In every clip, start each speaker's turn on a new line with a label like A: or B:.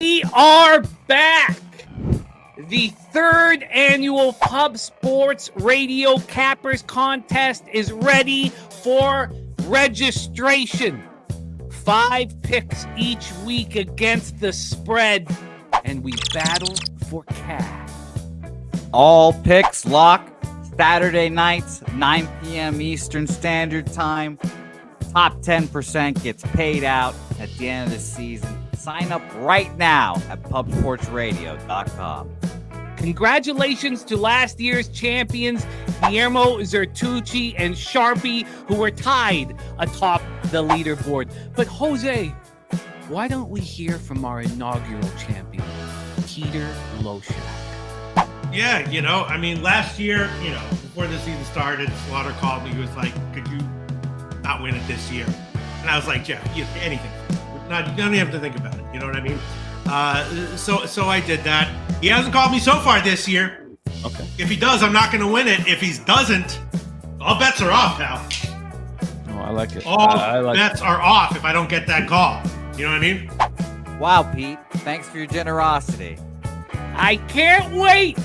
A: We are back. The third annual Pub Sports Radio Cappers Contest is ready for registration. 5 picks each week against the spread, and we battle for cash.
B: All picks lock Saturday nights, 9 p.m. Eastern Standard Time. Top 10% gets paid out at the end of the season. Sign up right now at pubsportsradio.com.
A: Congratulations to last year's champions, Guillermo Zertucci and Sharpie, who were tied atop the leaderboard. But Jose, why don't we hear from our inaugural champion, Peter Loshak?
C: Yeah, last year, before the season started, Slaughter called me. He was like, could you not win it this year? And I was like, Jeff, anything. You don't even have to think about it. You know what I mean? So I did that. He hasn't called me so far this year.
A: Okay.
C: If he does, I'm not going to win it. If he doesn't, all bets are off, pal.
A: Oh, I like it.
C: All bets are off if I don't get that call. You know what I mean?
B: Wow, Pete. Thanks for your generosity.
A: I can't wait.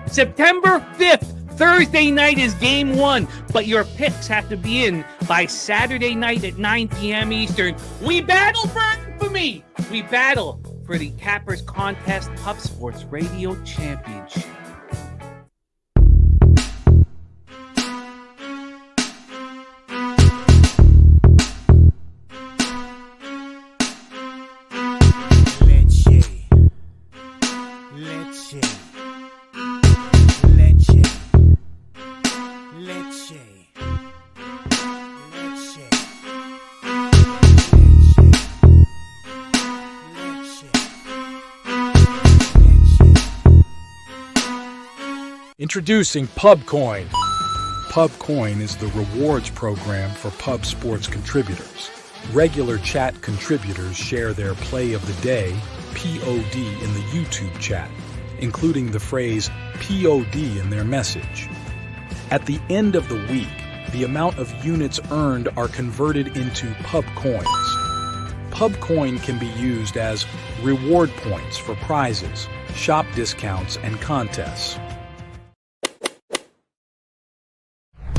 A: September 5th, Thursday night is game 1, but your picks have to be in by Saturday night at 9 p.m. Eastern. We battle for infamy. We battle for the Cappers Contest Pub Sports Radio Championship.
D: Introducing PubCoin. PubCoin is the rewards program for Pub Sports contributors. Regular chat contributors share their play of the day, POD, in the YouTube chat, including the phrase POD in their message. At the end of the week, the amount of units earned are converted into PubCoins. PubCoin can be used as reward points for prizes, shop discounts, and contests.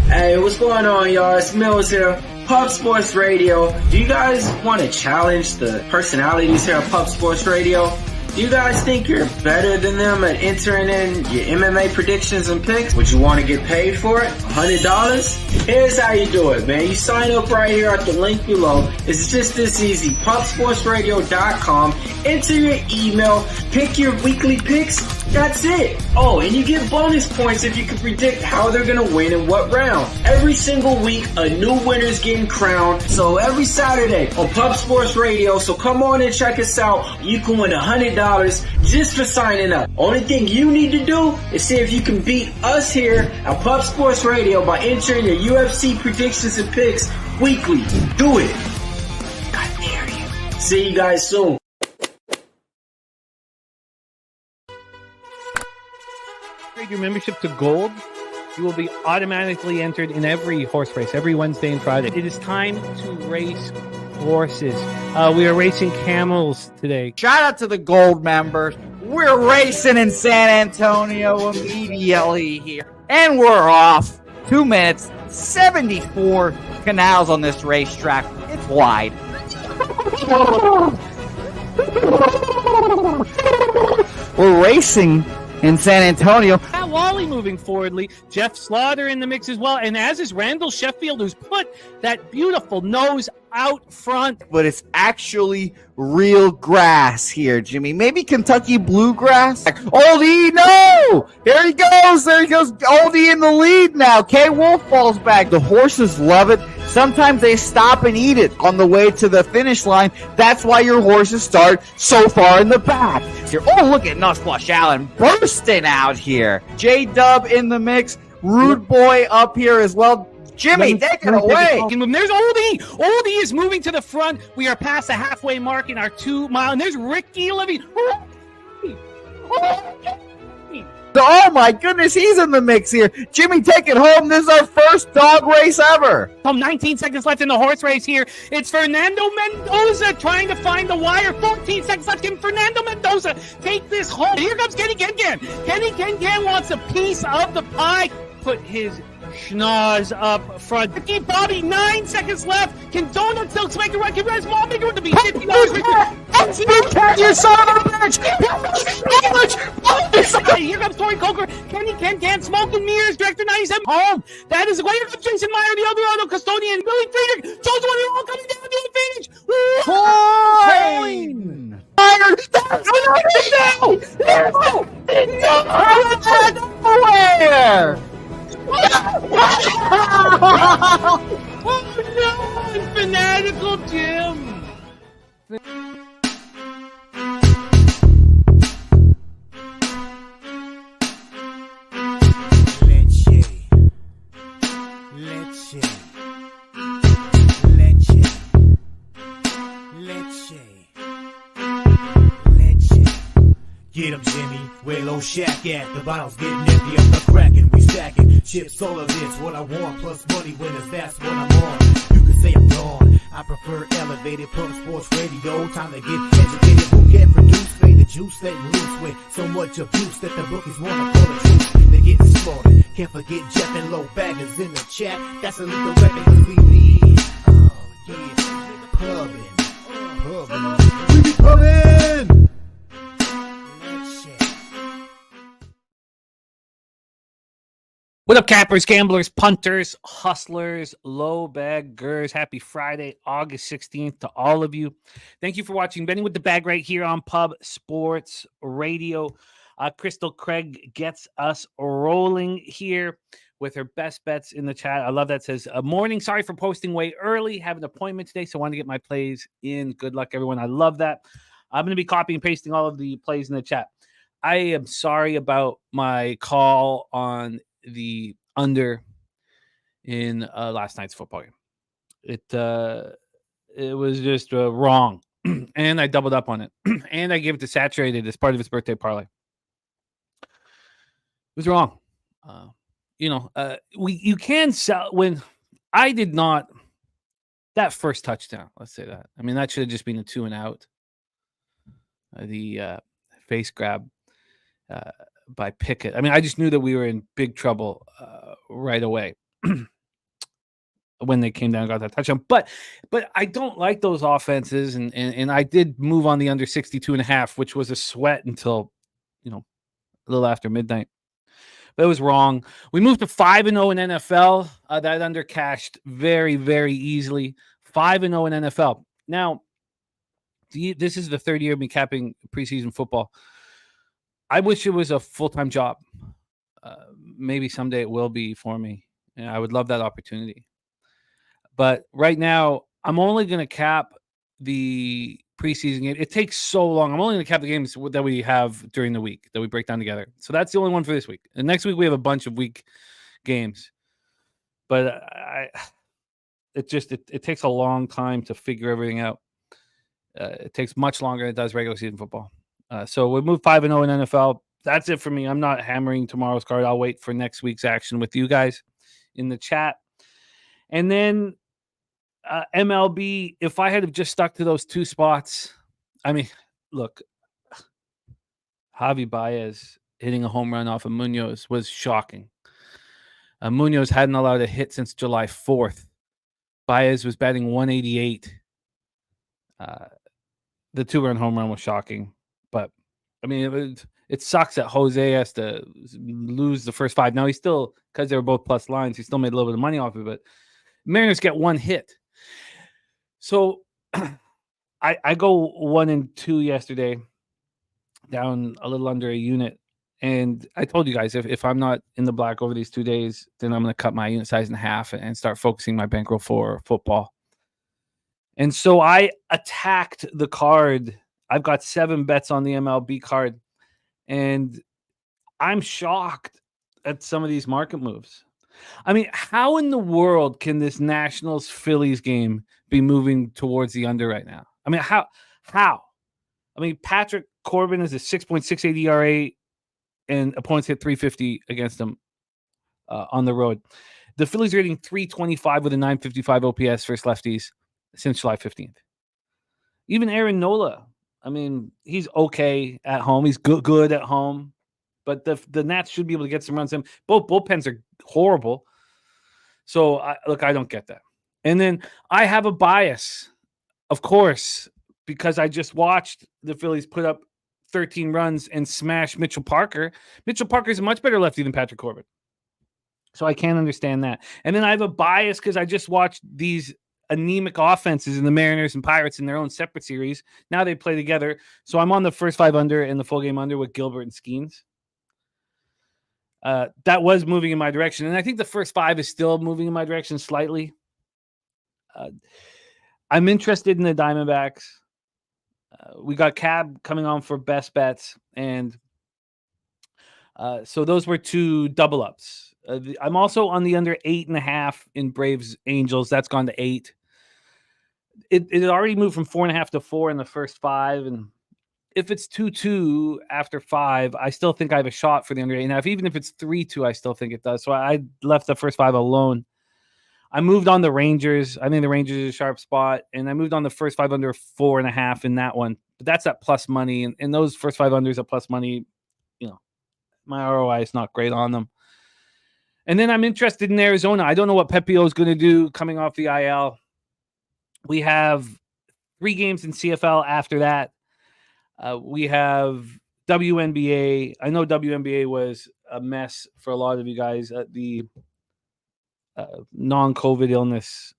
E: Hey, what's going on, y'all? It's Mills here, Pub Sports Radio. Do you guys want to challenge the personalities here at Pub Sports Radio? Do you guys think you're better than them at entering in your MMA predictions and picks? Would you want to get paid for it? $100? Here's how you do it, man. You sign up right here at the link below. It's just this easy. PubSportsRadio.com. Enter your email. Pick your weekly picks. That's it. Oh, and you get bonus points if you can predict how they're going to win in what round. Every single week, a new winner's getting crowned. So every Saturday on Pub Sports Radio. So come on and check us out. You can win $100 just for signing up. Only thing you need to do is see if you can beat us here at Pub Sports Radio by entering your UFC predictions and picks weekly. Do it. I dare you. See you guys soon.
A: Upgrade your membership to gold. You will be automatically entered in every horse race, every Wednesday and Friday. It is time to race horses. We are racing camels today.
B: Shout out to the Gold members. We're racing in San Antonio immediately here. And we're off. 2 minutes, 74 canals on this racetrack. It's wide. We're racing in San Antonio.
A: Matt Wally moving forwardly. Jeff Slaughter in the mix as well. And as is Randall Sheffield, who's put that beautiful nose out front.
B: But it's actually real grass here, Jimmy. Maybe Kentucky bluegrass. Oldie, no! There he goes. Oldie in the lead now. K. Wolf falls back. The horses love it. Sometimes they stop and eat it on the way to the finish line. That's why your horses start so far in the back. Here. Oh, look at Nussflush Allen bursting out here. J-Dub in the mix. Rude Boy up here as well. Jimmy, take it away.
A: There's Oldie. Oldie is moving to the front. We are past the halfway mark in our 2 mile. And there's Ricky Levy.
B: Oh my goodness, he's in the mix here. Jimmy, take it home. This is our first dog race ever.
A: 19 seconds left in the horse race here. It's Fernando Mendoza trying to find the wire. 14 seconds left. Can Fernando Mendoza take this home? Here comes Kenny Can. Kenny Can wants a piece of the pie. Put his schnoz up front. Ricky Bobby, 9 seconds left. Can Donut Silks make a run? Can Red Small make a run to be $50?
B: Bouquette, you son of a bitch!
A: Here comes Tori Coker. Kenny Can Smoke and Mirrors. Director 97 home. That is the way. Here comes Jason Meyer, the Eldorado custodian. Billy Friedrich. Jones one all coming down the advantage.
B: Coin! Nowhere!
A: Oh no! Fanatical Jim.
F: Get 'em, Jimmy, where low shack at? The bottle's getting empty, I'm the cracking, we stacking. Chips, all of this, what I want, plus money winners, that's what I'm on. You can say I'm gone, I prefer elevated pub sports radio. Time to get educated, Bouquette produce, pay the juice, letting loose with so much abuse that the bookies wanna call the truth. They get slaughtered, can't forget Jeff and Low Baggers in the chat. That's a legal weapon, cause we lead. Oh yeah, pubbing. We be pubbing!
A: What up, cappers, gamblers, punters, hustlers, low baggers? Happy Friday, August 16th to all of you. Thank you for watching Betting with the Bag right here on Pub Sports Radio. Crystal Craig gets us rolling here with her best bets in the chat. I love that. Says, morning. Sorry for posting way early. Have an appointment today, so I want to get my plays in. Good luck, everyone. I love that. I'm going to be copying and pasting all of the plays in the chat. I am sorry about my call on the under in last night's football game. It was just wrong, and I doubled up on it, and I gave it to Saturated as part of his birthday parlay. It was wrong. You can sell when I did not. That first touchdown, let's say that. I mean, that should have just been a 2 and out. The face grab by Pickett. I mean, I just knew that we were in big trouble right away when they came down and got that touchdown. But I don't like those offenses, and I did move on the under 62.5, which was a sweat until a little after midnight. But it was wrong. We moved to 5-0 in NFL. That under cashed very, very easily. 5-0 in NFL. Now, this is the third year of me capping preseason football. I wish it was a full-time job. Maybe someday it will be for me. And I would love that opportunity. But right now, I'm only going to cap the preseason game. It takes so long. I'm only going to cap the games that we have during the week that we break down together. So that's the only one for this week. And next week, we have a bunch of week games. But it takes a long time to figure everything out. It takes much longer than it does regular season football. So we move 5-0 in NFL. That's it for me. I'm not hammering tomorrow's card. I'll wait for next week's action with you guys in the chat. And then MLB, if I had just stuck to those two spots, I mean, look, Javi Baez hitting a home run off of Munoz was shocking. Munoz hadn't allowed a hit since July 4th. Baez was batting 188. The 2-run home run was shocking. But, I mean, it sucks that Jose has to lose the first 5. Now, he still, because they were both plus lines, he still made a little bit of money off of it. Mariners get one hit. So, I go 1-2 yesterday, down a little under a unit. And I told you guys, if I'm not in the black over these 2 days, then I'm going to cut my unit size in half and start focusing my bankroll for football. And so I attacked the card. I've got 7 bets on the MLB card, and I'm shocked at some of these market moves. I mean, how in the world can this Nationals Phillies game be moving towards the under right now? I mean, how? I mean, Patrick Corbin is a 6.68 ERA and opponents hit 350 against them on the road. The Phillies are hitting 325 with a 955 OPS versus lefties since July 15th. Even Aaron Nola, I mean, he's okay at home. He's good at home, but the Nats should be able to get some runs in. Both bullpens are horrible. So, I don't get that. And then I have a bias, of course, because I just watched the Phillies put up 13 runs and smash Mitchell Parker. Mitchell Parker is a much better lefty than Patrick Corbin. So I can't understand that. And then I have a bias because I just watched these anemic offenses in the Mariners and Pirates in their own separate series. Now they play together. So I'm on the first 5 under and the full game under with Gilbert and Skeens. That was moving in my direction. And I think the first 5 is still moving in my direction slightly. I'm interested in the Diamondbacks. We got Cab coming on for best bets. And so those were 2 double ups. I'm also on the under 8.5 in Braves Angels. That's gone to 8. It had already moved from 4.5 to 4 in the first 5. And if it's 2-2 after 5, I still think I have a shot for the under 8.5. Even if it's 3-2, I still think it does. So I left the first 5 alone. I moved on the Rangers. I think the Rangers is a sharp spot. And I moved on the first 5 under 4.5 in that one. But that's at plus money. And those first 5 unders at plus money, my ROI is not great on them. And then I'm interested in Arizona. I don't know what Pepio is going to do coming off the IL. We have 3 games in CFL after that. We have WNBA. I know WNBA was a mess for a lot of you guys. The non-COVID illness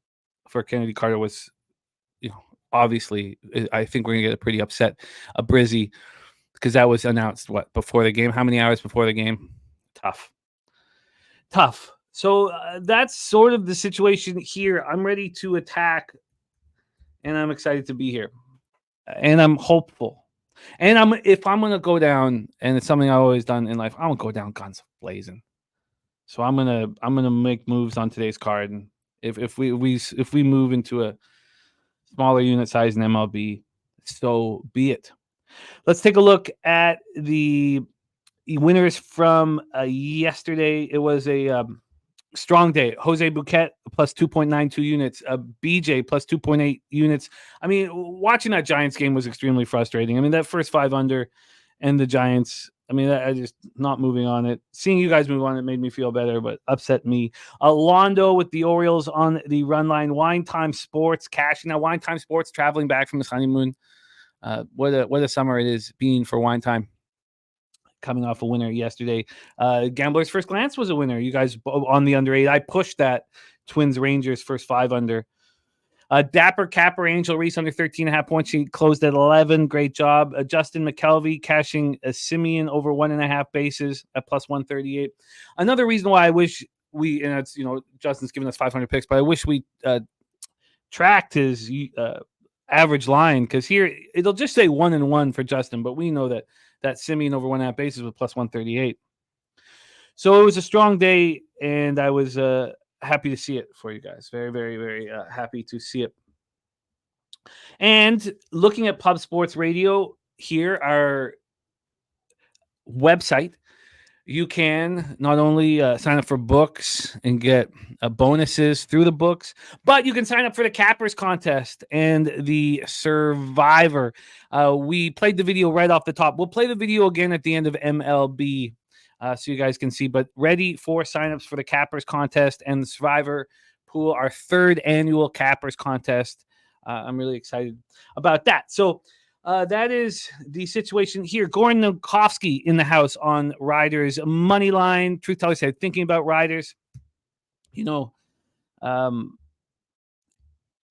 A: for Kennedy Carter was, obviously, I think we're going to get a pretty upset Brizzy because that was announced, before the game? How many hours before the game? Tough. So that's sort of the situation here. I'm ready to attack, and I'm excited to be here. And I'm hopeful. And if I'm going to go down, and it's something I've always done in life, I'm going to go down guns blazing. So I'm gonna make moves on today's card, and if we move into a smaller unit size in MLB, so be it. Let's take a look at the winners from yesterday. It was a strong day. Jose Bouquette plus 2.92 units. BJ plus 2.8 units. I mean, watching that Giants game was extremely frustrating. I mean, that first 5 under and the Giants. I mean, I just not moving on it. Seeing you guys move on it made me feel better, but upset me. Londo with the Orioles on the run line. Wine Time Sports cashing. Now, Wine Time Sports traveling back from his honeymoon. What a summer it is being for Wine Time. Coming off a winner yesterday. Gambler's First Glance was a winner. You guys on the under 8. I pushed that Twins Rangers first 5 under. Dapper Capper Angel Reese under 13.5 points. She closed at 11. Great job. Justin McKelvey cashing a Simeon over 1.5 bases at plus 138. Another reason why I wish we, and it's, Justin's giving us 500 picks, but I wish we tracked his average line, because here it'll just say 1-1 for Justin, but we know that Simeon over 1.5 bases was plus 138. So it was a strong day, and I was happy to see it for you guys. Very, very, very happy to see it. And looking at Pub Sports Radio here, our website, you can not only sign up for books and get bonuses through the books, but you can sign up for the Cappers contest and the Survivor. We played the video right off the top. We'll play the video again at the end of MLB. So you guys can see, but ready for signups for the Cappers contest and the Survivor pool, our 3rd annual Cappers contest. I'm really excited about that. So that is the situation here. Gordon Nowakowski in the house on Riders money line. Truth Teller said, thinking about Riders.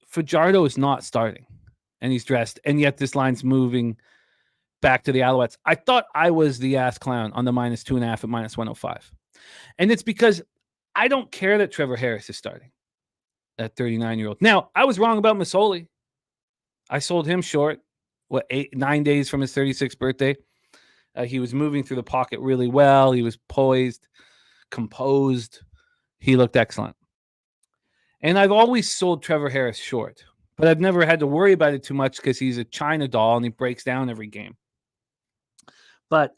A: Fajardo is not starting, and he's dressed, and yet this line's moving back to the Alouettes. I thought I was the ass clown on the minus 2.5 at minus 105. And it's because I don't care that Trevor Harris is starting, that 39-year-old. Now, I was wrong about Masoli. I sold him short, 9 days from his 36th birthday. He was moving through the pocket really well. He was poised, composed. He looked excellent. And I've always sold Trevor Harris short, but I've never had to worry about it too much because he's a China doll and he breaks down every game. But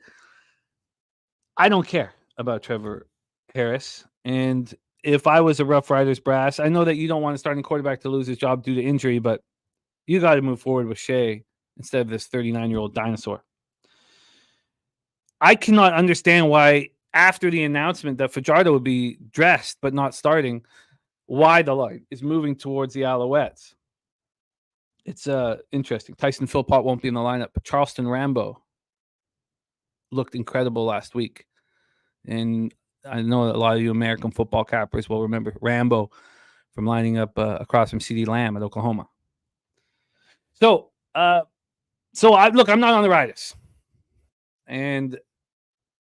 A: I don't care about Trevor Harris. And if I was a Roughriders brass, I know that you don't want a starting quarterback to lose his job due to injury, but you got to move forward with Shea instead of this 39-year-old dinosaur. I cannot understand why, after the announcement that Fajardo would be dressed but not starting, why the line is moving towards the Alouettes. It's interesting. Tyson Philpott won't be in the lineup, but Charleston Rambo looked incredible last week. And I know that a lot of you American football cappers will remember Rambo from lining up across from CeeDee Lamb at Oklahoma. So I'm not on the Riders. And,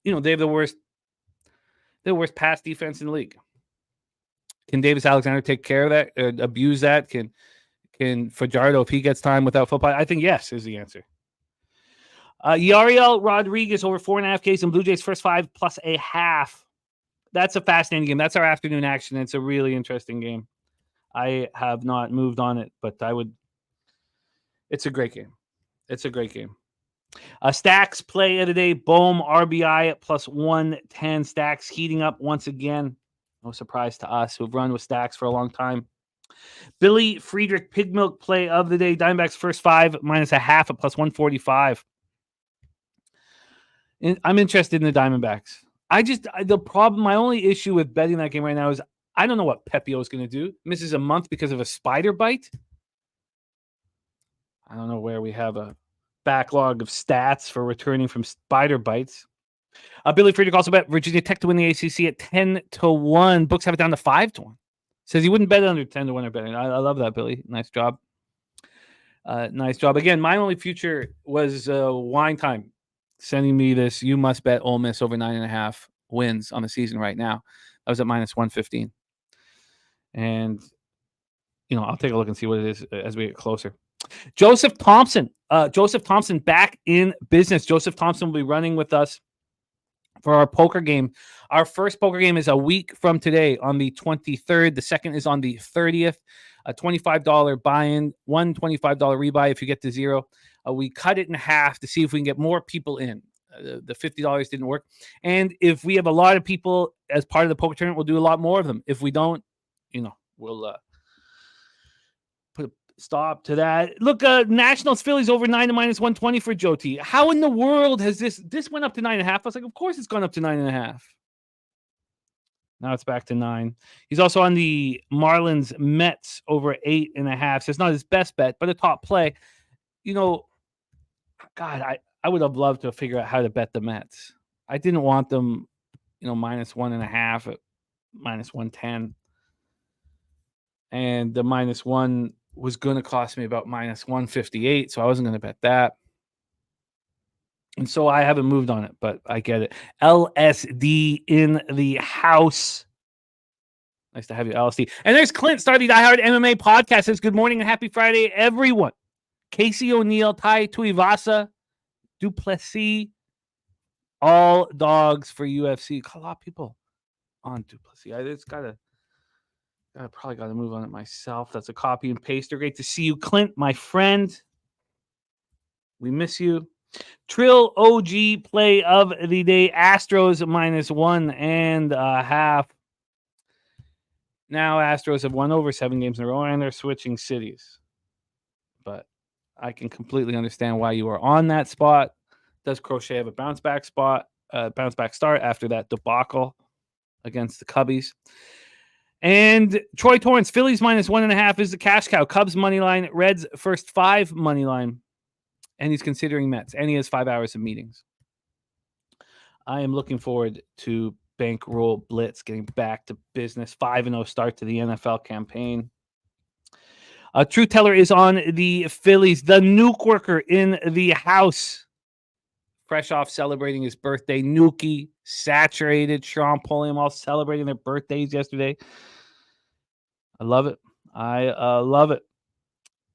A: they have the worst pass defense in the league. Can Davis Alexander take care of that, abuse that? Can Fajardo, if he gets time without football? I think yes is the answer. Yariel Rodriguez over 4.5 Ks in Blue Jays first 5 plus a half. That's a fascinating game. That's our afternoon action. It's a really interesting game. I have not moved on it, but I would. It's a great game. Stacks play of the day. Bohm RBI at plus 110. Stacks heating up once again. No surprise to us who've run with Stacks for a long time. Billy Friedrich Pig Milk play of the day. Diamondbacks first 5 minus a half at plus 145. And I'm interested in the Diamondbacks. My only issue with betting that game right now is I don't know what Pepio is going to do. Misses a month because of a spider bite. I don't know where we have a backlog of stats for returning from spider bites. Billy Friedrich also bet Virginia Tech to win the ACC at 10-1. Books have it down to 5-1. Says he wouldn't bet under 10-1 or better. I love that, Billy. Nice job. Again, my only future was Wine Time sending me this. You must bet Ole Miss over 9.5 wins on the season right now. I was at minus 115. And, I'll take a look and see what it is as we get closer. Joseph Thompson back in business. Joseph Thompson will be running with us for our poker game. Our first poker game is a week from today on the 23rd. The second is on the 30th. A $25 buy-in, $125 rebuy if you get to zero. We cut it in half to see if we can get more people in. The $50 didn't work. And if we have a lot of people as part of the poker tournament, we'll do a lot more of them. If we don't, we'll put a stop to that. Look, Nationals Phillies over 9 to minus 120 for Joe T. How in the world has this went up to 9.5? I was like, of course it's gone up to 9.5. Now it's back to 9. He's also on the Marlins Mets over 8.5. So it's not his best bet, but a top play. God, I would have loved to figure out how to bet the Mets. I didn't want them, minus 1.5 at minus 110. And the minus 1 was going to cost me about minus 158. So I wasn't going to bet that. And so I haven't moved on it, but I get it. LSD in the house. Nice to have you, LSD. And there's Clint, starting the Die Hard MMA podcast. Says good morning and happy Friday, everyone. Casey O'Neill, Tai Tuivasa, Duplessis, all dogs for UFC. A lot of people on Duplessis. I probably got to move on it myself. That's a copy and paste. Great to see you, Clint, my friend. We miss you. Trill OG play of the day. Astros minus 1.5. Now Astros have won over 7 games in a row and they're switching cities. But I can completely understand why you are on that spot. Does Crochet have a bounce back start after that debacle against the Cubbies? And Troy Torrance, Phillies minus 1.5 is the cash cow. Cubs money line, Reds first 5 money line. And he's considering Mets. And he has 5 hours of meetings. I am looking forward to Bankroll Blitz getting back to business. 5-0 start to the NFL campaign. True Teller is on the Phillies. The Nuke Worker in the house. Fresh off celebrating his birthday. Nuki, Saturated, Sean Pulliam all celebrating their birthdays yesterday. I love it. I love it.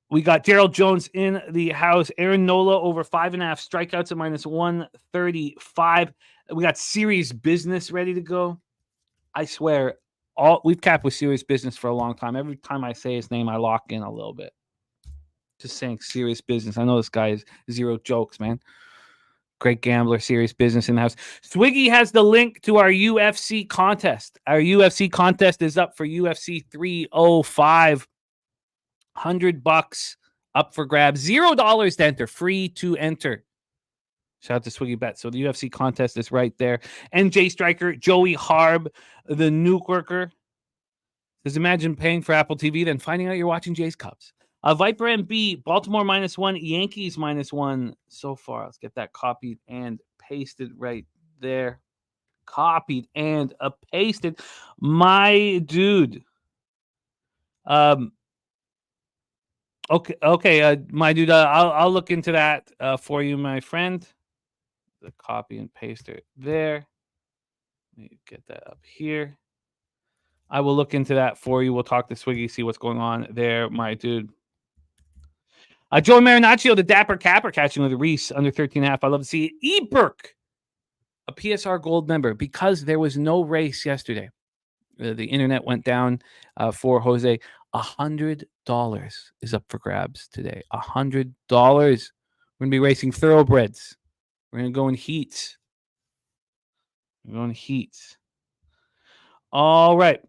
A: We got Gerald Jones in the house. Aaron Nola over 5.5 strikeouts at minus 135. We got serious business ready to go. I swear, we've capped with serious business for a long time. Every time I say his name, I lock in a little bit. Just saying serious business. I know this guy is zero jokes, man. Great gambler, serious business in the house. Swiggy has the link to our UFC contest. Our UFC contest is up for UFC 305. $100 up for grabs. $0 to enter. Free to enter. Shout out to Swiggy Bet. So the UFC contest is right there. NJ Striker, Joey Harb, the nuke worker. Just imagine paying for Apple TV, then finding out you're watching Jays Cubs. Viper MB, Baltimore -1, Yankees -1 so far. Let's get that copied and pasted right there. Copied and pasted. My dude. Okay, my dude. I'll look into that for you, my friend. The copy and paste it there. Let me get that up here. I will look into that for you. We'll talk to Swiggy, see what's going on there, my dude. Joe Marinaccio, the Dapper Capper, catching with Reese under 13.5. I love to see it. Eberk, a PSR Gold member, because there was no race yesterday. The internet went down for Jose. $100 is up for grabs today. $100. We're going to be racing thoroughbreds. We're going to go in heats. We're going heats. All right.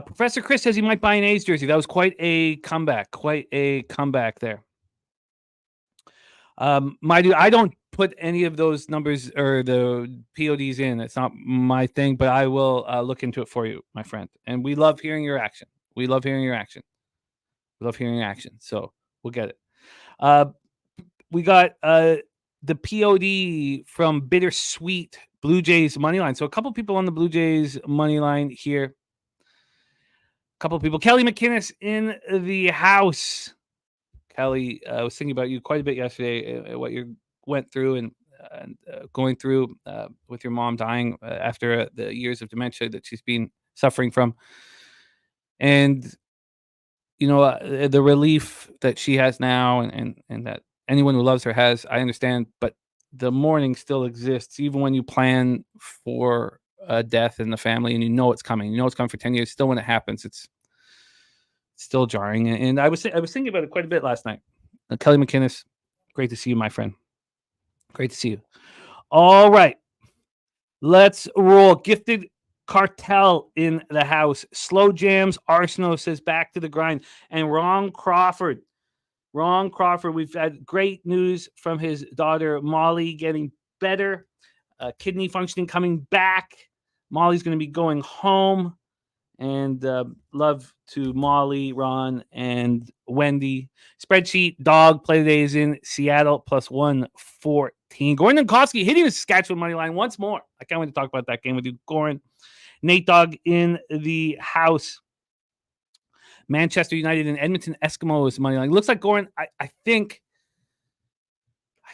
A: Professor Chris says he might buy an A's jersey. That was quite a comeback. Quite a comeback there. My dude, I don't put any of those numbers or the PODs in. It's not my thing, but I will look into it for you, my friend. And we love hearing your action. We love hearing your action. We love hearing your action. So we'll get it. We got the POD from Bittersweet Blue Jays money line. So a couple people on the Blue Jays money line here. A couple of people. Kelly McInnes in the house. Kelly, I was thinking about you quite a bit yesterday, what you went through and going through with your mom dying after the years of dementia that she's been suffering from. And, you know, the relief that she has now and that anyone who loves her has, I understand, but the mourning still exists, even when you plan for a death in the family and you know it's coming. You know it's coming for 10 years. Still, when it happens, it's still jarring. And I was thinking about it quite a bit last night. Kelly McInnes, great to see you, my friend. Great to see you. All right. Let's roll. Gifted Cartel in the house. Slow Jams Arsenal says back to the grind. And Ron Crawford, we've had great news from his daughter, Molly, getting better. Kidney functioning coming back. Molly's going to be going home. And love to Molly, Ron, and Wendy. Spreadsheet, dog, play today is in Seattle, plus 114. Gordon Koski hitting the Saskatchewan money line once more. I can't wait to talk about that game with you, Goran. Nate Dogg in the house. Manchester United and Edmonton Eskimos money line. Looks like Goran, I think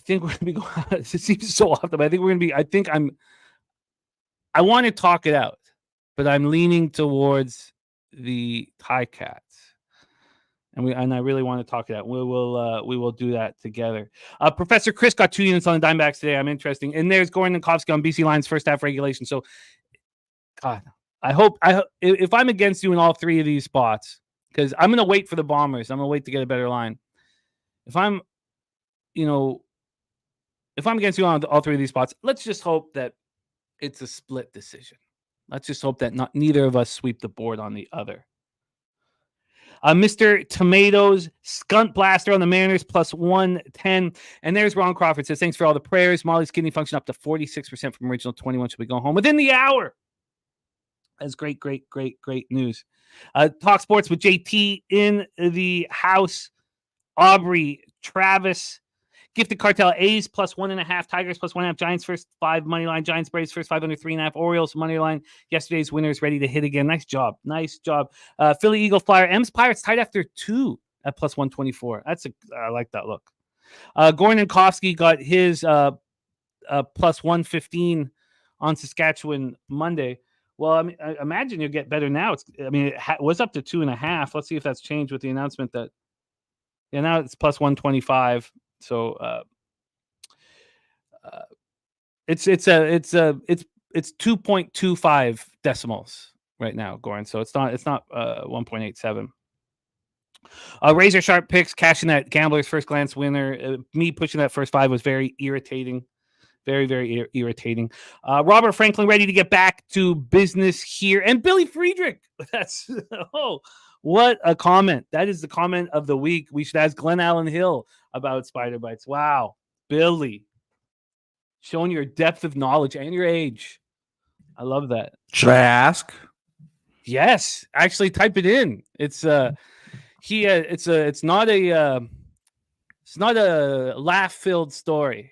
A: we're going to be going. It seems so often, but I think we're going to be. I want to talk it out, but I'm leaning towards the Ticats, and I really want to talk it out. We will do that together. Professor Chris got 2 units on the Diamondbacks today. I'm interesting, and there's Gordon Ninkowski on BC Lions first half regulation. So, God, I hope if I'm against you in all 3 of these spots, because I'm going to wait for the Bombers. I'm going to wait to get a better line. If I'm against you on all 3 of these spots, let's just hope that it's a split decision. Let's just hope that neither of us sweep the board on the other. Mr. Tomatoes, Skunt Blaster on the Mariners, plus 110. And there's Ron Crawford. Says, thanks for all the prayers. Molly's kidney function up to 46% from original 21. She'll be going home within the hour. That's great news. Talk sports with JT in the house. Aubrey, Travis, Gifted Cartel, A's plus 1.5, Tigers plus 1.5, Giants first 5 money line, Giants Braves first 5 under 3.5, Orioles money line. Yesterday's winners ready to hit again. Nice job. Philly Eagle Flyer, M's Pirates tied after 2 at plus 124. I like that look. Gordon Ninkowski got his plus 115 on Saskatchewan Monday. Well, I mean, I imagine you'll get better now. It was up to 2.5. Let's see if that's changed with the announcement that. Yeah, now it's plus 125. So it's 2.25 decimals right now, Goran. So it's not 1.87. Razor sharp picks, cashing that gambler's first glance winner. Me pushing that first 5 was very irritating. Very, very irritating. Robert Franklin ready to get back to business here. And Billy Friedrich. That's, what a comment. That is the comment of the week. We should ask Glenn Allen Hill about spider bites. Wow. Billy. Showing your depth of knowledge and your age. I love that.
B: Should I ask?
A: Yes. Actually, type it in. It's not a laugh-filled story.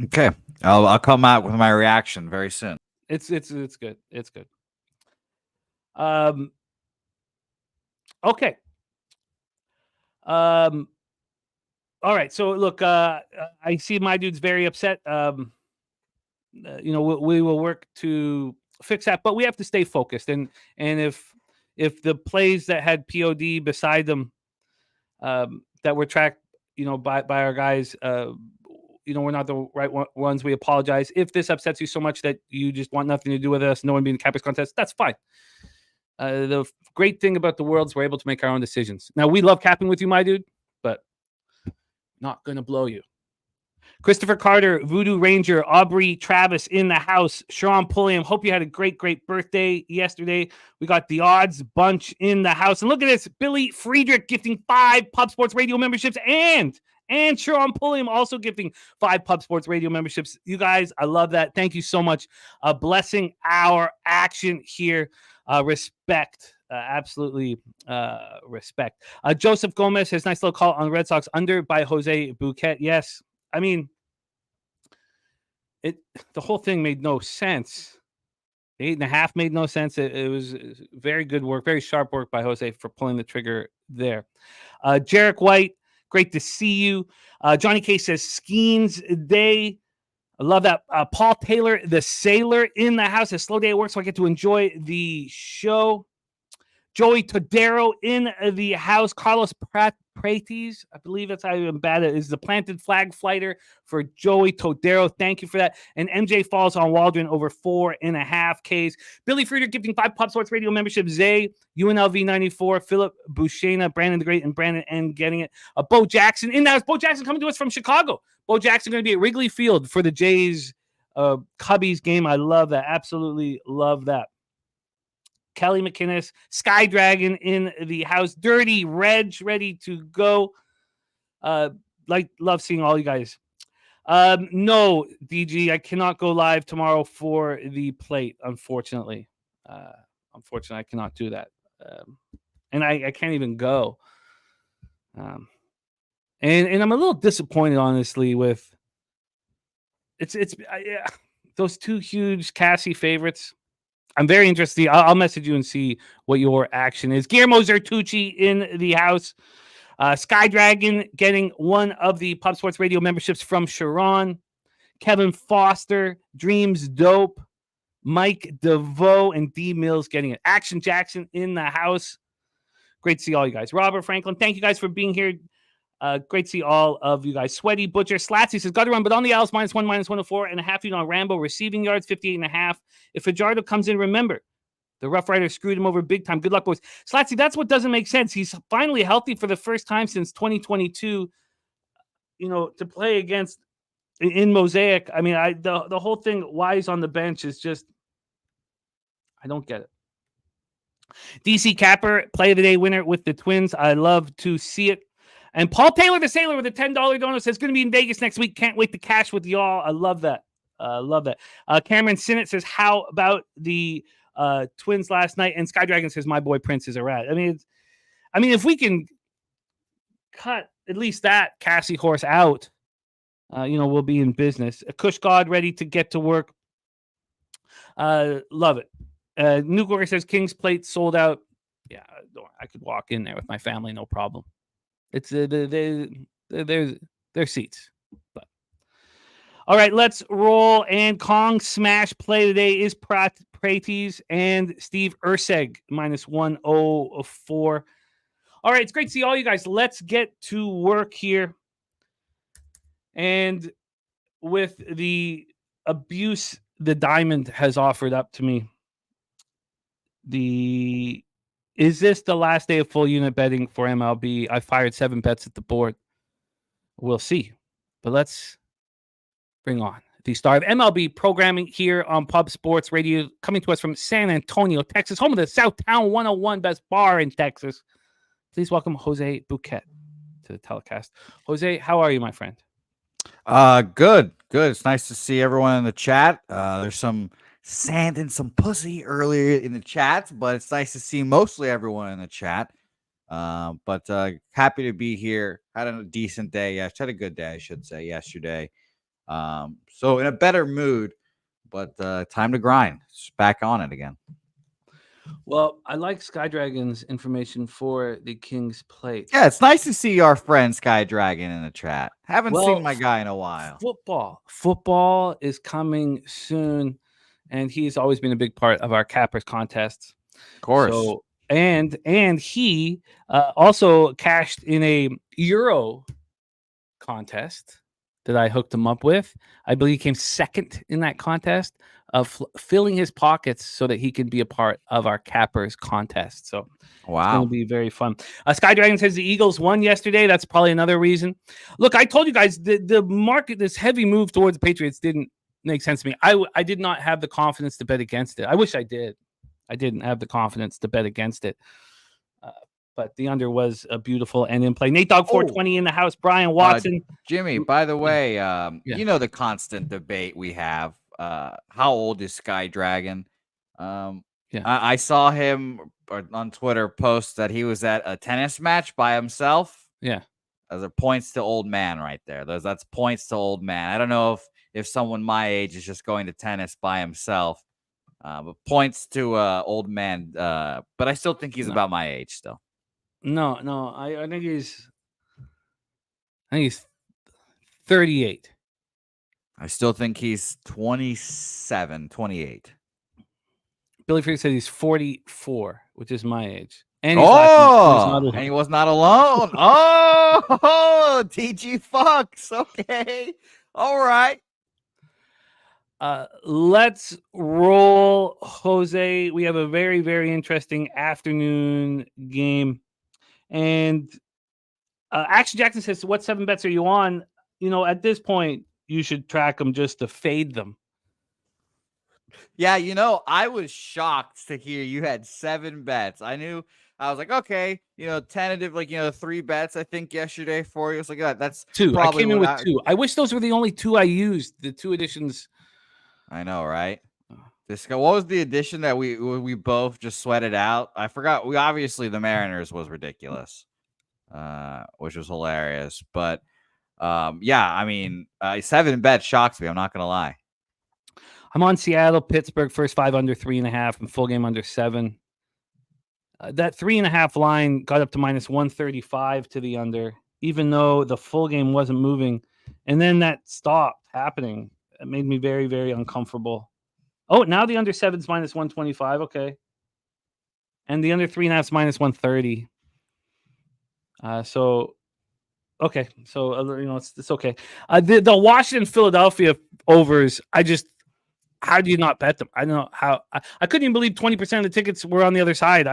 B: Okay, I'll come out with my reaction very soon.
A: It's good. It's good. Okay. All right. So look, I see my dude's very upset. We will work to fix that, but we have to stay focused. And if the plays that had POD beside them, that were tracked, by our guys, we're not the right ones. We apologize. If this upsets you so much that you just want nothing to do with us, no one being the Cappers contest, that's fine. The great thing about the world is we're able to make our own decisions. Now, we love capping with you, my dude, but not going to blow you. Christopher Carter, Voodoo Ranger, Aubrey Travis in the house, Sean Pulliam. Hope you had a great, great birthday yesterday. We got the odds bunch in the house. And look at this, Billy Friedrich gifting 5 Pub Sports Radio memberships and Sean Pulliam also gifting 5 Pub Sports Radio memberships. You guys, I love that. Thank you so much. Blessing our action here. Respect. Absolutely respect. Joseph Gomez has a nice little call on Red Sox under by Jose Bouquette. Yes. I mean, the whole thing made no sense. 8.5 made no sense. It was very good work, very sharp work by Jose for pulling the trigger there. Jarek White, great to see you. Johnny K says Skeens Day. I love that. Paul Taylor, the sailor in the house. A slow day at work, so I get to enjoy the show. Joey Todero in the house. Carlos Prates, I believe that's how you embed it, is the planted flag flighter for Joey Todero. Thank you for that. And MJ Falls on Waldron over 4.5 Ks. Billy Frieder gifting 5 Pop Sports Radio memberships. Zay, UNLV 94, Philip Bushana, Brandon the Great, and Brandon N getting it. Bo Jackson in the house. Bo Jackson coming to us from Chicago. Bo Jackson going to be at Wrigley Field for the Jays Cubbies game. I love that. Absolutely love that. Kelly McInnes, Sky Dragon in the house. Dirty Reg ready to go. Love seeing all you guys. No, DG, I cannot go live tomorrow for the plate, unfortunately. Unfortunately, I cannot do that. And I can't even go. And I'm a little disappointed, honestly, with those 2 huge Cassie favorites. I'm very interested. I'll message you and see what your action is. Guillermo Zertucci in the house. Sky Dragon getting 1 of the Pub Sports Radio memberships from Sharon. Kevin Foster, Dreams Dope. Mike DeVoe and D Mills getting it. Action Jackson in the house. Great to see all you guys. Robert Franklin, thank you guys for being here. Great to see all of you guys. Sweaty Butcher. Slatsy says, got to run, but on the Owls, -1, -104.5 unit on Rambo. Receiving yards, 58.5. If Fajardo comes in, remember, the Rough Riders screwed him over big time. Good luck, boys. Slatsy, that's what doesn't make sense. He's finally healthy for the first time since 2022, to play against in Mosaic. I mean, the whole thing, why he's on the bench is just, I don't get it. DC Capper, play of the day winner with the Twins. I love to see it. And Paul Taylor, the sailor, with a $10 donut says, going to be in Vegas next week. Can't wait to cash with y'all. I love that. Cameron Sinnott says, how about the Twins last night? And Sky Dragon says, my boy Prince is a rat. I mean, if we can cut at least that Cassie horse out, we'll be in business. Kush God ready to get to work. Love it. Nuke Worker says, King's Plate sold out. Yeah, I could walk in there with my family, no problem. It's their seats. But all right, let's roll. And Kong Smash play today is Prates and Steve Urseg -104. All right, it's great to see all you guys. Let's get to work here. And with the abuse the Diamond has offered up to me, the Is this the last day of full unit betting for MLB? I fired 7 bets at the board. We'll see. But let's bring on the star of MLB programming here on Pub Sports Radio, coming to us from San Antonio, Texas, home of the Southtown 101 best bar in Texas. Please welcome Jose Bouquette to the telecast. Jose, how are you, my friend?
B: Good. It's nice to see everyone in the chat. There's some sand and some pussy earlier in the chat, but it's nice to see mostly everyone in the chat. But happy to be here. Had a decent day. Yeah, had a good day, I should say, yesterday. So in a better mood, but time to grind. Just back on it again.
A: Well, I like Sky Dragon's information for the King's Plate.
B: Yeah, it's nice to see our friend Sky Dragon in the chat. Haven't seen my guy in a while.
A: Football is coming soon, and he's always been a big part of our Cappers contests.
B: Of course.
A: So, and he also cashed in a Euro contest that I hooked him up with. I believe he came second in that contest of filling his pockets so that he can be a part of our Cappers contest. So
B: wow,
A: it's going to be very fun. Sky Dragon says the Eagles won yesterday. That's probably another reason. Look, I told you guys the market, this heavy move towards the Patriots didn't make sense to me. I did not have the confidence to bet against it. I wish I did. I didn't have the confidence to bet against it. But the under was a beautiful and in play. Nate Dogg 420 in the house. Brian Watson.
B: Jimmy, by the way, you know the constant debate we have. How old is Sky Dragon? I saw him on Twitter post that he was at a tennis match by himself.
A: Yeah.
B: Those are points to old man right there. That's points to old man. I don't know if someone my age is just going to tennis by himself. But points to old man. But I still think he's about my age still.
A: No, I think he's 38.
B: I still think he's 27, 28.
A: Billy Freak said he's 44, which is my age. And
B: he was not alone. TG fucks. Okay. All right.
A: Let's roll, Jose. We have a very, very interesting afternoon game. And Action Jackson says, what 7 bets are you on? You know, at this point, you should track them just to fade them.
B: Yeah, you know, I was shocked to hear you had 7 bets. I was like, okay, you know, tentative, 3 bets, I think, yesterday for you. It's like, that's
A: 2. I came in with 2. I wish those were the only 2 I used, the 2 editions.
B: I know, right? What was the edition that we both just sweated out? I forgot. Obviously the Mariners was ridiculous, which was hilarious. But yeah, I mean, 7 bets shocks me. I'm not gonna lie.
A: I'm on Seattle, Pittsburgh, first 5 under 3.5, and full game under 7. That 3.5 line got up to minus 135 to the under, even though the full game wasn't moving, and then that stopped happening. It made me very, very uncomfortable. Oh, now the under 7's minus 125. Okay. And the under 3.5's minus 130. So, okay. So, you know, it's okay. The Washington Philadelphia overs, how do you not bet them? I don't know how. I couldn't even believe 20% of the tickets were on the other side.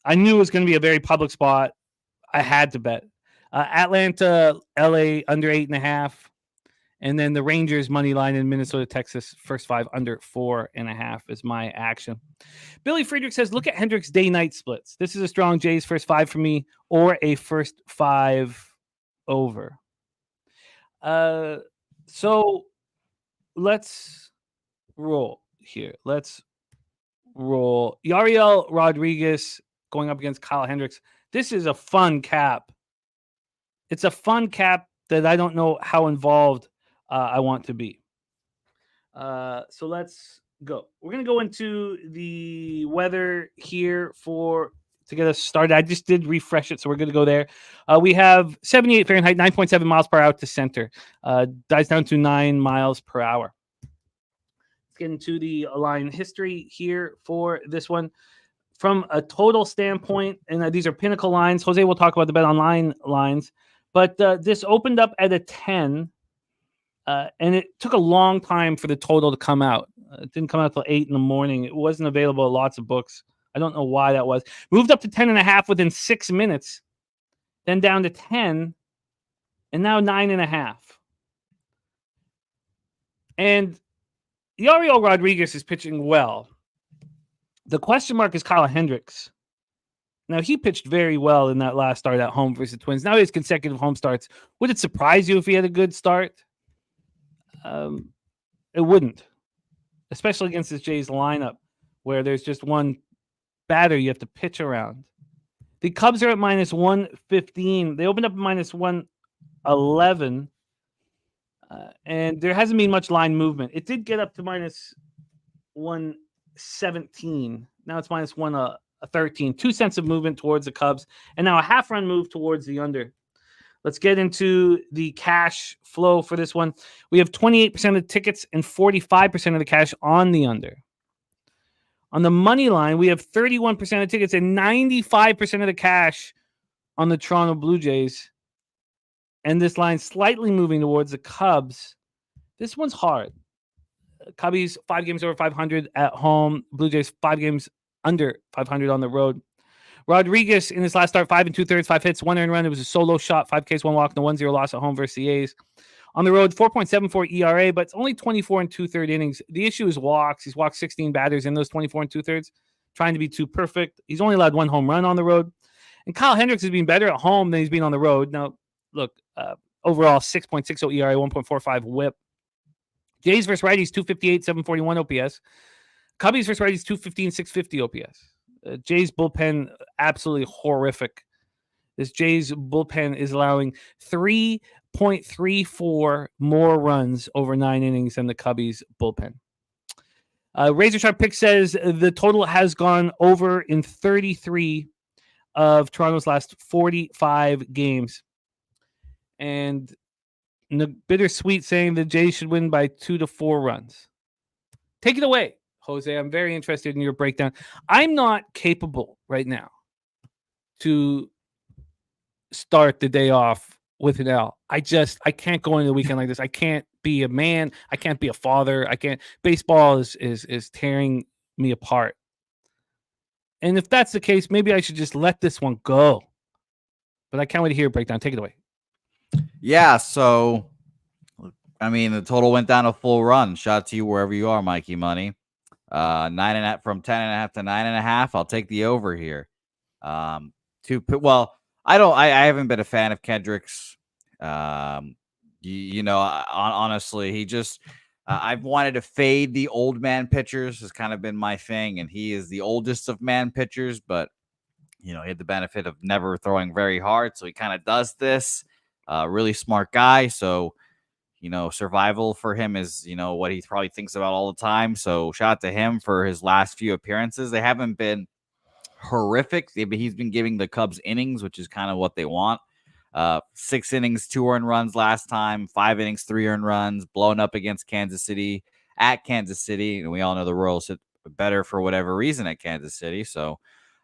A: I knew it was going to be a very public spot. I had to bet. Atlanta, LA under 8.5. And then the Rangers money line in Minnesota, Texas, first 5 under 4.5 is my action. Billy Friedrich says, look at Hendrick's day-night splits. This is a strong Jays first 5 for me, or a first 5 over. So let's roll here. Let's roll. Yariel Rodriguez going up against Kyle Hendricks. This is a fun cap. It's a fun cap that I don't know how involved I want to be. So let's go. We're going to go into the weather here to get us started. I just did refresh it, so we're going to go there. We have 78 Fahrenheit, 9.7 miles per hour to center. Dies down to 9 miles per hour. Let's get into the line history here for this one. From a total standpoint, and these are pinnacle lines. Jose will talk about the bet online lines. But this opened up at a 10. And it took a long time for the total to come out. It didn't come out till 8 in the morning. It wasn't available at lots of books I don't know why that was. Moved up to 10.5 within 6 minutes, then down to 10, and now 9.5. And Yariel Rodriguez is pitching well. The question mark is Kyle Hendricks. Now, he pitched very well in that last start at home versus the Twins. Now he has consecutive home starts. Would it surprise you if he had a good start? It wouldn't, especially against this Jays lineup where there's just one batter you have to pitch around. The Cubs are at minus 115. They opened up at minus 111, and there hasn't been much line movement. It did get up to minus 117. Now it's minus 113. 2 cents of movement towards the Cubs, and now a half-run move towards the under. Let's get into the cash flow for this one. We have 28% of the tickets and 45% of the cash on the under. On the money line, we have 31% of tickets and 95% of the cash on the Toronto Blue Jays. And this line slightly moving towards the Cubs. This one's hard. Cubbies, 5 games over 500 at home. Blue Jays, 5 games under 500 on the road. Rodriguez in his last start, 5 2/3, 5 hits, 1 earned run. It was a solo shot, 5 Ks, 1 walk, no 1-0 loss at home versus the A's. On the road, 4.74 ERA, but it's only 24 2/3 innings. The issue is walks. He's walked 16 batters in those 24 2/3, trying to be too perfect. He's only allowed 1 home run on the road. And Kyle Hendricks has been better at home than he's been on the road. Now, look, overall, 6.60 ERA, 1.45 whip. Jays versus righties, 258, 741 OPS. Cubbies versus righties, 215, 650 OPS. Jays bullpen, absolutely horrific. This Jays bullpen is allowing 3.34 more runs over 9 innings than the Cubbies bullpen. Razor Sharp Pick says the total has gone over in 33 of Toronto's last 45 games. And Bittersweet saying the Jays should win by 2 to 4 runs. Take it away, Jose. I'm very interested in your breakdown. I'm not capable right now to start the day off with an L. I can't go into the weekend like this. I can't be a man. I can't be a father. I can't. Baseball is tearing me apart. And if that's the case, maybe I should just let this one go. But I can't wait to hear your breakdown. Take it away.
B: Yeah, so, I mean, the total went down a full run. Shout out to you wherever you are, Mikey Money. 9.5 from 10.5 to 9.5. I'll take the over here. I haven't been a fan of Kendricks. Honestly, he just, I've wanted to fade the old man pitchers has kind of been my thing, and he is the oldest of man pitchers, but he had the benefit of never throwing very hard, so he kind of does this. Really smart guy, so survival for him is what he probably thinks about all the time. So shout out to him for his last few appearances. They haven't been horrific. He's been giving the Cubs innings, which is kind of what they want. 6 innings, 2 earned runs last time, 5 innings, 3 earned runs, blown up against Kansas City at Kansas City. And we all know the Royals hit better for whatever reason at Kansas City. So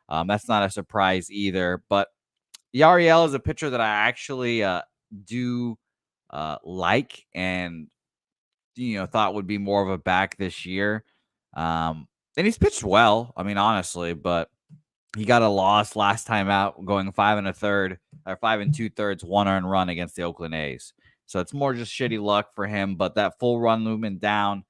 B: that's not a surprise either. But Yariel is a pitcher that I actually do like and thought would be more of a back this year. And he's pitched well, I mean, honestly, but he got a loss last time out going 5 2/3, 1 earned run against the Oakland A's. So it's more just shitty luck for him, but that full run movement down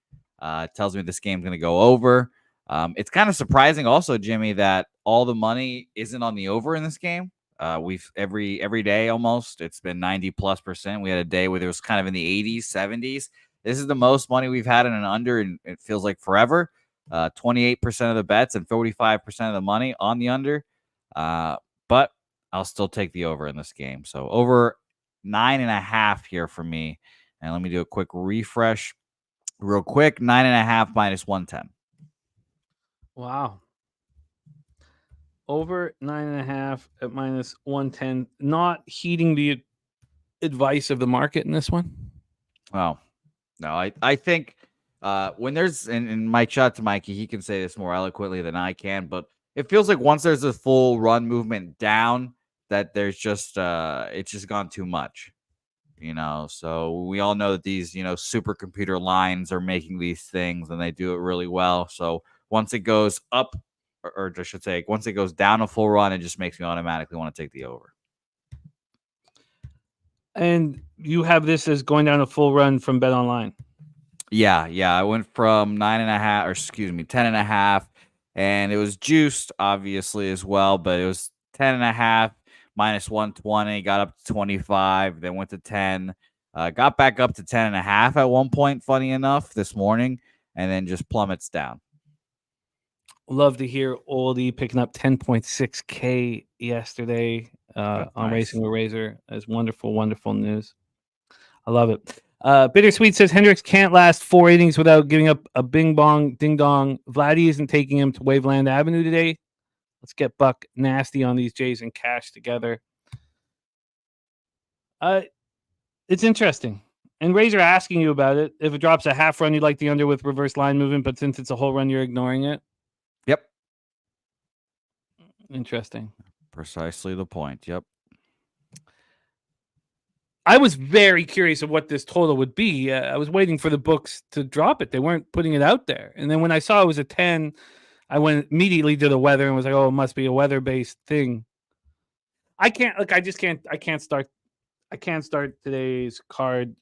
B: tells me this game's going to go over. It's kind of surprising also, Jimmy, that all the money isn't on the over in this game. We've every day almost it's been 90+%. We had a day where it was kind of in the 80s, 70s. This is the most money we've had in an under, and it feels like forever. 28% of the bets and 45% of the money on the under. But I'll still take the over in this game. So over 9.5 here for me. And let me do a quick refresh real quick. 9.5 minus 110.
A: Wow. Over 9.5 at minus 110. Not heeding the advice of the market in this one.
B: Oh, no, I think when there's, and Mike, shout out to Mikey, he can say this more eloquently than I can, but it feels like once there's a full run movement down, that there's just, it's just gone too much, so we all know that these, supercomputer lines are making these things and they do it really well. So once it goes up or I should say, once it goes down a full run, it just makes me automatically want to take the over.
A: And you have this as going down a full run from Bet Online.
B: Yeah. I went from 10.5, and it was juiced obviously as well, but it was 10.5 minus 120, got up to 25, then went to 10, got back up to 10.5 at one point, funny enough, this morning, and then just plummets down.
A: Love to hear Oldie picking up 10.6K yesterday on
B: nice.
A: Racing with Razor. That's wonderful, wonderful news. I love it. Bittersweet says Hendricks can't last 4 innings without giving up a bing bong ding dong. Vladdy isn't taking him to Waveland Avenue today. Let's get Buck nasty on these Jays and cash together. It's interesting. And Razor asking you about it. If it drops a half run, you'd like the under with reverse line movement, but since it's a whole run, you're ignoring it.
B: Yep.
A: Interesting.
B: Precisely the point. Yep.
A: I was very curious of what this total would be. I was waiting for the books to drop it. They weren't putting it out there. And then when I saw it was a 10, I went immediately to the weather and was like, oh, it must be a weather-based thing. I can't start today's card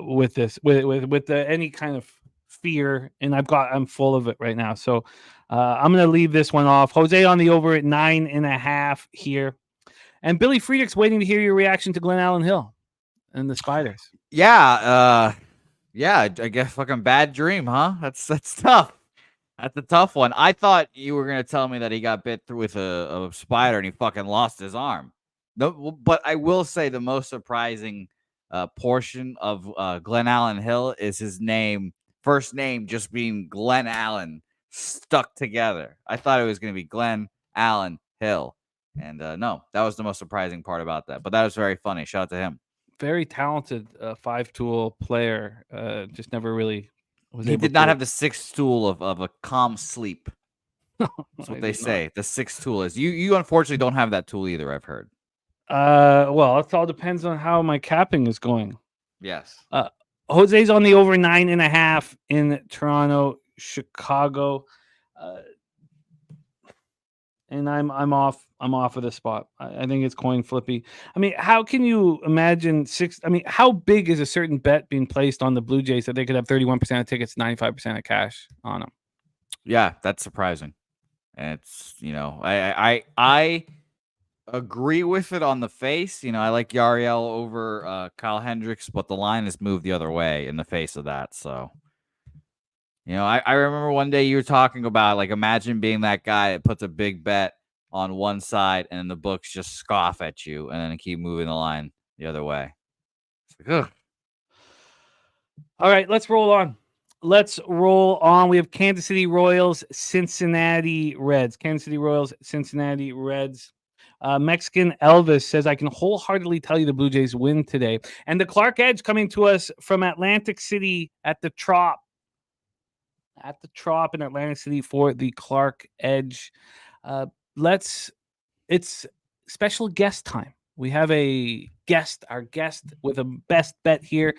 A: with this, with any kind of fear. And I'm full of it right now. So I'm going to leave this one off. Jose on the over at 9.5 here. And Billy Friedrich's waiting to hear your reaction to Glen Allen Hill and the Spiders.
B: Yeah, I guess fucking bad dream, huh? That's tough. That's a tough one. I thought you were gonna tell me that he got bit through with a spider and he fucking lost his arm. No, but I will say the most surprising portion of Glen Allen Hill is his first name just being Glen Allen stuck together. I thought it was gonna be Glen Allen Hill. And no, that was the most surprising part about that. But that was very funny. Shout out to him.
A: Very talented 5-tool player. Just never really was
B: He
A: able
B: did not
A: to...
B: have the 6th tool of a calm sleep. That's what they say. The 6th tool is. You unfortunately don't have that tool either, I've heard.
A: Well, it all depends on how my capping is going.
B: Yes.
A: Jose's on the over 9.5 in Toronto, Chicago. And I'm off of the spot. I think it's coin flippy. I mean, how can you imagine how big is a certain bet being placed on the Blue Jays that they could have 31% of tickets, 95% of cash on them?
B: Yeah, that's surprising. And it's, I agree with it on the face. I like Yariel over Kyle Hendricks, but the line has moved the other way in the face of that. So, I remember one day you were talking about, like, imagine being that guy that puts a big bet on one side and then the books just scoff at you and then keep moving the line the other way. It's like, ugh.
A: All right, let's roll on. We have Kansas City Royals, Cincinnati Reds. Kansas City Royals, Cincinnati Reds. Mexican Elvis says, I can wholeheartedly tell you the Blue Jays win today. And the Clark Edge coming to us from Atlantic City at the Trop. At the Trop in Atlantic City for the Clark Edge. It's special guest time. We have our guest with a best bet here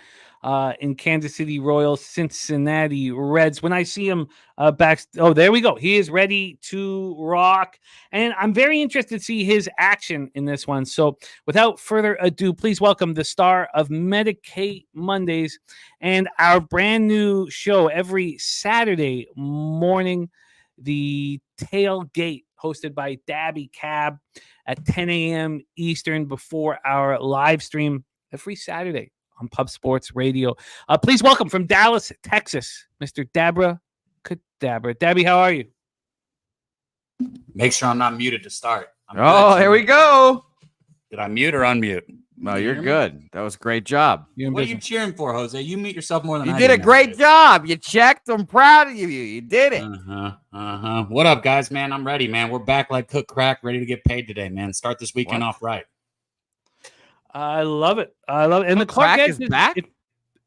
A: in Kansas City Royals, Cincinnati Reds. When I see him there we go. He is ready to rock. And I'm very interested to see his action in this one. So without further ado, please welcome the star of Medicate Mondays and our brand new show every Saturday morning, the Tailgate, hosted by Dabby Cab at 10 a.m. Eastern before our live stream every Saturday on Pub Sports Radio. Please welcome from Dallas, Texas, Mr. Dabra Cadabra. Dabby, how are you?
G: Make sure I'm not muted to start.
B: Here we go.
G: Did I mute or unmute?
B: No, you're good. That was a great job.
G: What are you cheering for, Jose? You mute yourself more than
B: you
G: I
B: did a great job. You checked. I'm proud of you. You did it.
G: What up, guys, man? I'm ready, man. We're back like cook crack, ready to get paid today, man. Start this weekend off right.
A: I love it. And the Clark Edge is back.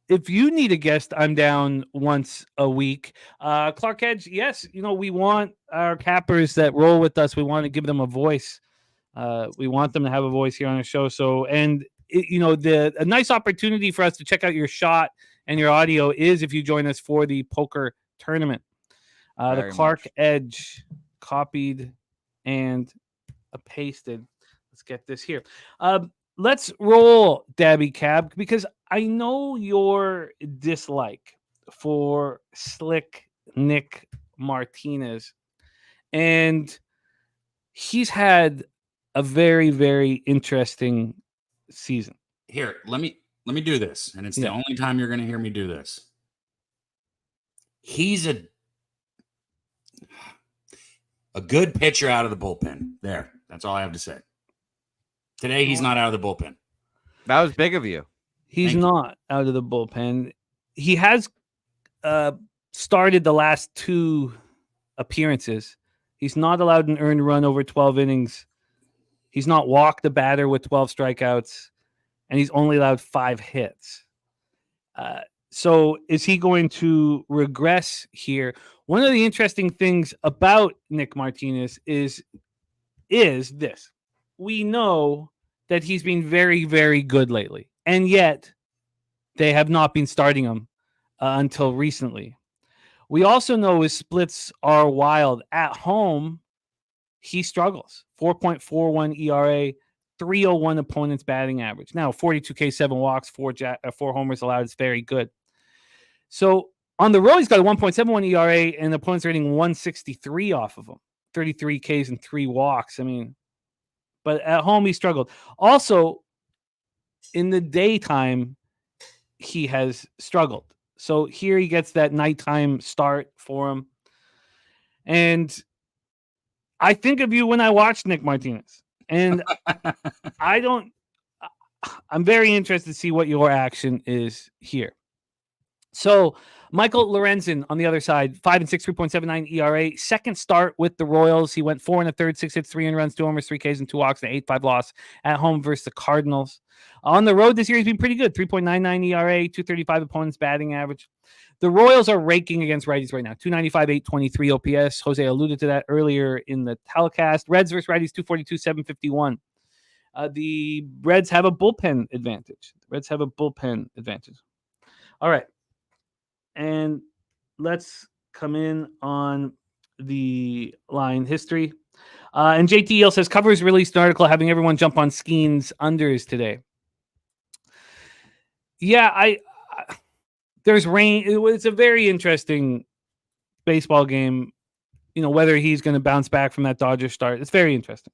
A: If you need a guest, I'm down once a week. Clark Edge, yes, we want our cappers that roll with us. We want to give them a voice. We want them to have a voice here on the show. So, and a nice opportunity for us to check out your shot and your audio is if you join us for the poker tournament.
B: Very
A: The Clark
B: much.
A: Edge copied and pasted. Let's get this here. Let's roll Dabby Cab, because I know your dislike for slick Nick Martinez, and he's had a very, very interesting season.
G: Here, let me do this, and it's the only time you're going to hear me do this. He's a good pitcher out of the bullpen. There, that's all I have to say. Today, he's not out of the bullpen.
B: That was big of you.
A: He's not out of the bullpen. He has started the last 2 appearances. He's not allowed an earned run over 12 innings. He's not walked the batter with 12 strikeouts, and he's only allowed 5 hits. So is he going to regress here? One of the interesting things about Nick Martinez is this. We know that he's been very, very good lately, and yet they have not been starting him until recently. We also know his splits are wild. At home, he struggles. 4.41 ERA, 301 opponent's batting average. Now, 42 K, 7 walks, 4 homers allowed is very good. So on the road, he's got a 1.71 ERA, and the opponent's rating 163 off of him. 33 Ks and 3 walks. I mean, but at home, he struggled. Also, in the daytime, he has struggled. So here he gets that nighttime start for him. And I think of you when I watch Nick Martinez. And I'm very interested to see what your action is here. So Michael Lorenzen on the other side, 5 and 6, 3.79 ERA. Second start with the Royals. He went 4 1/3, 6 hits, 3 earned runs, 2 homers, 3 Ks, and 2 walks, and 8-5 loss at home versus the Cardinals. On the road this year, he's been pretty good. 3.99 ERA, 235 opponent's batting average. The Royals are raking against righties right now. 295, 823 OPS. Jose alluded to that earlier in the telecast. Reds versus righties, 242, 751. The Reds have a bullpen advantage. All right. And let's come in on the line history. And JT Eel says, Covers released an article having everyone jump on Skeen's unders today. Yeah, there's rain. It's a very interesting baseball game. You know, whether he's going to bounce back from that Dodgers start. It's very interesting.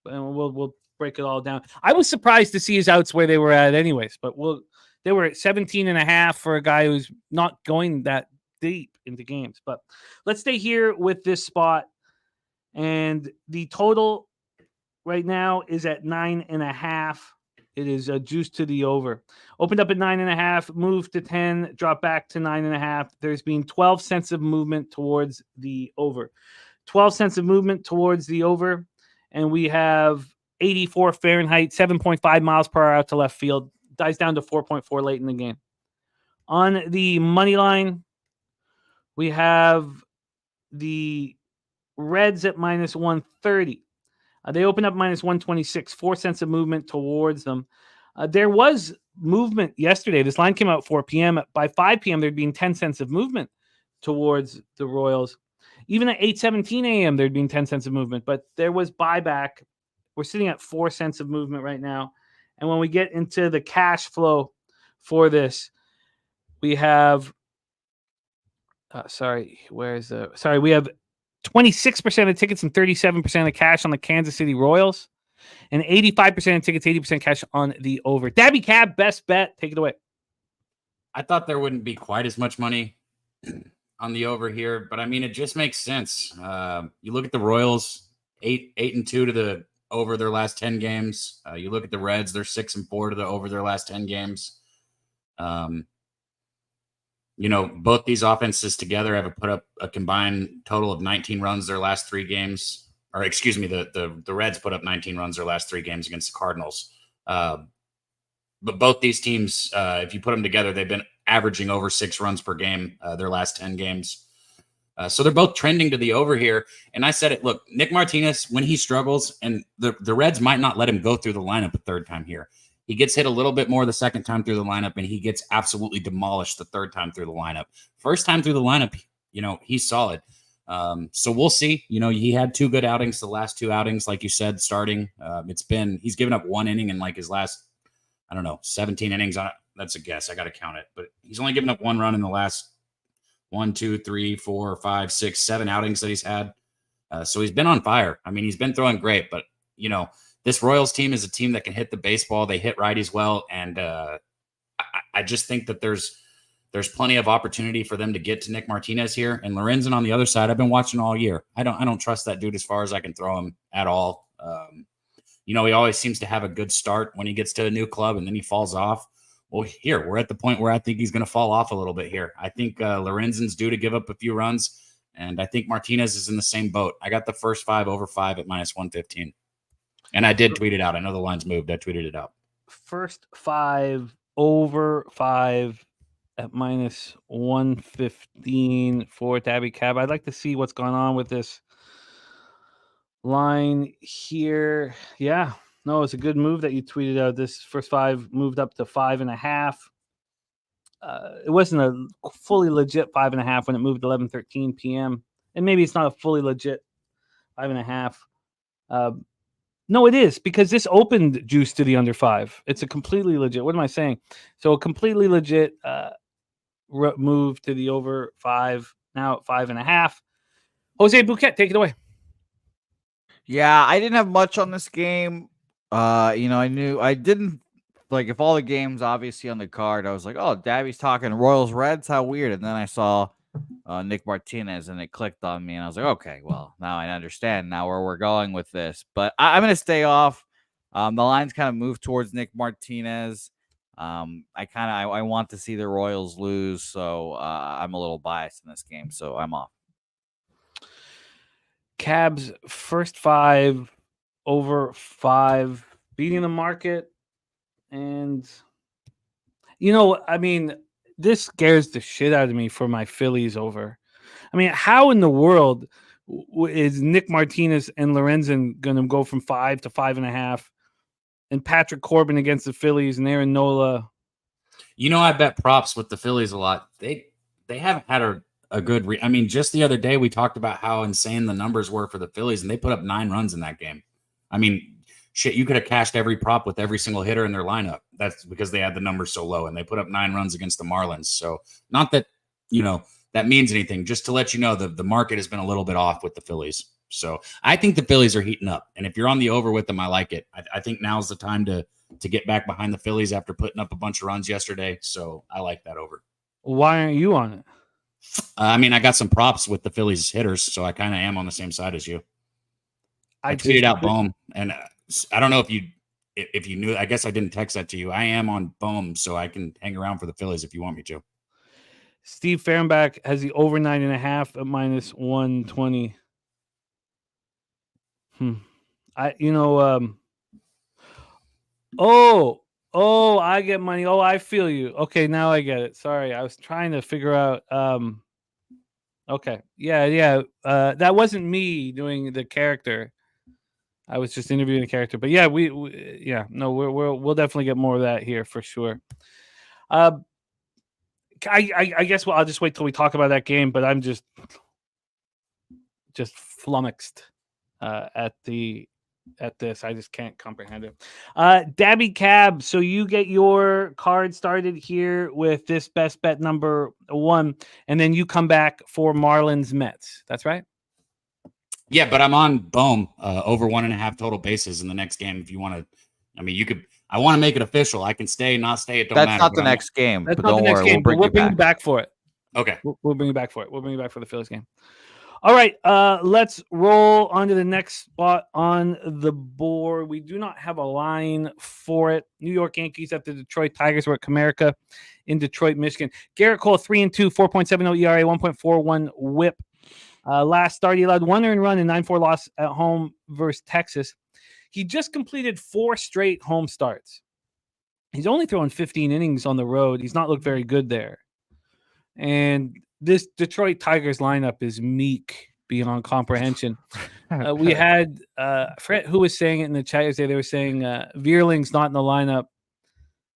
A: And we'll break it all down. I was surprised to see his outs where they were at anyways, but they were at 17.5 for a guy who's not going that deep into games. But let's stay here with this spot. And the total right now is at 9.5. It is juiced to the over. Opened up at 9.5, moved to 10, dropped back to 9.5. There's been 12 cents of movement towards the over. 12 cents of movement towards the over. And we have 84 Fahrenheit, 7.5 miles per hour out to left field. Dies down to 4.4 late in the game. On the money line, we have the Reds at minus 130. They opened up minus 126, 4 cents of movement towards them. There was movement yesterday. This line came out at 4 p.m. By 5 p.m., there'd been 10 cents of movement towards the Royals. Even at 8:17 a.m., there'd been 10 cents of movement, but there was buyback. We're sitting at 4 cents of movement right now. And when we get into the cash flow for this, we have, we have 26% of tickets and 37% of cash on the Kansas City Royals, and 85% of tickets, 80% cash on the over. Dabby Cab, best bet. Take it away.
G: I thought there wouldn't be quite as much money on the over here, but I mean, it just makes sense. You look at the Royals, 8-2 to the over their last 10 games. You look at the Reds, they're 6-4 to the over their last 10 games. You know, both these offenses together have put up a combined total of 19 runs their last 3 games. Or excuse me, the Reds put up 19 runs their last 3 games against the Cardinals. But both these teams, if you put them together, they've been averaging over 6 runs per game their last 10 games. So they're both trending to the over here. And I said it, look, Nick Martinez, when he struggles, and the Reds might not let him go through the lineup a third time here. He gets hit a little bit more the second time through the lineup, and he gets absolutely demolished the third time through the lineup. First time through the lineup, you know, he's solid. So we'll see. He had 2 good outings, the last 2 outings, like you said, starting. He's given up 1 inning in like his last, 17 innings on it. That's a guess. I got to count it, but he's only given up 1 run in the last 1, 2, 3, 4, 5, 6, 7 outings that he's had. So he's been on fire. I mean, he's been throwing great, but this Royals team is a team that can hit the baseball. They hit righties well. And I just think that there's plenty of opportunity for them to get to Nick Martinez here. And Lorenzen on the other side, I've been watching all year. I don't trust that dude as far as I can throw him at all. He always seems to have a good start when he gets to a new club and then he falls off. Well, here we're at the point where I think he's going to fall off a little bit here. I think Lorenzen's due to give up a few runs, and I think Martinez is in the same boat. I got the first 5 over 5 at -115. And I did tweet it out. I know the line's moved. I tweeted it out.
A: First 5 over 5 at -115 for Dabby Cab. I'd like to see what's going on with this line here. Yeah, no, it's a good move that you tweeted out. This first 5 moved up to 5.5. It wasn't a fully legit 5.5 when it moved 11:13 p.m. And maybe it's not a fully legit 5.5. No, it is, because this opened juice to the under 5. It's a completely legit. What am I saying? So a completely legit move to the over 5, now at 5.5. Jose Bouquette, take it away.
B: Yeah, I didn't have much on this game. I didn't like, if all the games obviously on the card, I was like, oh, Dabby's talking Royals Reds, how weird. And then I saw Nick Martinez and it clicked on me and I was like, okay, well, now I understand now where we're going with this. But I'm going to stay off. The lines kind of move towards Nick Martinez. I want to see the Royals lose, so I'm a little biased in this game, so I'm off.
A: Cabs first 5 over 5 beating the market. And this scares the shit out of me for my Phillies over. I mean, how in the world is Nick Martinez and Lorenzen going to go from 5 to 5.5? And Patrick Corbin against the Phillies and Aaron Nola.
G: I bet props with the Phillies a lot. They haven't had a good just the other day we talked about how insane the numbers were for the Phillies, and they put up 9 runs in that game. I mean, shit, you could have cashed every prop with every single hitter in their lineup. That's because they had the numbers so low, and they put up 9 runs against the Marlins. So not that, that means anything, just to let you know the market has been a little bit off with the Phillies. So I think the Phillies are heating up. And if you're on the over with them, I like it. I think now's the time to get back behind the Phillies after putting up a bunch of runs yesterday. So I like that over.
A: Why aren't you on it?
G: I got some props with the Phillies hitters, so I kind of am on the same side as you. I tweeted out Bohm, and I don't know if you knew. I guess I didn't text that to you. I am on Bohm, so I can hang around for the Phillies if you want me to.
A: Steve Fehrenbach has the over 9.5 at -120. I get money. Oh, I feel you. Okay, now I get it. Sorry, I was trying to figure out. Okay, yeah. That wasn't me doing the character. I was just interviewing the character. But yeah, we'll definitely get more of that here for sure. I guess I'll just wait till we talk about that game. But I'm just flummoxed at this. I just can't comprehend it. Dabby Cab, so you get your card started here with this best bet number 1, and then you come back for Marlins Mets. That's right?
G: Yeah, but I'm on Bohm over 1.5 total bases in the next game. If you want to, you could. I want to make it official. I can stay, not stay. It don't matter.
B: That's not the next game.
A: That's
B: but
A: not
B: don't
A: the next
B: worry,
A: game. We'll bring you back for it.
G: Okay.
A: We'll bring you back for it. We'll bring you back for the Phillies game. All right, let's roll on to the next spot on the board. We do not have a line for it. New York Yankees at the Detroit Tigers. We're at Comerica in Detroit, Michigan. Garrett Cole, 3-2, 4.70 ERA, 1.41 WHIP. Last start, he allowed 1 earned run and 9-4 loss at home versus Texas. He just completed 4 straight home starts. He's only throwing 15 innings on the road. He's not looked very good there. And this Detroit Tigers lineup is meek beyond comprehension. We had, I forget who was saying it in the chat yesterday. They were saying Vierling's not in the lineup.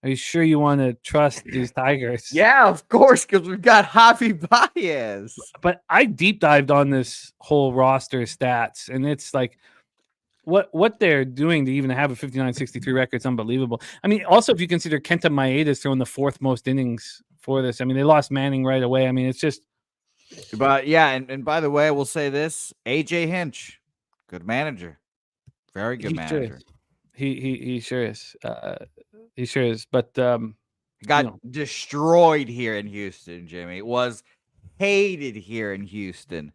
A: Are you sure you want to trust these Tigers?
B: Yeah, of course, because we've got Javi Baez.
A: But I deep dived on this whole roster stats, and it's like what they're doing to even have a 59-63 record is unbelievable. I mean, also if you consider Kenta Maeda's throwing the 4th most innings for this. I mean, they lost Manning right away. I mean, it's just.
B: But yeah, and by the way, we'll say this: AJ Hinch, good manager, very good manager.
A: He sure is. He sure is. But
B: got destroyed here in Houston, Jimmy. It was hated here in Houston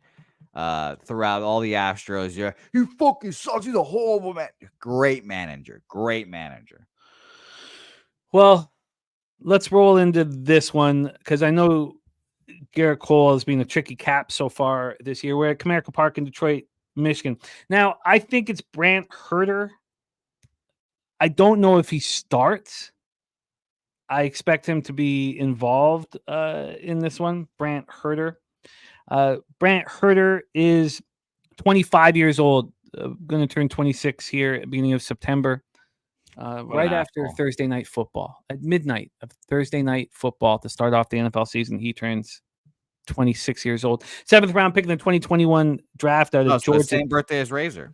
B: throughout all the Astros. Yeah, he fucking sucks. He's a horrible man. Great manager. Great manager.
A: Well, let's roll into this one because I know Garrett Cole has been a tricky cap so far this year. We're at Comerica Park in Detroit, Michigan. Now, I think it's Brant Herter. I don't know if he starts. I expect him to be involved in this one, Brant Herter. Brant Herter is 25 years old, going to turn 26 here at the beginning of September, right after Thursday night football. At midnight of Thursday night football to start off the NFL season, he turns 26 years old. 7th round pick in the 2021 draft out of Georgia.
B: Same birthday as Razor.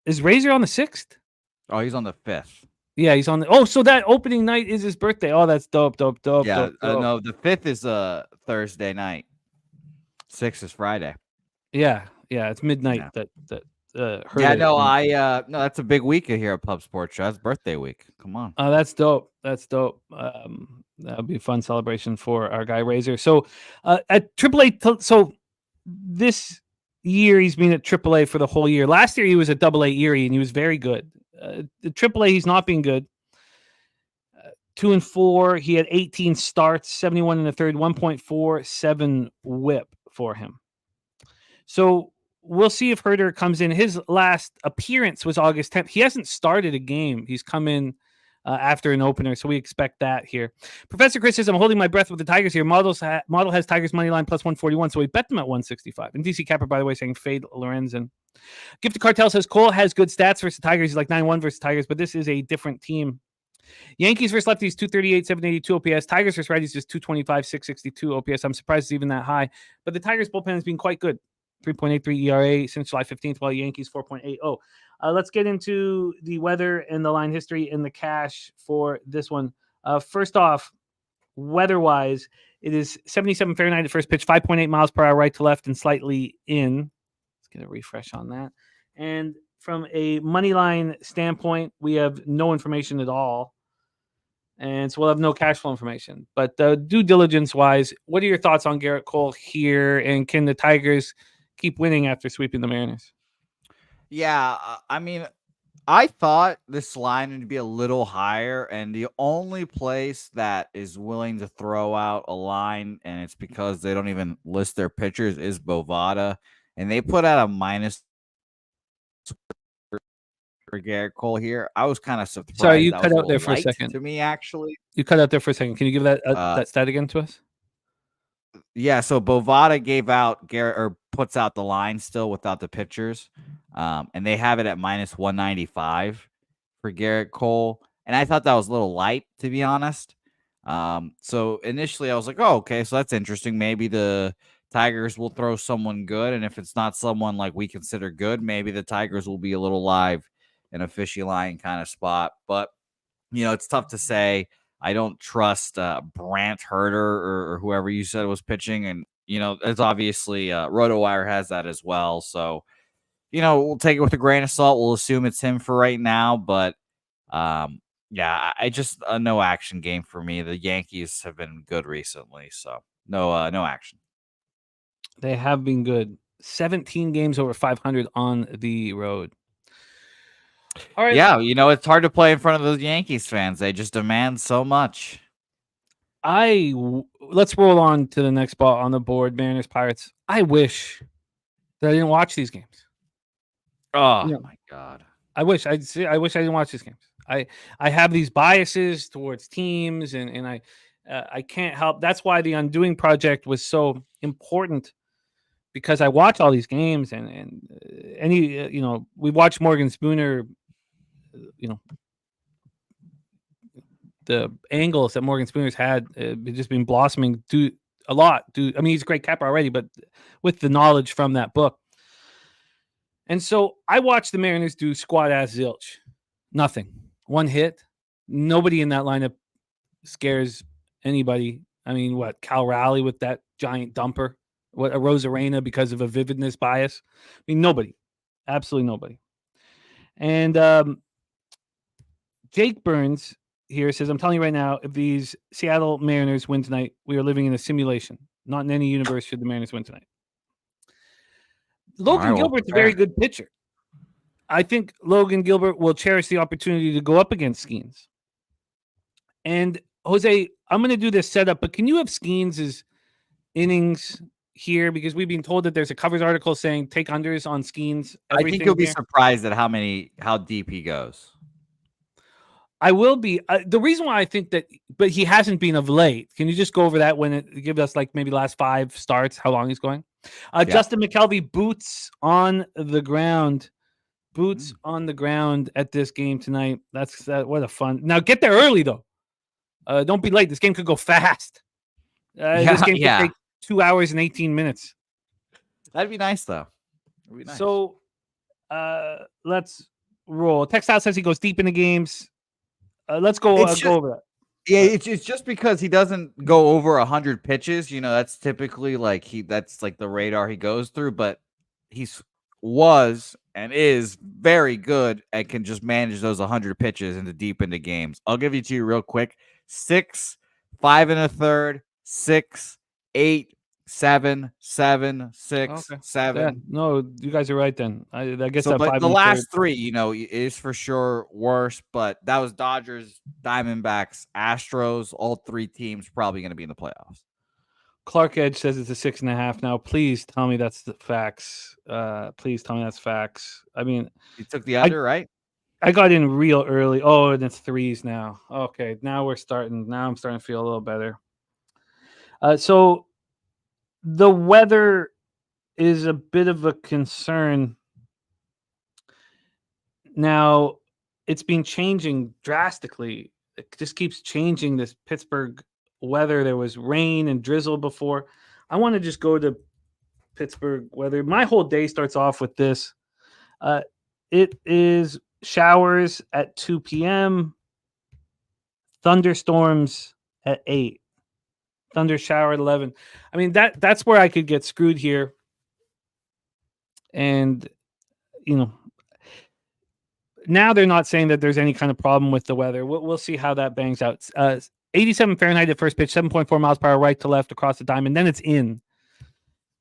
A: Is Razor on the 6th?
B: Oh, he's on the 5th.
A: Yeah, he's on the. Oh, so that opening night is his birthday. Oh, that's dope.
B: Yeah,
A: dope.
B: No, the 5th is Thursday night. 6th is Friday.
A: Yeah, it's midnight.
B: Yeah.
A: That
B: no, that's a big week here at Pub Sports Show. That's birthday week. Come on.
A: Oh, that's dope. That'll be a fun celebration for our guy Razor. So at AAA, so this year he's been at AAA for the whole year. Last year he was at AA Erie and he was very good. The AAA he's not been good. 2-4. He had 18 starts, 71 in the third, 1.47 WHIP for him. So we'll see if Herter comes in. His last appearance was August 10th. He hasn't started a game. He's come in after an opener, so we expect that here. Professor Chris says, I'm holding my breath with the Tigers here. Model has Tigers money line plus 141, so we bet them at 165. And DC Capper, by the way, saying fade Lorenzen. Gift to Cartel says Cole has good stats versus Tigers. He's like 9-1 versus Tigers, but this is a different team. Yankees versus lefties, 238, 782 OPS. Tigers versus righties is 225, 662 OPS. I'm surprised it's even that high. But the Tigers bullpen has been quite good. 3.83 ERA since July 15th, while Yankees 4.80. Let's get into the weather and the line history and the cash for this one. First off, weather-wise, it is 77 Fahrenheit at first pitch, 5.8 miles per hour right to left and slightly in. Let's get a refresh on that. And from a money line standpoint, we have no information at all. And so we'll have no cash flow information. But due diligence-wise, what are your thoughts on Garrett Cole here? And can the Tigers keep winning after sweeping the Mariners?
B: Yeah, I mean, I thought this line would be a little higher, and the only place that is willing to throw out a line, and it's because they don't even list their pitchers, is Bovada, and they put out a minus for Garrett Cole here. I was kind of surprised.
A: Sorry, you cut out there for a second.
B: To me, actually,
A: you cut out there for a second. Can you give that stat again to us?
B: Yeah, so Bovada gave out Garrett or puts out the line still without the pitchers, and they have it at minus 195 for Garrett Cole, and I thought that was a little light, to be honest. So initially I was like, oh, okay, so that's interesting. Maybe the Tigers will throw someone good, and if it's not someone like we consider good, maybe the Tigers will be a little live in a fishy line kind of spot. But, it's tough to say. I don't trust Brant Herter or whoever you said was pitching. And, it's obviously RotoWire has that as well. So, we'll take it with a grain of salt. We'll assume it's him for right now. But, yeah, I just a no action game for me. The Yankees have been good recently. So no action.
A: They have been good. 17 games over 500 on the road. All right.
B: Yeah, it's hard to play in front of those Yankees fans. They just demand so much.
A: Let's roll on to the next spot on the board. Mariners Pirates. I wish that I didn't watch these games.
B: Oh my God.
A: I wish I didn't watch these games. I have these biases towards teams, and I can't help. That's why the Undoing Project was so important, because I watch all these games, and we watch Morgan Spooner, the angles that Morgan Spooner's had just been blossoming a lot. I mean, he's a great capper already, but with the knowledge from that book. And so I watched the Mariners do squat ass zilch. Nothing. One hit. Nobody in that lineup scares anybody. I mean, what? Cal Raleigh with that giant dumper. What? A Rosarena because of a vividness bias. I mean, nobody. Absolutely nobody. And Jake Burns here says, I'm telling you right now, if these Seattle Mariners win tonight, we are living in a simulation. Not in any universe should the Mariners win tonight. Logan Gilbert's a very good pitcher. I think Logan Gilbert will cherish the opportunity to go up against Skeens. And Jose, I'm going to do this setup, but can you have Skeens' innings here? Because we've been told that there's a covers article saying take unders on Skeens.
B: I think you'll be surprised at how deep he goes.
A: I will be. The reason why I think that, but he hasn't been of late. Can you just go over that give us like maybe last 5 starts, how long he's going? Yeah. Justin McKelvey boots on the ground. Boots on the ground at this game tonight. That's what a fun. Now get there early though. Don't be late. This game could go fast. This game could take 2 hours and 18 minutes.
B: That'd be nice though. That'd be nice.
A: So let's roll. Textile says he goes deep in the games. Let's go over that.
B: Yeah, it's just because he doesn't go over 100 pitches. You know, that's typically that's like the radar he goes through. But was and is very good and can just manage those 100 pitches deep into games. I'll give you to you real quick: 6, 5 1/3, 6, 8, 7, 7, 6, 7.
A: Yeah, no, you guys are right then. I guess
B: so, but the last 3, is for sure worse. But that was Dodgers, Diamondbacks, Astros. All 3 teams probably going to be in the playoffs.
A: Clark Edge says it's a 6.5 now. Please tell me that's the facts. Please tell me that's facts. I mean,
B: you took the under, right?
A: I got in real early. Oh, and it's 3s now. Okay, now I'm starting to feel a little better. So the weather is a bit of a concern. Now, it's been changing drastically. It just keeps changing, this Pittsburgh weather. There was rain and drizzle before. I want to just go to Pittsburgh weather. My whole day starts off with this. It is showers at 2 p.m., thunderstorms at 8. Thunder shower at 11. I mean, that's where I could get screwed here. And, now they're not saying that there's any kind of problem with the weather. We'll see how that bangs out. 87 Fahrenheit at first pitch, 7.4 miles per hour, right to left across the diamond. Then it's in.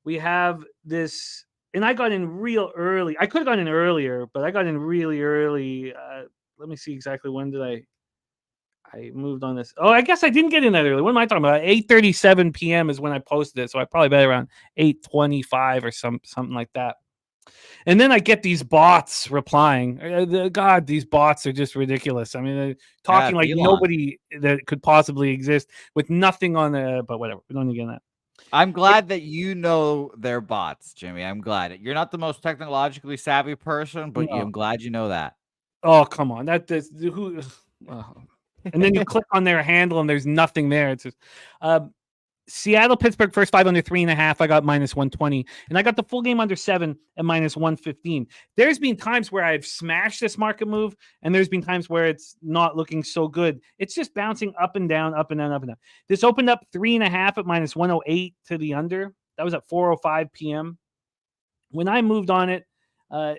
A: We have this, and I got in real early. I could have gone in earlier, but I got in really early. Let me see exactly when did I moved on this. Oh, I guess I didn't get in that early. What am I talking about? 8:37 p.m. is when I posted it, so I probably bet around 8:25 or something like that. And then I get these bots replying. God, these bots are just ridiculous. I mean, they're talking like Elon. Nobody that could possibly exist with nothing on the. But whatever, we don't get that.
B: I'm glad that you know they're bots, Jimmy. I'm glad you're not the most technologically savvy person, but I'm glad you know that.
A: Oh, come on, who. And then you click on their handle and there's nothing there. It's just Seattle, Pittsburgh, first 5 under 3.5. I got -120. And I got the full game under 7 at -115. There's been times where I've smashed this market move, and there's been times where it's not looking so good. It's just bouncing up and down, up and down, up and down. This opened up 3.5 at -108 to the under. That was at 4:05 p.m. When I moved on it,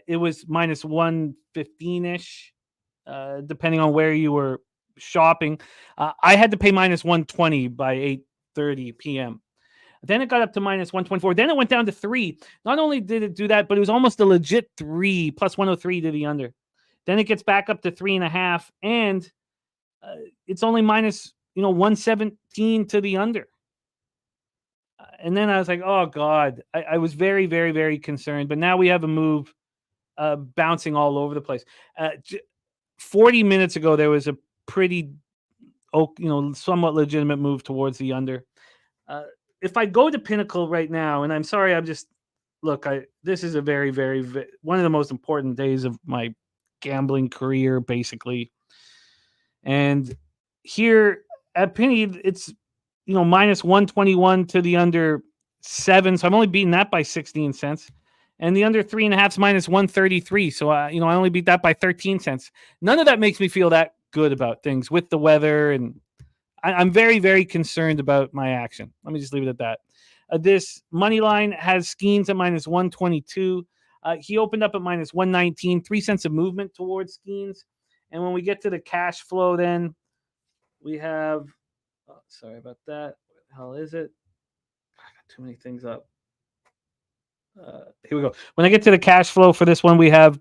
A: it was -115-ish, depending on where you were shopping. I had to pay -120 by 8:30 p.m. Then it got up to -124. Then it went down to 3. Not only did it do that, but it was almost a legit 3 plus 103 to the under. Then it gets back up to 3.5, and it's only -117 to the under. And then I was like, oh God, I was very, very, very concerned. But now we have a move bouncing all over the place. 40 minutes ago, there was a pretty, somewhat legitimate move towards the under. If I go to Pinnacle right now, and I'm sorry, this is a very, very, one of the most important days of my gambling career, basically. And here at Penny, it's minus 121 to the under 7, so I'm only beating that by 16 cents. And the under 3.5 is minus 133, so I only beat that by 13 cents. None of that makes me feel that good about things with the weather, and I'm very, very concerned about my action. Let me just leave it at that. This money line has Skeens at minus 122. He opened up at minus 119, 3 cents of movement towards Skeens. And when we get to the cash flow, then we have, sorry about that. What the hell is it? I got too many things up. Here we go. When I get to the cash flow for this one, we have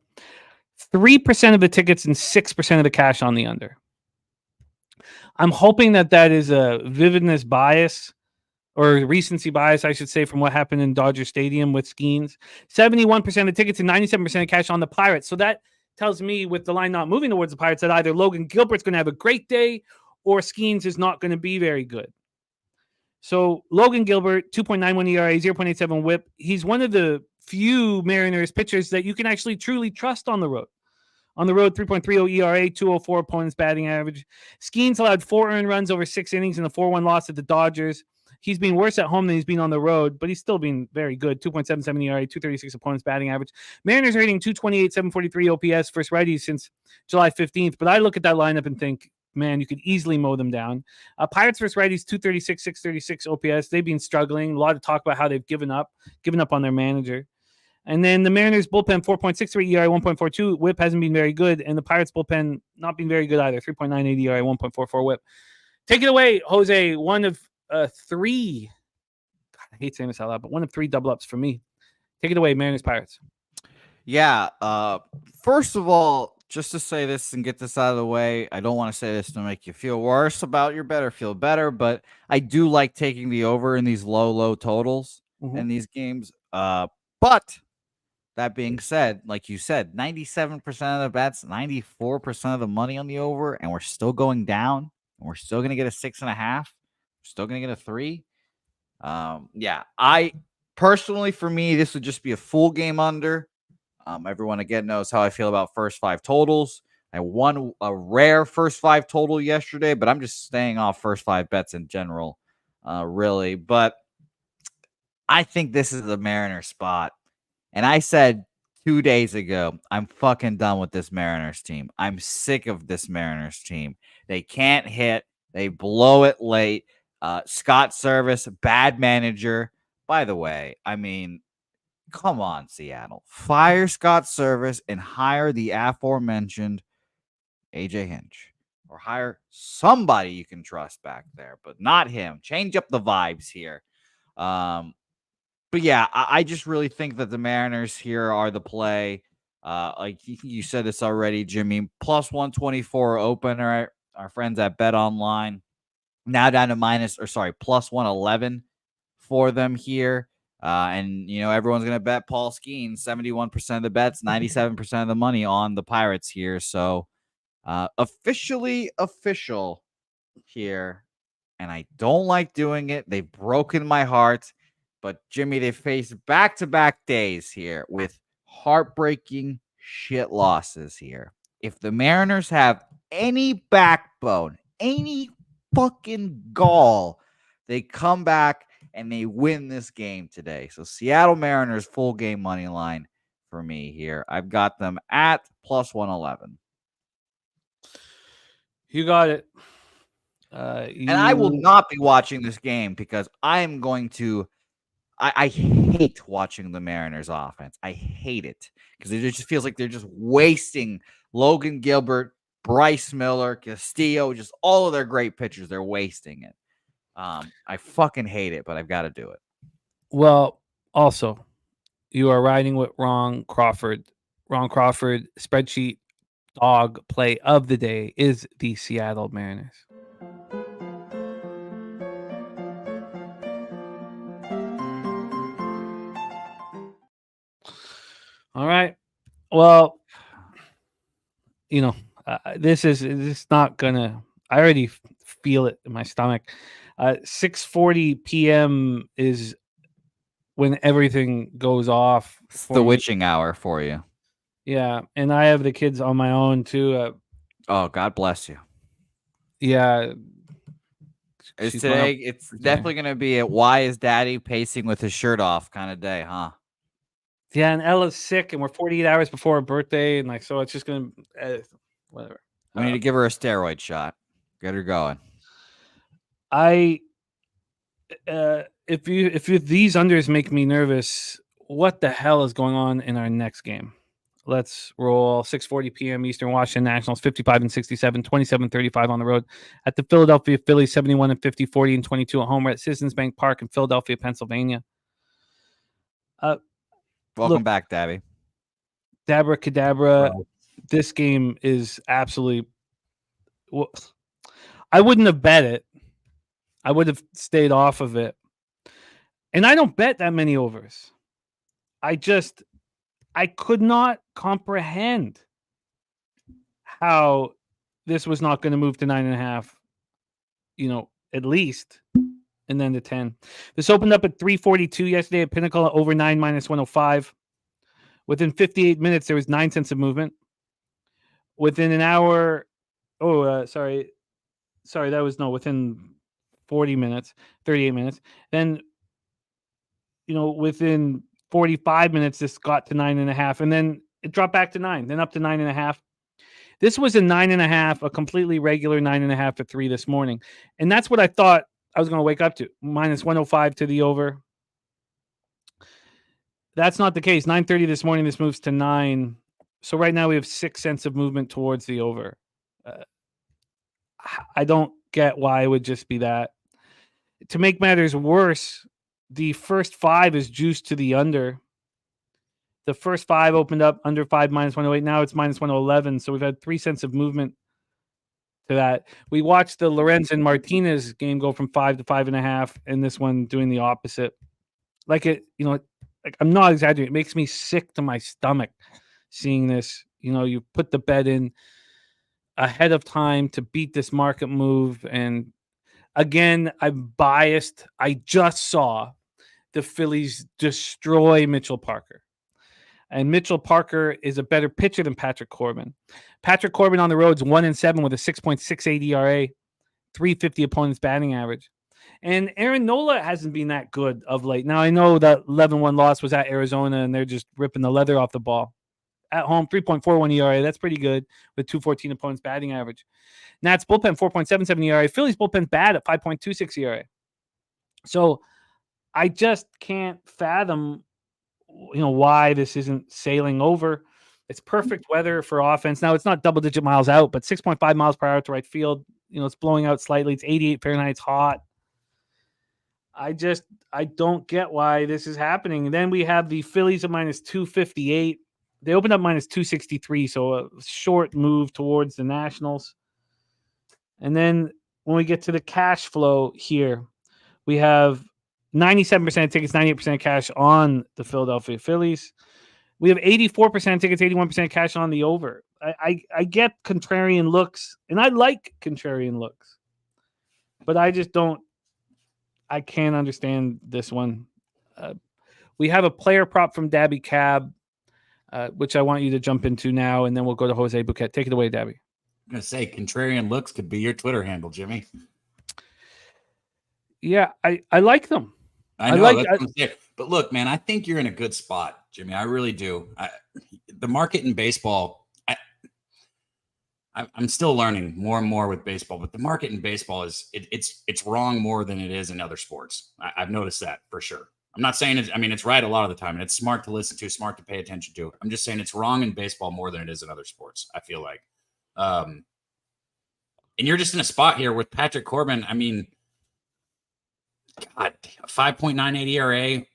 A: 3% of the tickets and 6% of the cash on the under. I'm hoping that is a vividness bias or recency bias, I should say, from what happened in Dodger Stadium with Skeens. 71% of the tickets and 97% of cash on the Pirates. So that tells me, with the line not moving towards the Pirates, that either Logan Gilbert's going to have a great day or Skeens is not going to be very good. So Logan Gilbert, 2.91 ERA, 0.87 whip. He's one of the few Mariners pitchers that you can actually truly trust on the road. On the road, 3.30 ERA, 204 opponents batting average. Skeens allowed 4 earned runs over 6 innings in the 4-1 loss at the Dodgers. He's been worse at home than he's been on the road, but he's still been very good. 2.77 ERA, 236 opponents batting average. Mariners rating 228, 743 OPS, first righties since July 15th. But I look at that lineup and think, man, you could easily mow them down. Pirates first righties, 236, 636 OPS. They've been struggling. A lot of talk about how they've given up on their manager. And then the Mariners bullpen, 4.63 ERA, 1.42. Whip hasn't been very good. And the Pirates bullpen not been very good either. 3.98 ERA, 1.44 whip. Take it away, Jose. One of 3. God, I hate saying this out loud, but one of 3 double ups for me. Take it away, Mariners Pirates.
B: Yeah. First of all, just to say this and get this out of the way, I don't want to say this to make you feel worse about your better, feel better, but I do like taking the over in these low totals in these games. But that being said, like you said, 97% of the bets, 94% of the money on the over, and we're still going down, and we're still going to get a 6.5. We're still going to get a 3. Yeah, I personally, for me, this would just be a full game under. Everyone, again, knows how I feel about first 5 totals. I won a rare first 5 total yesterday, but I'm just staying off first 5 bets in general, really. But I think this is the Mariners spot. And I said 2 days ago, I'm fucking done with this Mariners team. I'm sick of this Mariners team. They can't hit. They blow it late. Scott Service, bad manager. By the way, I mean, come on, Seattle. Fire Scott Service and hire the aforementioned AJ Hinch. Or hire somebody you can trust back there, but not him. Change up the vibes here. But yeah, I just really think that the Mariners here are the play. Like you said this already, Jimmy. Plus 124 opener. Our friends at Bet Online now down to plus 111 for them here. And everyone's gonna bet Paul Skeens 71% of the bets, 97% of the money on the Pirates here. So officially official here, and I don't like doing it. They've broken my heart. But, Jimmy, they face back-to-back days here with heartbreaking shit losses here. If the Mariners have any backbone, any fucking gall, they come back and they win this game today. So, Seattle Mariners full game money line for me here. I've got them at plus 111.
A: You got it.
B: And I will not be watching this game because I am going to... I hate watching the Mariners offense. I hate it because it just feels like they're just wasting Logan Gilbert, Bryce Miller, Castillo, just all of their great pitchers. They're wasting it. I fucking hate it, but I've got to do it.
A: Well, also, you are riding with Ron Crawford. Ron Crawford spreadsheet dog play of the day is the Seattle Mariners. All right. Well, this is not gonna. I already feel it in my stomach. 6:40 p.m. is when everything goes off.
B: It's the witching hour for you.
A: Yeah, and I have the kids on my own too.
B: Oh, God bless you.
A: Yeah.
B: Is
A: she's going
B: today?
A: up
B: It's
A: for today.
B: definitely going to be a "Why is Daddy pacing with his shirt off" kind of day, huh?
A: Yeah, and Ella's sick, and we're 48 hours before her birthday, and so it's just gonna whatever.
B: We need to give her a steroid shot. Get her going.
A: If these unders make me nervous, what the hell is going on in our next game? Let's roll. 6:40 p.m. Eastern. Washington Nationals 55-67, 27-35 on the road at the Philadelphia Phillies 71-50, 40-22 at home. We're at Citizens Bank Park in Philadelphia, Pennsylvania.
B: Welcome back, Dabby.
A: Dabra Cadabra.
G: Wow.
A: This game is absolutely. Well, I wouldn't have bet it. I would have stayed off of it. And I don't bet that many overs. I could not comprehend how this was not going to move to 9.5, at least, and then to 10. This opened up at 342 yesterday at Pinnacle over 9 minus 105. Within 58 minutes, there was 9 cents of movement. Within an hour, within 40 minutes, 38 minutes. Then, within 45 minutes, this got to 9.5, and then it dropped back to 9, then up to 9.5. This was a 9.5, a completely regular 9.5 to 3 this morning. And that's what I thought I was going to wake up to, minus 105 to the over. That's not the case. 9:30 this morning, this moves to 9. So right now we have 6 cents of movement towards the over. I don't get why it would just be that. To make matters worse, the first 5 is juiced to the under. The first 5 opened up under 5 minus 108. Now it's minus 111. So we've had 3 cents of movement to that. We watched the Lorenz and Martinez game go from 5 to 5.5, and this one doing the opposite. I'm not exaggerating. It makes me sick to my stomach seeing this. You put the bet in ahead of time to beat this market move. And again, I'm biased. I just saw the Phillies destroy Mitchell Parker. And Mitchell Parker is a better pitcher than Patrick Corbin. Patrick Corbin on the road is 1-7 with a 6.68 ERA, 350 opponent's batting average. And Aaron Nola hasn't been that good of late. Now, I know that 11-1 loss was at Arizona, and they're just ripping the leather off the ball. At home, 3.41 ERA. That's pretty good with 214 opponent's batting average. Nats bullpen, 4.77 ERA. Phillies bullpen bad at 5.26 ERA. So I just can't fathom, why this isn't sailing over. It's perfect weather for offense. Now, it's not double-digit miles out, but 6.5 miles per hour to right field. It's blowing out slightly. It's 88 Fahrenheit. It's hot. I don't get why this is happening. And then we have the Phillies at minus 258. They opened up minus 263, so a short move towards the Nationals. And then when we get to the cash flow here, we have 97% tickets, 98% cash on the Philadelphia Phillies. We have 84% tickets, 81% cash on the over. I get contrarian looks, and I like contrarian looks, but I can't understand this one. We have a player prop from Dabby Cab, which I want you to jump into now, and then we'll go to Jose Bouquette. Take it away, Dabby.
G: I'm going to say contrarian looks could be your Twitter handle, Jimmy.
A: Yeah, I like them.
G: I know, that's what I'm saying. But look, man, I think you're in a good spot, Jimmy. I really do. The market in baseball, I'm still learning more and more with baseball, but the market in baseball it's wrong more than it is in other sports. I've noticed that for sure. I'm not saying it's right a lot of the time, and it's smart to listen to, smart to pay attention to. I'm just saying it's wrong in baseball more than it is in other sports, I feel like. And you're just in a spot here with Patrick Corbin. God, 5.98 ERA,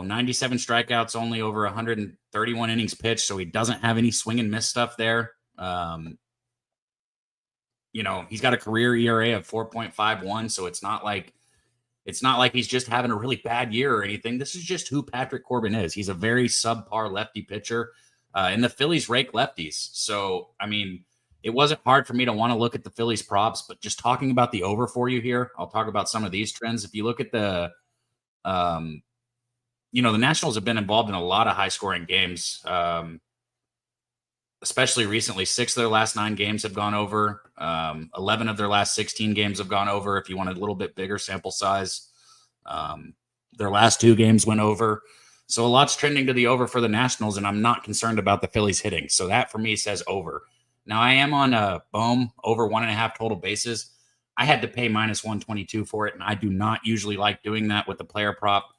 G: 97 strikeouts, only over 131 innings pitched, so he doesn't have any swing and miss stuff there. He's got a career ERA of 4.51, so it's not like he's just having a really bad year or anything. This is just who Patrick Corbin is. He's a very subpar lefty pitcher, and the Phillies rake lefties. So, it wasn't hard for me to want to look at the Phillies props, but just talking about the over for you here, I'll talk about some of these trends. If you look at the Nationals have been involved in a lot of high-scoring games, especially recently. 6 of their last 9 games have gone over. 11 of their last 16 games have gone over. If you want a little bit bigger sample size, their last 2 games went over. So a lot's trending to the over for the Nationals, and I'm not concerned about the Phillies hitting. So that for me says over. Now I am on a Bohm over 1.5 total bases. I had to pay minus 122 for it, and I do not usually like doing that with the player prop.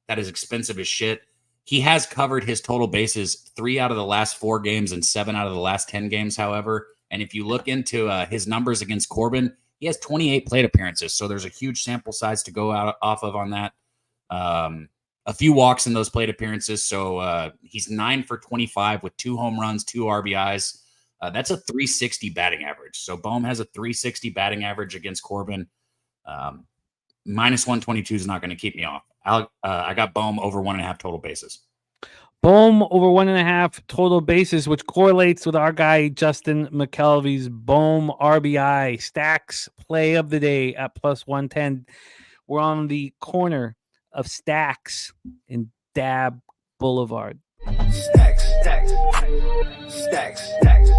G: That is expensive as shit. He has covered his total bases 3 out of the last 4 games and 7 out of the last 10 games, however. And if you look into his numbers against Corbin, he has 28 plate appearances. So there's a huge sample size to go off of on that. A few walks in those plate appearances. So he's 9 for 25 with 2 home runs, 2 RBIs. That's a 360 batting average. So Bohm has a 360 batting average against Corbin. Minus 122 is not going to keep me off. I got Bohm over 1.5 total bases.
A: Bohm over 1.5 total bases, which correlates with our guy Justin McKelvey's Bohm RBI stacks play of the day at plus 110. We're on the corner of Stacks in Dab Boulevard.
F: Stacks, stacks, stacks, stacks,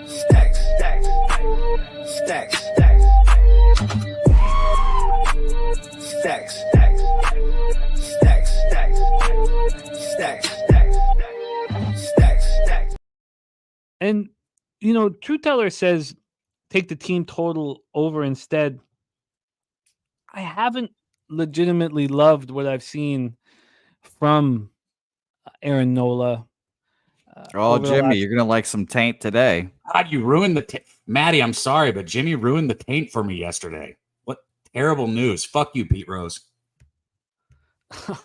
F: stacks, stacks, stacks, stacks, stacks, stacks, stacks, stacks, stacks, stacks.
A: And, you know, True Teller says take the team total over instead. I haven't legitimately loved what I've seen from Aaron Nola.
B: Oh, Jimmy, you're going to like some taint today.
G: God, you ruined the taint. Maddie, I'm sorry, but Jimmy ruined the taint for me yesterday. What terrible news. Fuck you, Pete Rose.
B: Shout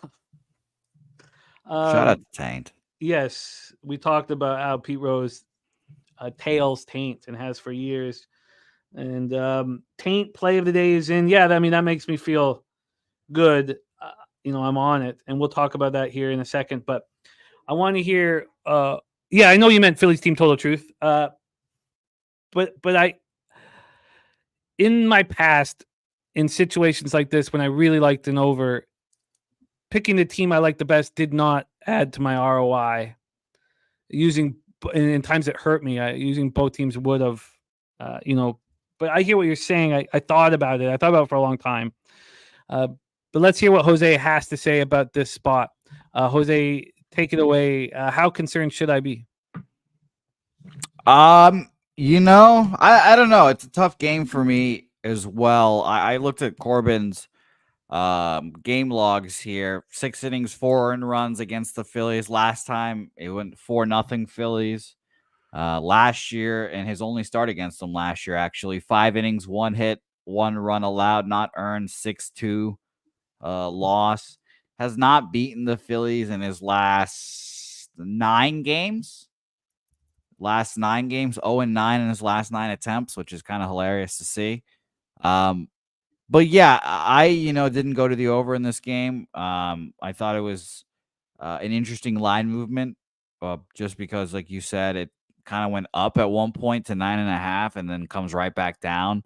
B: out to Taint.
A: Yes, we talked about how Pete Rose tails Taint and has for years. And Taint play of the day is in. Yeah, I mean, that makes me feel good. You know, I'm on it. And we'll talk about that here in a second. But I want to hear yeah, I know you meant Phillies team total truth. But I, in my past, in situations like this, when I really liked an over, picking the team I like the best did not add to my ROI. Using in times that hurt me, using both teams would have, you know. But I hear what you're saying. I thought about it. I thought about it for a long time. But let's hear what Jose has to say about this spot. Jose, take it away. How concerned should I be?
B: You know, I don't know. It's a tough game for me as well. I looked at Corbin's game logs here. 6 innings, 4 earned runs against the Phillies. Last time it went 4-0 Phillies. Last year, and his only start against them last year, actually 5 innings, 1 hit, 1 run allowed, not earned, 6-2 loss. Has not beaten the Phillies in his last 9 games. 0-9 in his last 9 attempts, which is kind of hilarious to see. But yeah, I didn't go to the over in this game. I thought it was an interesting line movement, just because, like you said, it kind of went up at one point to 9.5 and then comes right back down.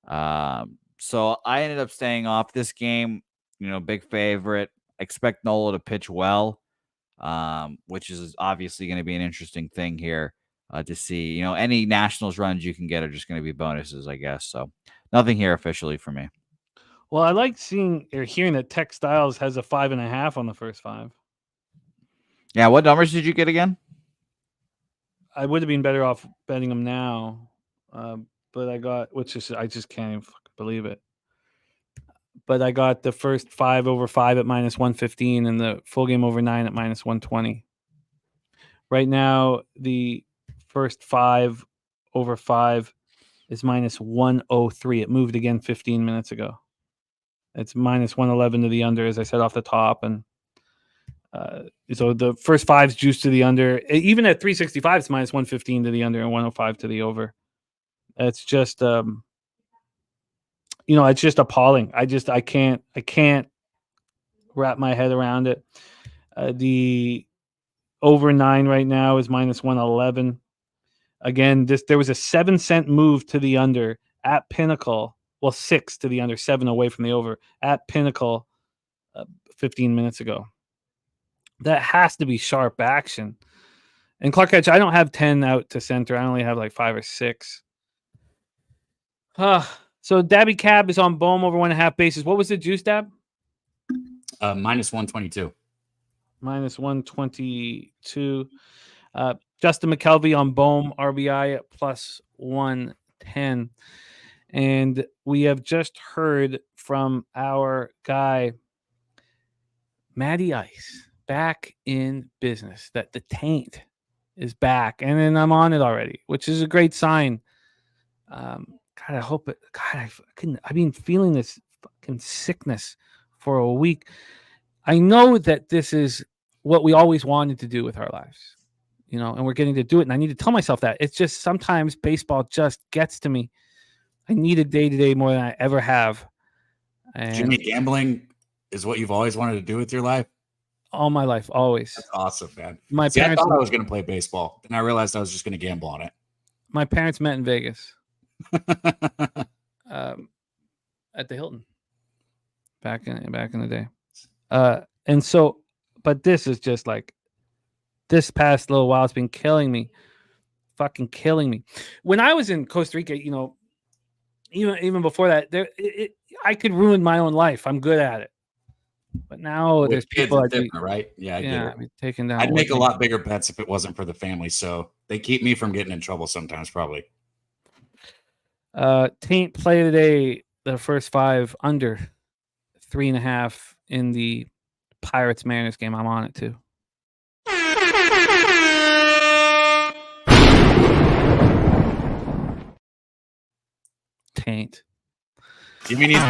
B: So I ended up staying off this game. You know, big favorite. Expect Nola to pitch well, which is obviously going to be an interesting thing here to see. You know, any Nationals runs you can get are just going to be bonuses, I guess. So nothing here officially for me.
A: Well, I like seeing or hearing that Tech Styles has a 5.5 on the first 5.
B: Yeah, what numbers did you get again?
A: I would have been better off betting them now, but I got, I just can't even believe it. But I got the first 5 over 5 at minus 115 and the full game over 9 at minus 120. Right now, the first 5 over 5 is minus 103. It moved again 15 minutes ago. It's minus 111 to the under, as I said off the top. And so the first 5's juiced to the under. Even at 365, it's minus 115 to the under and 105 to the over. It's just, it's just appalling. I can't wrap my head around it. The over 9 right now is minus 111. Again, there was a 7-cent move to the under at Pinnacle. Well, 6 to the under, 7 away from the over at Pinnacle 15 minutes ago. That has to be sharp action. And Clark Hedge, I don't have 10 out to center. I only have like 5 or 6. So Dabby Cab is on Bohm over 1.5 bases. What was the juice, Dab?
G: Minus 122.
A: Minus 122. Justin McKelvey on Bohm, RBI at plus 110. And we have just heard from our guy, Matty Ice, back in business, that the taint is back. And then I'm on it already, which is a great sign. God, I hope it. God, I've been feeling this fucking sickness for a week. I know that this is what we always wanted to do with our lives, and we're getting to do it. And I need to tell myself that. It's just sometimes baseball just gets to me. I need a day-to-day more than I ever have. And
G: Jimmy, gambling is what you've always wanted to do with your life?
A: All my life, always.
G: That's awesome, man.
A: My
G: I
A: parents.
G: thought I was going to play baseball, and I realized I was just going to gamble on it.
A: My parents met in Vegas. At the Hilton back in the day. And so, but this is just like this past little while, it's been killing me, fucking killing me. When I was in Costa Rica, even before that, I could ruin my own life. I'm good at it. But now there's people
G: are different, right? Yeah, I get it.
A: I'd be taken down.
G: I'd make a lot bigger bets if it wasn't for the family, so they keep me from getting in trouble sometimes, probably.
A: Taint play today, the first 5 under 3.5 in the Pirates Mariners game. I'm on it too. Taint.
G: Jimmy needs.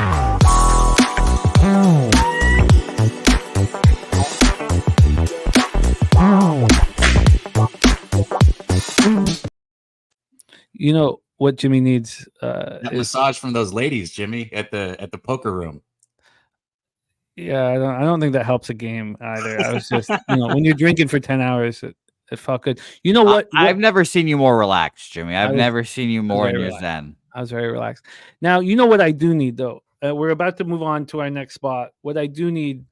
A: You know what Jimmy needs?
G: That massage from those ladies, Jimmy, at the poker room.
A: Yeah, I don't think that helps a game either. I was just, when you're drinking for 10 hours, it felt good. You know what?
B: I've never seen you more relaxed, Jimmy. I've never seen you more in your zen.
A: I was very relaxed. Now, you know what I do need, though? We're about to move on to our next spot. What I do need,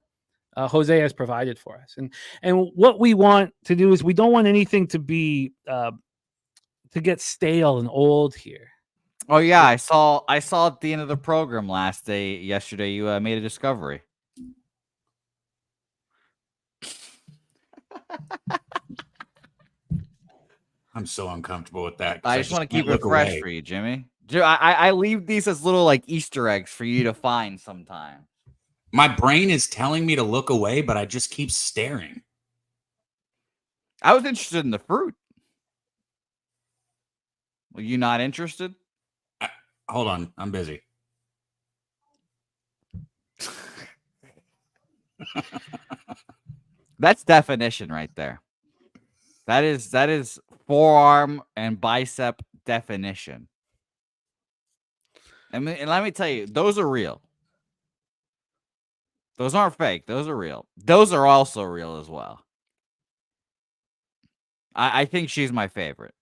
A: Jose has provided for us. And what we want to do is we don't want anything to be to get stale and old here.
B: Oh, yeah. I saw at the end of the program yesterday, you made a discovery.
G: I'm so uncomfortable with that.
B: I just want to keep it fresh for you, Jimmy. I leave these as little like Easter eggs for you to find sometime.
G: My brain is telling me to look away, but I just keep staring.
B: I was interested in the fruit. Were you not interested?
G: Hold on. I'm busy.
B: That's definition right there. That is forearm and bicep definition. And let me tell you, those are real. Those aren't fake. Those are real. Those are also real as well. I think she's my favorite.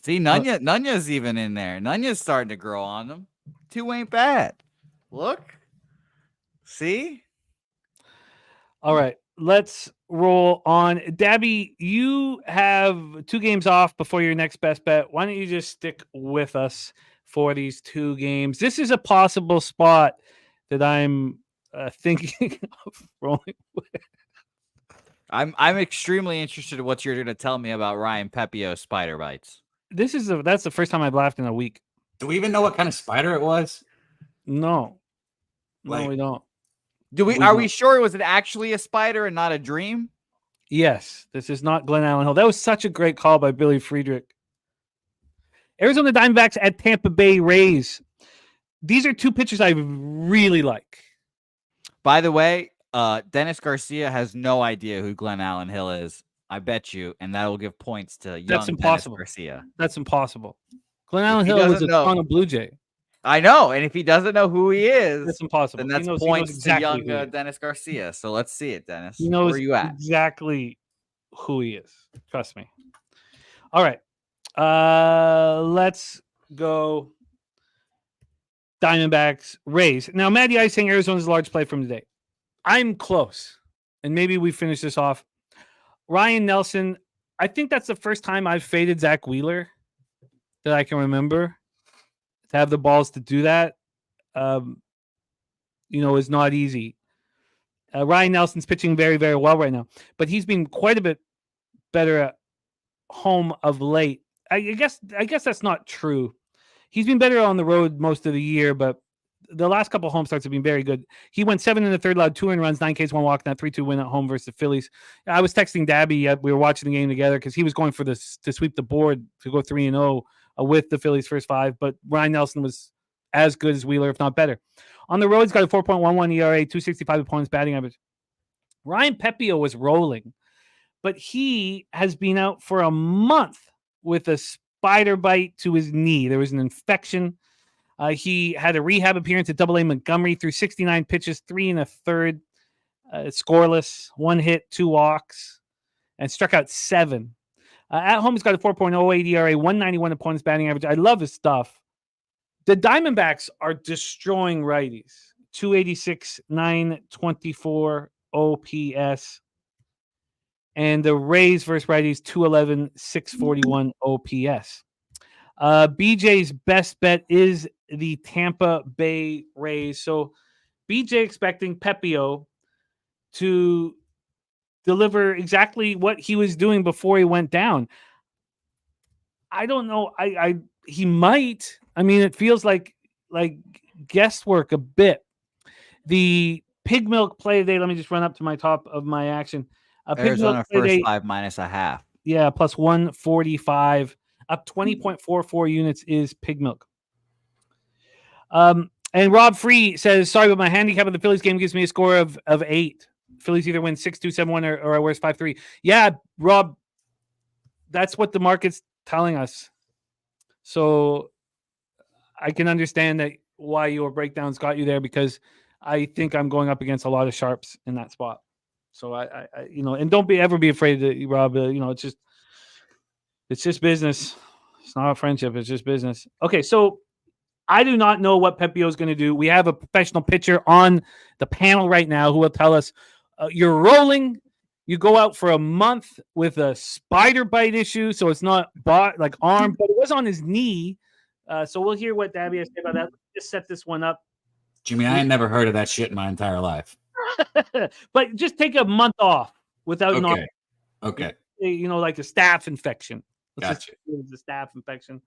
B: See, Nunya's even in there. Nunya's starting to grow on them. 2 ain't bad. Look. See?
A: All right. Let's roll on. Dabby, you have 2 games off before your next best bet. Why don't you just stick with us for these 2 games? This is a possible spot that I'm thinking of rolling with.
B: I'm extremely interested in what you're going to tell me about Ryan Pepio's spider bites.
A: That's the first time I've laughed in a week.
G: Do we even know what kind of spider it was?
A: No, we don't.
B: Are we sure it was actually a spider and not a dream?
A: Yes, this is not Glen Allen Hill. That was such a great call by Billy Friedrich. Arizona Diamondbacks at Tampa Bay Rays. These are 2 pitchers I really like.
B: By the way, Dennis Garcia has no idea who Glen Allen Hill is. I bet you, and that will give points to young Dennis Garcia.
A: That's impossible. Glen Allen Hill was a Toronto Blue Jay.
B: I know, and if he doesn't know who he is,
A: that's impossible.
B: Then that's points exactly to young Dennis Garcia. So let's see it, Dennis.
A: He knows
B: where you at?
A: Exactly who he is. Trust me. All right. Let's go Diamondbacks, Rays. Now, Matty Ice saying Arizona's a large play from today. I'm close. And maybe we finish this off. Ryan Nelson, I think that's the first time I've faded Zach Wheeler that I can remember. To have the balls to do that, is not easy. Ryan Nelson's pitching very, very well right now, but he's been quite a bit better at home of late. I guess that's not true. He's been better on the road most of the year, but the last couple of home starts have been very good. He went 7 in the third, allowed 2 earned runs, 9 Ks, 1 walk, and that 3-2 win at home versus the Phillies. I was texting Dabby. We were watching the game together because he was going for this to sweep the board to go 3-0 with the Phillies' first 5. But Ryan Nelson was as good as Wheeler, if not better. On the road, he's got a 4.11 ERA, 265 opponents batting average. Ryan Pepio was rolling, but he has been out for a month with a spider bite to his knee. There was an infection. He had a rehab appearance at AA Montgomery through 69 pitches, 3 1/3, scoreless, 1 hit, 2 walks, and struck out 7. At home, he's got a 4.08 ERA, 191 opponents batting average. I love his stuff. The Diamondbacks are destroying righties. 286, 924 OPS. And the Rays versus righties, 211, 641 OPS. BJ's best bet is the Tampa Bay Rays. So BJ expecting Pepio to deliver exactly what he was doing before he went down. I don't know. He might. I mean, it feels like guesswork a bit. The pig milk play today. Let me just run up to my top of my action.
B: Arizona first 5 minus a half.
A: Yeah, plus 145. Up 20.44 units is pig milk. And Rob Free says, sorry, but my handicap of the Phillies game gives me a score of 8. Phillies either win 6-2, 7-1, or I wears 5-3. Yeah, Rob, that's what the market's telling us. So I can understand that why your breakdowns got you there, because I think I'm going up against a lot of sharps in that spot. So I and don't ever be afraid to, Rob. It's just business. It's not a friendship. It's just business. Okay, so I do not know what Pepio is going to do. We have a professional pitcher on the panel right now who will tell us you're rolling. You go out for a month with a spider bite issue, so it's not arm, but it was on his knee. So we'll hear what Dabby has to say about that. Let's just set this one up.
G: Jimmy, I ain't never heard of that shit in my entire life.
A: But just take a month off without
G: Okay.
A: Like a staph infection.
G: Gotcha.
A: The staph infection.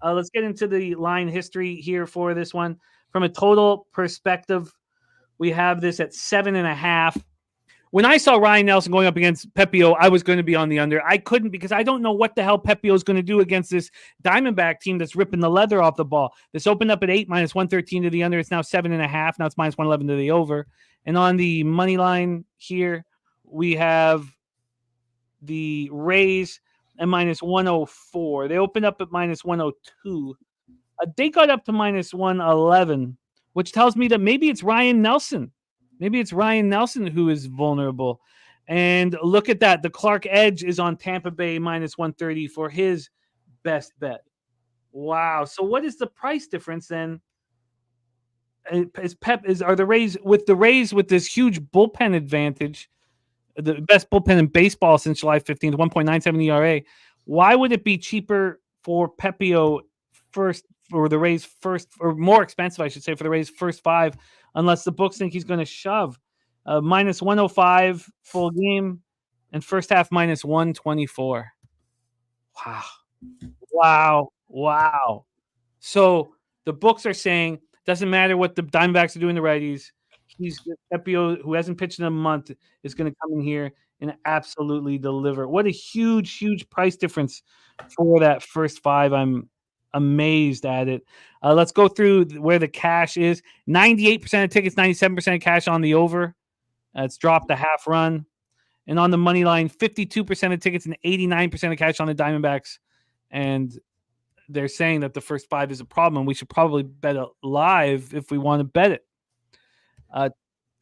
A: Let's get into the line history here for this one. From a total perspective, we have this at 7.5. When I saw Ryan Nelson going up against Pepio, I was going to be on the under. I couldn't, because I don't know what the hell Pepio is going to do against this Diamondback team that's ripping the leather off the ball. This opened up at 8, minus 113 to the under. It's now 7.5. Now it's minus 111 to the over. And on the money line here, we have the Rays at minus 104. They opened up at minus 102. They got up to minus 111, which tells me that maybe it's Ryan Nelson. Maybe it's Ryan Nelson who is vulnerable. And look at that. The Clark Edge is on Tampa Bay minus 130 for his best bet. Wow. So what is the price difference then? Are the Rays with this huge bullpen advantage, the best bullpen in baseball since July 15th, 1.97 ERA? Why would it be cheaper for Pepio first, or the Rays first, or more expensive, I should say, for the Rays first 5, unless the books think he's going to shove? Minus 105 full game, and first half minus 124. Wow. So the books are saying doesn't matter what the Diamondbacks are doing to righties. Pepio, who hasn't pitched in a month, is going to come in here and absolutely deliver. What a huge price difference for that first 5. I'm amazed at it. Let's go through where the cash is. 98% of tickets, 97% of cash on the over. It's dropped a half run. And on the money line, 52% of tickets and 89% of cash on the Diamondbacks. And they're saying that the first 5 is a problem. We should probably bet it live if we want to bet it.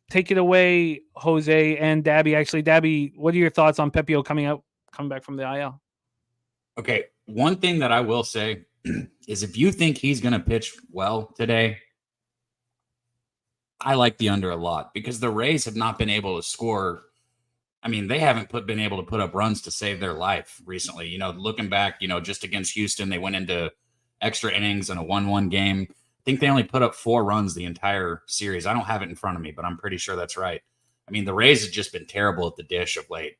A: Take it away, Jose and Dabby. Actually, Dabby, what are your thoughts on Pepio coming back from the IL?
G: Okay, one thing that I will say is if you think he's going to pitch well today, I like the under a lot, because the Rays have not been able to score I mean, they haven't been able to put up runs to save their life recently. You know, looking back, you know, just against Houston, they went into extra innings in a 1-1 game. I think they only put up 4 runs the entire series. I don't have it in front of me, but I'm pretty sure that's right. I mean, the Rays have just been terrible at the dish of late.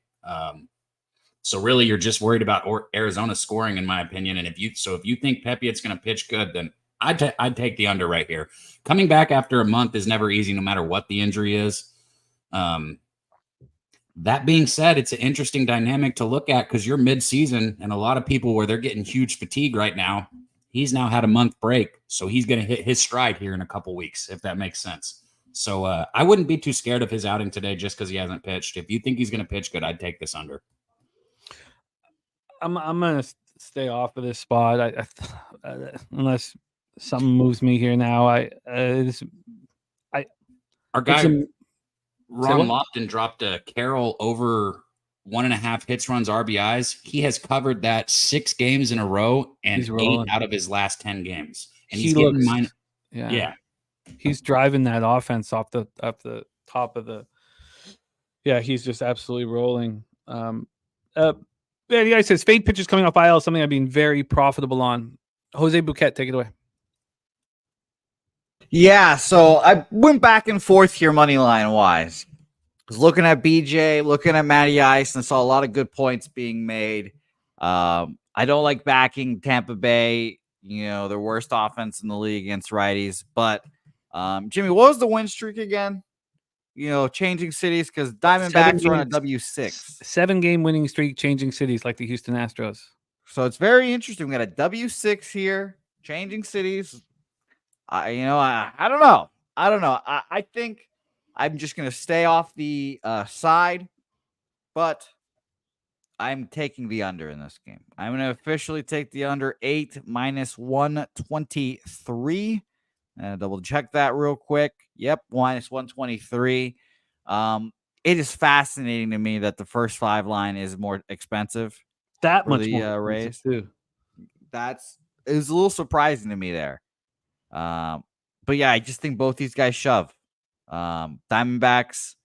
G: So really, you're just worried about Arizona scoring, in my opinion. And if you think Pepiot's going to pitch good, then I'd take the under right here. Coming back after a month is never easy, no matter what the injury is. That being said, it's an interesting dynamic to look at because you're mid-season, and a lot of people where they're getting huge fatigue right now. He's now had a month break, so he's going to hit his stride here in a couple weeks, if that makes sense. So I wouldn't be too scared of his outing today just because he hasn't pitched. If you think he's going to pitch good, I'd take this under.
A: I'm going to stay off of this spot. Unless something moves me here now.
G: Our guy Ron Lofton dropped a Carroll over 1.5 hits, runs, RBIs. He has covered that 6 games in a row and 8 out of his last 10 games. And he's getting mine. Yeah.
A: He's driving that offense off the top of the. Yeah, he's just absolutely rolling. The guy says fade pitches coming off IL, something I've been very profitable on. Jose Bouquette, take it away.
B: Yeah, so I went back and forth here money line wise. I was looking at BJ, looking at Matty Ice, and saw a lot of good points being made. I don't like backing Tampa Bay, you know, their worst offense in the league against righties. But Jimmy, what was the win streak again? You know, changing cities because Diamondbacks are on a W6.
A: 7-game winning streak, changing cities like the Houston Astros.
B: So it's very interesting. We got a W6 here, changing cities. I don't know. I think I'm just going to stay off the side, but I'm taking the under in this game. I'm going to officially take the under 8 minus 123. Double check that real quick. Yep, minus 123. It is fascinating to me that the first 5 line is more expensive.
A: That
B: for
A: much
B: the
A: more
B: Rays
A: too.
B: It was a little surprising to me there. But yeah, I just think both these guys shove. Diamondbacks,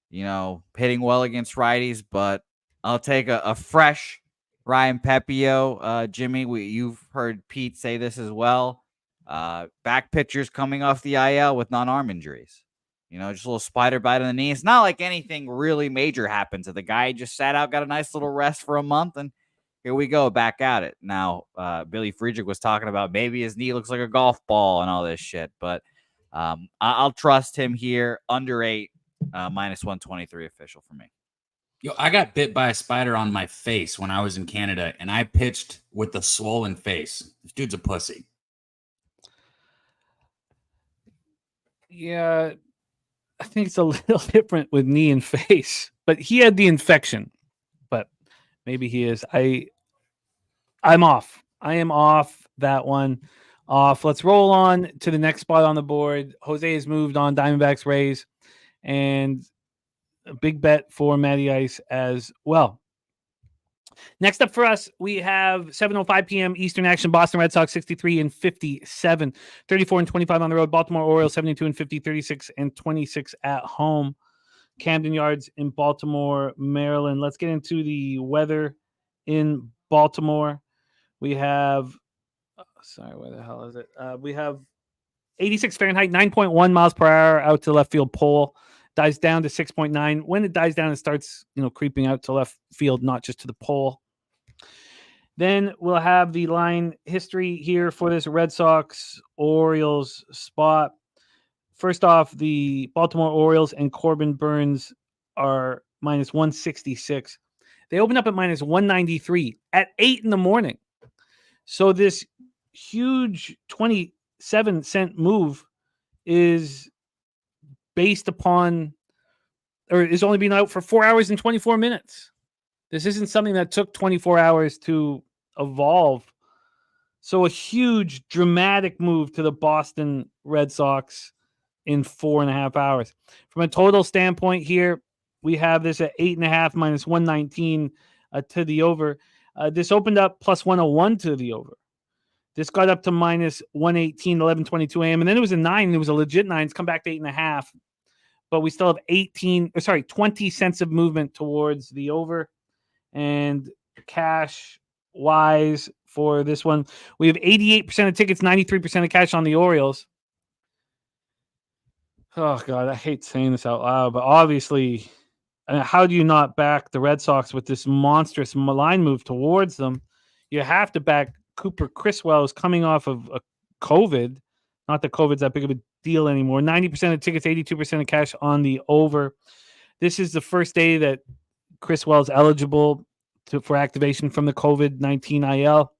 B: you know, hitting well against righties, but I'll take a fresh Ryan Pepio. Jimmy, you've heard Pete say this as well. Back pitchers coming off the IL with non-arm injuries. You know, just a little spider bite on the knee. It's not like anything really major happened to the guy. He just sat out, got a nice little rest for a month, and here we go, back at it. Now, Billy Friedrich was talking about maybe his knee looks like a golf ball and all this shit, but I'll trust him here. Under 8, minus 123 official for me.
G: Yo, I got bit by a spider on my face when I was in Canada, and I pitched with a swollen face. This dude's a pussy.
A: Yeah, I think it's a little different with knee and face, but he had the infection. But maybe he is. I'm off. I am off that one. Off. Let's roll on to the next spot on the board. Jose has moved on. Diamondbacks, Rays, and a big bet for Matty Ice as well. Next up for us, we have 7:05 p.m. Eastern action. Boston Red Sox 63-57, 34-25 on the road. Baltimore Orioles 72-50, 36-26 at home. Camden Yards in Baltimore, Maryland. Let's get into the weather in Baltimore. We have, where the hell is it? We have 86 Fahrenheit, 9.1 miles per hour out to left field pole. Dies down to 6.9. When it dies down, it starts, creeping out to left field, not just to the pole. Then we'll have the line history here for this Red Sox Orioles spot. First off, the Baltimore Orioles and Corbin Burns are minus 166. They opened up at minus 193 at 8 in the morning. So this huge 27-cent move is based upon, or is only being out for 4 hours and 24 minutes. This isn't something that took 24 hours to evolve. So a huge, dramatic move to the Boston Red Sox in 4.5 hours. From a total standpoint here, we have this at 8.5 minus 119 to the over. This opened up plus 101 to the over. This got up to minus 118, 11:22 a.m. And then it was a 9. It was a legit 9. It's come back to 8.5. but we still have 20 cents of movement towards the over. And cash wise for this one, we have 88% of tickets, 93% of cash on the Orioles. Oh God, I hate saying this out loud, but obviously, how do you not back the Red Sox with this monstrous line move towards them? You have to back Cooper Criswell, is coming off of a COVID. Not that COVID's that big of a deal anymore. 90% of tickets, 82% of cash on the over. This is the first day that Criswell is eligible for activation from the COVID-19 IL.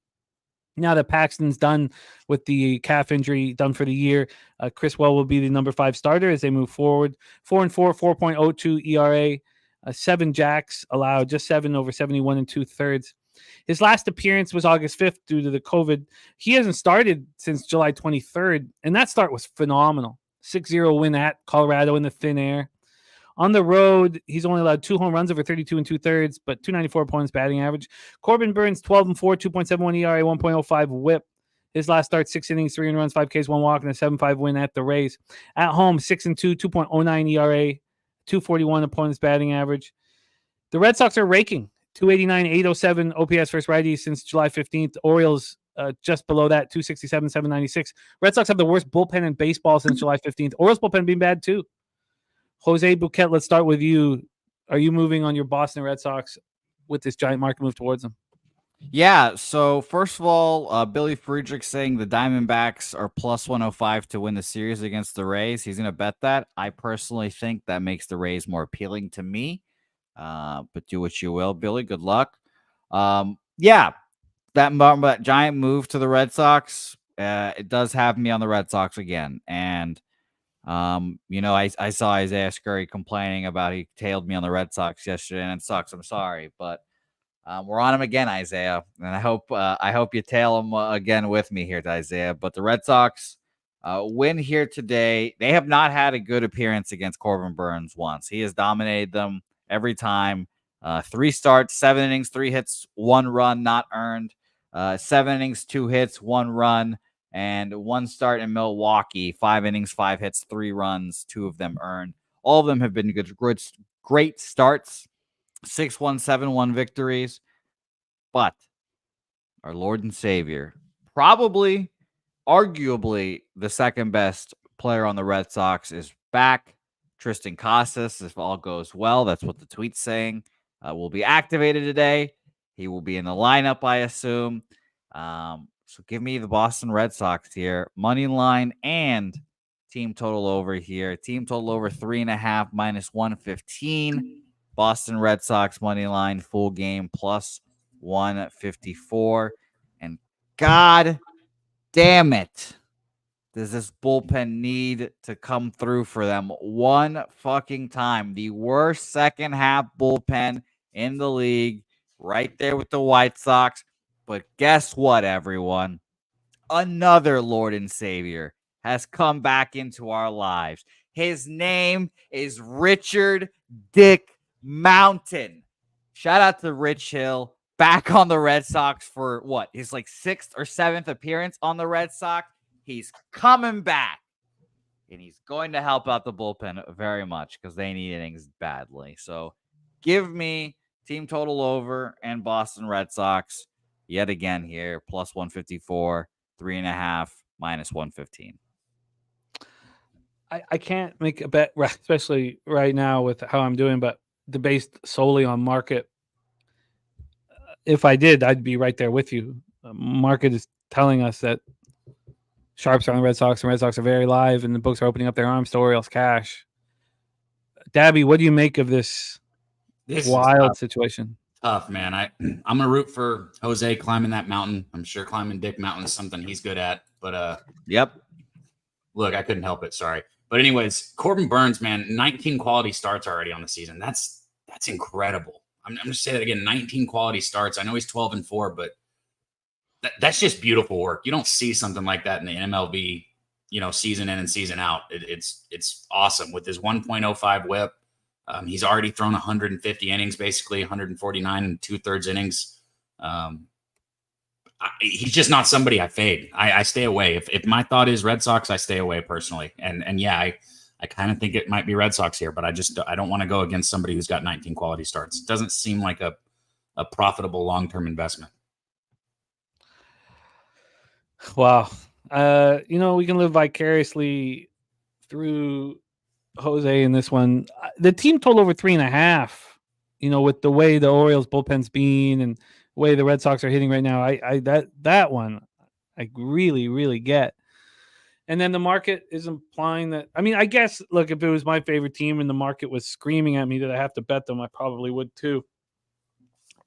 A: Now that Paxton's done with the calf injury, done for the year, Criswell will be the number 5 starter as they move forward. 4-4, 4.02 ERA, 7 jacks allowed, just 7 over 71 2/3. His last appearance was August 5th due to the COVID. He hasn't started since July 23rd, and that start was phenomenal. 6-0 win at Colorado in the thin air. On the road, he's only allowed 2 home runs over 32 2/3, but 294 opponents batting average. Corbin Burns, 12-4, 2.71 ERA, 1.05 whip. His last start, 6 innings, 3 runs, 5 Ks, 1 walk, and a 7-5 win at the Rays. At home, 6-2, 2.09 ERA, 241 opponents batting average. The Red Sox are raking. 289, 807 OPS versus righties since July 15th. Orioles just below that, 267, 796. Red Sox have the worst bullpen in baseball since July 15th. Orioles bullpen being bad too. Jose Bouquette, let's start with you. Are you moving on your Boston Red Sox with this giant market move towards them?
B: Yeah, so first of all, Billy Friedrich saying the Diamondbacks are plus 105 to win the series against the Rays. He's going to bet that. I personally think that makes the Rays more appealing to me. But do what you will, Billy. Good luck. Yeah, that giant move to the Red Sox, it does have me on the Red Sox again. And I saw Isaiah Scurry complaining about he tailed me on the Red Sox yesterday, and it sucks. I'm sorry, but we're on him again, Isaiah, and I hope you tail him again with me here, Isaiah. But the Red Sox win here today. They have not had a good appearance against Corbin Burns once. He has dominated them every time. 3 starts, 7 innings, 3 hits, 1 run not earned. 7 innings, 2 hits, 1 run. And 1 start in Milwaukee, 5 innings, 5 hits, 3 runs, 2 of them earned. All of them have been great starts, 6-1, 7-1 victories. But our Lord and Savior, probably, arguably, the second best player on the Red Sox is back. Tristan Casas, if all goes well, that's what the tweet's saying, will be activated today. He will be in the lineup, I assume. So give me the Boston Red Sox here. Money line and team total over here. Team total over 3.5 minus 115. Boston Red Sox money line full game plus 154. And God damn it, does this bullpen need to come through for them one fucking time. The worst second half bullpen in the league, right there with the White Sox. But guess what, everyone? Another Lord and Savior has come back into our lives. His name is Richard Dick Mountain. Shout out to Rich Hill, back on the Red Sox for what? His 6th or 7th appearance on the Red Sox. He's coming back, and he's going to help out the bullpen very much because they need innings badly. So give me team total over and Boston Red Sox yet again here, plus 154, 3.5, minus 115.
A: I can't make a bet, especially right now with how I'm doing, but based solely on market. If I did, I'd be right there with you. Market is telling us that sharps are on the Red Sox, and Red Sox are very live, and the books are opening up their arms to Orioles cash. Dabby, what do you make of this wild situation?
G: Tough, man. I'm gonna root for Jose climbing that mountain. I'm sure climbing Dick Mountain is something he's good at. But
B: yep.
G: Look, I couldn't help it. Sorry. But anyways, Corbin Burns, man, 19 quality starts already on the season. That's incredible. I'm just saying that again. 19 quality starts. I know he's 12-4, but that's just beautiful work. You don't see something like that in the MLB, season in and season out. It's awesome with his 1.05 whip. He's already thrown 150 innings, basically 149 2/3 innings. He's just not somebody I fade. I stay away. If my thought is Red Sox, I stay away personally. And yeah, I kind of think it might be Red Sox here, but I don't want to go against somebody who's got 19 quality starts. It doesn't seem like a profitable long-term investment.
A: Wow. We can live vicariously through Jose in this one. The team total over 3.5, with the way the Orioles bullpen's been and the way the Red Sox are hitting right now, that one I really, really get. And then the market is implying that, I guess, look, if it was my favorite team and the market was screaming at me that I have to bet them, I probably would too.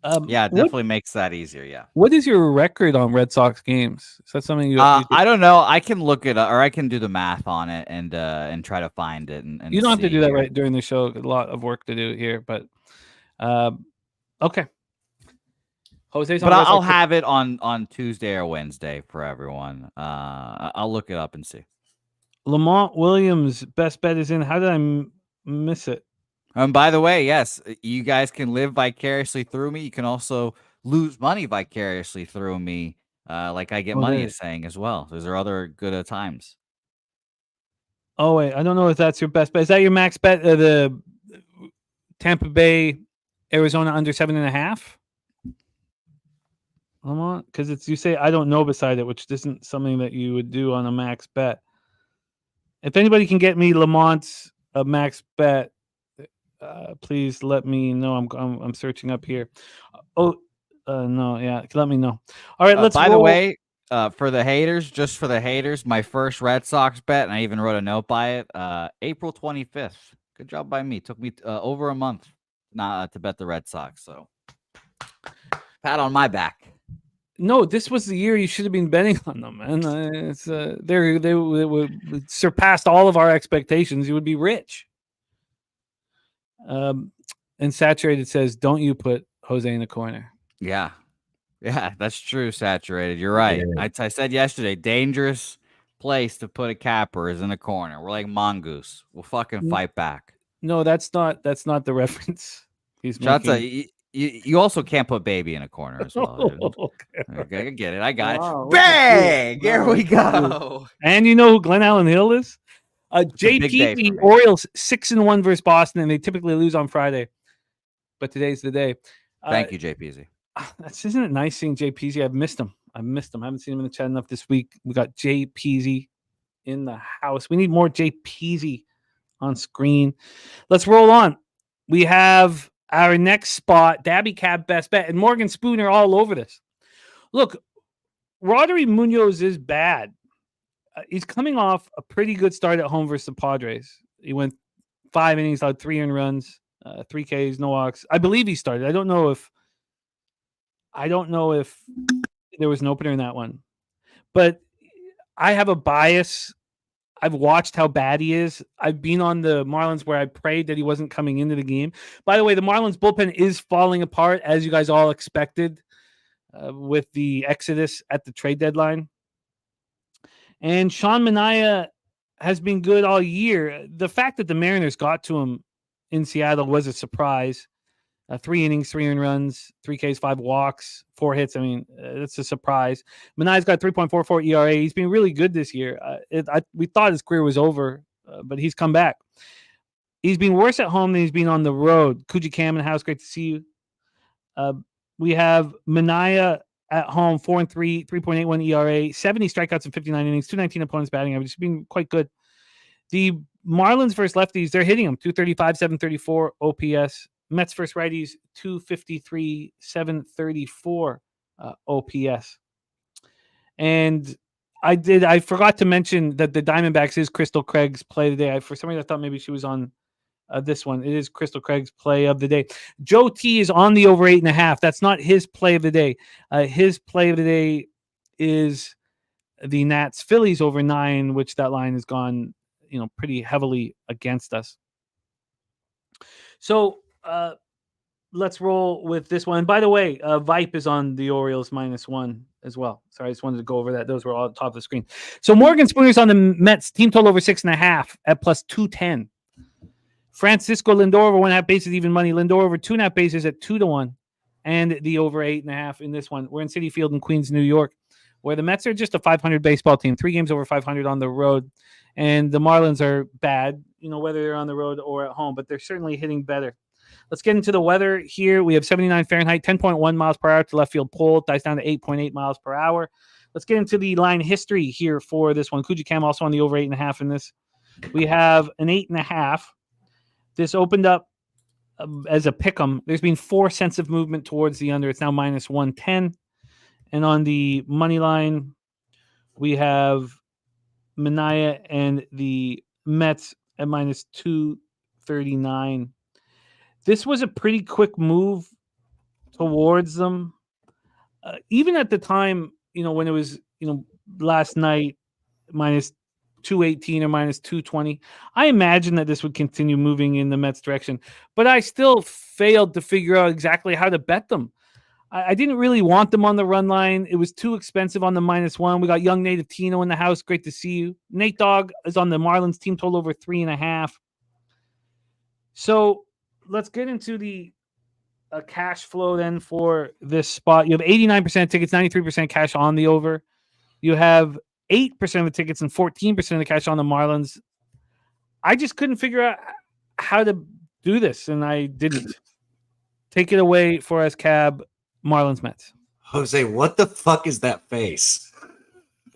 B: It definitely makes that easier. Yeah.
A: What is your record on Red Sox games? Is that something you
B: I don't know. I can look it up, or I can do the math on it and try to find it. And
A: you don't have to do that right during the show. A lot of work to do here, but okay. Jose's on.
B: But I'll have it on Tuesday or Wednesday for everyone. I'll look it up and see.
A: Lamont Williams, best bet is in. How did I miss it?
B: By the way, yes, you guys can live vicariously through me. You can also lose money vicariously through me, like I get money is saying as well. Those are other good times.
A: Oh, wait. I don't know if that's your best bet. Is that your max bet? The Tampa Bay, Arizona under 7.5? Lamont? Because you say I don't know beside it, which isn't something that you would do on a max bet. If anybody can get me Lamont's max bet, please let me know. I'm searching up here. No, yeah, let me know. All right, let's.
B: By the way, for the haters, my first Red Sox bet, and I even wrote a note by it. April 25th. Good job by me. Took me over a month not to bet the Red Sox. So, pat on my back.
A: No, this was the year you should have been betting on them, man. They would surpassed all of our expectations. You would be rich. And Saturated says, "Don't you put Jose in the corner?"
B: Yeah, that's true. Saturated, you're right. Yeah. I said yesterday, dangerous place to put a capper is in a corner. We're like mongoose. We'll fucking fight back.
A: No, that's not the reference. He's making.
B: You also can't put Baby in a corner as well. Okay, I get it. I got it.
A: Bang!
B: Here we go.
A: And you know who Glenn Allen Hill is? JP, the Orioles 6-1 versus Boston, and they typically lose on Friday. But today's the day.
B: Thank you, JPZ.
A: Isn't it nice seeing JPZ? I've missed him. I haven't seen him in the chat enough this week. We got JPZ in the house. We need more JPZ on screen. Let's roll on. We have our next spot, Dabby Cab best bet, and Morgan Spooner all over this. Look, Rodri Munoz is bad. He's coming off a pretty good start at home versus the Padres. He went 5 innings, allowed 3 earned runs, 3 Ks, no walks. I believe he started. I don't know if there was an opener in that one, but I have a bias. I've watched how bad he is. I've been on the Marlins where I prayed that he wasn't coming into the game. By the way, the Marlins bullpen is falling apart, as you guys all expected, with the exodus at the trade deadline. And Sean Manaea has been good all year. The fact that the Mariners got to him in Seattle was a surprise. 3 innings, 3 earned runs, 3 Ks, 5 walks, 4 hits. I mean, it's a surprise. Manaea's got 3.44 ERA. He's been really good this year. We thought his career was over, but he's come back. He's been worse at home than he's been on the road. Kuji Cam in the house, great to see you. We have Manaea at home, 4-3, 3.81 ERA, 70 strikeouts in 59 innings, 219 opponents batting average. It's been quite good. The Marlins versus lefties, they're hitting them. 235, 734 OPS. Mets versus righties, 253, 734 OPS. And I forgot to mention that the Diamondbacks is Crystal Craig's play of the day. For some reason, I thought maybe she was on this one. It is Crystal Craig's play of the day. Joe T is on the over 8.5. That's not his play of the day. His play of the day is the Nats Phillies over 9, which that line has gone, pretty heavily against us. So let's roll with this one. And by the way, Vipe is on the Orioles -1 as well. Sorry, I just wanted to go over that. Those were all at the top of the screen. So Morgan Spooner's on the Mets team total over 6.5 at +210. Francisco Lindor over 1.5 bases, even money. Lindor over 2.5 bases at 2-1, and the over 8.5 in this one. We're in Citi Field in Queens, New York, where the Mets are just a 500 baseball team, 3 games over 500 on the road, and the Marlins are bad. whether they're on the road or at home, but they're certainly hitting better. Let's get into the weather here. We have 79 Fahrenheit, 10.1 miles per hour to left field pole. Dies down to 8.8 miles per hour. Let's get into the line history here for this one. Cam also on the over 8.5 in this. We have an 8.5. This opened up as a pick'em. There's been 4 cents of movement towards the under. It's now minus 110. And on the money line, we have Mania and the Mets at minus 239. This was a pretty quick move towards them. Even at the time, when it was, last night, minus 218 or minus 220, I imagine that this would continue moving in the Mets direction, but I still failed to figure out exactly how to bet them. I didn't really want them on the run line. It was too expensive on the -1. We got young native Tino in the house. Great to see you. Nate Dogg is on the Marlins team total over 3.5. So let's get into the cash flow then for this spot. You have 89% tickets, 93% cash on the over. You have 8% of the tickets and 14% of the cash on the Marlins. I just couldn't figure out how to do this, and I didn't. Take it away for us, Cab. Marlins Mets.
G: Jose, what the fuck is that face?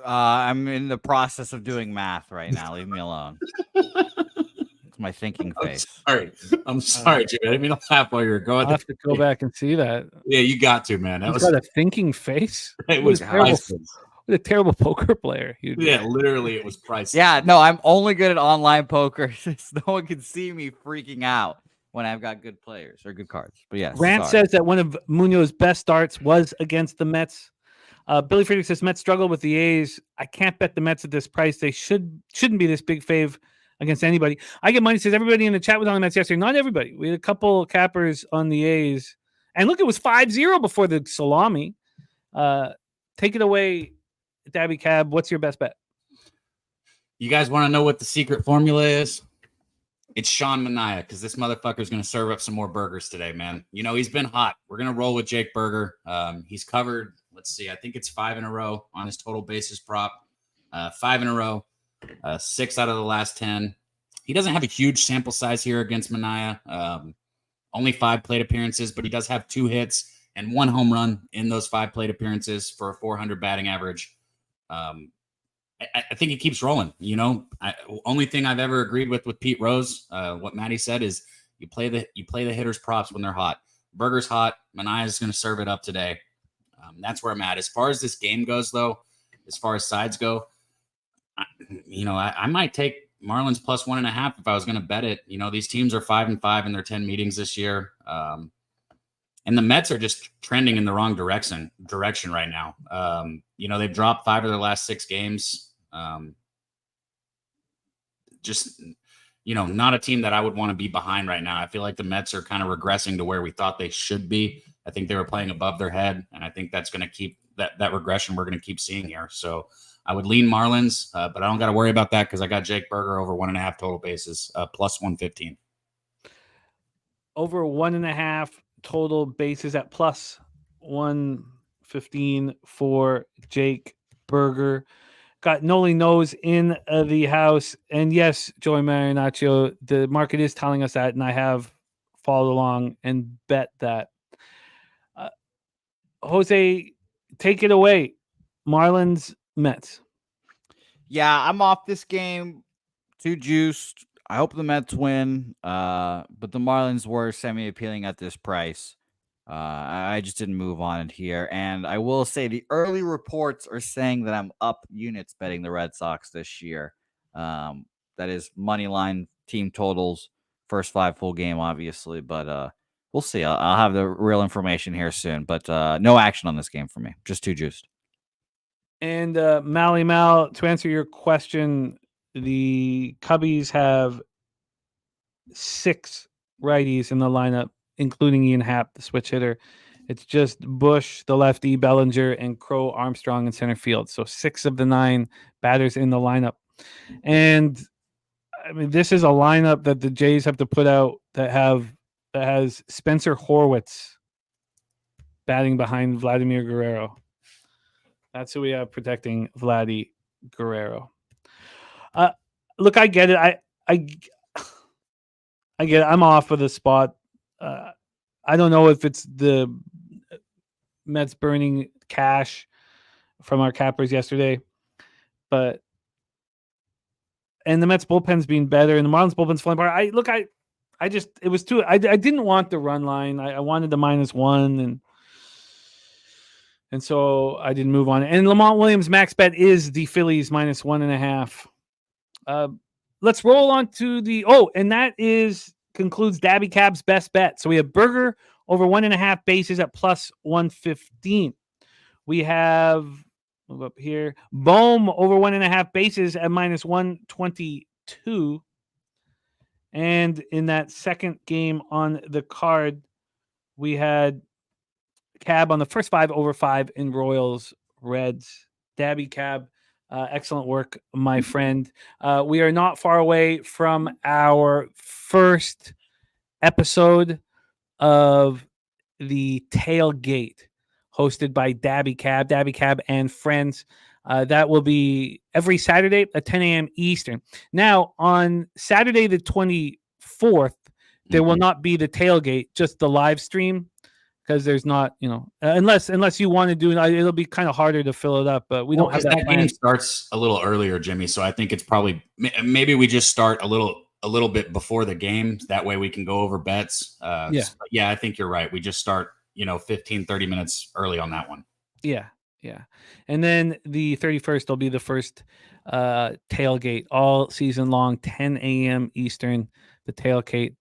B: I'm in the process of doing math right now. Leave me alone. It's my thinking face.
G: I'm sorry, Jimmy. I didn't mean to laugh while you were going.
A: I'll have to go back and see that.
G: Yeah, you got to, man. That
A: He's
G: was
A: got a thinking face.
G: It was
A: terrible.
G: priceless.
A: What a terrible poker player.
G: Yeah, literally, it was priceless.
B: Yeah, no, I'm only good at online poker. No one can see me freaking out when I've got good players or good cards. But yes,
A: Grant says that one of Munoz's best starts was against the Mets. Billy Friedrich says Mets struggle with the A's. I can't bet the Mets at this price. They shouldn't be this big fave against anybody. I get money. Says everybody in the chat was on the Mets yesterday. Not everybody. We had a couple cappers on the A's. And look, it was 5-0 before the salami. Take it away, Dabby Cab. What's your best bet?
G: You guys want to know what the secret formula is? It's Sean Mania, because this motherfucker's going to serve up some more burgers today, man. He's been hot. We're going to roll with Jake Burger. He's covered, let's see, I think it's 5 in a row on his total basis prop. 5 in a row, 6 out of the last 10. He doesn't have a huge sample size here against Mania. Only 5 plate appearances, but he does have 2 hits and 1 home run in those 5 plate appearances for a 400 batting average. I think he keeps rolling. Only thing I've ever agreed with Pete Rose, what Matty said is you play the hitters' props when they're hot. Burger's hot. Mania is going to serve it up today. That's where I'm at. As far as this game goes, though, as far as sides go, I might take Marlins plus 1.5 if I was going to bet it. These teams are 5-5 in their 10 meetings this year. And the Mets are just trending in the wrong direction right now. They've dropped 5 of their last 6 games. Not a team that I would want to be behind right now. I feel like the Mets are kind of regressing to where we thought they should be. I think they were playing above their head, and I think that's going to keep that regression we're going to keep seeing here. So I would lean Marlins, but I don't got to worry about that because I got Jake Burger over 1.5 total bases, plus 115.
A: Over 1.5 total bases at plus 115 for Jake Burger. Got Noli Knows in the house. And yes, Joey Marinaccio, the market is telling us that, and I have followed along and bet that. Jose, take it away. Marlins, Mets.
B: Yeah, I'm off this game. Too juiced. I hope the Mets win, but the Marlins were semi-appealing at this price. I just didn't move on it here. And I will say the early reports are saying that I'm up units betting the Red Sox this year. That is money line, team totals, first 5 full game, obviously. But we'll see. I'll have the real information here soon. But no action on this game for me. Just too juiced.
A: And Mally Mal, to answer your question, the Cubbies have 6 righties in the lineup, including Ian Happ, the switch hitter. It's just Bush, the lefty, Bellinger, and Crow Armstrong in center field. So 6 of the 9 batters in the lineup. And I mean, this is a lineup that the Jays have to put out that has Spencer Horwitz batting behind Vladimir Guerrero. That's who we have protecting Vladdy Guerrero. Look, I get it. I get it. I'm off of the spot. I don't know if it's the Mets burning cash from our cappers yesterday, but and the Mets bullpen's been better, and the Marlins bullpen's falling apart. I just it was too. I didn't want the run line. I wanted the -1, and so I didn't move on it. And Lamont Williams max bet is the Phillies -1.5. Let's roll on to and that concludes Dabby Cab's best bet. So we have Burger over 1.5 bases at +115. We have move up here. Bohm over 1.5 bases at -122. And in that second game on the card, we had Cab on the first 5 over 5 in Royals Reds. Dabby Cab, excellent work, my friend. We are not far away from our first episode of the Tailgate, hosted by Dabby Cab and friends. That will be every Saturday at 10 a.m. Eastern. Now, on Saturday the 24th, there will not be the Tailgate, just the live stream, because there's not, unless you want to do it, it'll be kind of harder to fill it up, but we don't have that plan.
G: Game starts a little earlier, Jimmy, so I think it's probably maybe we just start a little bit before the game. That way we can go over bets. Yeah, I think you're right. We just start, 15, 30 minutes early on that one.
A: Yeah. And then the 31st will be the first Tailgate all season long, 10 a.m. Eastern, the Tailgate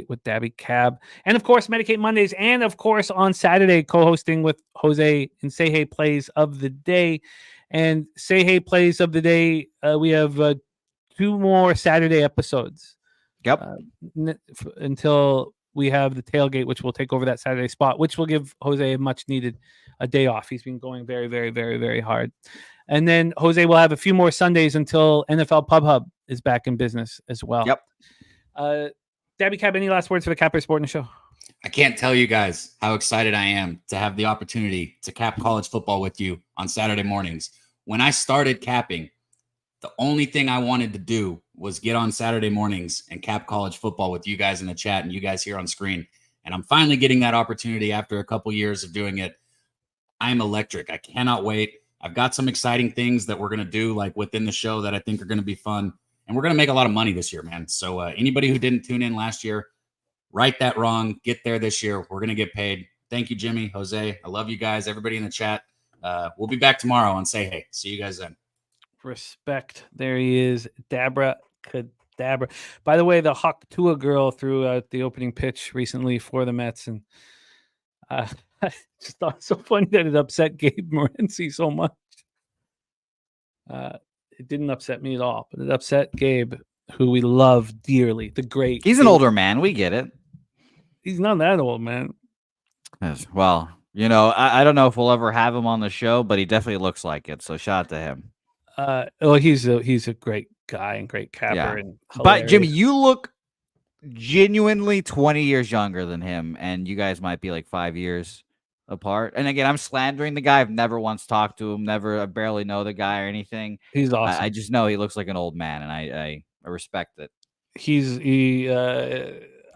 A: with Dabby Cab. And of course, Medicate Mondays. And of course, on Saturday, co-hosting with Jose in Say Hey Plays of the Day. And Say Hey Plays of the Day, we have 2 more Saturday episodes.
B: Yep.
A: Until we have the Tailgate, which will take over that Saturday spot, which will give Jose a much needed day off. He's been going very, very, very, very hard. And then Jose will have a few more Sundays until NFL Pub Hub is back in business as well.
B: Yep.
A: Dabby Cab, any last words for the Capper Sporting Show?
G: I can't tell you guys how excited I am to have the opportunity to cap college football with you on Saturday mornings. When I started capping, the only thing I wanted to do was get on Saturday mornings and cap college football with you guys in the chat and you guys here on screen. And I'm finally getting that opportunity after a couple years of doing it. I'm electric. I cannot wait. I've got some exciting things that we're going to do like within the show that I think are going to be fun. And we're going to make a lot of money this year, man. So anybody who didn't tune in last year, right that wrong. Get there this year. We're going to get paid. Thank you, Jimmy, Jose. I love you guys. Everybody in the chat. We'll be back tomorrow on Say Hey. See you guys then.
A: Respect. There he is. Dabra Cadabra. By the way, the Hawk Tua girl threw out the opening pitch recently for the Mets. And I just thought it so funny that it upset Gabe Morency so much. It didn't upset me at all, but it upset Gabe, who we love dearly. The great.
B: He's an older man. We get it.
A: He's not that old, man.
B: Yes. Well, I don't know if we'll ever have him on the show, but he definitely looks like it. So shout out to him.
A: He's a great guy and great capper.
B: Yeah.
A: And
B: but Jimmy, you look genuinely 20 years younger than him, and you guys might be like 5 years apart. And again, I'm slandering the guy. I've never once talked to him. I barely know the guy or anything.
A: He's awesome.
B: I just know he looks like an old man, and I respect it.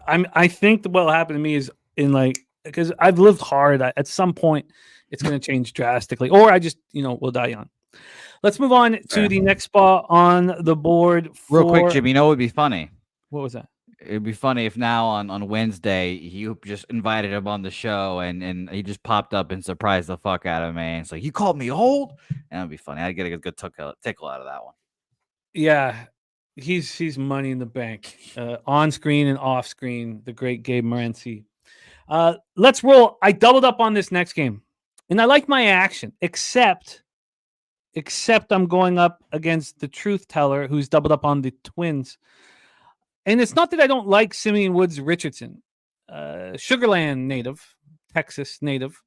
A: I think what will happen to me is because I've lived hard. At some point, it's going to change drastically, or I just will die young. Let's move on to the next spot on the board.
B: Real quick, Jimmy, what would be funny?
A: What was that?
B: It'd be funny if now on Wednesday you just invited him on the show and he just popped up and surprised the fuck out of me. And it's like, you called me old? And that'd be funny. I'd get a good tickle out of that one.
A: Yeah, he's money in the bank. On screen and off screen, the great Gabe Morency. Let's roll. I doubled up on this next game. And I like my action, except I'm going up against the truth teller who's doubled up on the Twins. And it's not that I don't like Simeon Woods Richardson, Sugarland native, Texas native.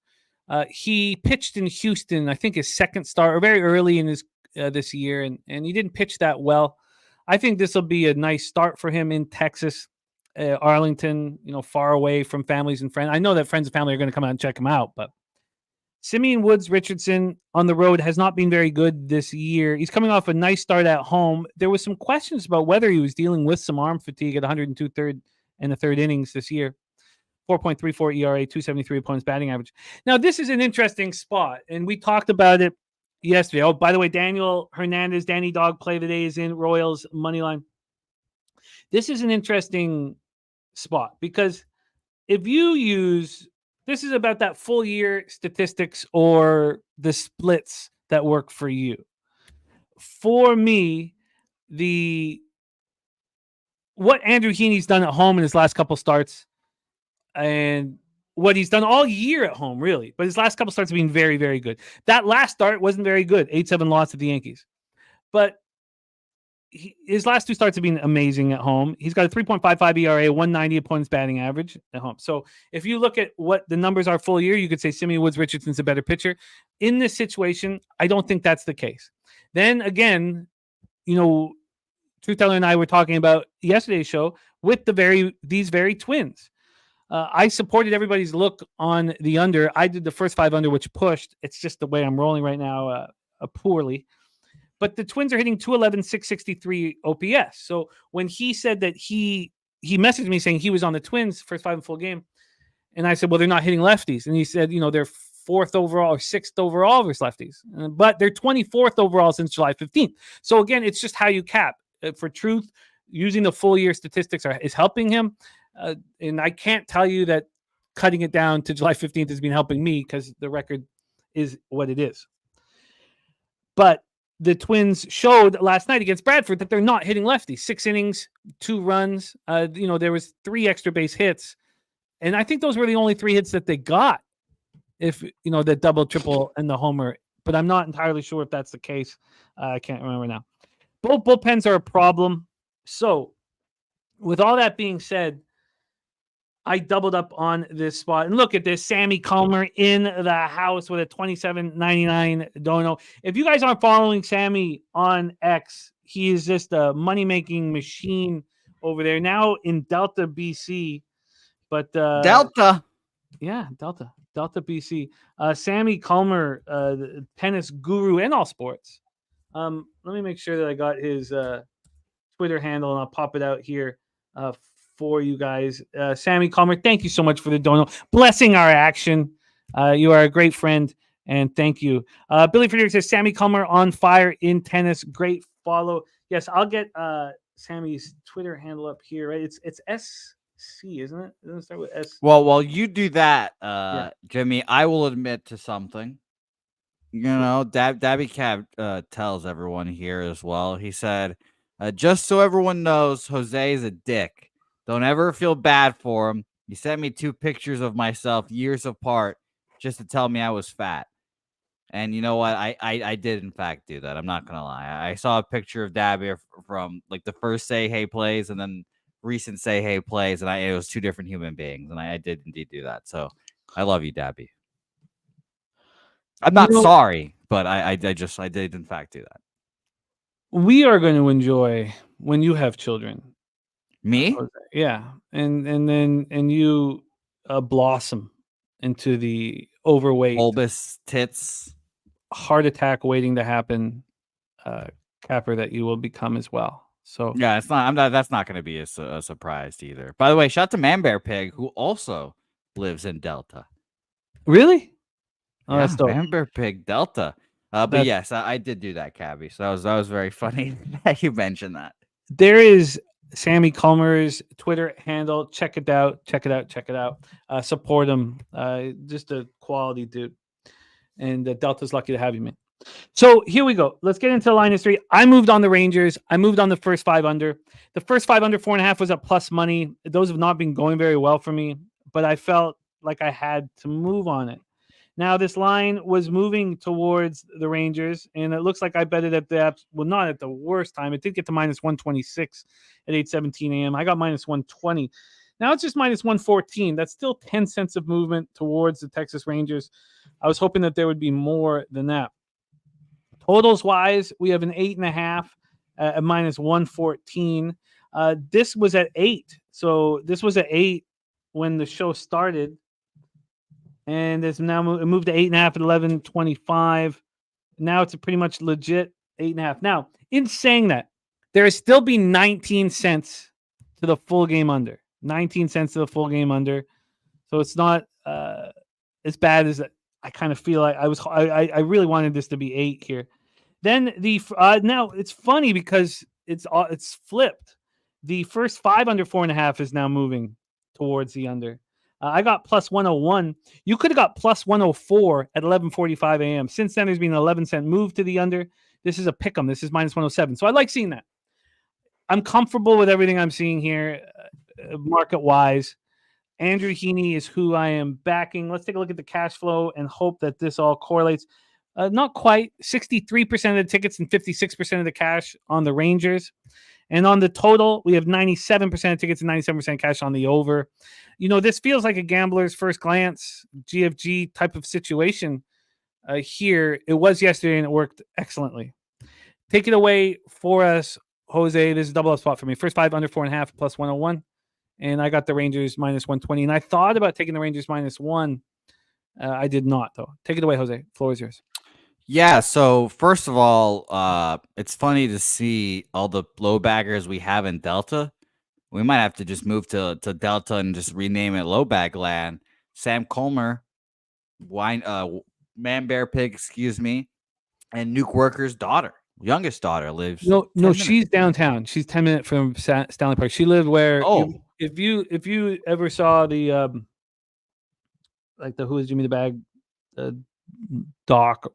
A: He pitched in Houston, I think his second start, or very early in his this year, and he didn't pitch that well. I think this will be a nice start for him in Texas, Arlington, far away from families and friends. I know that friends and family are going to come out and check him out, but Simeon Woods Richardson on the road has not been very good this year. He's coming off a nice start at home. There was some questions about whether he was dealing with some arm fatigue at 102 third and a third innings this year. 4.34 ERA, 273 opponents batting average. Now, this is an interesting spot, and we talked about it yesterday. Oh, by the way, Daniel Hernandez, Danny Dog play of the day is in Royals money line. This is an interesting spot because if you use, this is about that full year statistics or the splits that work for you. For me, what Andrew Heaney's done at home in his last couple starts and what he's done all year at home, really. But his last couple starts have been very, very good. That last start wasn't very good. 8-7 loss to the Yankees. But his last two starts have been amazing at home. He's got a 3.55 ERA, 190 opponents batting average at home. So if you look at what the numbers are full year, you could say Simeon Woods Richardson's a better pitcher. In this situation, I don't think that's the case. Then again, Truth Teller and I were talking about yesterday's show with these very Twins. I supported everybody's look on the under. I did the first 5 under, which pushed. It's just the way I'm rolling right now, poorly. But the Twins are hitting 211, 663 OPS. So when he said that he messaged me saying he was on the Twins first 5 in full game, and I said, well, they're not hitting lefties. And he said, they're 4th overall or 6th overall versus lefties, but they're 24th overall since July 15th. So again, it's just how you cap. For Truth, using the full year statistics is helping him. And I can't tell you that cutting it down to July 15th has been helping me because the record is what it is. But the Twins showed last night against Bradford that they're not hitting lefties. 6 innings, 2 runs. There was 3 extra base hits. And I think those were the only 3 hits that they got. If, the double, triple, and the homer. But I'm not entirely sure if that's the case. I can't remember now. Both bullpens are a problem. So with all that being said, I doubled up on this spot. And look at this, Sammy Calmer in the house with a $27.99 dono. If you guys aren't following Sammy on X, he is just a money-making machine over there. Now in Delta, BC. But
B: Delta.
A: Yeah, Delta, BC. Sammy Calmer, tennis guru and all sports. Let me make sure that I got his Twitter handle, and I'll pop it out here for you guys. Sammy Calmer, thank you so much for the dono. Blessing our action. You are a great friend, and thank you. Billy Frederick says, Sammy Calmer on fire in tennis. Great follow. Yes, I'll get Sammy's Twitter handle up here. Right? It's SC, isn't it? Doesn't it start with S?
B: Well, while you do that, Jimmy, I will admit to something. Dabby Cab tells everyone here as well. He said, just so everyone knows, Jose is a dick. Don't ever feel bad for him. He sent me 2 pictures of myself years apart just to tell me I was fat. And you know what? I did, in fact, do that. I'm not going to lie. I saw a picture of Dabby from like the first Say Hey plays and then recent Say Hey plays, and it was 2 different human beings. And I did indeed do that. So I love you, Dabby. I'm not sorry, but I did, in fact, do that.
A: We are going to enjoy when you have children.
B: Me?
A: Yeah. And then you blossom into the overweight,
B: bulbous tits,
A: heart attack waiting to happen capper that you will become as well. So
B: yeah, that's not going to be a surprise either. By the way, shout out to Man Bear Pig, who also lives in Delta.
A: Really? Oh,
B: yeah,
A: that's dope.
B: Man Bear Pig Delta. But yes, I did do that, Cabby. So that was very funny that you mentioned that.
A: There is Sammy Calmer's Twitter handle. Check it out. Support him. Just a quality dude. And Delta's lucky to have you, man. So here we go. Let's get into line history. I moved on the Rangers. I moved on the first 5 under. The first 5 under 4.5 was at plus money. Those have not been going very well for me, but I felt like I had to move on it. Now, this line was moving towards the Rangers, and it looks like I bet it at not at the worst time. It did get to minus 126 at 8:17 a.m. I got minus 120. Now it's just minus 114. That's still 10 cents of movement towards the Texas Rangers. I was hoping that there would be more than that. Totals-wise, we have an 8.5 at minus 114. This was at 8. So this was at 8 when the show started. And it's now moved to 8.5 at 11:25. Now it's a pretty much legit 8.5. Now, in saying that, there has still been 19 cents to the full game under. 19 cents to the full game under. So it's not as bad as I kind of feel like I really wanted this to be 8 here. Then now it's funny because it's flipped. The first 5 under 4.5 is now moving towards the under. I got plus 101. You could have got plus 104 at 11:45 a.m. Since then, there's been an 11-cent move to the under. This is a pick 'em. This is minus 107. So I like seeing that. I'm comfortable with everything I'm seeing here, market wise. Andrew Heaney is who I am backing. Let's take a look at the cash flow and hope that this all correlates. Not quite. 63% of the tickets and 56% of the cash on the Rangers. And on the total, we have 97% of tickets and 97% cash on the over. This feels like a gambler's first glance, GFG type of situation here. It was yesterday, and it worked excellently. Take it away for us, Jose. This is a double up spot for me. First 5 under 4.5 plus 101. And I got the Rangers minus 120. And I thought about taking the Rangers minus 1. I did not, though. Take it away, Jose. Floor is yours.
B: Yeah, so first of all, it's funny to see all the low baggers we have in Delta. We might have to just move to Delta and just rename it Low Bag Land. Sam Colmer, Man Bear Pig, excuse me, and Nuke Worker's youngest daughter lives.
A: No, she's downtown. She's 10 minutes from Stanley Park. She lived where. Oh, if you ever saw the like the Who Is Jimmy the Bag doc.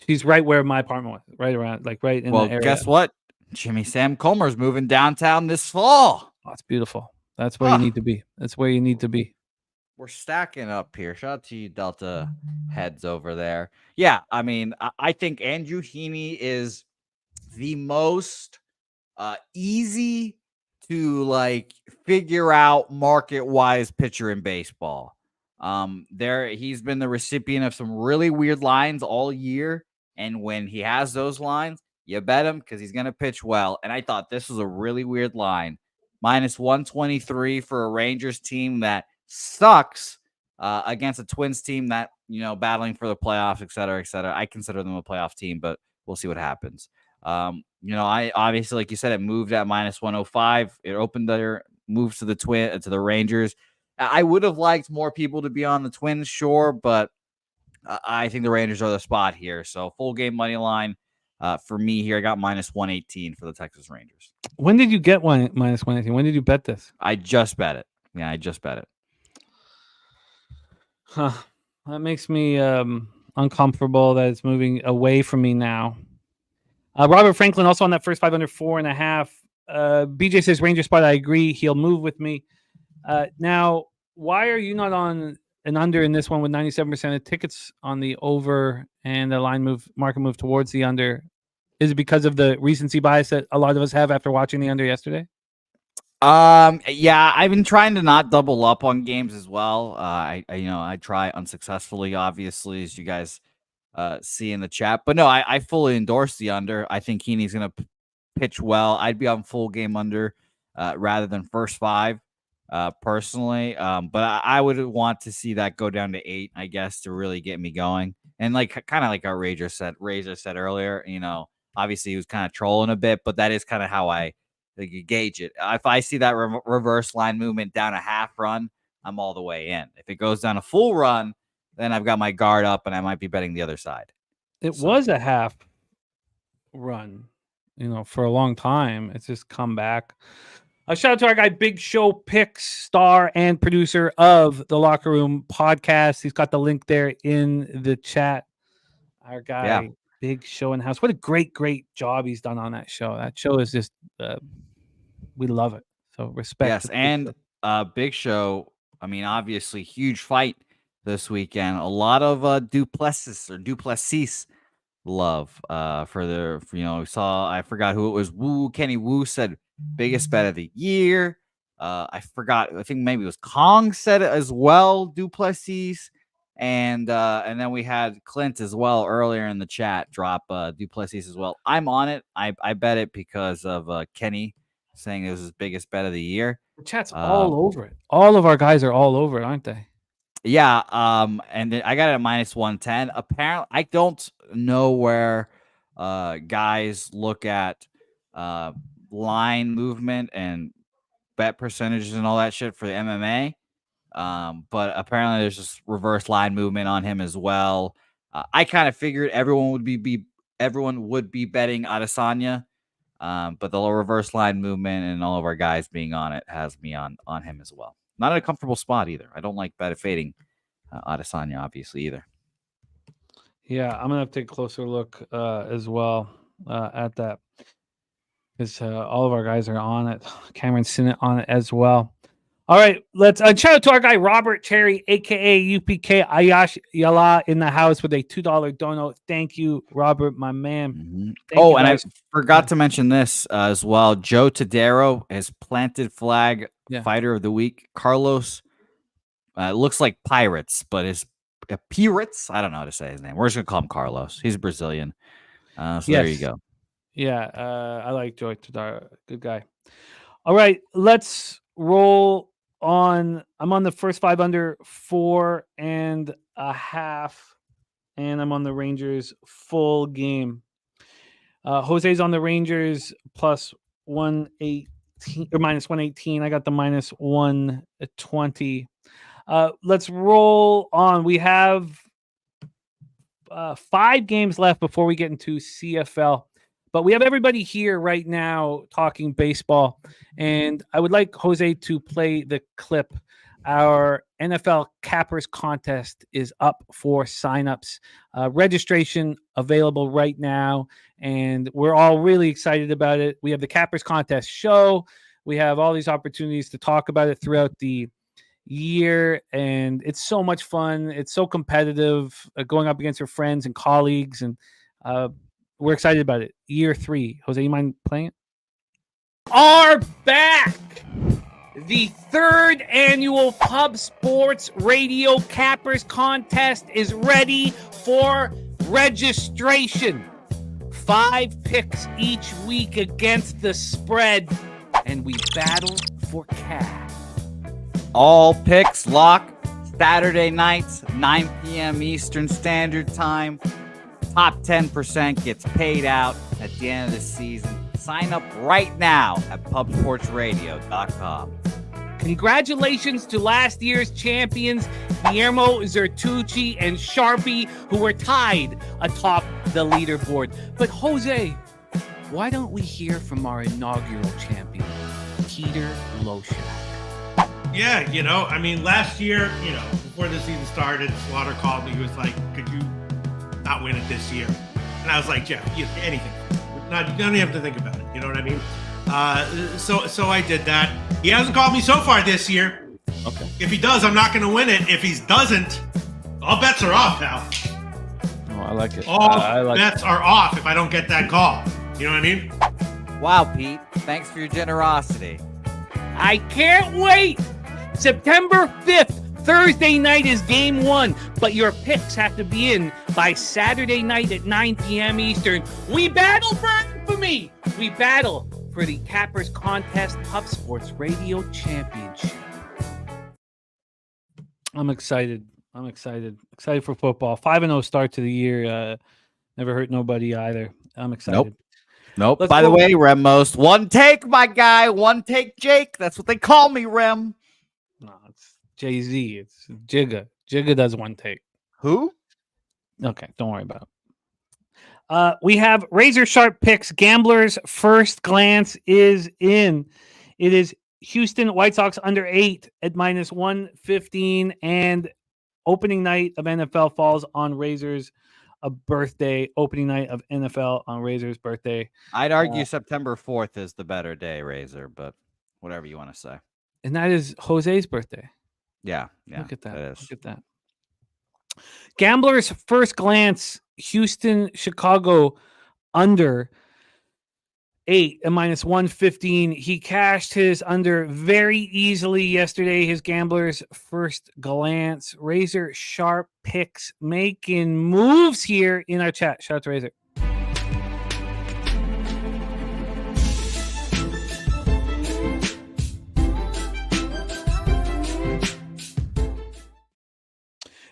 A: She's right where my apartment was, right around, right in the area. Well,
B: guess what? Jimmy Sam Comer's moving downtown this fall.
A: Oh, it's beautiful. That's where you need to be. That's where you need to be.
B: We're stacking up here. Shout out to you, Delta heads over there. Yeah, I mean, I think Andrew Heaney is the most easy to figure out market-wise pitcher in baseball. He's been the recipient of some really weird lines all year, and when he has those lines, you bet him because he's gonna pitch well. And I thought this was a really weird line, minus 123 for a Rangers team that sucks against a Twins team that battling for the playoffs, et cetera, et cetera. I consider them a playoff team, but we'll see what happens. I obviously, like you said, it moved at minus 105. It opened there, moves to the Rangers. I would have liked more people to be on the Twins, sure, but I think the Rangers are the spot here. So full game money line for me here. I got minus 118 for the Texas Rangers.
A: When did you get minus 118? When did you bet this?
B: I just bet it. Yeah, I just bet it.
A: Huh. That makes me uncomfortable that it's moving away from me now. Robert Franklin also on that first 5 under 4.5. BJ says Ranger spot. I agree. He'll move with me. Now, why are you not on an under in this one with 97% of tickets on the over and the market move towards the under? Is it because of the recency bias that a lot of us have after watching the under yesterday?
B: Yeah, I've been trying to not double up on games as well. I try unsuccessfully, obviously, as you guys see in the chat. But no, I fully endorse the under. I think Heaney's going to pitch well. I'd be on full game under rather than first 5. Personally, but I would want to see that go down to 8, I guess, to really get me going. And kind of like our Razor said earlier, obviously he was kind of trolling a bit, but that is kind of how I gauge it. If I see that reverse line movement down a half run, I'm all the way in. If it goes down a full run, then I've got my guard up and I might be betting the other side.
A: It was a half run, for a long time. It's just come back. A shout out to our guy, Big Show Picks, star and producer of the Locker Room podcast. He's got the link there in the chat. Our guy, Big Show in house. What a great, great job he's done on that show. That show is just, we love it. So respect.
B: Yes, and Big Show, I mean, obviously, huge fight this weekend. A lot of Duplessis love we saw, I forgot who it was. Kenny Wu said biggest bet of the year. I forgot. I think maybe it was Kong said it as well. Duplessis, and then we had Clint as well earlier in the chat drop Duplessis as well. I'm on it. I bet it because of Kenny saying it was his biggest bet of the year.
A: The chat's all over it. All of our guys are all over it, aren't they?
B: Yeah. And I got it at minus 110. Apparently, I don't know where guys look at line movement and bet percentages and all that shit for the MMA. But apparently there's just reverse line movement on him as well. I kind of figured everyone would be betting Adesanya. But the reverse line movement and all of our guys being on it has me on him as well. Not in a comfortable spot either. I don't like fading Adesanya, obviously, either.
A: Yeah, I'm gonna have to take a closer look as well at that, because all of our guys are on it. Cameron Sinnott on it as well. All right, let's shout out to our guy Robert Cherry, aka UPK Ayash Yala, in the house with a $2 dono. Thank you, Robert, my man.
B: Mm-hmm.
A: You,
B: and I forgot to mention this as well. Joe Tadero has planted flag fighter of the week. Carlos looks like Pirates, but is Pirates. I don't know how to say his name. We're just gonna call him Carlos. He's Brazilian. There you go.
A: Yeah, I like Joe Tadero. Good guy. All right, let's roll on. I'm on the first 5 under 4.5, and I'm on the Rangers full game. Jose's on the Rangers plus 118 or minus 118. I got the minus 120. Let's roll on. We have 5 games left before we get into CFL. But we have everybody here right now talking baseball, and I would like Jose to play the clip. Our NFL Cappers contest is up for signups. Registration available right now, and we're all really excited about it. We have the Cappers contest show. We have all these opportunities to talk about it throughout the year, and it's so much fun. It's so competitive, going up against your friends and colleagues, and we're excited about it. Year 3. Jose, you mind playing it? Are back! The 3rd annual Pub Sports Radio Cappers contest is ready for registration. 5 picks each week against the spread, and we battle for cash.
B: All picks lock Saturday nights, 9 p.m. Eastern Standard Time. Top 10% gets paid out at the end of the season. Sign up right now at pubsportsradio.com.
A: Congratulations to last year's champions, Guillermo Zertucci and Sharpie, who were tied atop the leaderboard. But Jose, why don't we hear from our inaugural champion, Peter Loshak?
C: Yeah, last year, before the season started, Slaughter called me. He was like, could you not win it this year? And I was like, Jeff, anything. You don't even have to think about it. You know what I mean? So I did that. He hasn't called me so far this year.
B: Okay.
C: If he does, I'm not going to win it. If he doesn't, all bets are off, pal.
A: Oh, I like it.
C: All bets are off if I don't get that call. You know what I mean?
B: Wow, Pete. Thanks for your generosity.
A: I can't wait. September 5th. Thursday night is game 1, but your picks have to be in by Saturday night at 9 p.m. Eastern. We battle for infamy. We battle for the Cappers Contest Pub Sports Radio Championship. I'm excited. Excited for football. 5-0 start to the year. Never hurt nobody either. I'm excited.
B: Nope. By the way, Rem-most, one take, my guy. One take, Jake. That's what they call me, Rem.
A: No, it's Jay-Z. It's Jigga. Jigga does one take.
B: Who?
A: Okay, don't worry about it. We have razor sharp picks. Gamblers' first glance is in. It is Houston White Sox under 8 at minus 115, and opening night of NFL falls on Razor's birthday. Opening night of NFL on Razor's birthday.
B: I'd argue September 4th is the better day, Razor, but whatever you want to say.
A: And that is Jose's birthday.
B: Yeah.
A: Look at that.
B: It is.
A: Look at that. Gamblers' first glance, Houston, Chicago under 8 at minus 115. He cashed his under very easily yesterday. His Gamblers' first glance. Razor sharp picks making moves here in our chat. Shout out to Razor.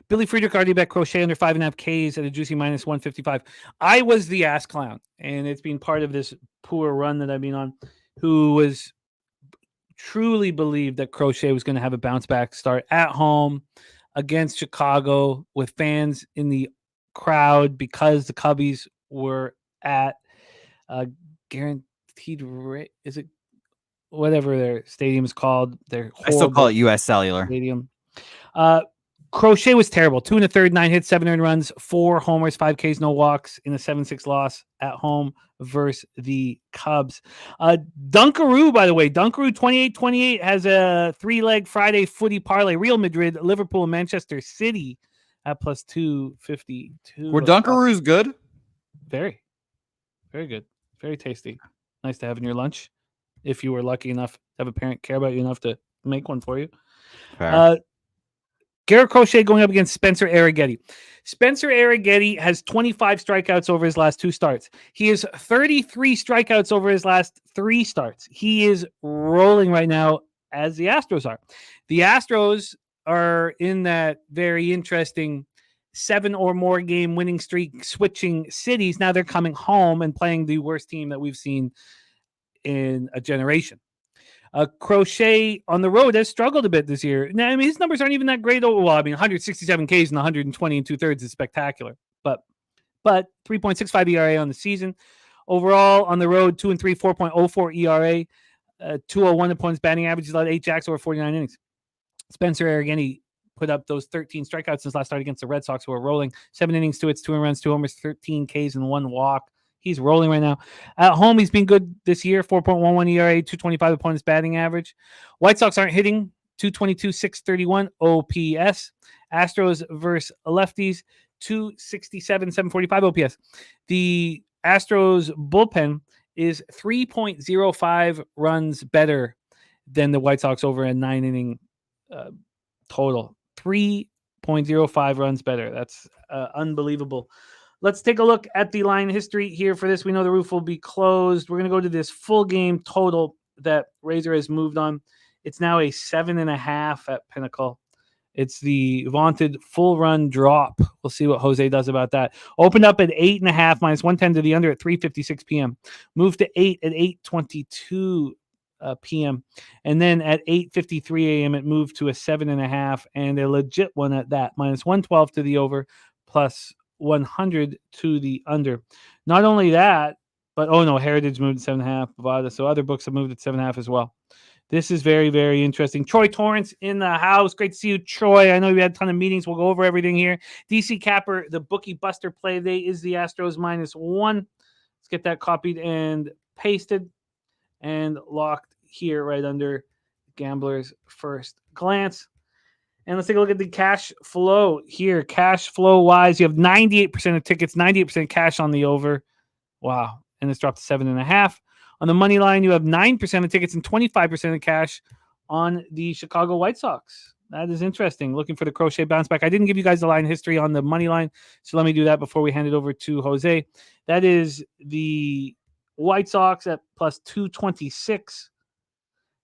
A: Billy Friedrich already bet crochet under 5.5 Ks at a juicy minus 155. I was the ass clown, and it's been part of this poor run that I've been on, who was truly believed that Crochet was going to have a bounce back start at home against Chicago with fans in the crowd because the Cubbies were at guaranteed rate. Is it whatever their stadium is called? Their
B: I still call it
A: horrible
B: US Cellular.
A: stadium. Crochet was terrible. 2 1/3, 9 hits, 7 earned runs, 4 homers, 5 Ks, no walks in a 7-6 loss at home versus the Cubs. Dunkaroo, by the way, Dunkaroo 28-28 has a 3-leg Friday footy parlay. Real Madrid, Liverpool, and Manchester City at plus 252.
B: Were Dunkaroos good?
A: Very, very good. Very tasty. Nice to have in your lunch if you were lucky enough to have a parent care about you enough to make one for you.
B: Fair.
A: Garrett Crochet going up against Spencer Arrighetti. Spencer Arrighetti has 25 strikeouts over his last 2 starts. He has 33 strikeouts over his last 3 starts. He is rolling right now, as the Astros are. The Astros are in that very interesting 7 or more game winning streak, switching cities. Now they're coming home and playing the worst team that we've seen in a generation. Crochet on the road has struggled a bit this year. Now, I mean, his numbers aren't even that great. Well, I mean, 167 Ks and 120 2/3 is spectacular. But 3.65 ERA on the season. Overall, on the road, 2-3, 4.04 ERA, 201 opponents batting average, allowed 8 jacks over 49 innings. Spencer Arrighetti put up those 13 strikeouts since last start against the Red Sox, who are rolling. 7 innings, 2 hits, 2 runs, 2 homers, 13 Ks, and 1 walk. He's rolling right now. At home, he's been good this year. 4.11 ERA, 225 opponents batting average. White Sox aren't hitting. 222, 631 OPS. Astros versus lefties, 267, 745 OPS. The Astros bullpen is 3.05 runs better than the White Sox over a 9-inning total. 3.05 runs better. That's unbelievable. Let's take a look at the line history here for this. We know the roof will be closed. We're going to go to this full game total that Razor has moved on. It's now a 7.5 at Pinnacle. It's the vaunted full run drop. We'll see what Jose does about that. Opened up at 8.5 minus 110 to the under at 3:56 p.m. Moved to 8 at 8:22 p.m. And then at 8:53 a.m. it moved to a 7.5 and a legit one at that, minus 112 to the over, plus 100 to the under. Not only that, but Heritage moved to 7.5. Bovada, so other books have moved at 7.5 as well. This is very, very interesting. Troy Torrance in the house. Great to see you, Troy. I know we had a ton of meetings. We'll go over everything here. DC Capper, the bookie buster play day is the Astros minus 1. Let's get that copied and pasted and locked here right under Gambler's First Glance. And let's take a look at the cash flow here. Cash flow wise, you have 98% of tickets, 98% cash on the over. Wow. And it's dropped to 7.5. On the money line, you have 9% of tickets and 25% of cash on the Chicago White Sox. That is interesting. Looking for the Crochet bounce back. I didn't give you guys the line history on the money line, so let me do that before we hand it over to Jose. That is the White Sox at plus 226.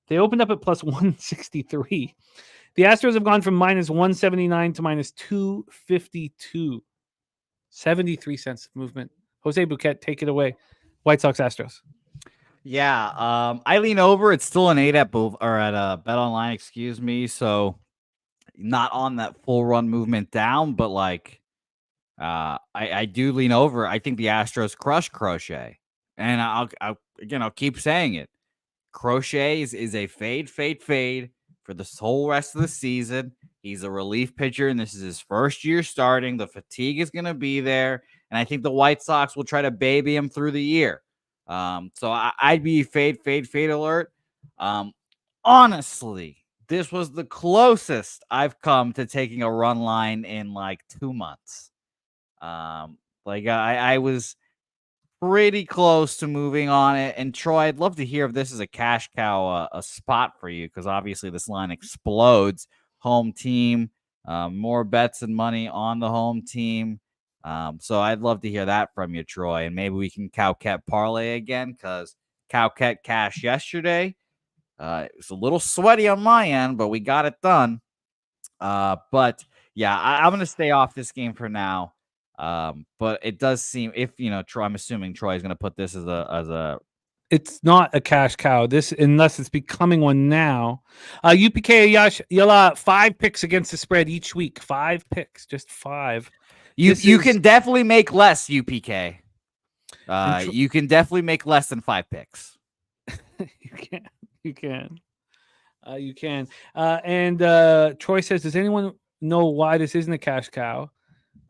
A: They opened up at plus 163. The Astros have gone from minus 179 to minus 252. 73 cents movement. Jose Bouquette, take it away. White Sox Astros.
B: Yeah, I lean over. It's still an 8 at Bet Online, excuse me. So not on that full run movement down, but I do lean over. I think the Astros crush Crochet, and I'll keep saying it. Crochet is a fade for the whole rest of the season. He's a relief pitcher, and this is his first year starting. The fatigue is going to be there, and I think the White Sox will try to baby him through the year. So I'd be fade alert. Honestly, this was the closest I've come to taking a run line in 2 months. I was pretty close to moving on it. And Troy, I'd love to hear if this is a cash cow, a spot for you, because obviously this line explodes. Home team, more bets and money on the home team. So I'd love to hear that from you, Troy, and maybe we can Cowcat parlay again, because Cowcat cash yesterday. It was a little sweaty on my end, but we got it done. But yeah, I'm going to stay off this game for now. But it does seem, if Troy, I'm assuming Troy is going to put this as a
A: It's not a cash cow. This, unless it's becoming one now. UPK Yash Yala 5 picks against the spread each week. 5 picks, just 5.
B: You can definitely make less, UPK. You can definitely make less than 5 picks.
A: You can. And Troy says, does anyone know why this isn't a cash cow?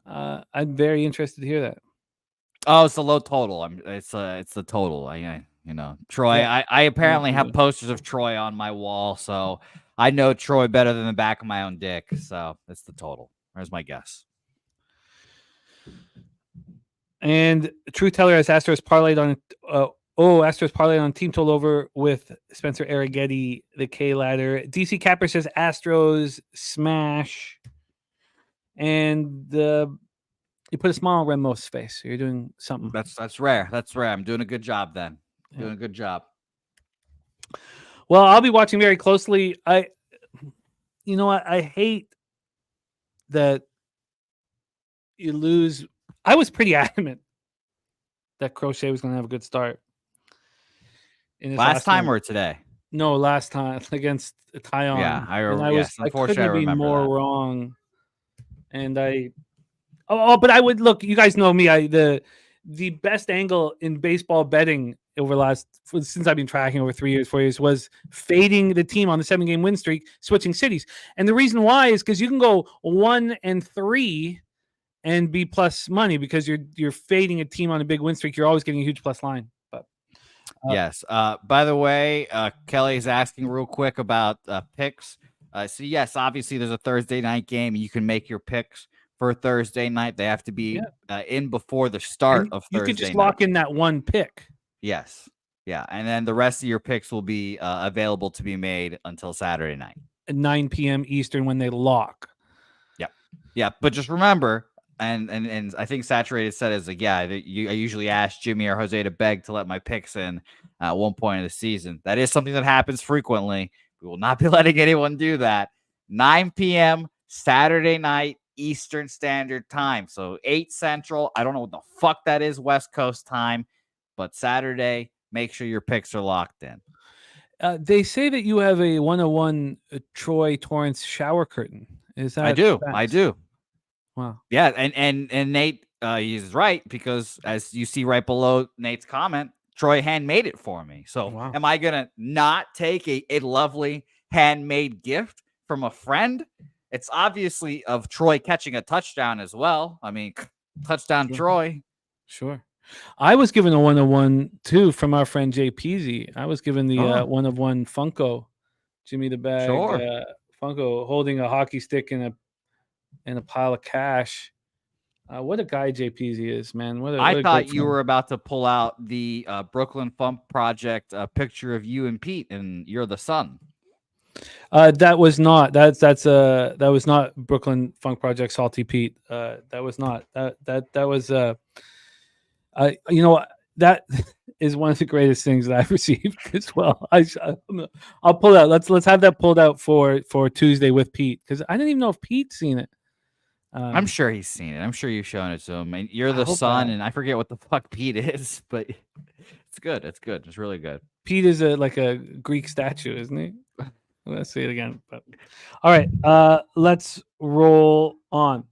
A: I'm very interested to hear that.
B: Oh, it's a low total. It's the total. Troy.
A: Yeah.
B: I apparently have posters of Troy on my wall, so I know Troy better than the back of my own dick. So it's the total. There's my guess.
A: And Truth Teller has Astros parlayed on team total over with Spencer Arrighetti, the K ladder. DC Capper says Astros smash. And you put a smile on Remo's face. So you're doing something.
B: That's rare. That's rare. I'm doing a good job then. Doing a good job.
A: Well, I'll be watching very closely. I hate that you lose. I was pretty adamant that Crochet was going to have a good start.
B: Last time or today?
A: No, last time against Tyon.
B: Yeah,
A: I couldn't be more wrong. And but I would look. You guys know me. The best angle in baseball betting since I've been tracking over 3 years, 4 years, was fading the team on the 7-game win streak, switching cities. And the reason why is because you can go 1-3 and be plus money because you're fading a team on a big win streak. You're always getting a huge plus line. But
B: yes. By the way, Kelly is asking real quick about picks. So yes, obviously there's a Thursday night game. You can make your picks for Thursday night. They have to be in before the start of Thursday.
A: You could just lock in that one pick.
B: Yes. Yeah. And then the rest of your picks will be available to be made until Saturday night
A: at 9 p.m. Eastern when they lock.
B: Yeah. Yeah. But just remember, and I think Saturated said is I usually ask Jimmy or Jose to beg to let my picks in at one point of the season. That is something that happens frequently. We will not be letting anyone do that. 9 p.m. Saturday night Eastern Standard Time. So 8 Central. I don't know what the fuck that is West Coast time, but Saturday, make sure your picks are locked in.
A: They say that you have a 101 Troy Torrance shower curtain. Is that?
B: I do.
A: Wow.
B: Yeah, and Nate, he's right, because as you see right below Nate's comment, Troy handmade it for me. So Am I gonna not take a lovely handmade gift from a friend? It's obviously of Troy catching a touchdown as well. I mean, touchdown Troy.
A: Sure. I was given a 101 too from our friend Jay Peasy. I was given the 101 Funko, Jimmy the Bag Funko, holding a hockey stick in a pile of cash. What a guy Jay Peasy is, man.
B: I thought you were about to pull out the Brooklyn Funk Project picture of you and Pete, and you're the son.
A: That was not that was not Brooklyn Funk Project Salty Pete. That was not that was that is one of the greatest things that I've received as well. I'll pull out. Let's have that pulled out for Tuesday with Pete, because I didn't even know if Pete's seen it.
B: I'm sure he's seen it. I'm sure you've shown it to him. And you're the son, and I forget what the fuck Pete is, but it's good. It's good. It's really good.
A: Pete is like a Greek statue, isn't he? Let's see it again. But all right, let's roll on.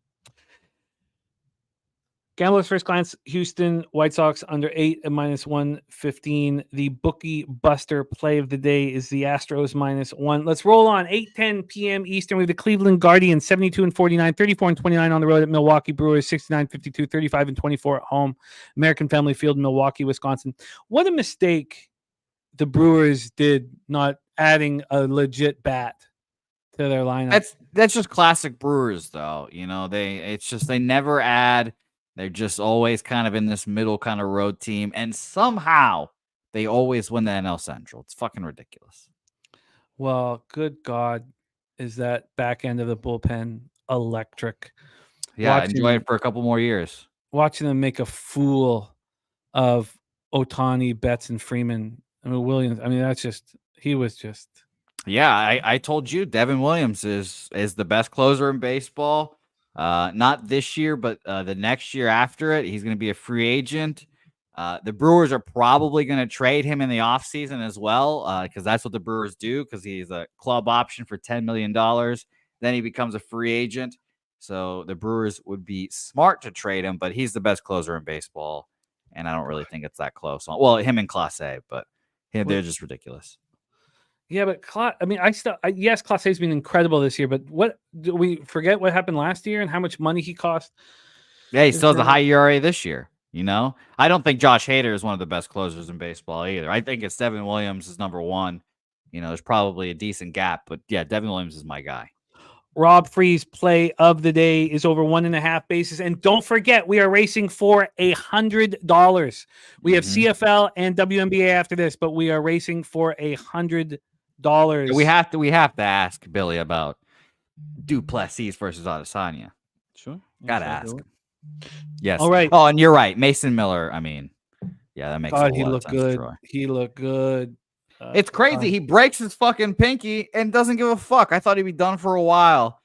A: Gambler's first glance: Houston White Sox under 8 at -115. The bookie buster play of the day is the Astros -1. Let's roll on. 8:10 p.m. Eastern. We have the Cleveland Guardians 72-49, 34-29 on the road at Milwaukee Brewers 69-52, 35-24 at home. American Family Field in Milwaukee, Wisconsin. What a mistake the Brewers did not adding a legit bat to their lineup.
B: That's just classic Brewers, though. They never add. They're just always kind of in this middle kind of road team, and somehow they always win the NL Central. It's fucking ridiculous.
A: Well, good God, is that back end of the bullpen electric?
B: Yeah, enjoy it for a couple more years.
A: Watching them make a fool of Ohtani, Betts, and Freeman. I mean, Williams. I mean, he was just.
B: Yeah, I told you, Devin Williams is the best closer in baseball. Not this year, but the next year after it, he's going to be a free agent. The Brewers are probably going to trade him in the offseason as well, because that's what the Brewers do, because he's a club option for $10 million. Then he becomes a free agent. So the Brewers would be smart to trade him, but he's the best closer in baseball, and I don't really think it's that close. Well, him and Clase, but they're just ridiculous.
A: Yeah, but yes, Clase's been incredible this year, but what do we forget what happened last year and how much money he cost?
B: Yeah, he still has a high ERA this year. I don't think Josh Hader is one of the best closers in baseball either. I think it's Devin Williams is number one. There's probably a decent gap, but yeah, Devin Williams is my guy.
A: Rob Free's play of the day is over 1.5 bases. And don't forget, we are racing for $100. We have CFL and WNBA after this, but we are racing for $100.
B: We have to ask Billy about Duplessis versus Adesanya.
A: Sure.
B: Gotta ask. Yes.
A: All right.
B: Oh, and you're right. Mason Miller. I mean, yeah, that makes a lot of sense.
A: Good. He looked good.
B: It's crazy. He breaks his fucking pinky and doesn't give a fuck. I thought he'd be done for a while.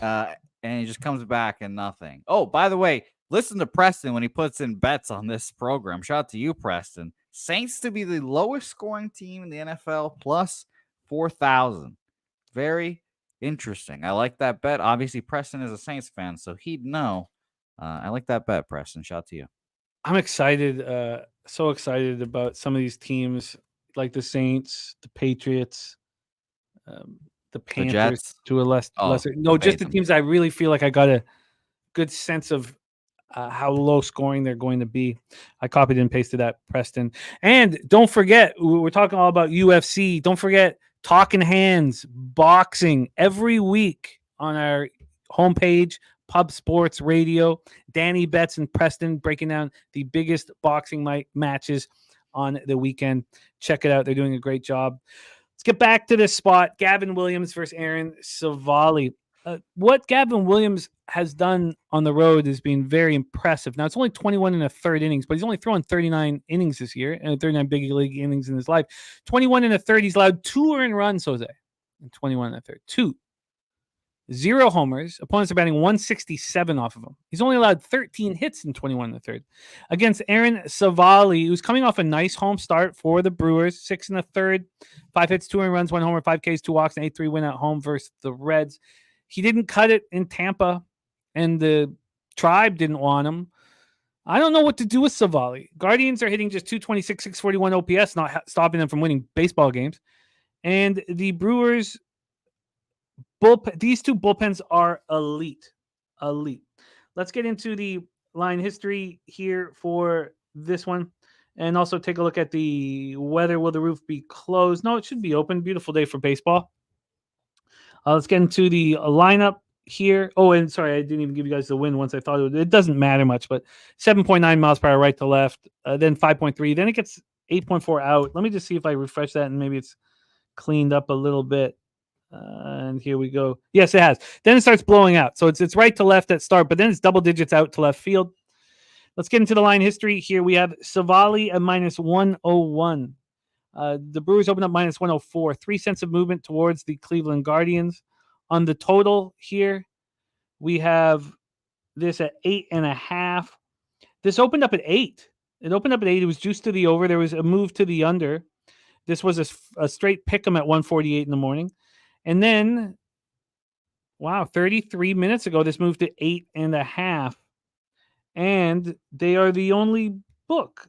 B: And he just comes back and nothing. Oh, by the way, listen to Preston when he puts in bets on this program. Shout out to you, Preston. Saints to be the lowest scoring team in the NFL, plus 4,000. Very interesting. I like that bet. Obviously, Preston is a Saints fan, so he'd know. I like that bet, Preston. Shout out to you.
A: I'm excited. So excited about some of these teams like the Saints, the Patriots, the Panthers,
B: Jets?
A: to a lesser. No, just the teams I really feel like I got a good sense of how low scoring they're going to be. I copied and pasted that, Preston. And don't forget, we're talking all about UFC. Don't forget Talking Hands, boxing every week on our homepage, Pub Sports Radio. Danny Betts and Preston breaking down the biggest boxing matches on the weekend. Check it out. They're doing a great job. Let's get back to this spot. Gavin Williams versus Aaron Savali. What Gavin Williams has done on the road has been very impressive. Now, it's only 21 1/3 innings, but he's only thrown 39 innings this year and 39 big league innings in his life. 21 1/3. He's allowed 2 earned runs, Jose, in 21 1/3. 2. 0 homers. Opponents are batting 167 off of him. He's only allowed 13 hits in 21 1/3. Against Aaron Savali, who's coming off a nice home start for the Brewers. 6 1/3, 5 hits, 2 earned runs, 1 homer, 5 Ks, 2 walks, and 8-3 win at home versus the Reds. He didn't cut it in Tampa, and the Tribe didn't want him. I don't know what to do with Savali. Guardians are hitting just 226, 641 OPS, not stopping them from winning baseball games. And the Brewers... these two bullpens are elite. Let's get into the line history here for this one, and also take a look at the weather. Will the roof be closed? No, it should be open. Beautiful day for baseball. Let's get into the lineup here. Oh, and sorry, I didn't even give you guys the wind once I thought it doesn't matter much, but 7.9 miles per hour right to left, then 5.3, then it gets 8.4 out. Let me just see if I refresh that and maybe it's cleaned up a little bit. And here we go. Yes, it has. Then it starts blowing out. So it's right to left at start, but then it's double digits out to left field. Let's get into the line history. Here we have Savali at -101. The Brewers open up -104. 3 cents of movement towards the Cleveland Guardians. On the total here, we have this at 8.5. This opened up at 8. It opened up at 8. It was juiced to the over. There was a move to the under. This was a straight pick 'em at 1:48 in the morning. And then, 33 minutes ago, this moved to 8.5. And they are the only book.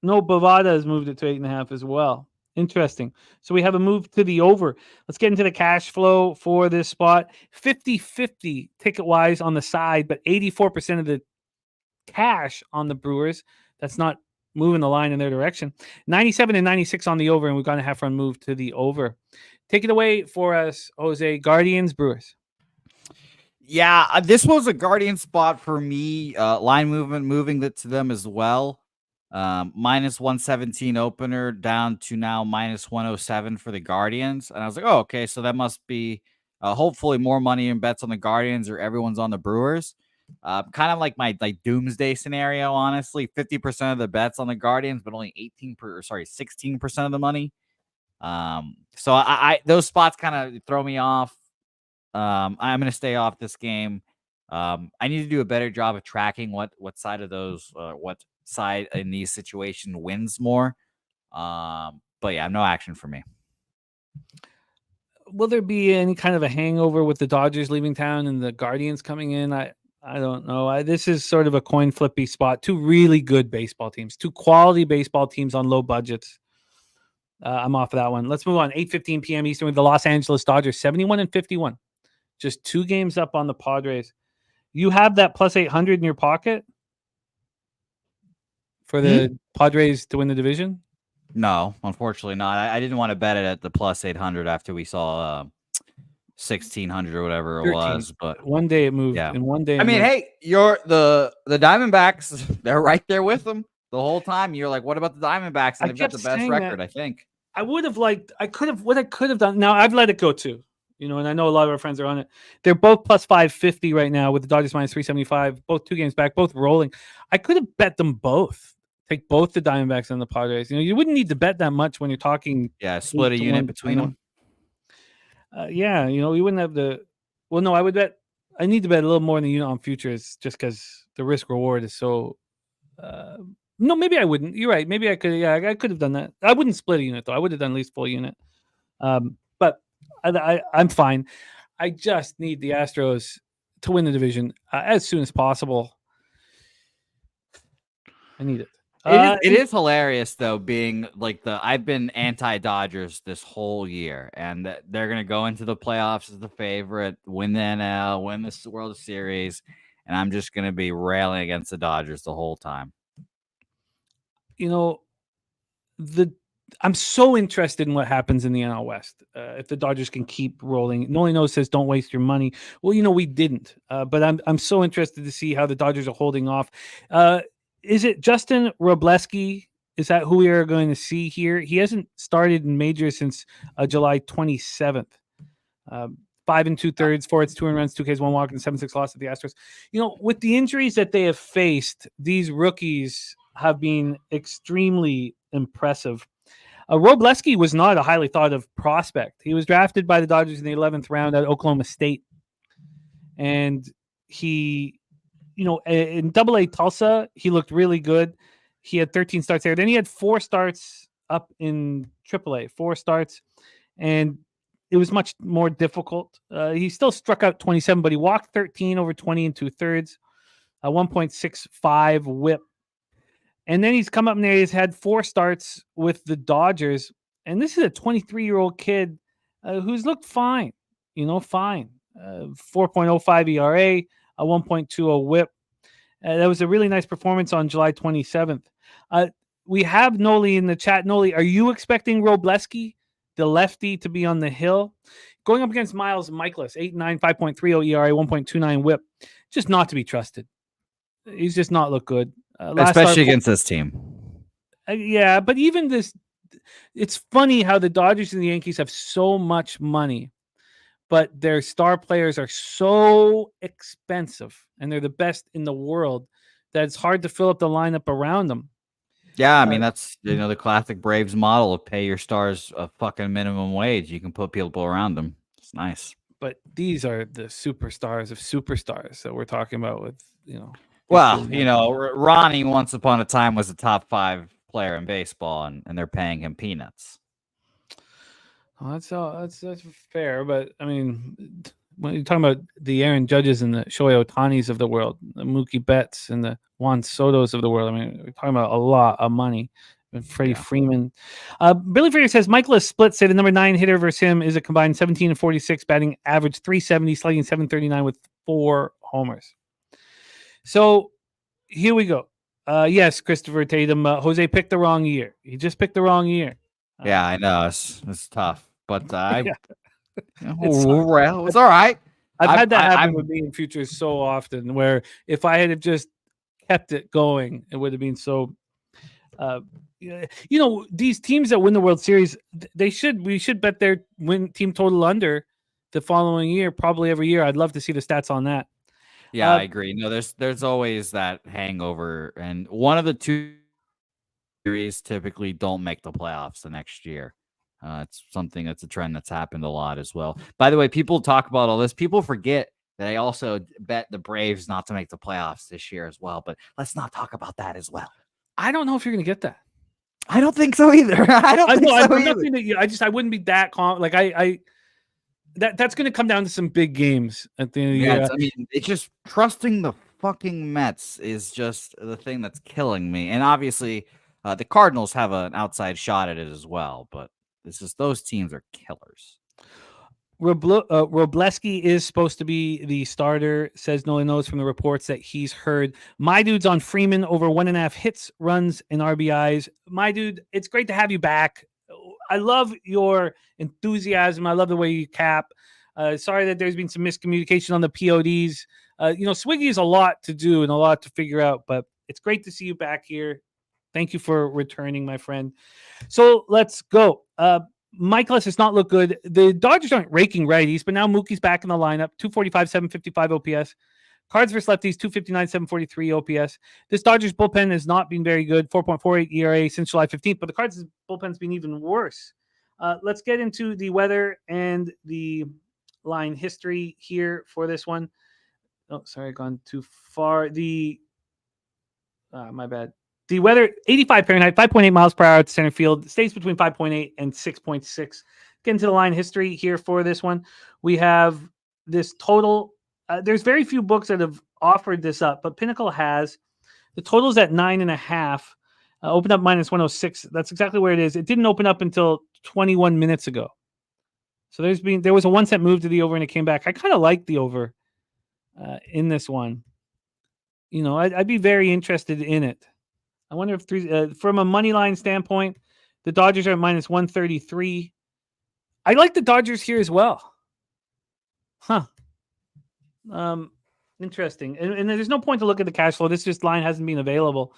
A: No, Bovada has moved it to 8.5 as well. Interesting. So we have a move to the over. Let's get into the cash flow for this spot. 50-50 ticket-wise on the side, but 84% of the cash on the Brewers. That's not moving the line in their direction. 97 and 96 on the over, and we've got a half-run move to the over. Take it away for us, Jose. Guardians, Brewers.
B: Yeah, this was a Guardian spot for me. Line movement, moving it to them as well. -117 opener down to now -107 for the Guardians. And I was like, oh, okay, so that must be hopefully more money in bets on the Guardians or everyone's on the Brewers. Kind of like my doomsday scenario, honestly. 50% of the bets on the Guardians, but only 16% of the money. So I those spots kind of throw me off. I'm going to stay off this game. I need to do a better job of tracking what side of those, what side in these situations wins more. But yeah, no action for me.
A: Will there be any kind of a hangover with the Dodgers leaving town and the Guardians coming in? I don't know. This is sort of a coin flippy spot. Two really good baseball teams, two quality baseball teams on low budgets. I'm off of that one. Let's move on. 8:15 p.m. Eastern with the Los Angeles Dodgers, 71-51. Just 2 games up on the Padres. You have that plus 800 in your pocket for the Padres to win the division?
B: No, unfortunately not. I didn't want to bet it at the plus 800 after we saw 1600 or whatever it
A: 13.
B: was. But
A: one day it moved.
B: yeah,
A: In one day,
B: I mean, hey, you're the Diamondbacks. They're right there with them the whole time. You're like, what about the Diamondbacks? And they've got the best record, I think.
A: I would have liked. I could have done. Now I've let it go too. And I know a lot of our friends are on it. They're both plus 550 right now with the Dodgers minus 375. Both 2 games back, both rolling. I could have bet them both. Take both the Diamondbacks and the Padres. You wouldn't need to bet that much when you're talking.
B: Yeah, split a unit between them.
A: Yeah, we wouldn't have the. Well, no, I would bet. I need to bet a little more than the unit on futures just because the risk reward is so. No, maybe I wouldn't. You're right. Maybe I could. Yeah, I could have done that. I wouldn't split a unit though. I would have done at least full unit. But I'm fine. I just need the Astros to win the division as soon as possible. I need it.
B: It is hilarious though, being like I've been anti-Dodgers this whole year, and they're gonna go into the playoffs as the favorite, win the NL, win the World Series, and I'm just gonna be railing against the Dodgers the whole time.
A: I'm so interested in what happens in the NL West. If the Dodgers can keep rolling. Noli No says don't waste your money. Well, we didn't. But I'm so interested to see how the Dodgers are holding off. Is it Justin Robleski? Is that who we are going to see here? He hasn't started in majors since July 27th. 5 2/3, 4 hits, 2 runs, 2 Ks, 1 walk, and 7-6 loss at the Astros. With the injuries that they have faced, these rookies have been extremely impressive. Robleski was not a highly thought of prospect. He was drafted by the Dodgers in the 11th round at Oklahoma State. And he, in AA Tulsa, he looked really good. He had 13 starts there. Then he had 4 starts up in AAA, 4 starts. And it was much more difficult. He still struck out 27, but he walked 13 over 20 2/3, a 1.65 whip. And then he's come up in there. He's had 4 starts with the Dodgers. And this is a 23-year-old kid who's looked fine, fine. 4.05 ERA, a 1.20 whip. That was a really nice performance on July 27th. We have Noli in the chat. Noli, are you expecting Robleski, the lefty, to be on the hill? Going up against Miles Michaelis, 8.9, 5.30 ERA, 1.29 whip. Just not to be trusted. He's just not looked good.
B: Especially against this team.
A: Yeah, but even this, it's funny how the Dodgers and the Yankees have so much money, but their star players are so expensive, and they're the best in the world, that it's hard to fill up the lineup around them.
B: Yeah, I mean, that's the classic Braves model of pay your stars a fucking minimum wage. You can put people around them. It's nice.
A: But these are the superstars of superstars that we're talking about with,
B: Well, Ronnie once upon a time was a top 5 player in baseball, and they're paying him peanuts.
A: Well, that's fair, but I mean, when you're talking about the Aaron Judges and the Shohei Ohtanis of the world, the Mookie Betts and the Juan Sotos of the world, I mean, we're talking about a lot of money. And Freddie Freeman. Billy Freeman says Michaelis split, say the number 9 hitter versus him is a combined 17 and 46, batting average 370, slugging 739 with 4 homers. So here we go. Yes, Christopher Tatum. Jose picked the wrong year. He just picked the wrong year.
B: Yeah, I know. It's tough. But it's
A: all
B: right.
A: I've had that happen with me in futures so often, where if I had just kept it going, it would have been so. These teams that win the World Series, we should bet their win team total under the following year, probably every year. I'd love to see the stats on that.
B: Yeah, I agree. No, there's always that hangover, and one of the 2 series typically don't make the playoffs the next year. It's a trend that's happened a lot as well. By the way, people talk about all this. People forget that I also bet the Braves not to make the playoffs this year as well. But let's not talk about that as well.
A: I don't know if you're going to get that.
B: I don't think so either. I don't think so
A: I'm
B: either.
A: not saying that I wouldn't be that calm. Like that's going to come down to some big games at the end of the year.
B: I mean, it's just trusting the fucking Mets is just the thing that's killing me. And obviously, the Cardinals have an outside shot at it as well. But it's just those teams are killers.
A: Robleski is supposed to be the starter, says Nolan knows from the reports that he's heard. My dude's on Freeman over 1.5 hits, runs, and RBIs. My dude, it's great to have you back. I love your enthusiasm. I love the way you cap. Sorry that there's been some miscommunication on the PODs. Swiggy is a lot to do and a lot to figure out, but it's great to see you back here. Thank you for returning, my friend. So let's go. Michaelis does not look good. The Dodgers aren't raking righties, but now Mookie's back in the lineup. 245, 755 OPS. Cards versus lefties, 259, 743 OPS. This Dodgers bullpen has not been very good. 4.48 ERA since July 15th, but the Cards bullpen's been even worse. Let's get into the weather and the line history here for this one. Oh, sorry, I've gone too far. My bad. The weather, 85 Fahrenheit, 5.8 miles per hour to center field, stays between 5.8 and 6.6. Get into the line history here for this one. We have this total. There's very few books that have offered this up, but Pinnacle has. The total's at 9.5. Opened up minus 106. That's exactly where it is. It didn't open up until 21 minutes ago. So there was a 1 cent move to the over and it came back. I kind of like the over in this one. I'd be very interested in it. I wonder if from a money line standpoint, the Dodgers are at minus 133. I like the Dodgers here as well. Huh. Interesting. And there's no point to look at the cash flow. This just line hasn't been available.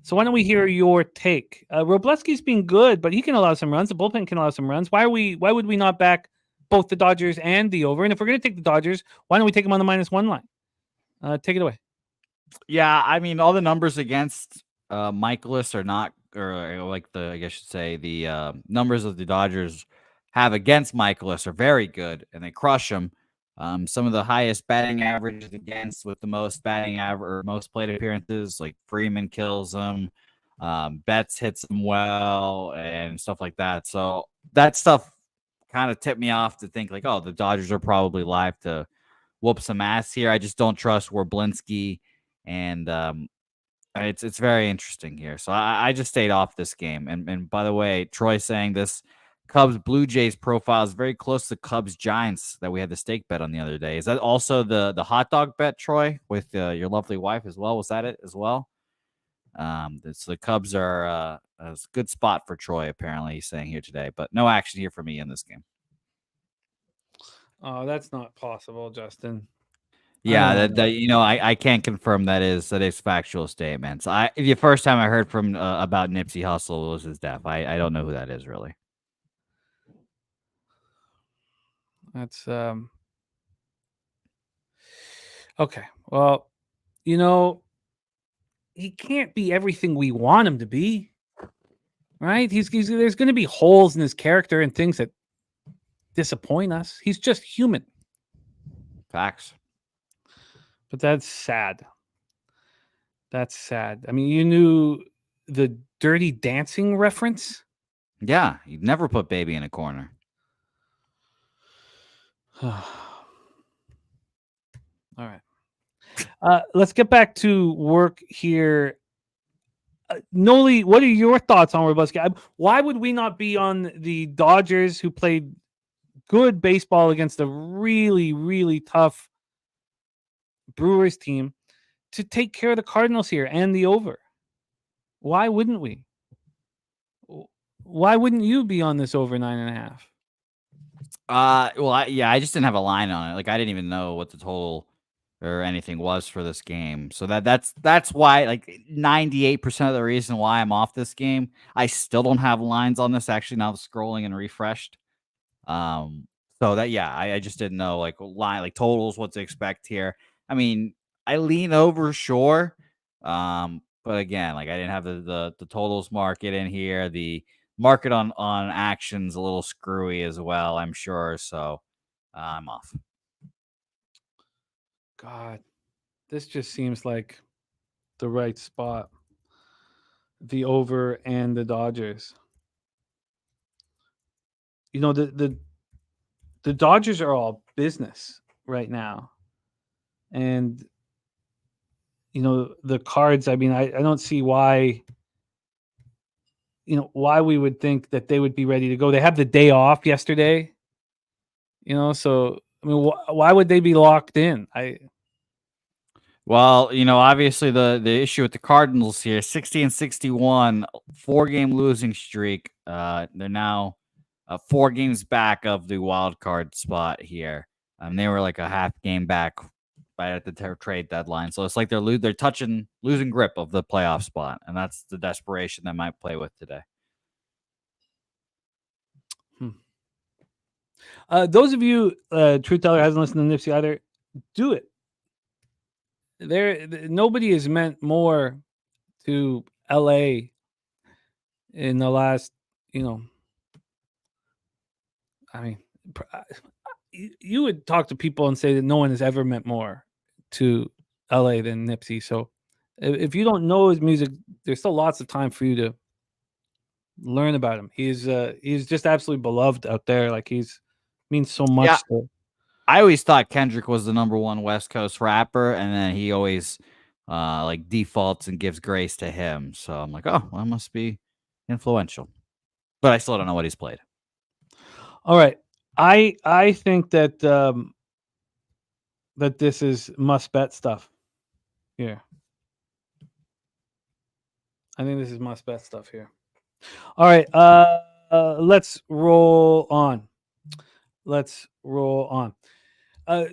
A: So why don't we hear your take? Robleski's been good, but he can allow some runs. The bullpen can allow some runs. Why would we not back both the Dodgers and the over? And if we're going to take the Dodgers, why don't we take them on the -1 line? Take it away.
B: Yeah, I mean, all the numbers against Michaelis are not, or like I guess I should say, the numbers of the Dodgers have against Michaelis are very good, and they crush him. Some of the highest batting averages against, with the most batting average or most plate appearances, like Freeman kills him, Betts hits him well, and stuff like that. So that stuff kind of tipped me off to think like, oh, the Dodgers are probably live to whoop some ass here. I just don't trust Werblinski, and it's very interesting here. So I just stayed off this game. And by the way, Troy saying this Cubs Blue Jays profile is very close to Cubs Giants that we had the stake bet on the other day. Is that also the hot dog bet, Troy, with your lovely wife as well? Was that it as well? So the Cubs are a good spot for Troy, apparently, he's saying here today. But no action here for me in this game.
A: Oh, that's not possible, Justin.
B: Yeah, I can't confirm that is factual statements. The first time I heard from about Nipsey Hussle was his death. I don't know who that is really.
A: That's okay. Well, he can't be everything we want him to be, right? There's going to be holes in his character and things that disappoint us. He's just human.
B: Facts.
A: But that's sad. That's sad. I mean, you knew the Dirty Dancing reference?
B: Yeah, you'd never put Baby in a corner.
A: All right. Let's get back to work here. Noli, what are your thoughts on Robleski? Why would we not be on the Dodgers, who played good baseball against a really, really tough Brewers team, to take care of the Cardinals here and the over? Why wouldn't we? Why wouldn't you be on this over 9.5?
B: I just didn't have a line on it. Like, I didn't even know what the total or anything was for this game. So that's why, like, 98% of the reason why I'm off this game. I still don't have lines on this, actually, now scrolling and refreshed. I just didn't know like totals, what to expect here. I mean, I lean over, sure. But again, like, I didn't have the totals market in here. The market on action's a little screwy as well, I'm sure. So I'm off.
A: God, this just seems like the right spot. The over and the Dodgers. You know, the Dodgers are all business right now. And you know, the Cards, I mean, I don't see why why we would think that they would be ready to go. They have the day off yesterday. So I mean, why would they be locked in?
B: Well, obviously the issue with the Cardinals here, 60-61, 4-game losing streak. They're now 4 games back of the wild card spot here. They were like a half game back right at the trade deadline. So it's like they're losing grip of the playoff spot, and that's the desperation they might play with today.
A: Those of you, Truth Teller hasn't listened to Nipsey either, do it. Nobody has meant more to LA in the last, I mean, you would talk to people and say that no one has ever meant more to LA than Nipsey. So if you don't know his music, there's still lots of time for you to learn about him. He's just absolutely beloved out there. Like means so much.
B: Yeah. I always thought Kendrick was the #1 West Coast rapper, and then he always like defaults and gives grace to him. So I'm like, oh, well, must be influential. But I still don't know what he's played.
A: All right. I think that that this is must bet stuff here. I think this is must bet stuff here. All right. Let's roll on.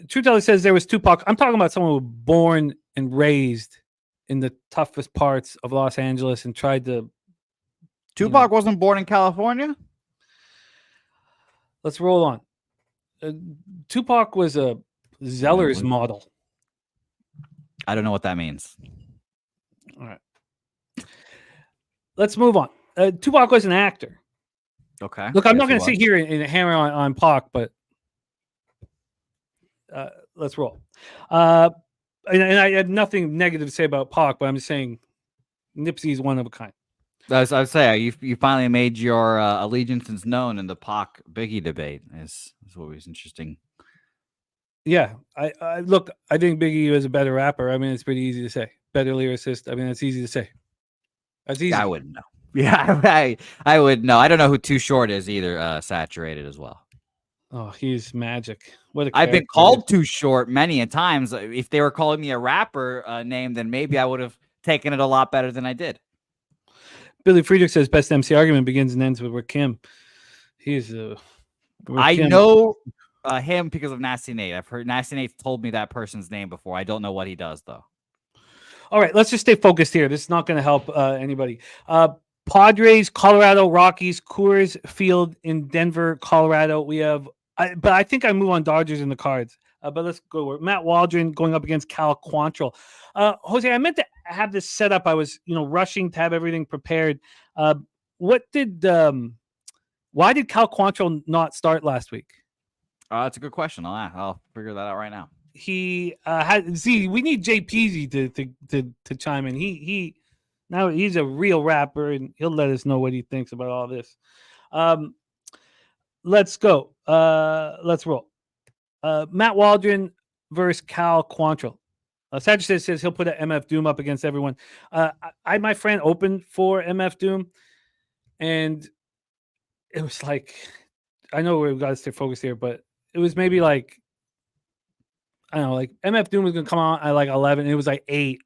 A: True Teller says there was Tupac. I'm talking about someone who was born and raised in the toughest parts of Los Angeles and tried to.
B: Tupac wasn't born in California?
A: Let's roll on. Tupac was a Zeller's model.
B: I don't know what that means.
A: All right. Let's move on. Tupac was an actor.
B: Okay.
A: Look, I'm not going to sit here and hammer on Pac, but let's roll. And I had nothing negative to say about Pac, but I'm just saying Nipsey's one of a kind.
B: As I would say, you finally made your allegiances known in the Pac Biggie debate. Is what was interesting.
A: Yeah, I look. I think Biggie was a better rapper. I mean, it's pretty easy to say. Better lyricist. I mean, it's easy to say. That's easy.
B: I wouldn't know. Yeah, I would know. I don't know who Too Short is either. Saturated as well.
A: Oh, he's magic. What a
B: I've been called Too Short many a times. If they were calling me a rapper name, then maybe I would have taken it a lot better than I did.
A: Billy Friedrich says best MC argument begins and ends with Rakim. He's
B: I know him because of Nasty Nate. I've heard Nasty Nate told me that person's name before. I don't know what he does though.
A: All right, let's just stay focused here. This is not going to help anybody. Padres, Colorado, Rockies, Coors Field in Denver, Colorado. We have, but I think I move on Dodgers in the Cards. But let's go. Matt Waldron going up against Cal Quantrill. Jose, I meant to have this set up. I was, rushing to have everything prepared. Why did Cal Quantrill not start last week?
B: That's a good question. I'll figure that out right now.
A: He we need JPZ to chime in. He's a real rapper and he'll let us know what he thinks about all this. Let's go. Let's roll. Matt Waldron versus Cal Quantrill. Sagittarius says he'll put an MF Doom up against everyone. My friend opened for MF Doom, and it was like, I know we've got to stay focused here, but it was maybe like, I don't know, like MF Doom was going to come out at like 11, and it was like 8.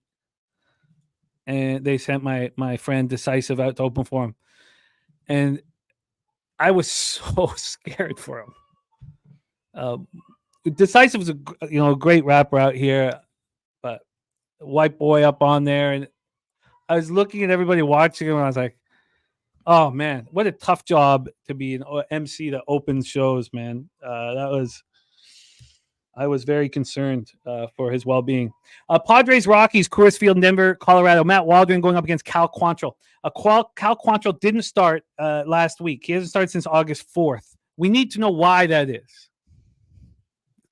A: And they sent my friend Decisive out to open for him. And I was so scared for him. Decisive was a great rapper out here, but white boy up on there, and I was looking at everybody watching him, and I was like, "Oh man, what a tough job to be an MC that opens shows, man." I was very concerned for his well-being. Padres, Rockies, Coors Field, Denver, Colorado. Matt Waldron going up against Cal Quantrill. Cal Quantrill didn't start last week. He hasn't started since August 4th. We need to know why that is.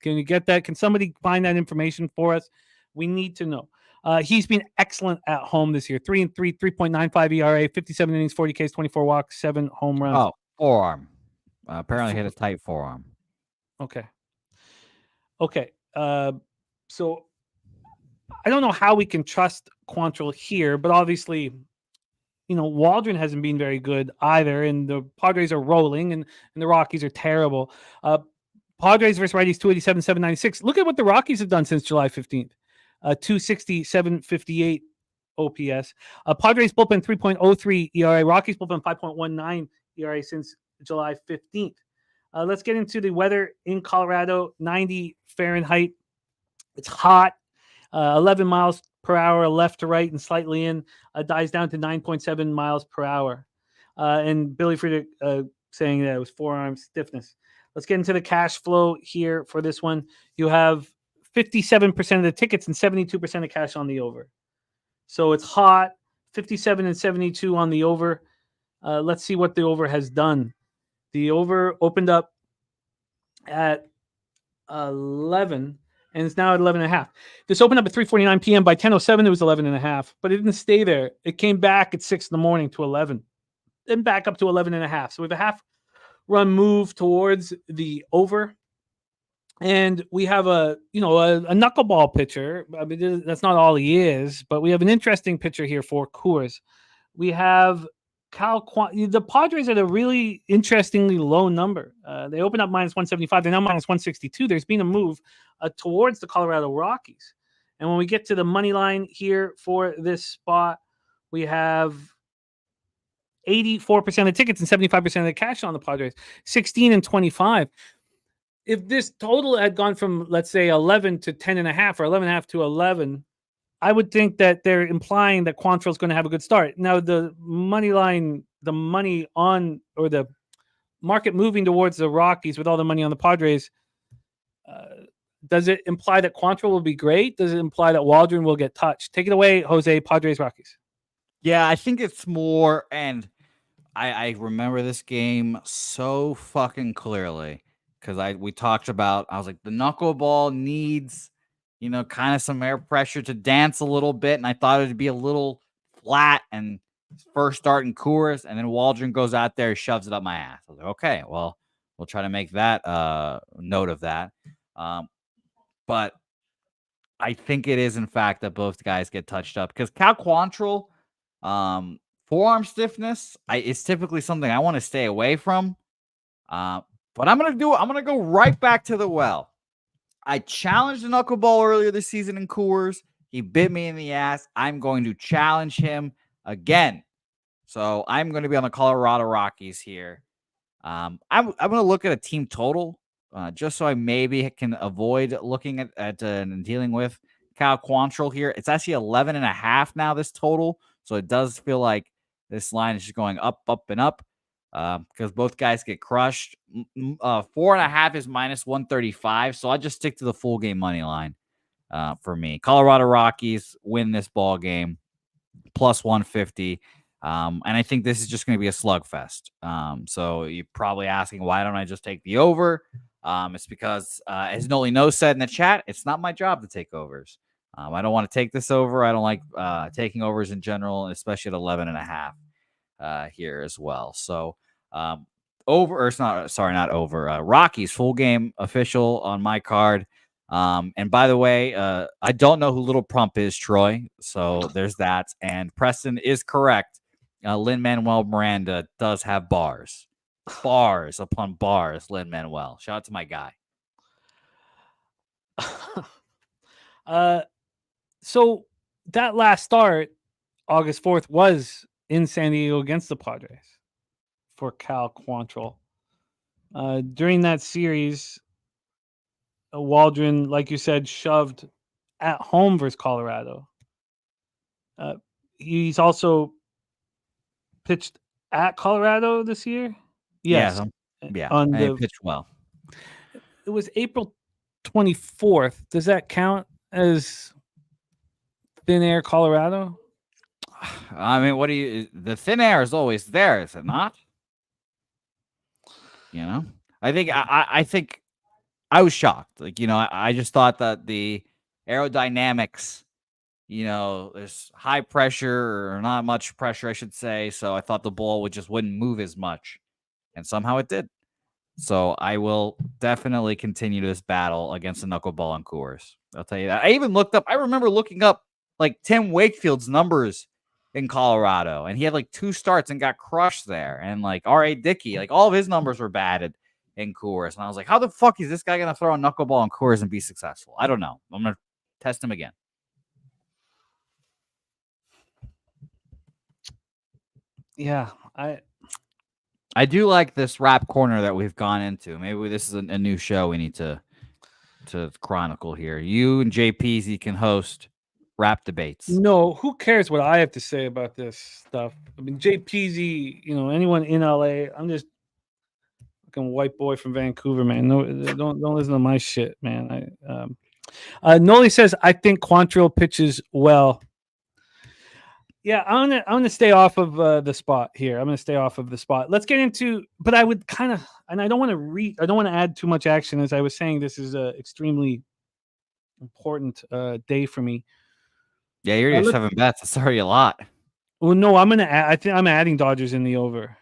A: Can you get that? Can somebody find that information for us? We need to know. He's been excellent at home this year. 3-3, 3.95 ERA, 57 innings, 40 Ks, 24 walks, 7 home runs.
B: Oh, forearm. Apparently hit a tight forearm.
A: Okay. So I don't know how we can trust Quantrill here, but obviously, Waldron hasn't been very good either, and the Padres are rolling, and the Rockies are terrible. Padres versus righties, 287, 796. Look at what the Rockies have done since July 15th. 260, 758 OPS. Padres bullpen 3.03 ERA. Rockies bullpen 5.19 ERA since July 15th. Let's get into the weather in Colorado. 90 Fahrenheit. It's hot. 11 miles per hour left to right and slightly in. Dies down to 9.7 miles per hour. And Billy Friedrich saying that it was forearm stiffness. Let's get into the cash flow here for this one. You have 57% of the tickets and 72% of cash on the over. So it's hot. 57 and 72 on the over. Let's see what the over has done. The over opened up at 11 and it's now at 11.5. This opened up at 3:49 p.m. By 10:07, it was 11.5, but it didn't stay there. It came back at 6 in the morning to 11, then back up to 11.5. So we have a half run move towards the over. And we have a knuckleball pitcher. I mean, that's not all he is, but we have an interesting pitcher here for Coors. We have the Padres at a really interestingly low number. They opened up minus 175. They're now minus 162. There's been a move towards the Colorado Rockies. And when we get to the money line here for this spot, we have 84% of tickets and 75% of the cash on the Padres, 16 and 25. If this total had gone from, let's say, 11 to 10.5 or 11.5 to 11, I would think that they're implying that Quantrill is going to have a good start. Now, the money line, the money on, or the market moving towards the Rockies with all the money on the Padres, does it imply that Quantrill will be great? Does it imply that Waldron will get touched? Take it away, Jose. Padres, Rockies.
B: Yeah, I think it's more, and I remember this game so fucking clearly because we talked about, I was like, the knuckleball needs, kind of some air pressure to dance a little bit, and I thought it'd be a little flat and first start in Coors, and then Waldron goes out there, shoves it up my ass. I was like, okay, well, we'll try to make that note of that. But I think it is, in fact, that both guys get touched up because Cal Quantrill, forearm stiffness, it's typically something I want to stay away from. But I'm going to go right back to the well. I challenged the knuckleball earlier this season in Coors. He bit me in the ass. I'm going to challenge him again. So I'm going to be on the Colorado Rockies here. I'm going to look at a team total just so I maybe can avoid looking at and dealing with Cal Quantrill here. It's actually 11.5 now, this total. So it does feel like this line is just going up, up, and up because both guys get crushed. 4.5 is minus 135. So I just stick to the full game money line for me. Colorado Rockies win this ball game plus 150. And I think this is just going to be a slugfest. So you're probably asking, why don't I just take the over? It's because, as Noli No said in the chat, it's not my job to take overs. I don't want to take this over. I don't like taking overs in general, especially at 11.5 here as well. So over, or it's not, sorry, not over. Rockies full game official on my card. And by the way, I don't know who Little Prump is, Troy. So there's that. And Preston is correct. Lin-Manuel Miranda does have bars upon bars. Lin-Manuel, shout out to my guy.
A: So that last start, August 4th, was in San Diego against the Padres for Cal Quantrill. During that series, Waldron, like you said, shoved at home versus Colorado. He's also pitched at Colorado this year. Yes.
B: Yeah.
A: On
B: he pitched well.
A: It was April 24th. Does that count as thin air Colorado?
B: I mean, the thin air is always there, is it not? I think I was shocked. Like, I just thought that the aerodynamics, there's high pressure or not much pressure, I should say. So I thought the ball wouldn't move as much. And somehow it did. So I will definitely continue this battle against the knuckleball and Coors. I'll tell you that. I remember looking up like Tim Wakefield's numbers in Colorado, and he had like 2 starts and got crushed there. And like R.A. Dickey, like all of his numbers were batted in Coors. And I was like, how the fuck is this guy going to throw a knuckleball and Coors and be successful? I don't know. I'm going to test him again.
A: Yeah,
B: I do like this rap corner that we've gone into. Maybe this is a new show we need to chronicle here. You and JPZ can host rap debates.
A: No, who cares what I have to say about this stuff? I mean, JPZ, anyone in LA, I'm just fucking white boy from Vancouver, man. No, don't listen to my shit, man. Noli says, I think Quantrill pitches well. Yeah, I'm gonna stay off of the spot here. I'm gonna stay off of the spot. Let's get into, but I would kind of, and I don't want to add too much action. As I was saying, this is a extremely important day for me.
B: Yeah, you're just 7 bets. That's already a lot.
A: Well, no, I'm gonna add. I think I'm adding Dodgers in the over.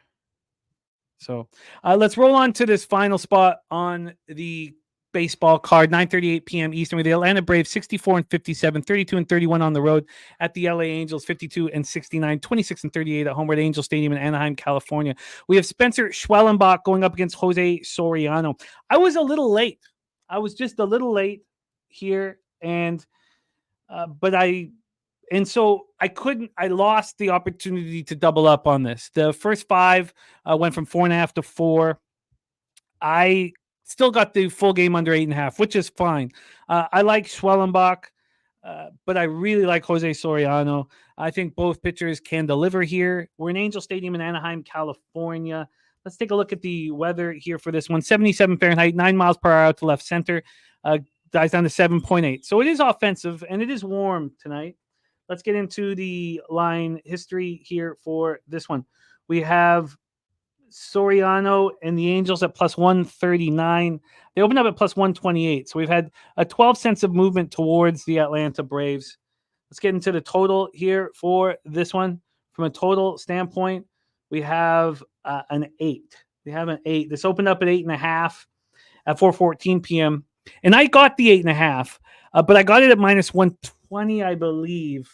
A: So let's roll on to this final spot on the baseball card. 9:38 p.m. Eastern with the Atlanta Braves 64-57, 32-31 on the road at the LA Angels 52-69, 26-38 at Homeward Angel Stadium in Anaheim, California. We have Spencer Schwellenbach going up against Jose Soriano. I was a little late. I was just a little late here, and so I lost the opportunity to double up on this. The first 5 went from 4.5 to 4. I still got the full game under 8.5, which is fine. I like Schwellenbach, but I really like Jose Soriano. I think both pitchers can deliver here. We're in Angel Stadium in Anaheim, California. Let's take a look at the weather here for this one. 77 Fahrenheit, 9 miles per hour out to left center. Dies down to 7.8. So it is offensive, and it is warm tonight. Let's get into the line history here for this one. We have Soriano and the Angels at plus 139. They opened up at plus 128. So we've had a 12 cents of movement towards the Atlanta Braves. Let's get into the total here for this one. From a total standpoint, we have an 8. We have an 8. This opened up at 8.5 at 4:14 p.m. And I got the 8.5, but I got it at minus 120, I believe.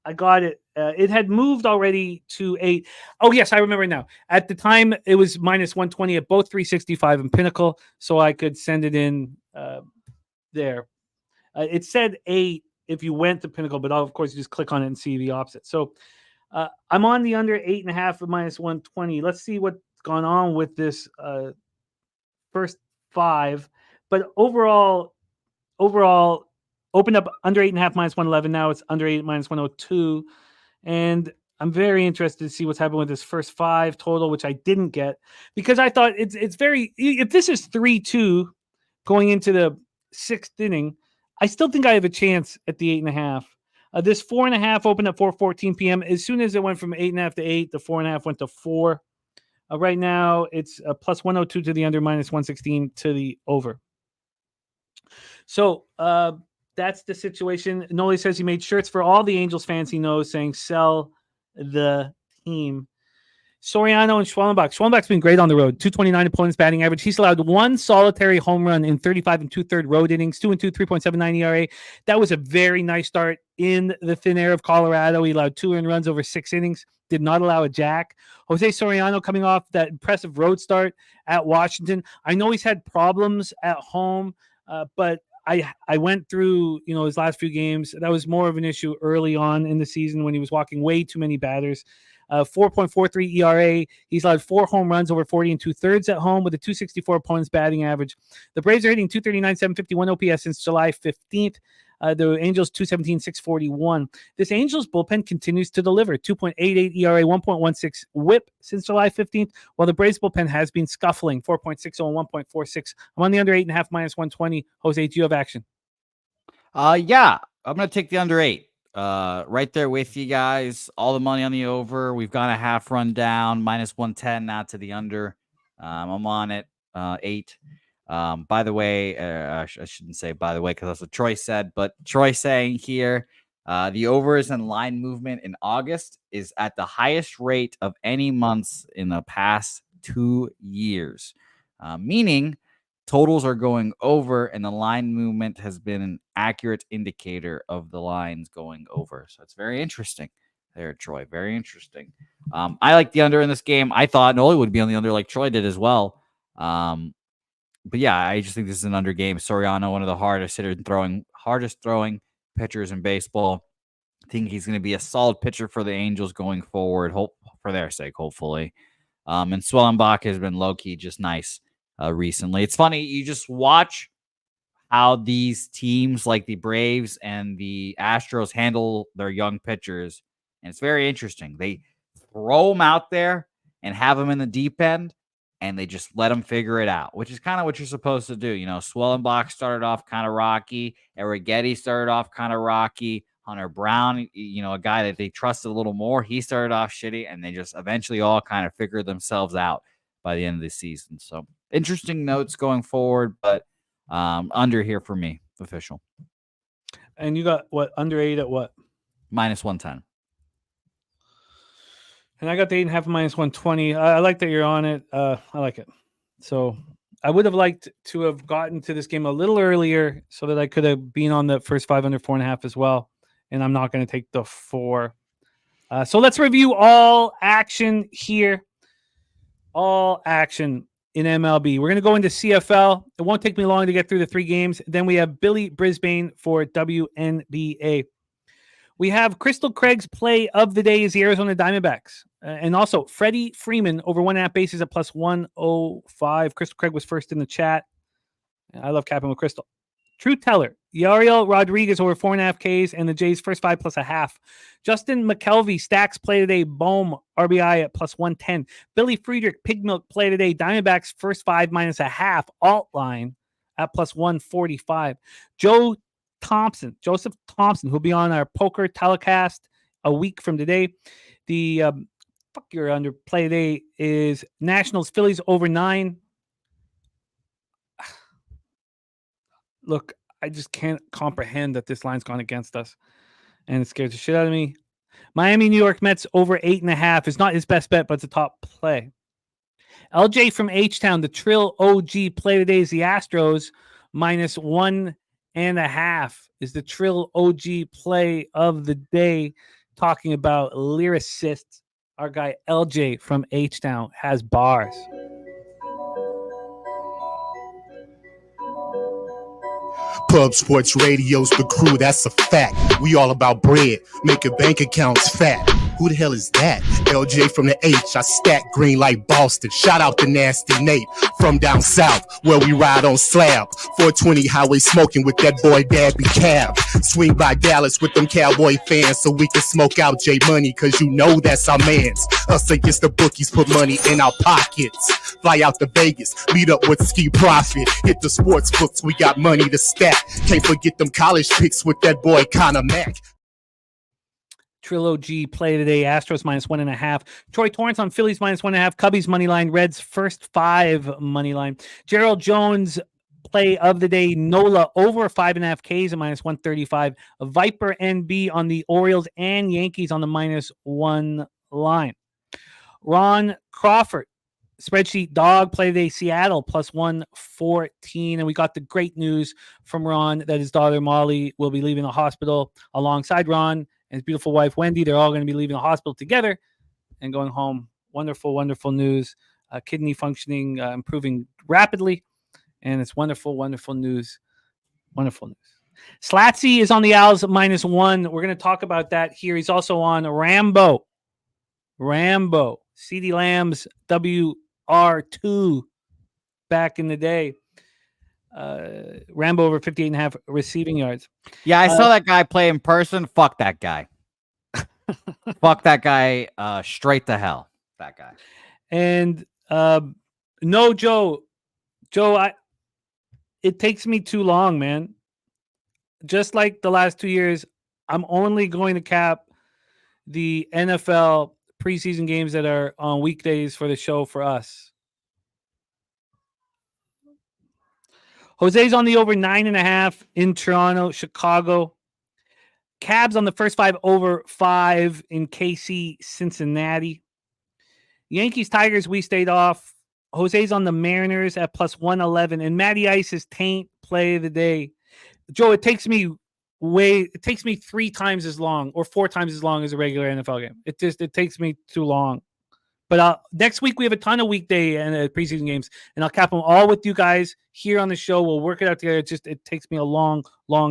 A: I got it. It had moved already to 8. Oh, yes, I remember now. At the time, it was minus 120 at both 365 and Pinnacle, so I could send it in there. It said 8 if you went to Pinnacle, but of course, you just click on it and see the opposite. So I'm on the under 8.5 at minus 120. Let's see what's gone on with this first 5. But overall, opened up under 8.5 minus 111. Now it's under 8 minus 102. And I'm very interested to see what's happened with this first 5 total, which I didn't get because I thought it's very, if this is 3-2 going into the 6th inning, I still think I have a chance at the 8.5. This 4.5 opened at 4:14 p.m. As soon as it went from 8.5 to 8, the 4.5 went to 4. Right now it's plus 102 to the under, minus 116 to the over. So, that's the situation. Noli says he made shirts for all the Angels fans he knows saying sell the team. Soriano and Schwellenbach. Schwellenbach's been great on the road. 229 opponents batting average. He's allowed 1 solitary home run in 35 2/3 road innings. 2-2, 3.79 ERA. That was a very nice start in the thin air of Colorado. He allowed 2 earned runs over 6 innings. Did not allow a jack. Jose Soriano coming off that impressive road start at Washington. I know he's had problems at home, but I went through, his last few games. That was more of an issue early on in the season when he was walking way too many batters. 4.43 ERA. He's allowed 4 home runs over 40 2/3 at home with a 264 opponents batting average. The Braves are hitting 239, 751 OPS since July 15th. The Angels 217, 641. This Angels bullpen continues to deliver 2.88 ERA, 1.16 WHIP since July 15th, while the Braves bullpen has been scuffling 4.60 and 1.46. I'm on the under 8.5 minus 120. Jose, do you have action?
B: Yeah, I'm going to take the under 8. Right there with you guys. All the money on the over. We've got a half run down, minus 110 now to the under. I'm on it. 8. By the way, I shouldn't say by the way because that's what Troy said, but Troy saying here the overs and line movement in August is at the highest rate of any months in the past 2 years, meaning totals are going over and the line movement has been an accurate indicator of the lines going over. So it's very interesting there, Troy. Very interesting. I like the under in this game. I thought Noli would be on the under like Troy did as well. But yeah, I just think this is an under game. Soriano, one of the hardest throwing pitchers in baseball. I think he's going to be a solid pitcher for the Angels going forward, for their sake, hopefully. And Swellenbach has been low-key just nice recently. It's funny, you just watch how these teams like the Braves and the Astros handle their young pitchers, and it's very interesting. They throw them out there and have them in the deep end, and they just let them figure it out, which is kind of what you're supposed to do. You know, Swellenbach started off kind of rocky. Arrighetti started off kind of rocky. Hunter Brown, you know, a guy that they trusted a little more, he started off shitty, and they just eventually all kind of figured themselves out by the end of the season. So interesting notes going forward, but under here for me, official.
A: And you got what, under 8 at what?
B: -110.
A: And I got the 8.5 -120. I like that you're on it. I like it. So I would have liked to have gotten to this game a little earlier so that I could have been on the first 5 under 4.5 as well. And I'm not going to take the 4. So let's review all action here. All action in MLB. We're going to go into CFL. It won't take me long to get through the 3 games. Then we have Billy Brisbane for WNBA. We have Crystal Craig's play of the day is the Arizona Diamondbacks. And also Freddie Freeman over 1.5 bases at +105. Crystal Craig was first in the chat. I love capping with Crystal. True Teller. Yariel Rodriguez over 4.5 Ks and the Jays first 5 +0.5. Justin McKelvey stacks play today. Bohm RBI at +110. Billy Friedrich Pig Milk play today. Diamondbacks first 5 -0.5. Alt line at +145. Joseph Thompson, who'll be on our poker telecast a week from today. The your under play today is Nationals Phillies over 9. Look, I just can't comprehend that this line's gone against us, and it scares the shit out of me. Miami New York Mets over 8.5 is not his best bet, but it's a top play. LJ from H-Town, the Trill OG play today is the Astros -1.5 is the Trill OG play of the day. Talking about lyricists, our guy LJ from H-Town has bars.
H: Pub Sports Radio's the crew, that's a fact. We all about bread, making bank accounts fat. Who the hell is that? LJ from the H, I stack green like Boston. Shout out to Nasty Nate from down south, where we ride on slab. 420 highway smoking with that boy Dabby Cab. Swing by Dallas with them Cowboy fans so we can smoke out J Money, cause you know that's our mans. Us against the bookies, put money in our pockets. Fly out to Vegas, meet up with Ski Profit. Hit the sports books, we got money to stack. Can't forget them college picks with that boy Connor Mack.
A: Trilogy play today. Astros -1.5. Troy Torrance on Phillies -1.5. Cubbies money line. Reds first 5 money line. Gerald Jones play of the day. Nola over 5.5 Ks at -135. Viper NB on the Orioles and Yankees on the -1 line. Ron Crawford spreadsheet dog play today. Seattle +114. And we got the great news from Ron that his daughter Molly will be leaving the hospital alongside Ron and his beautiful wife, Wendy. They're all going to be leaving the hospital together and going home. Wonderful, wonderful news. Kidney functioning, improving rapidly. And it's wonderful, wonderful news. Wonderful news. Slatsy is on the Owls -1. We're going to talk about that here. He's also on Rambo. CeeDee Lamb's WR2 back in the day. Rambo over 58.5 receiving yards.
B: Yeah, I saw that guy play in person. Fuck that guy. Fuck that guy straight to hell. That guy.
A: And no, Joe, it takes me too long, man. Just like the last 2 years, I'm only going to cap the NFL preseason games that are on weekdays for the show for us. Jose's on the over 9.5 in Toronto, Chicago. Cabs on the first 5 over 5 in KC, Cincinnati. Yankees, Tigers, we stayed off. Jose's on the Mariners at plus 111. And Matty Ice's taint play of the day. Joe, it takes me 3 times as long or 4 times as long as a regular NFL game. It takes me too long. But next week we have a ton of weekday and preseason games, and I'll cap them all with you guys here on the show. We'll work it out together. It takes me a long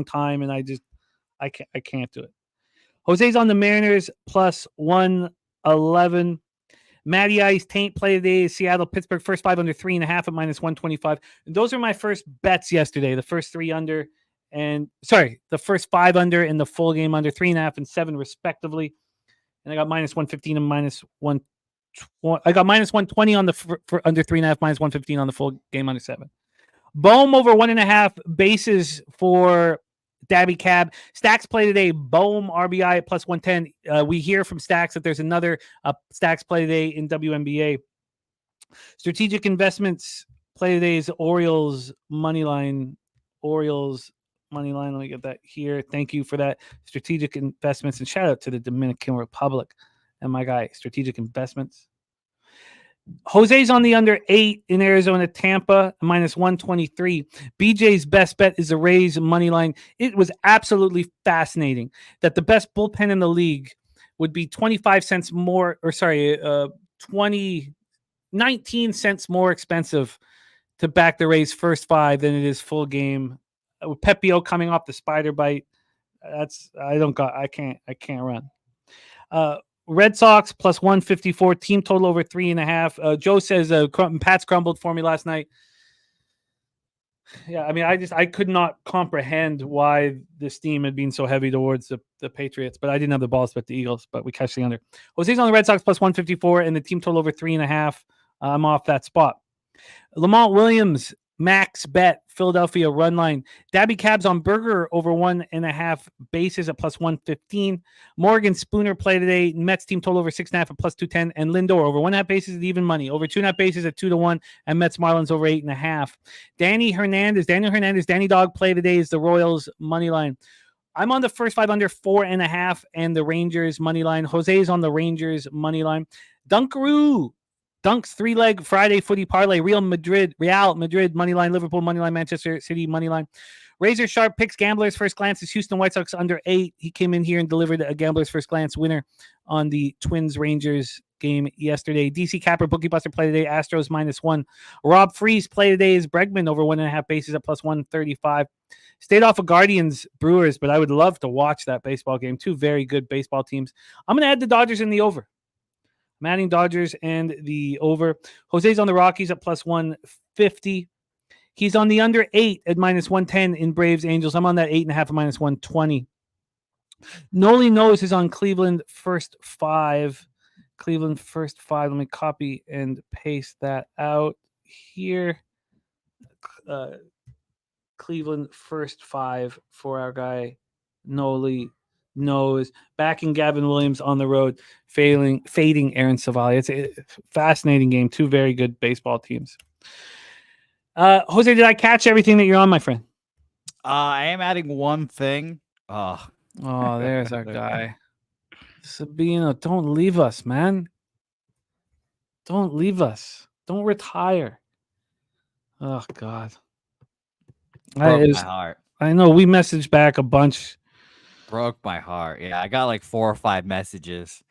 A: time, and I can't do it. Jose's on the Mariners plus 111. Matty Ice taint play today is Seattle, Pittsburgh first 5 under 3.5 at minus 125. And those are my first bets yesterday. The first 3 under the first 5 under and the full game under 3.5 and 7 respectively. And I got minus 115 and minus 1. I got minus 120 on the for under 3.5, minus 115 on the full game under 7. Bohm over 1.5 bases for Dabby Cab. Stacks play today. Bohm RBI at plus 110. We hear from Stacks that there's another Stacks play today in WNBA. Strategic investments play today is Orioles money line. Orioles money line. Let me get that here. Thank you for that. Strategic investments, and shout out to the Dominican Republic and my guy, Strategic Investments. Jose's on the under 8 in Arizona, Tampa, minus 123. BJ's best bet is the Rays money line. It was absolutely fascinating that the best bullpen in the league would be 25 cents more, 19 cents more expensive to back the Rays first 5 than it is full game. With Pepio coming off the spider bite, I can't run. Red Sox plus 154, team total over 3.5. Joe says Pats crumbled for me last night. Yeah, I mean, I could not comprehend why this team had been so heavy towards the Patriots, but I didn't have the balls to bet the Eagles, but we catch the under. Jose's on the Red Sox plus 154 and the team total over 3.5. I'm off that spot. Lamont Williams, max bet, Philadelphia run line. Dabby Cabs on Burger over 1.5 bases at plus 115. Morgan Spooner play today. Mets team total over 6.5 at plus 210. And Lindor over 1.5 bases at even money. Over 2.5 bases at 2-1. And Mets Marlins over 8.5. Daniel Hernandez, Danny Dog play today is the Royals money line. I'm on the first 5 under 4.5 and the Rangers money line. Jose's on the Rangers money line. Dunkaroo. Dunk's 3-leg Friday footy parlay. Real Madrid money line. Liverpool money line. Manchester City money line. Razor Sharp picks Gambler's first glance is Houston White Sox under 8. He came in here and delivered a Gambler's first glance winner on the Twins Rangers game yesterday. DC Capper Bookie Buster play today. Astros minus 1. Rob Freeze play today is Bregman over 1.5 bases at plus 135. Stayed off of Guardians Brewers, but I would love to watch that baseball game. 2 very good baseball teams. I'm going to add the Dodgers in the over. I'm adding Dodgers and the over. Jose's on the Rockies at plus 150. He's on the under 8 at minus 110 in Braves Angels. I'm on that 8.5 at minus 120. Noli Knows is on Cleveland first 5. Cleveland first 5. Let me copy and paste that out here. Cleveland first 5 for our guy Noli Knows. Backing Gavin Williams on the road, fading Aaron Savali. It's a fascinating game. 2 very good baseball teams. Jose, did I catch everything that you're on, my friend?
B: I am adding one thing.
A: Oh, there's our guy. Sabino, don't leave us, man. Don't leave us. Don't retire. Oh, God.
B: Broke my heart.
A: I know. We messaged back a bunch.
B: Broke my heart. Yeah, I got like 4 or 5 messages.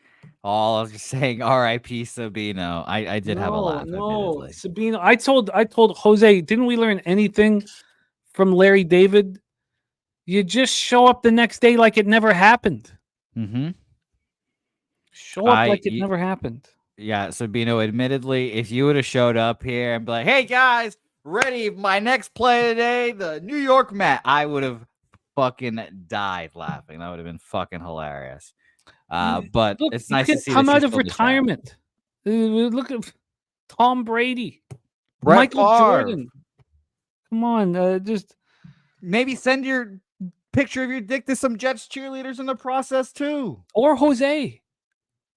B: All just saying R.I.P. Sabino. I did have a laugh.
A: No, Sabino. I told Jose, didn't we learn anything from Larry David? You just show up the next day like it never happened.
B: Mm-hmm.
A: Show up like it never happened.
B: Yeah, Sabino, admittedly, if you would have showed up here and be like, hey guys, ready, my next play today, the New York Mets, I would have fucking died laughing. That would have been fucking hilarious. But look, it's nice to see
A: come out of retirement. Look at Tom Brady,
B: Brett
A: Michael
B: Favre.
A: Jordan. Come on, just
B: maybe send your picture of your dick to some Jets cheerleaders in the process too,
A: or Jose.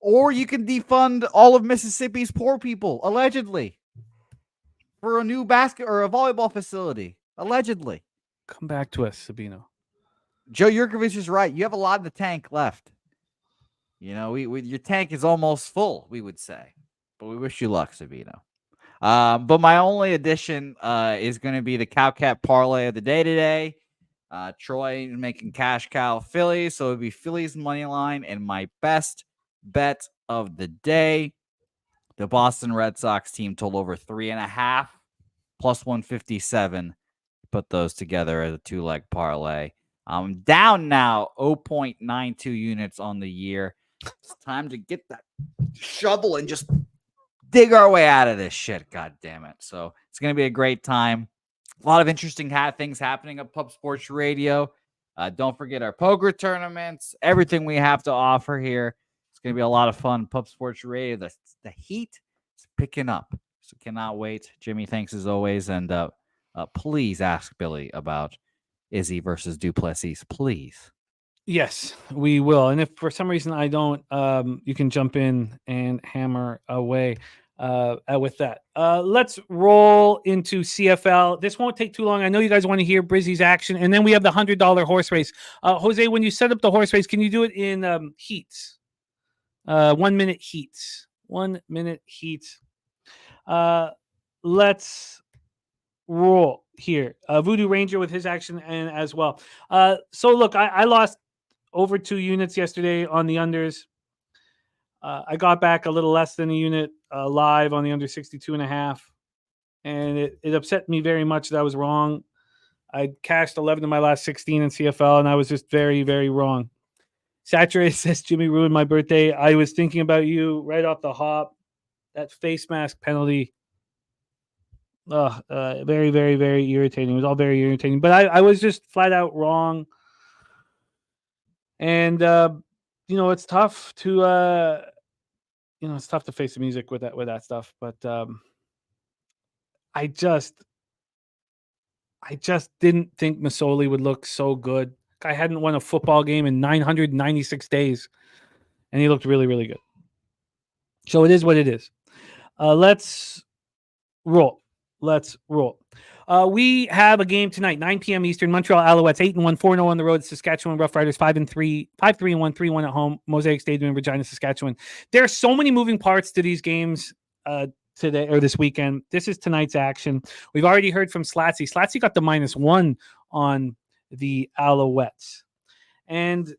B: Or you can defund all of Mississippi's poor people, allegedly, for a new basket or a volleyball facility. Allegedly.
A: Come back to us, Sabino.
B: Joe Yurkovich is right. You have a lot in the tank left. Your tank is almost full, we would say. But we wish you luck, Sabino. But my only addition is going to be the cow cat parlay of the day today. Troy making cash cow Phillies, so it would be Phillies money line, and my best bet of the day, the Boston Red Sox team total over 3.5 plus 157. Put those together as a 2-leg parlay. I'm down now 0.92 units on the year. It's time to get that shovel and just dig our way out of this shit. God damn it. So it's going to be a great time. A lot of interesting things happening at Pub Sports Radio. Don't forget our poker tournaments, everything we have to offer here. It's going to be a lot of fun. Pub Sports Radio, the heat is picking up. So cannot wait. Jimmy, thanks as always. And please ask Billy about Izzy versus Duplessis, please.
A: Yes, we will. And if for some reason I don't, you can jump in and hammer away with that. Let's roll into CFL. This won't take too long. I know you guys want to hear Brizzy's action. And then we have the $100 horse race. Jose, when you set up the horse race, can you do it in heats? 1 minute heats. 1 minute heats. Let's roll here. Voodoo Ranger with his action and as well. So look, I lost over 2 units yesterday on the unders. I got back a little less than a unit live on the under 62.5. And it upset me very much that I was wrong. I cashed 11 of my last 16 in CFL, and I was just very, very wrong. Saturated says, Jimmy ruined my birthday. I was thinking about you right off the hop. That face mask penalty. Very, very, very irritating. It was all very irritating. But I was just flat out wrong. And, it's tough to, it's tough to face the music with that stuff. But I just didn't think Masoli would look so good. Guy hadn't won a football game in 996 days. And he looked really, really good. So it is what it is. Let's roll. We have a game tonight, 9 p.m. Eastern. Montreal Alouettes 8-1, 4-0 on the road. Saskatchewan Roughriders 5-3, 5-3-1, 3-1 at home. Mosaic Stadium in Regina, Saskatchewan. There are so many moving parts to these games today or this weekend. This is tonight's action. We've already heard from Slatsy. Slatsy got the -1 on the Alouettes. And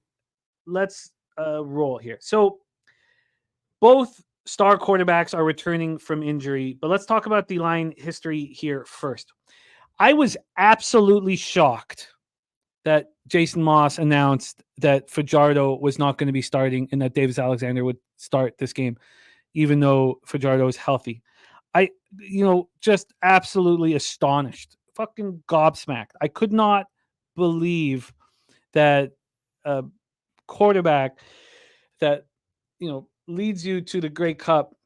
A: let's roll here. So both star quarterbacks are returning from injury, but let's talk about the line history here first. I was absolutely shocked that Jason Moss announced that Fajardo was not going to be starting and that Davis Alexander would start this game, even though Fajardo is healthy. I, just absolutely astonished, fucking gobsmacked. I could not believe that a quarterback that, leads you to the Grey Cup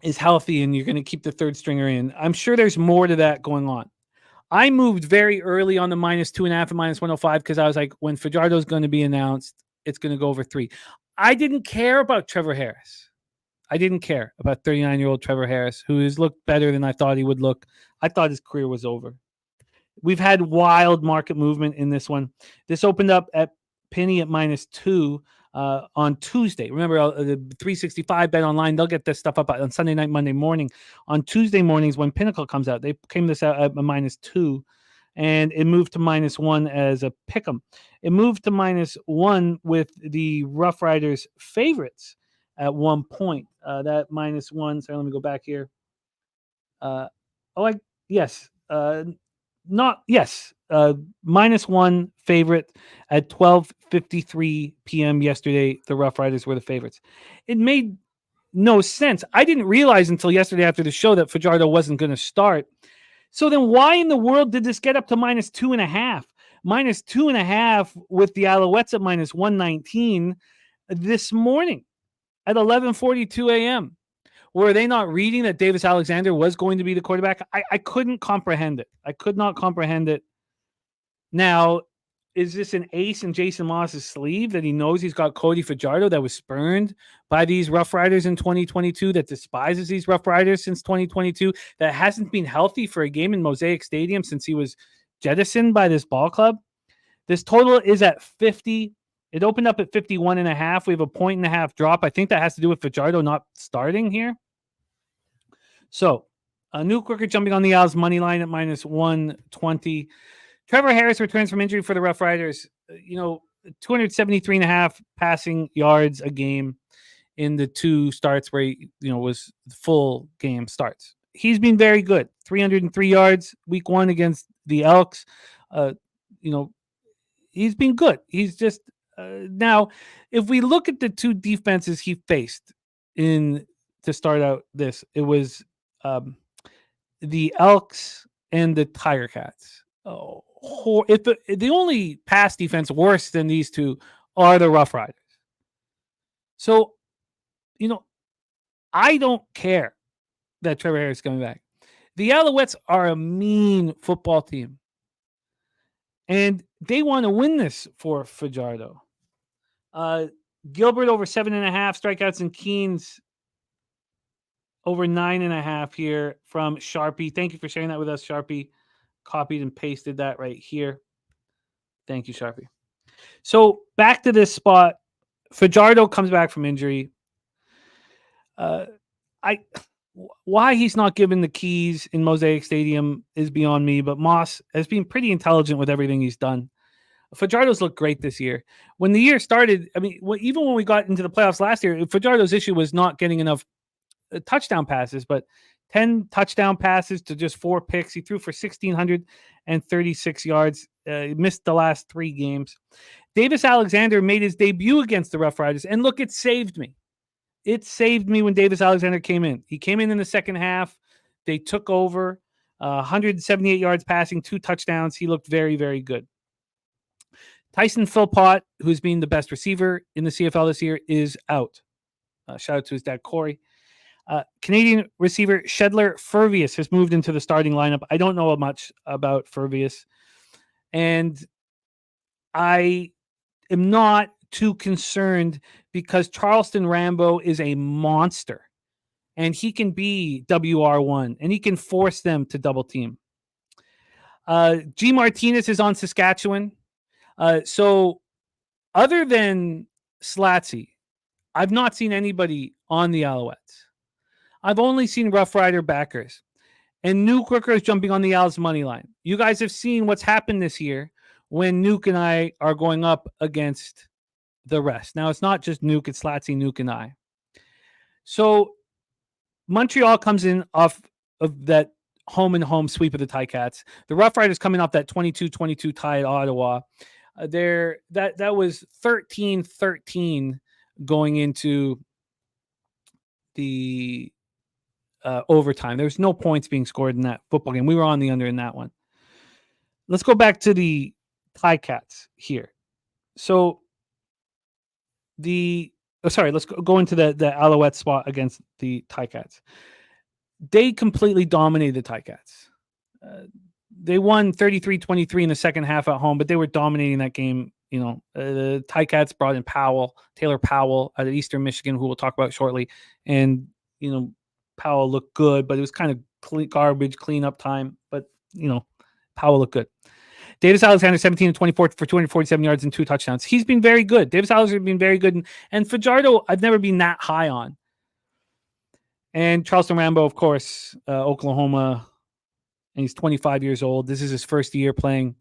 A: is healthy and you're going to keep the third stringer in. I'm sure there's more to that going on. I moved very early on the -2.5 and -105 because I was like, when Fajardo is going to be announced, it's going to go over 3. I didn't care about Trevor Harris. I didn't care about 39-year-old Trevor Harris, who has looked better than I thought he would look. I thought his career was over. We've had wild market movement in this one. This opened up at penny at -2 on Tuesday. Remember, the 365 Bet Online, they'll get this stuff up on Sunday night, Monday morning. On Tuesday mornings, when Pinnacle comes out, they came this out at a -2, and it moved to -1 as a pick'em. It moved to -1 with the Roughriders favorites at one point. That -1, sorry, let me go back here. -1 favorite at 12:53 p.m. yesterday. The Roughriders were the favorites. It made no sense. I didn't realize until yesterday after the show that Fajardo wasn't going to start. So then why in the world did this get up to -2.5? -2.5 with the Alouettes at -119 this morning at 11:42 a.m. Were they not reading that Davis Alexander was going to be the quarterback? I couldn't comprehend it. I could not comprehend it. Now, is this an ace in Jason Moss's sleeve that he knows he's got Cody Fajardo that was spurned by these Roughriders in 2022, that despises these Roughriders since 2022, that hasn't been healthy for a game in Mosaic Stadium since he was jettisoned by this ball club. This total is at 50. It opened up at 51.5. We have a 1.5 drop. I think that has to do with Fajardo not starting here. So, New Quicker jumping on the Owls money line at minus 120. Trevor Harris returns from injury for the Roughriders. 273.5 passing yards a game in the 2 starts where he, was full game starts. He's been very good. 303 yards week 1 against the Elks. He's been good. He's just now, if we look at the 2 defenses he faced to start out this, it was the Elks and the Tiger Cats. If the only pass defense worse than these 2 are the Roughriders. So, I don't care that Trevor Harris is coming back. The Alouettes are a mean football team. And they want to win this for Fajardo. Gilbert over 7.5 strikeouts and Keens over 9.5 here from Sharpie. Thank you for sharing that with us, Sharpie. Copied and pasted that right here. Thank you, Sharpie. So back to this spot. Fajardo comes back from injury. Why he's not given the keys in Mosaic Stadium is beyond me, but Moss has been pretty intelligent with everything he's done. Fajardo's looked great this year. When the year started, even when we got into the playoffs last year, Fajardo's issue was not getting enough touchdown passes, but 10 touchdown passes to just 4 picks. He threw for 1,636 yards. He missed the last 3 games. Davis Alexander made his debut against the Roughriders, and look, it saved me. It saved me when Davis Alexander came in. He came in the second half. They took over. 178 yards passing, 2 touchdowns. He looked very, very good. Tyson Philpott, who's been the best receiver in the CFL this year, is out. Shout out to his dad, Corey. Canadian receiver Shedler Furvius has moved into the starting lineup. I don't know much about Furvius. And I am not too concerned because Charleston Rambo is a monster. And he can be WR1. And he can force them to double team. G. Martinez is on Saskatchewan. So other than Slatsy, I've not seen anybody on the Alouettes. I've only seen Rough Rider backers. And Nuke Rooker is jumping on the Owls money line. You guys have seen what's happened this year when Nuke and I are going up against the rest. Now, it's not just Nuke, it's Slatsy, Nuke, and I. So Montreal comes in off of that home-and-home sweep of the Ticats. The Rough Riders coming off that 22-22 tie at Ottawa. That was 13-13 going into the overtime. There was no points being scored in that football game. We were on the under in that one. Let's go back to the Ticats here. So let's go into the Alouette spot against the Ticats. They completely dominated the Ticats. They won 33-23 in the second half at home, but they were dominating that game. The Ticats brought in Taylor Powell out of Eastern Michigan, who we'll talk about shortly. And, Powell looked good, but it was kind of garbage cleanup time. But, Powell looked good. Davis Alexander, 17-24 for 247 yards and 2 touchdowns. He's been very good. Davis Alexander has been very good. And Fajardo, I've never been that high on. And Charleston Rambo, of course, Oklahoma. And he's 25 years old. This is his first year playing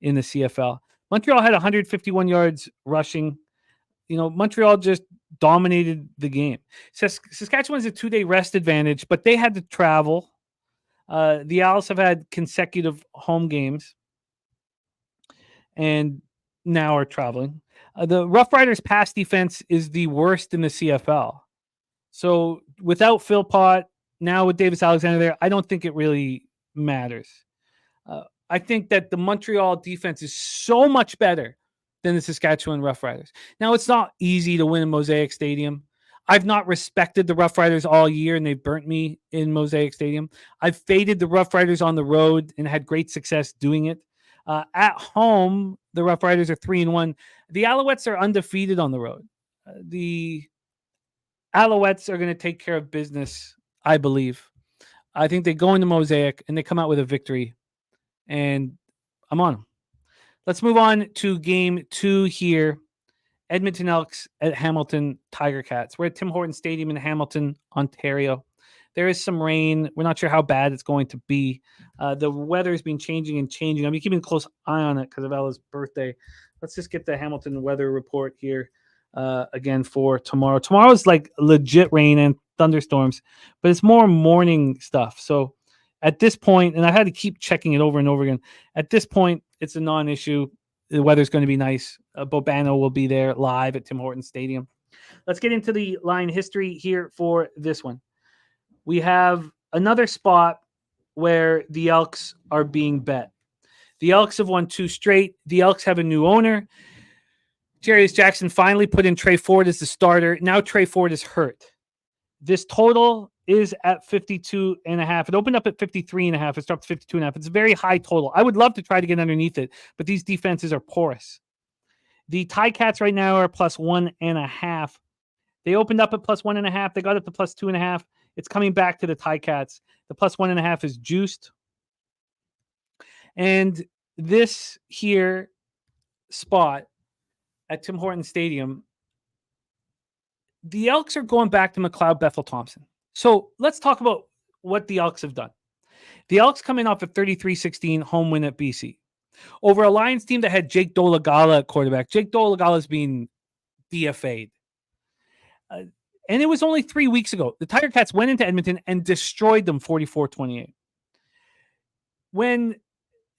A: in the CFL. Montreal had 151 yards rushing. Montreal just dominated the game. Saskatchewan has a 2-day rest advantage, but they had to travel. The Owls have had consecutive home games and now are traveling. The Rough Riders pass defense is the worst in the CFL. So without Philpott, now with Davis Alexander there, I don't think it really matters. I think that the Montreal defense is so much better than the Saskatchewan Roughriders. Now, it's not easy to win in Mosaic Stadium. I've not respected the Roughriders all year, and they've burnt me in Mosaic Stadium. I've faded the Roughriders on the road and had great success doing it. At home, the Roughriders are 3-1. The Alouettes are undefeated on the road. The Alouettes are going to take care of business, I believe. I think they go into Mosaic and they come out with a victory. And I'm on them. Let's move on to game 2 here. Edmonton Elks at Hamilton Tiger Cats. We're at Tim Hortons Stadium in Hamilton, Ontario. There is some rain. We're not sure how bad it's going to be. The weather has been changing and changing. I'm keeping a close eye on it because of Ella's birthday. Let's just get the Hamilton weather report here again for tomorrow. Tomorrow's like legit rain and thunderstorms, but it's more morning stuff. So at this point, and I had to keep checking it over and over again, at this point, it's a non-issue. The weather's going to be nice. Bobano will be there live at Tim Hortons Stadium. Let's get into the line history here for this one. We have another spot where the Elks are being bet. The Elks have won 2 straight. The Elks have a new owner. Jarius Jackson finally put in Trey Ford as the starter. Now Trey Ford is hurt. This total is at 52.5. It opened up at 53.5. It's dropped to 52.5. It's a very high total. I would love to try to get underneath it, but these defenses are porous. The Ticats right now are plus 1.5. They opened up at plus 1.5. They got up to plus 2.5. It's coming back to the Ticats. The plus 1.5 is juiced. And this here spot at Tim Hortons Stadium, the Elks are going back to McLeod Bethel Thompson. So let's talk about what the Elks have done. The Elks coming off a 33-16 home win at BC over a Lions team that had Jake Dolegala at quarterback. Jake Dolegala is being DFA'd. And it was only 3 weeks ago. The Tiger Cats went into Edmonton and destroyed them 44-28. When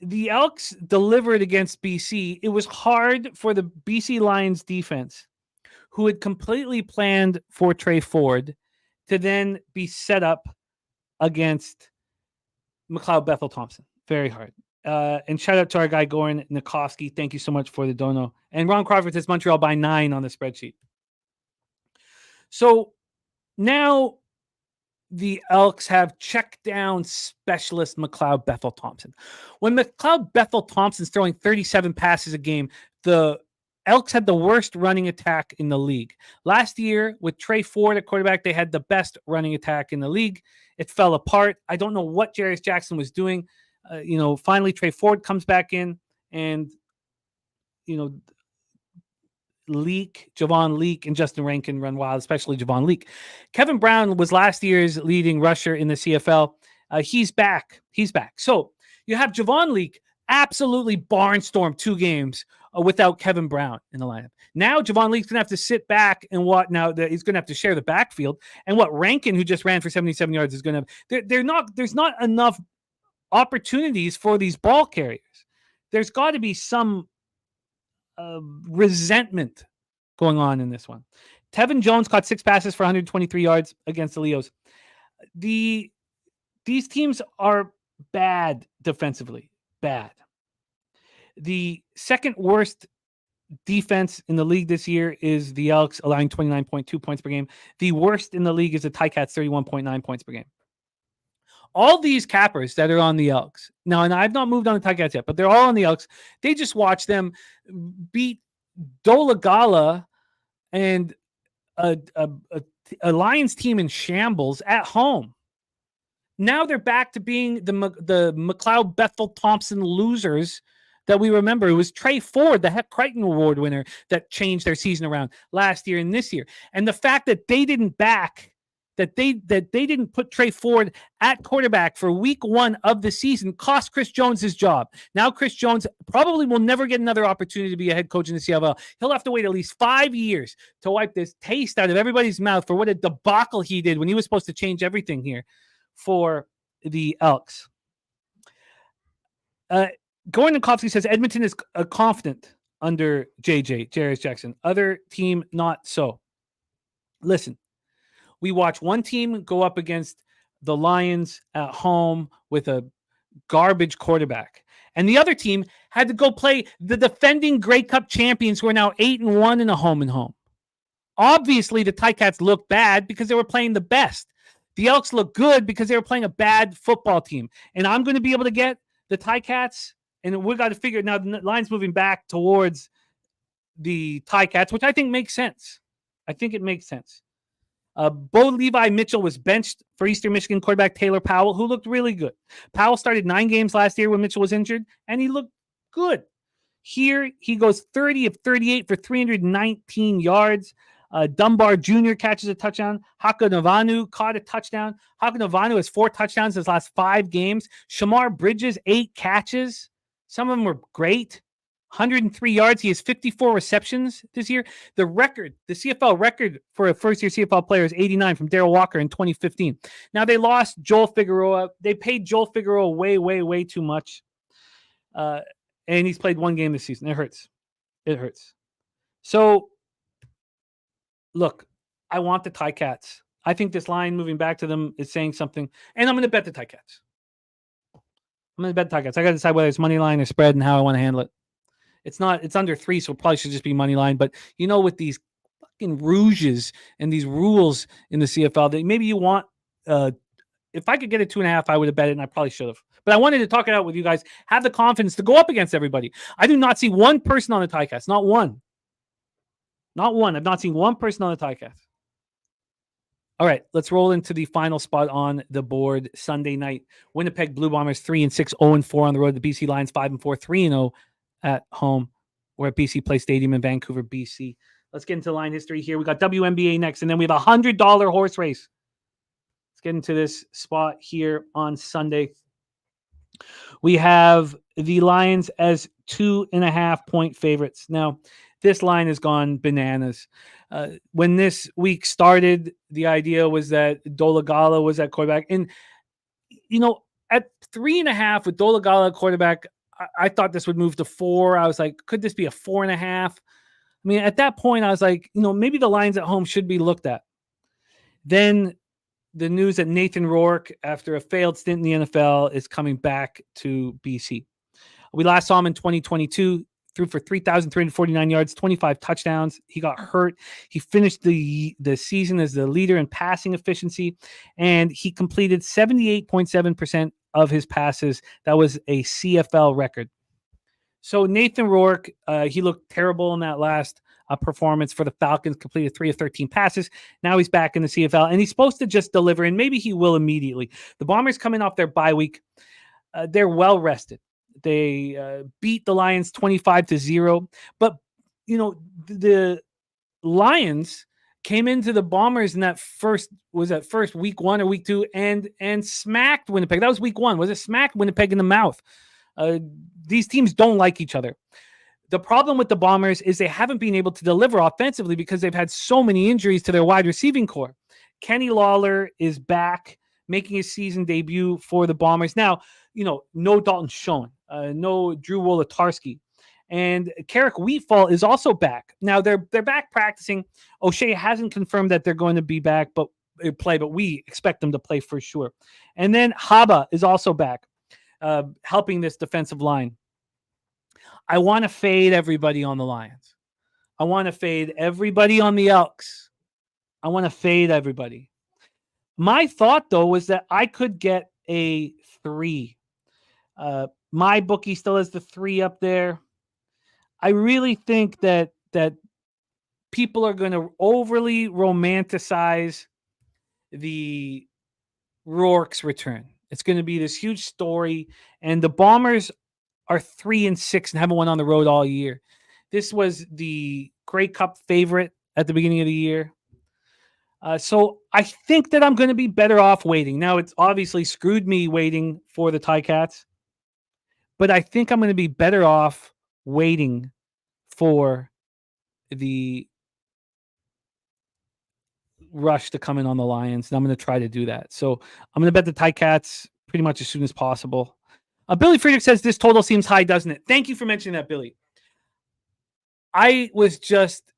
A: the Elks delivered against BC, it was hard for the BC Lions defense, who had completely planned for Trey Ford, to then be set up against McLeod Bethel Thompson. Very hard. And shout out to our guy, Goran Nikovsky. Thank you so much for the dono. And Ron Crawford says Montreal by 9 on the spreadsheet. So now the Elks have checked down specialist McLeod Bethel Thompson. When McLeod Bethel Thompson's throwing 37 passes a game, the Elks had the worst running attack in the league. Last year, with Trey Ford at quarterback, they had the best running attack in the league. It fell apart. I don't know what Jarius Jackson was doing. Finally, Trey Ford comes back in, and, Javon Leak, and Justin Rankin run wild, especially Javon Leak. Kevin Brown was last year's leading rusher in the CFL. He's back. So you have Javon Leak absolutely barnstorm 2 games without Kevin Brown in the lineup. Now Javon Leak's going to have to sit back and he's going to have to share the backfield. And what Rankin, who just ran for 77 yards, is going to there's not enough opportunities for these ball carriers. There's got to be some resentment going on in this one. Tevin Jones caught 6 passes for 123 yards against the Leos. These teams are bad defensively. Bad. The second worst defense in the league this year is the Elks, allowing 29.2 points per game. The worst in the league is the Ticats, 31.9 points per game. All these cappers that are on the Elks now, and I've not moved on the Ticats yet, but they're all on the Elks. They just watch them beat Dolegala and a Lions team in shambles at home. Now they're back to being the McLeod Bethel Thompson losers that we remember. It was Trey Ford, the Heck Crichton Award winner, that changed their season around last year and this year. And the fact that they didn't didn't put Trey Ford at quarterback for week 1 of the season cost Chris Jones his job. Now Chris Jones probably will never get another opportunity to be a head coach in the CFL. He'll have to wait at least 5 years to wipe this taste out of everybody's mouth for what a debacle he did when he was supposed to change everything here for the Elks. Goran Nikovsky says Edmonton is confident under Jarius Jackson. Other team, not so. Listen, we watch one team go up against the Lions at home with a garbage quarterback, and the other team had to go play the defending Grey Cup champions, who are now 8-1 in a home and home. Obviously, the Ticats look bad because they were playing the best. The Elks look good because they were playing a bad football team. And I'm going to be able to get the Ticats, and we've got to figure it now. The line's moving back towards the Ticats, which I think makes sense. I think it makes sense. Bo Levi Mitchell was benched for Eastern Michigan quarterback Taylor Powell, who looked really good. Powell started 9 games last year when Mitchell was injured, and he looked good. Here, he goes 30 of 38 for 319 yards. Dunbar Jr. catches a touchdown. Haka Navanu caught a touchdown. Haka Navanu has 4 touchdowns in his last 5 games. Shamar Bridges, 8 catches. Some of them were great. 103 yards. He has 54 receptions this year. The CFL record for a first-year CFL player is 89 from Darrell Walker in 2015. Now, they lost Joel Figueroa. They paid Joel Figueroa way, way, way too much. And he's played 1 game this season. It hurts. It hurts. So, look, I want the Ticats. I think this line moving back to them is saying something. And I'm going to bet the Ticats. I'm going to bet the Ticats. I got to decide whether it's money line or spread and how I want to handle it. It's under 3, so it probably should just be money line. But, with these fucking rouges and these rules in the CFL, that maybe you want, if I could get it 2.5, I would have bet it, and I probably should have. But I wanted to talk it out with you guys, have the confidence to go up against everybody. I do not see one person on the Ticats. Not one. Not one. I've not seen one person on the Ticats. All right, let's roll into the final spot on the board. Sunday night, Winnipeg Blue Bombers 3-6, 0-4 on the road. The BC Lions 5-4, 3-0 at home. We're at BC Place Stadium in Vancouver, BC. Let's get into line history here. We got WNBA next, and then we have a $100 horse race. Let's get into this spot here on Sunday. We have the Lions as 2.5-point favorites. Now, this line has gone bananas. When this week started, the idea was that Dolagala was at quarterback. And, at 3.5 with Dolagala at quarterback, I thought this would move to 4. I was like, could this be a 4.5? I mean, at that point, I was like, maybe the Lions at home should be looked at. Then the news that Nathan Rourke, after a failed stint in the NFL, is coming back to BC. We last saw him in 2022, threw for 3,349 yards, 25 touchdowns. He got hurt. He finished the season as the leader in passing efficiency, and he completed 78.7% of his passes. That was a CFL record. So Nathan Rourke, he looked terrible in that last performance for the Falcons, completed 3 of 13 passes. Now he's back in the CFL, and he's supposed to just deliver, and maybe he will immediately. The Bombers coming off their bye week. They're well rested. They beat the Lions 25-0. But, the Lions came into the Bombers in that first week 1 or week 2 and smacked Winnipeg. That was week 1. Was it smacked Winnipeg in the mouth? These teams don't like each other. The problem with the Bombers is they haven't been able to deliver offensively because they've had so many injuries to their wide receiving core. Kenny Lawler is back, making his season debut for the Bombers. Now, no Dalton Schoen, no Drew Wolotarski. And Carrick Wheatfall is also back. Now, they're back practicing. O'Shea hasn't confirmed that they're going to be back, but we expect them to play for sure. And then Haba is also back, helping this defensive line. I want to fade everybody on the Lions. I want to fade everybody on the Elks. I want to fade everybody. My thought, though, was that I could get a 3. My bookie still has the 3 up there. I really think that people are going to overly romanticize the Rourke's return. It's going to be this huge story, and the Bombers are 3-6 and haven't won on the road all year. This was the Grey Cup favorite at the beginning of the year. So I think that I'm going to be better off waiting. Now, it's obviously screwed me waiting for the Ticats, but I think I'm going to be better off waiting for the rush to come in on the Lions, and I'm going to try to do that. So I'm going to bet the Ticats pretty much as soon as possible. Billy Friedrich says this total seems high, doesn't it? Thank you for mentioning that, Billy. I was just,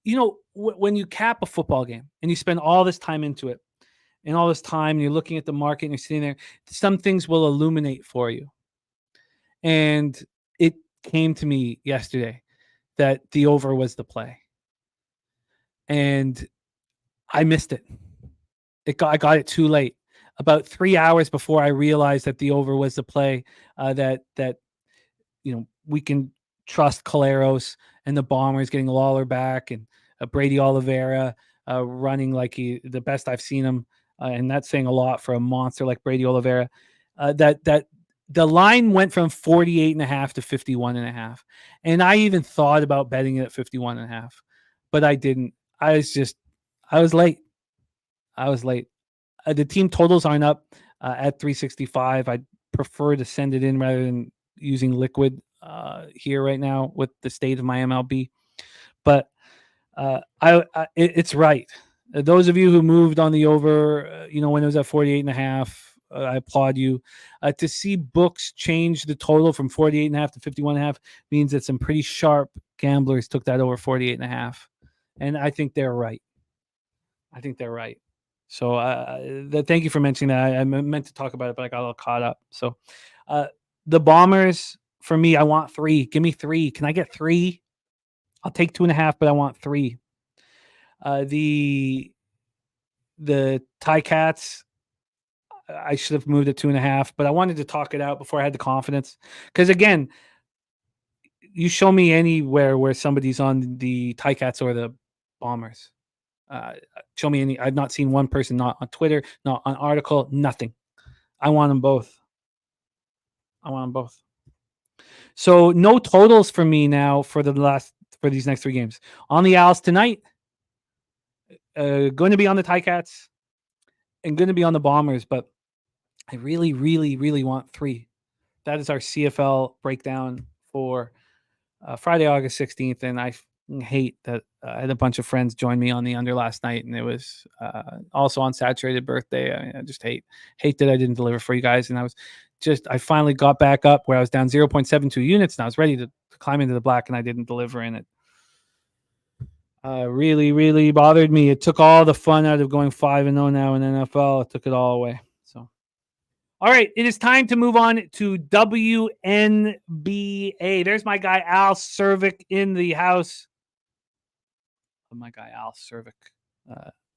A: when you cap a football game and you spend all this time into it and all this time and you're looking at the market and you're sitting there, some things will illuminate for you. And it came to me yesterday that the over was the play. And I missed it. I got it too late. About 3 hours before I realized that the over was the play, that we can trust Caleros and the Bombers getting Lawler back and Brady Oliveira running like the best I've seen him, and that's saying a lot for a monster like Brady Oliveira. That the line went from 48.5 to 51.5. And I even thought about betting it at 51.5, but I didn't. I was late. The team totals aren't up at 365. I'd prefer to send it in rather than using liquid here right now with the state of my MLB. But it's right. Those of you who moved on the over, when it was at 48.5, I applaud you. To see books change the total from 48.5 to 51.5 means that some pretty sharp gamblers took that over 48.5. And I think they're right. So thank you for mentioning that. I meant to talk about it, but I got a little caught up. So the Bombers, for me, I want 3. Give me 3. Can I get 3? I'll take 2.5, but I want 3. The Ticats, I should have moved at 2.5, but I wanted to talk it out before I had the confidence. Because again, you show me anywhere where somebody's on the Ticats or the Bombers. Show me any. I've not seen one person, not on Twitter, not on article, nothing. I want them both. So no totals for me now for these next 3 games. On the Owls tonight, going to be on the Ticats, and going to be on the Bombers, but I really, really, really want 3. That is our CFL breakdown for Friday, August 16th, and I hate that I had a bunch of friends join me on the under last night, and it was also on Saturated Birthday. I just hate that I didn't deliver for you guys, and I finally got back up where I was down 0.72 units, and I was ready to climb into the black, and I didn't deliver in it. Really, really bothered me. It took all the fun out of going 5-0 now in NFL. It took it all away. So, all right, it is time to move on to WNBA. There's my guy Al Cervic in the house. My guy Al Cervic,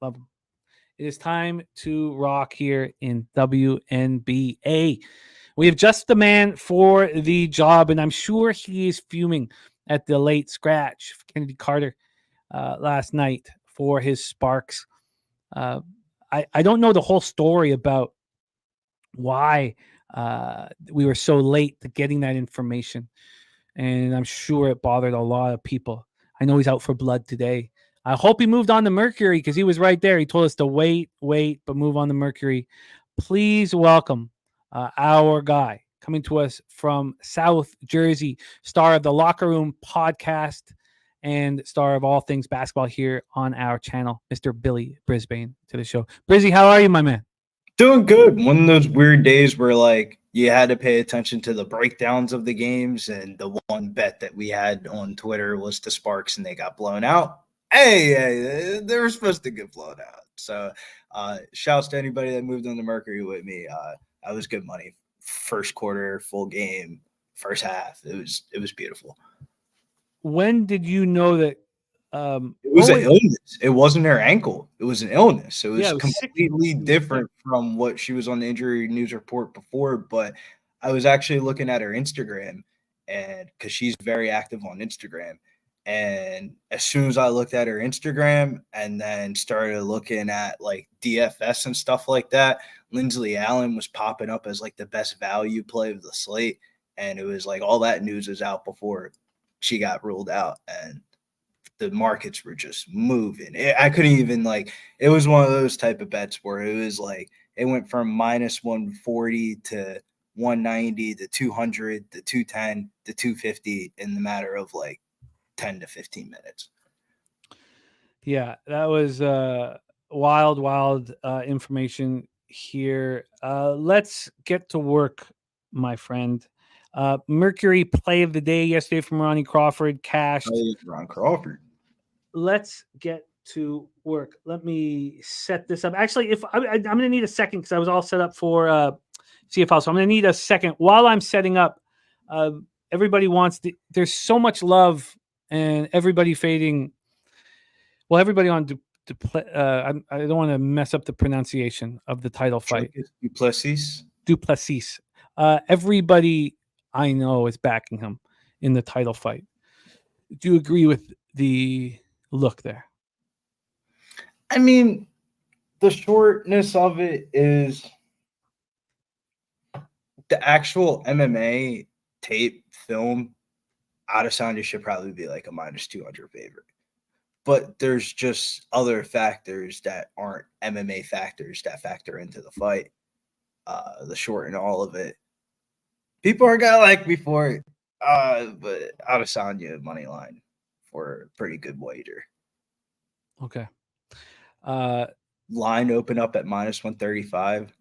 A: love him. It is time to rock here in WNBA. We have just the man for the job, and I'm sure he is fuming at the late scratch of Kennedy Carter last night for his Sparks. I don't know the whole story about why we were so late to getting that information, and I'm sure it bothered a lot of people. I know he's out for blood today. I hope he moved on to Mercury because he was right there. He told us to wait, but move on to Mercury. Please welcome our guy coming to us from South Jersey, star of the Locker Room podcast and star of all things basketball here on our channel, Mr. Billy Brisbane, to the show. Brizzy, how are you, my man?
I: Doing good. One of those weird days where, like, you had to pay attention to the breakdowns of the games, and the one bet that we had on Twitter was the Sparks, and they got blown out. Hey, they were supposed to get blown out. So shouts to anybody that moved on the Mercury with me. That was good money. First quarter, full game, first half. It was beautiful.
A: When did you know that?
I: It was an illness. It wasn't her ankle. It was an illness. It was completely different from what she was on the injury news report before. But I was actually looking at her Instagram, and because she's very active on Instagram. And as soon as I looked at her Instagram and then started looking at like DFS and stuff like that, Lindsley Allen was popping up as like the best value play of the slate. And it was like all that news was out before she got ruled out. And the markets were just moving. I couldn't even it was one of those type of bets where it was like it went from minus 140 to 190 to 200 to 210 to 250 in the matter of like 10 to 15 minutes.
A: Yeah, that was wild information here. Let's get to work, my friend. Mercury play of the day yesterday from Ronnie Crawford. Cashed.
I: Ron Crawford.
A: Let's get to work. Let me set this up. Actually, if I'm going to need a second because I was all set up for CFL, so I'm going to need a second while I'm setting up. Everybody wants there's so much love. And everybody fading. Well, everybody on I don't want to mess up the pronunciation of the title fight. Duplessis. Everybody I know is backing him in the title fight. Do you agree with the look there?
I: I mean, the shortness of it is the actual MMA tape film, Adesanya should probably be like a -200 favorite. But there's just other factors that aren't MMA factors that factor into the fight. The short and all of it. People are gonna like me for it. But Adesanya money line for a pretty good wager.
A: Okay.
I: Line open up at -135,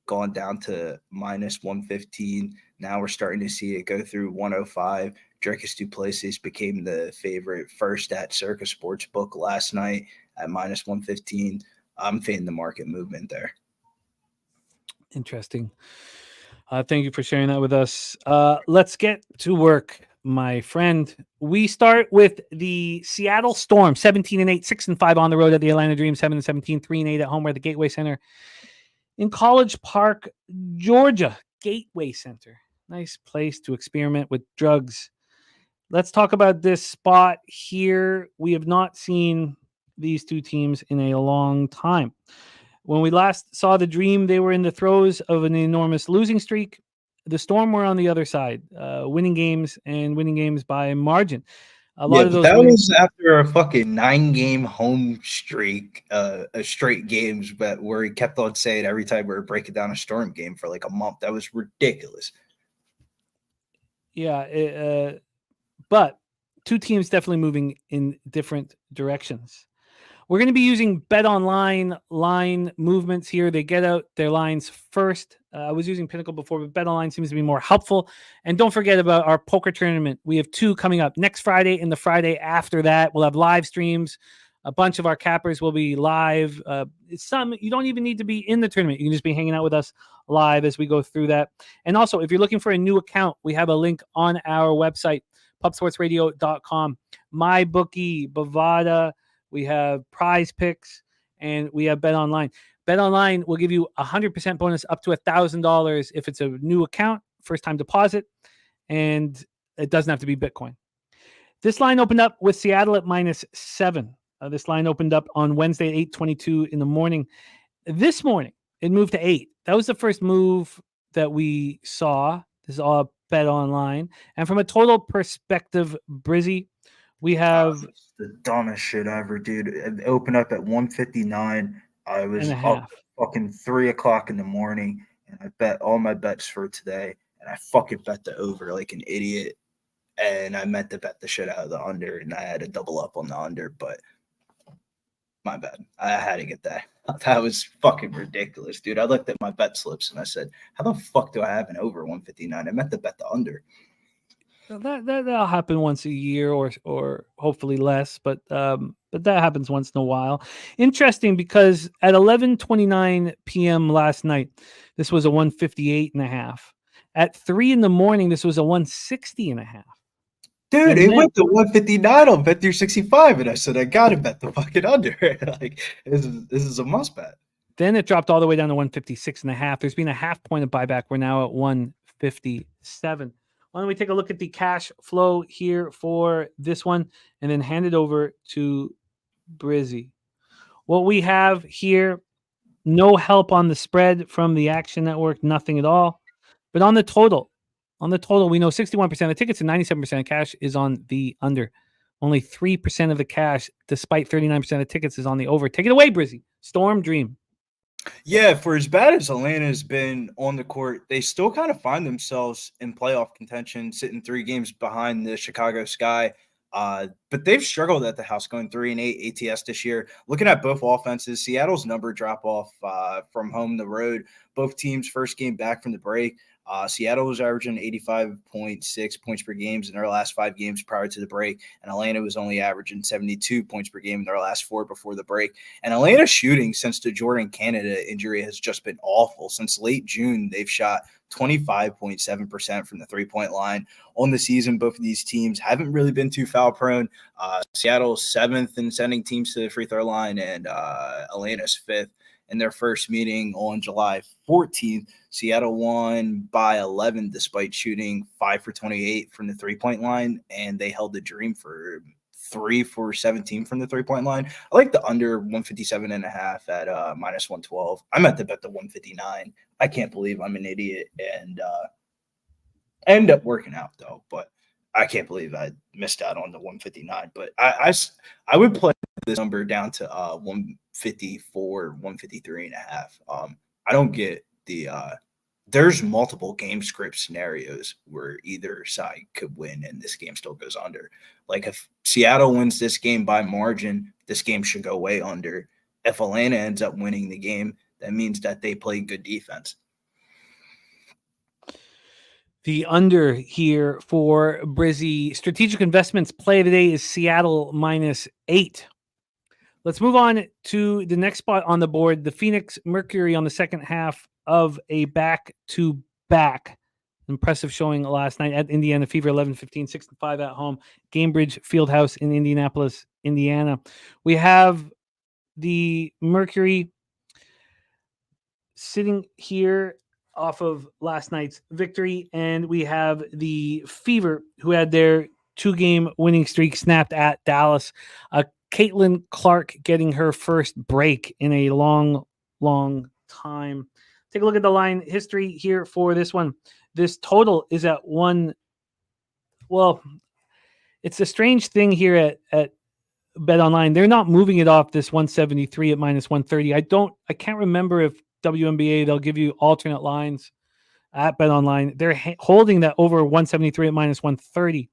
I: going down to -115. Now we're starting to see it go through 105. Dricus du Plessis became the favorite first at Circa Sportsbook last night at -115. I'm fading the market movement there.
A: Interesting. Thank you for sharing that with us. Let's get to work, my friend. We start with the Seattle Storm, 17-8, 6-5 on the road at the Atlanta Dream, 7-17, 3-8 at home. We're at the Gateway Center in College Park, Georgia. Gateway Center. Nice place to experiment with drugs. Let's talk about this spot here. We have not seen these two teams in a long time. When we last saw the Dream, they were in the throes of an enormous losing streak. The Storm were on the other side, winning games by margin. A lot of those
I: that was after a fucking 9-game home streak, a straight games, but where he kept on saying every time we were breaking down a Storm game for like a month. That was ridiculous.
A: Yeah, but two teams definitely moving in different directions. We're going to be using Bet Online line movements here. They get out their lines first. I was using Pinnacle before, but Bet Online seems to be more helpful. And don't forget about our poker tournament. We have 2 coming up next Friday and the Friday after that. We'll have live streams. A bunch of our cappers will be live. Some you don't even need to be in the tournament. You can just be hanging out with us live as we go through that. And also, if you're looking for a new account, we have a link on our website, pubsportsradio.com. MyBookie, Bovada. We have Prize Picks, and we have Bet Online. Bet Online will give you 100% bonus up to $1,000 if it's a new account, first-time deposit, and it doesn't have to be Bitcoin. This line opened up with Seattle at -7. This line opened up on Wednesday at 8:22 in the morning. This morning, it moved to 8. That was the first move that we saw. This is all Bet Online. And from a total perspective, Brizzy, we have
I: the dumbest shit ever, dude. It opened up at 159. I was up at fucking 3 o'clock in the morning, and I bet all my bets for today, and I fucking bet the over like an idiot. And I meant to bet the shit out of the under, and I had to double up on the under, but my bad. I had to get that. That was fucking ridiculous, dude. I looked at my bet slips and I said, how the fuck do I have an over 159? I meant to bet the under.
A: That'll happen once a year or hopefully less, but that happens once in a while. Interesting, because at 11:29 p.m. last night, this was a 158.5. At 3 in the morning, this was a 160.5.
I: Dude, it went to 159 on Bet365, and I said I gotta bet the fucking under. Like this is a must bet.
A: Then it dropped all the way down to 156.5. There's been a half point of buyback. We're now at 157. Why don't we take a look at the cash flow here for this one and then hand it over to Brizzy. What we have here, no help on the spread from the Action Network, nothing at all. But on the total, we know 61% of the tickets and 97% of cash is on the under. Only 3% of the cash, despite 39% of the tickets, is on the over. Take it away, Brizzy. Storm Dream.
I: Yeah, for as bad as Atlanta's been on the court, they still kind of find themselves in playoff contention, sitting 3 games behind the Chicago Sky. But they've struggled at the house, going 3-8 ATS this year. Looking at both offenses, Seattle's number drop off from home to road. Both teams' first game back from the break. Seattle was averaging 85.6 points per game in their last 5 games prior to the break, and Atlanta was only averaging 72 points per game in their last 4 before the break. And Atlanta's shooting since the Jordan Canada injury has just been awful. Since late June, they've shot 25.7% from the 3-point line. On the season, both of these teams haven't really been too foul prone. Seattle's 7th in sending teams to the free throw line, and Atlanta's 5th. In their first meeting on July 14th, Seattle won by 11 despite shooting 5 for 28 from the 3-point line, and they held the Dream for 3 for 17 from the 3-point line. I like the under 157.5 at -112. I'm at the bet the 159. I can't believe I'm an idiot and I ended up working out though, but I can't believe I missed out on the 159. But I would play this number down to 154, 153 and a half. I don't get the there's multiple game script scenarios where either side could win and this game still goes under. Like if Seattle wins this game by margin, this game should go way under. If Atlanta ends up winning the game, that means that they play good defense.
A: The under here for Brizzy strategic investments play of the day is Seattle -8. Let's move on to the next spot on the board. The Phoenix Mercury on the second half of a back-to-back. Impressive showing last night at Indiana Fever, 11-15, 6-5 at home. Gamebridge Fieldhouse in Indianapolis, Indiana. We have the Mercury sitting here off of last night's victory, and we have the Fever, who had their 2-game winning streak snapped at Dallas. Caitlin Clark getting her first break in a long, long time. Take a look at the line history here for this one. This total is at 1. Well, it's a strange thing here at Bet Online. They're not moving it off this 173 at -130. I can't remember if WNBA, they'll give you alternate lines at Bet Online. They're holding that over 173 at -130.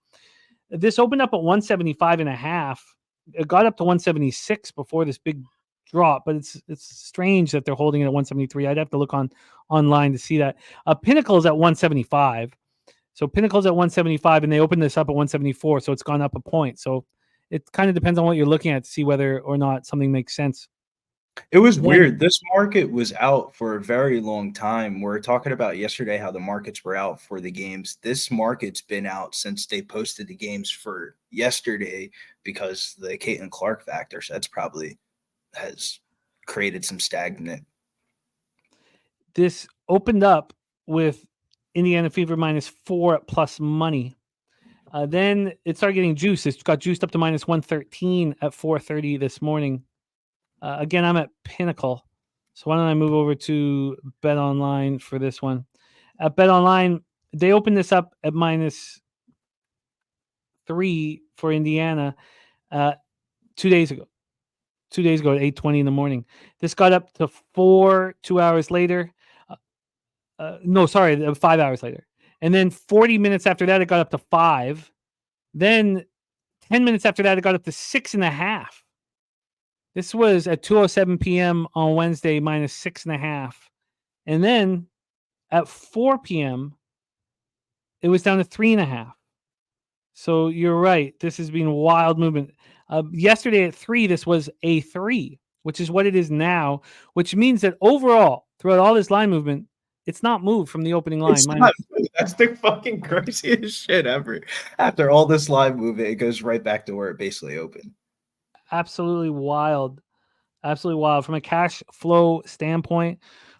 A: This opened up at 175 and a half. It got up to 176 before this big drop, but it's strange that they're holding it at 173. I'd have to look online to see that. Pinnacle's at 175. So Pinnacle's at 175, and they opened this up at 174, so it's gone up a point. So it kind of depends on what you're looking at to see whether or not something makes sense.
I: It was weird. This market was out for a very long time. We're talking about yesterday how the markets were out for the games. This market's been out since they posted the games for yesterday because the Caitlin Clark factor. So that's probably has created some stagnant.
A: This opened up with Indiana Fever -4 plus money. Then it started getting juiced. It got juiced up to -113 at 4:30 this morning. Again, I'm at Pinnacle. So why don't I move over to Bet Online for this one? At Bet Online, they opened this up at -3 for Indiana 2 days ago. 2 days ago at 8:20 in the morning. This got up to 4 2 hours later. 5 hours later. And then 40 minutes after that, it got up to 5. Then 10 minutes after that, it got up to 6.5. This was at 2:07 p.m. on Wednesday, -6.5. And then at 4 p.m., it was down to 3.5. So you're right. This has been wild movement. Yesterday at 3, this was a 3, which is what it is now, which means that overall, throughout all this line movement, it's not moved from the opening line.
I: That's the fucking craziest shit ever. After all this line movement, it goes right back to where it basically opened.
A: Absolutely wild. Absolutely wild. From a cash flow standpoint,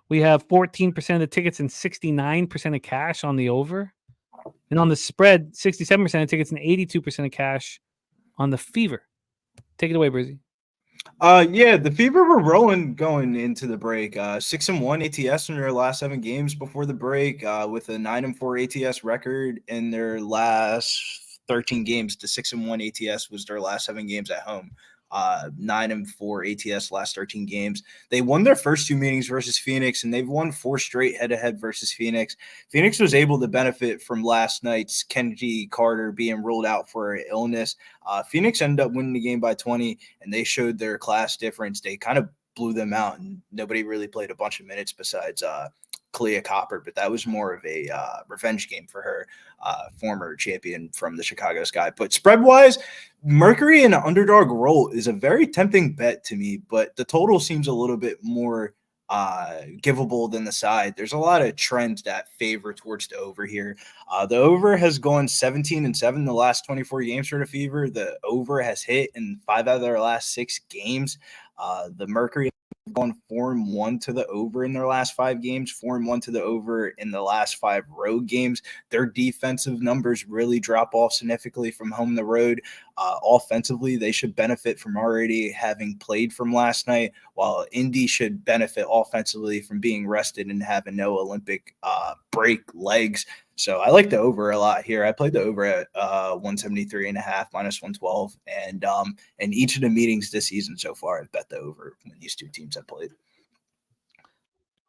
A: we have 14% of the tickets and 69% of cash on the over. And on the spread, 67% of tickets and 82% of cash on the Fever. Take it away, Brizzy.
I: Yeah, the Fever were rolling going into the break. 6-1 ATS in their last 7 games before the break, with a 9-4 ATS record in their last 13 games. The 6-1 ATS was their last 7 games at home. 9-4 ATS last 13 games. They won their first 2 meetings versus Phoenix, and they've won 4 straight head-to-head versus Phoenix. Phoenix was able to benefit from last night's Kenji Carter being ruled out for illness. Phoenix ended up winning the game by 20, and they showed their class difference. They kind of blew them out, and nobody really played a bunch of minutes besides Kalia Copper, but that was more of a revenge game for her, former champion from the Chicago Sky. But spread-wise, Mercury in an underdog role is a very tempting bet to me, but the total seems a little bit more givable than the side. There's a lot of trends that favor towards the over here. The over has gone 17-7 the last 24 games for the Fever. The over has hit in 5 out of their last 6 games. The Mercury gone 4-1 to the over in their last 5 games, 4-1 to the over in the last 5 road games. Their defensive numbers really drop off significantly from home to road. Offensively, they should benefit from already having played from last night, while Indy should benefit offensively from being rested and having no Olympic break legs. So I like the over a lot here. I played the over at 173.5 minus 112, and in each of the meetings this season so far, I've bet the over when these two teams have played.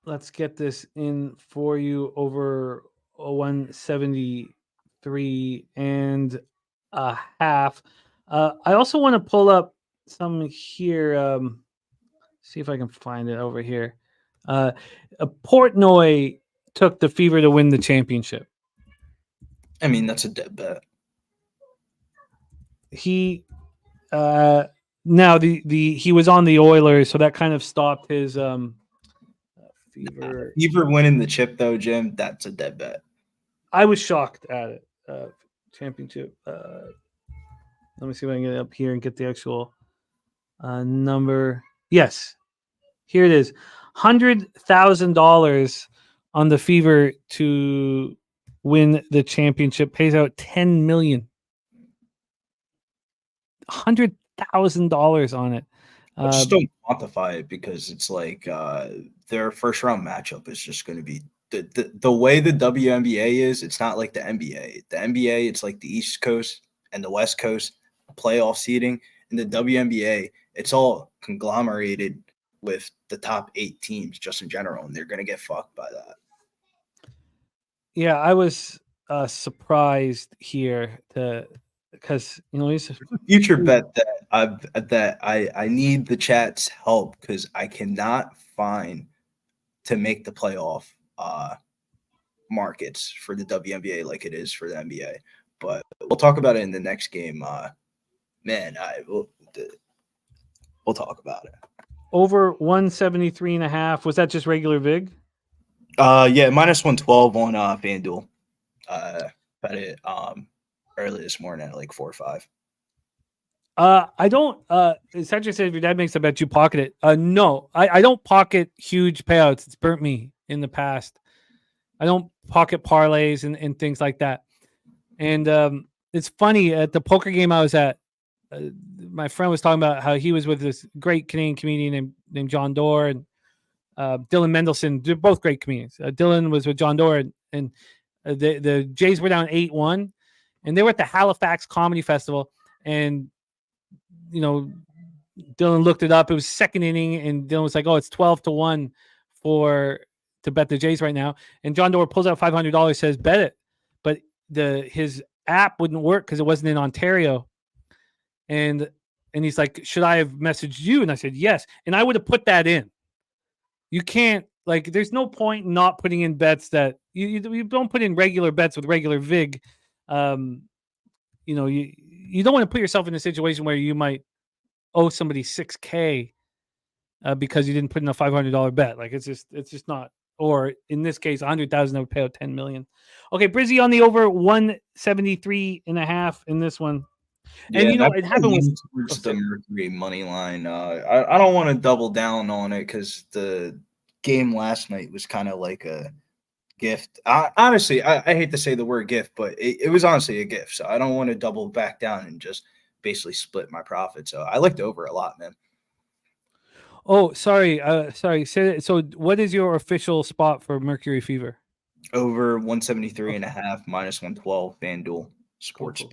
A: Let's get this in for you over 173 and a half. I also want to pull up some here. See if I can find it over here. Portnoy took the Fever to win the championship.
I: I mean, that's a dead bet.
A: He now he was on the Oilers, so that kind of stopped his Fever.
I: Fever winning the chip though, Jim. That's a dead bet.
A: I was shocked at it. Championship. Let me see if I can get it up here and get the actual number. Yes, here it is. $100,000 on the Fever to win the championship. Pays out $10 million. $100,000 on it.
I: I just don't quantify it because it's like their first round matchup is just going to be the way the WNBA is. It's not like the NBA. The NBA, it's like the East Coast and the West Coast playoff seeding. In the WNBA, it's all conglomerated with the top 8 teams just in general, and they're going to get fucked by that.
A: Yeah, I was surprised here because he's a
I: future bet that I need the chat's help because I cannot find to make the playoff markets for the WNBA like it is for the NBA. But we'll talk about it in the next game. We'll talk about it.
A: Over 173.5. Was that just regular VIG?
I: Yeah, minus 112 on FanDuel. Bet it early this morning at like 4 or 5.
A: I don't. Cedric said if your dad makes a bet, you pocket it. No, I don't pocket huge payouts. It's burnt me in the past. I don't pocket parlays and things like that. And it's funny at the poker game I was at. My friend was talking about how he was with this great Canadian comedian named John Doerr and Dylan Mendelsohn. They're both great comedians. Dylan was with John Doerr, and the Jays were down 8-1, and they were at the Halifax Comedy Festival. And Dylan looked it up. It was second inning, and Dylan was like, "Oh, it's 12-1 to bet the Jays right now." And John Doerr pulls out $500, says, "Bet it," but his app wouldn't work because it wasn't in Ontario. And he's like, "Should I have messaged you?" And I said, "Yes." And I would have put that in. You can't, there's no point in not putting in bets that you don't put in regular bets with regular VIG. You don't want to put yourself in a situation where you might owe somebody $6,000 because you didn't put in a $500 bet. It's just not. Or in this case, $100,000 that would pay out $10 million. Okay, Brizzy on the over 173.5 in this one. And it happened with
I: the Mercury money line. I don't want to double down on it because the game last night was kind of like a gift. Honestly, I hate to say the word gift, but it was honestly a gift. So I don't want to double back down and just basically split my profit. So I liked over a lot, man.
A: Oh, sorry. So what is your official spot for Mercury Fever?
I: Over 173.5 minus 112 FanDuel Sports. Cool.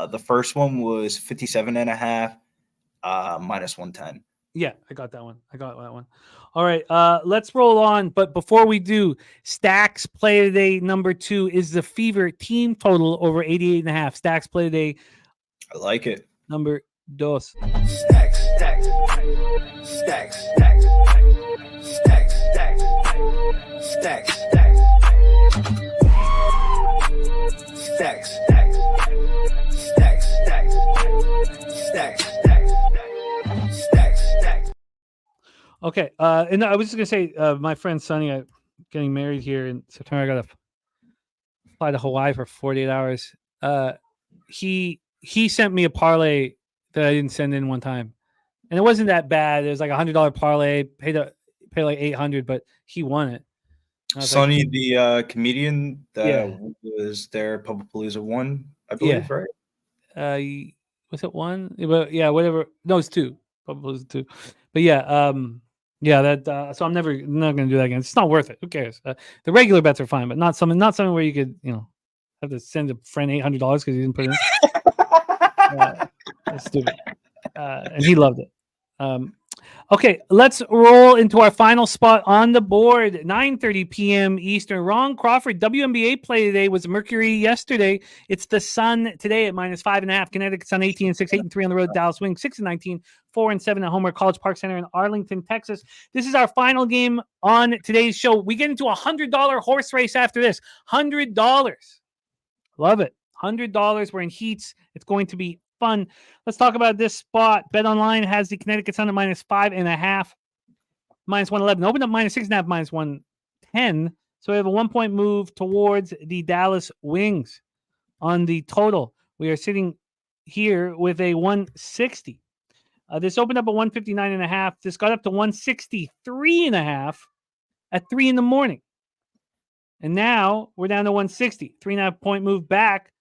I: The first one was 57.5 minus 110.
A: Yeah, I got that one. All right, let's roll on. But before we do, Stacks play today number 2 is the Fever team total over 88.5. Stacks play today.
I: I like it.
A: Number 2.
F: Stacks.
A: Okay, and I was just gonna say, my friend Sonny, I'm getting married here in September. I gotta fly to Hawaii for 48 hours. He sent me a parlay that I didn't send in one time, and it wasn't that bad. It was like $100 parlay, paid like $800, but he won it.
I: Sonny, the comedian that was there, Publipalooza 1, I believe, right?
A: Was it 1? Yeah, whatever. No, it's 2. Publipalooza 2. But yeah, that. So I'm not going to do that again. It's not worth it. Who cares? The regular bets are fine, but not something where you could, have to send a friend $800 because he didn't put it in. That's stupid. And he loved it. Okay, let's roll into our final spot on the board. 9:30 p.m. Eastern. Ron Crawford, WNBA play today was Mercury yesterday. It's the Sun today at -5.5. Connecticut Sun 18-6, 8-3 on the road. Dallas Wings 6-19, 4-7 at home. College Park Center in Arlington, Texas. This is our final game on today's show. We get into a $100 horse race after this. $100. Love it. $100. We're in heats. It's going to be fun. Let's talk about this spot. Bet Online has the Connecticut Sun at -5.5, -111. Opened up -6.5, -110. So we have a 1-point move towards the Dallas Wings on the total. We are sitting here with a 160. This opened up at 159.5. This got up to 163.5 at 3 in the morning. And now we're down to 160. 3.5 point move back.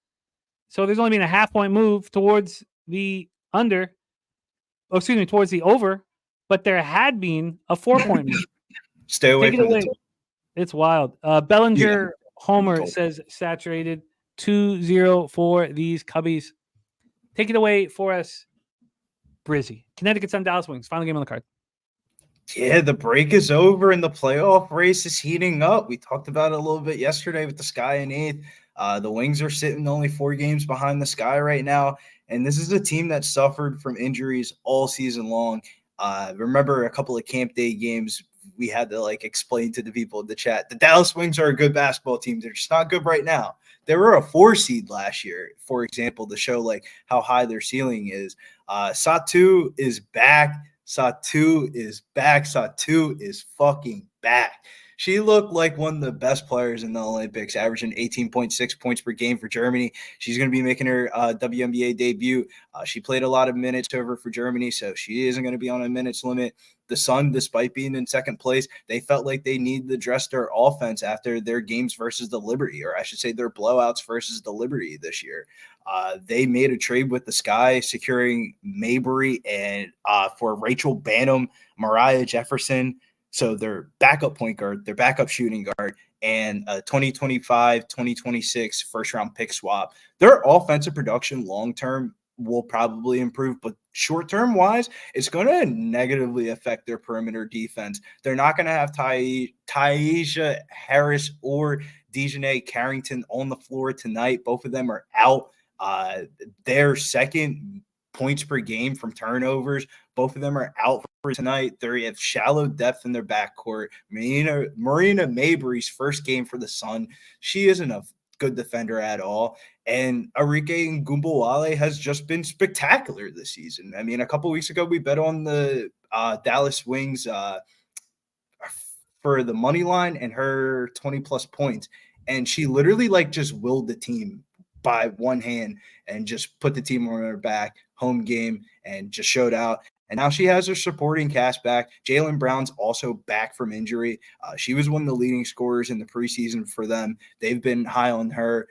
A: So there's only been a half-point move towards the under. Oh, excuse me, towards the over. But there had been a 4-point move.
I: Stay away
A: Take
I: from
A: it away.
I: the
A: It's wild. Bellinger Homer says saturated. 2-0 for these Cubbies. Take it away for us, Brizzy. Connecticut Sun Dallas Wings. Final game on the card.
I: Yeah, the break is over and the playoff race is heating up. We talked about it a little bit yesterday with the Sky in 8th. The Wings are sitting only 4 games behind the Sky right now, and this is a team that suffered from injuries all season long. Remember a couple of camp day games we had to explain to the people in the chat. The Dallas Wings are a good basketball team. They're just not good right now. They were a 4 seed last year, for example, to show how high their ceiling is. Satu is back. Satu is back. Satu is fucking back. She looked like one of the best players in the Olympics, averaging 18.6 points per game for Germany. She's going to be making her WNBA debut. She played a lot of minutes over for Germany, so she isn't going to be on a minutes limit. The Sun, despite being in second place, they felt like they needed to address their offense after their games versus the Liberty, or I should say their blowouts versus the Liberty this year. They made a trade with the Sky, securing Mabry and for Rachel Banham, Mariah Jefferson, so their backup point guard, their backup shooting guard, and a 2025-2026 first-round pick swap. Their offensive production long-term will probably improve, but short-term wise, it's going to negatively affect their perimeter defense. They're not going to have Tyesha Harris or Dejanay Carrington on the floor tonight. Both of them are out. Their second points per game from turnovers, both of them are out for tonight. They have shallow depth in their backcourt. Marina Mabry's first game for the Sun, she isn't a good defender at all. And Arike Ngumbawale has just been spectacular this season. I mean, a couple weeks ago, we bet on the Dallas Wings for the money line and her 20-plus points. And she literally just willed the team by one hand and just put the team on her back, home game, and just showed out. And now she has her supporting cast back. Jaylen Brown's also back from injury. She was one of the leading scorers in the preseason for them. They've been high on her.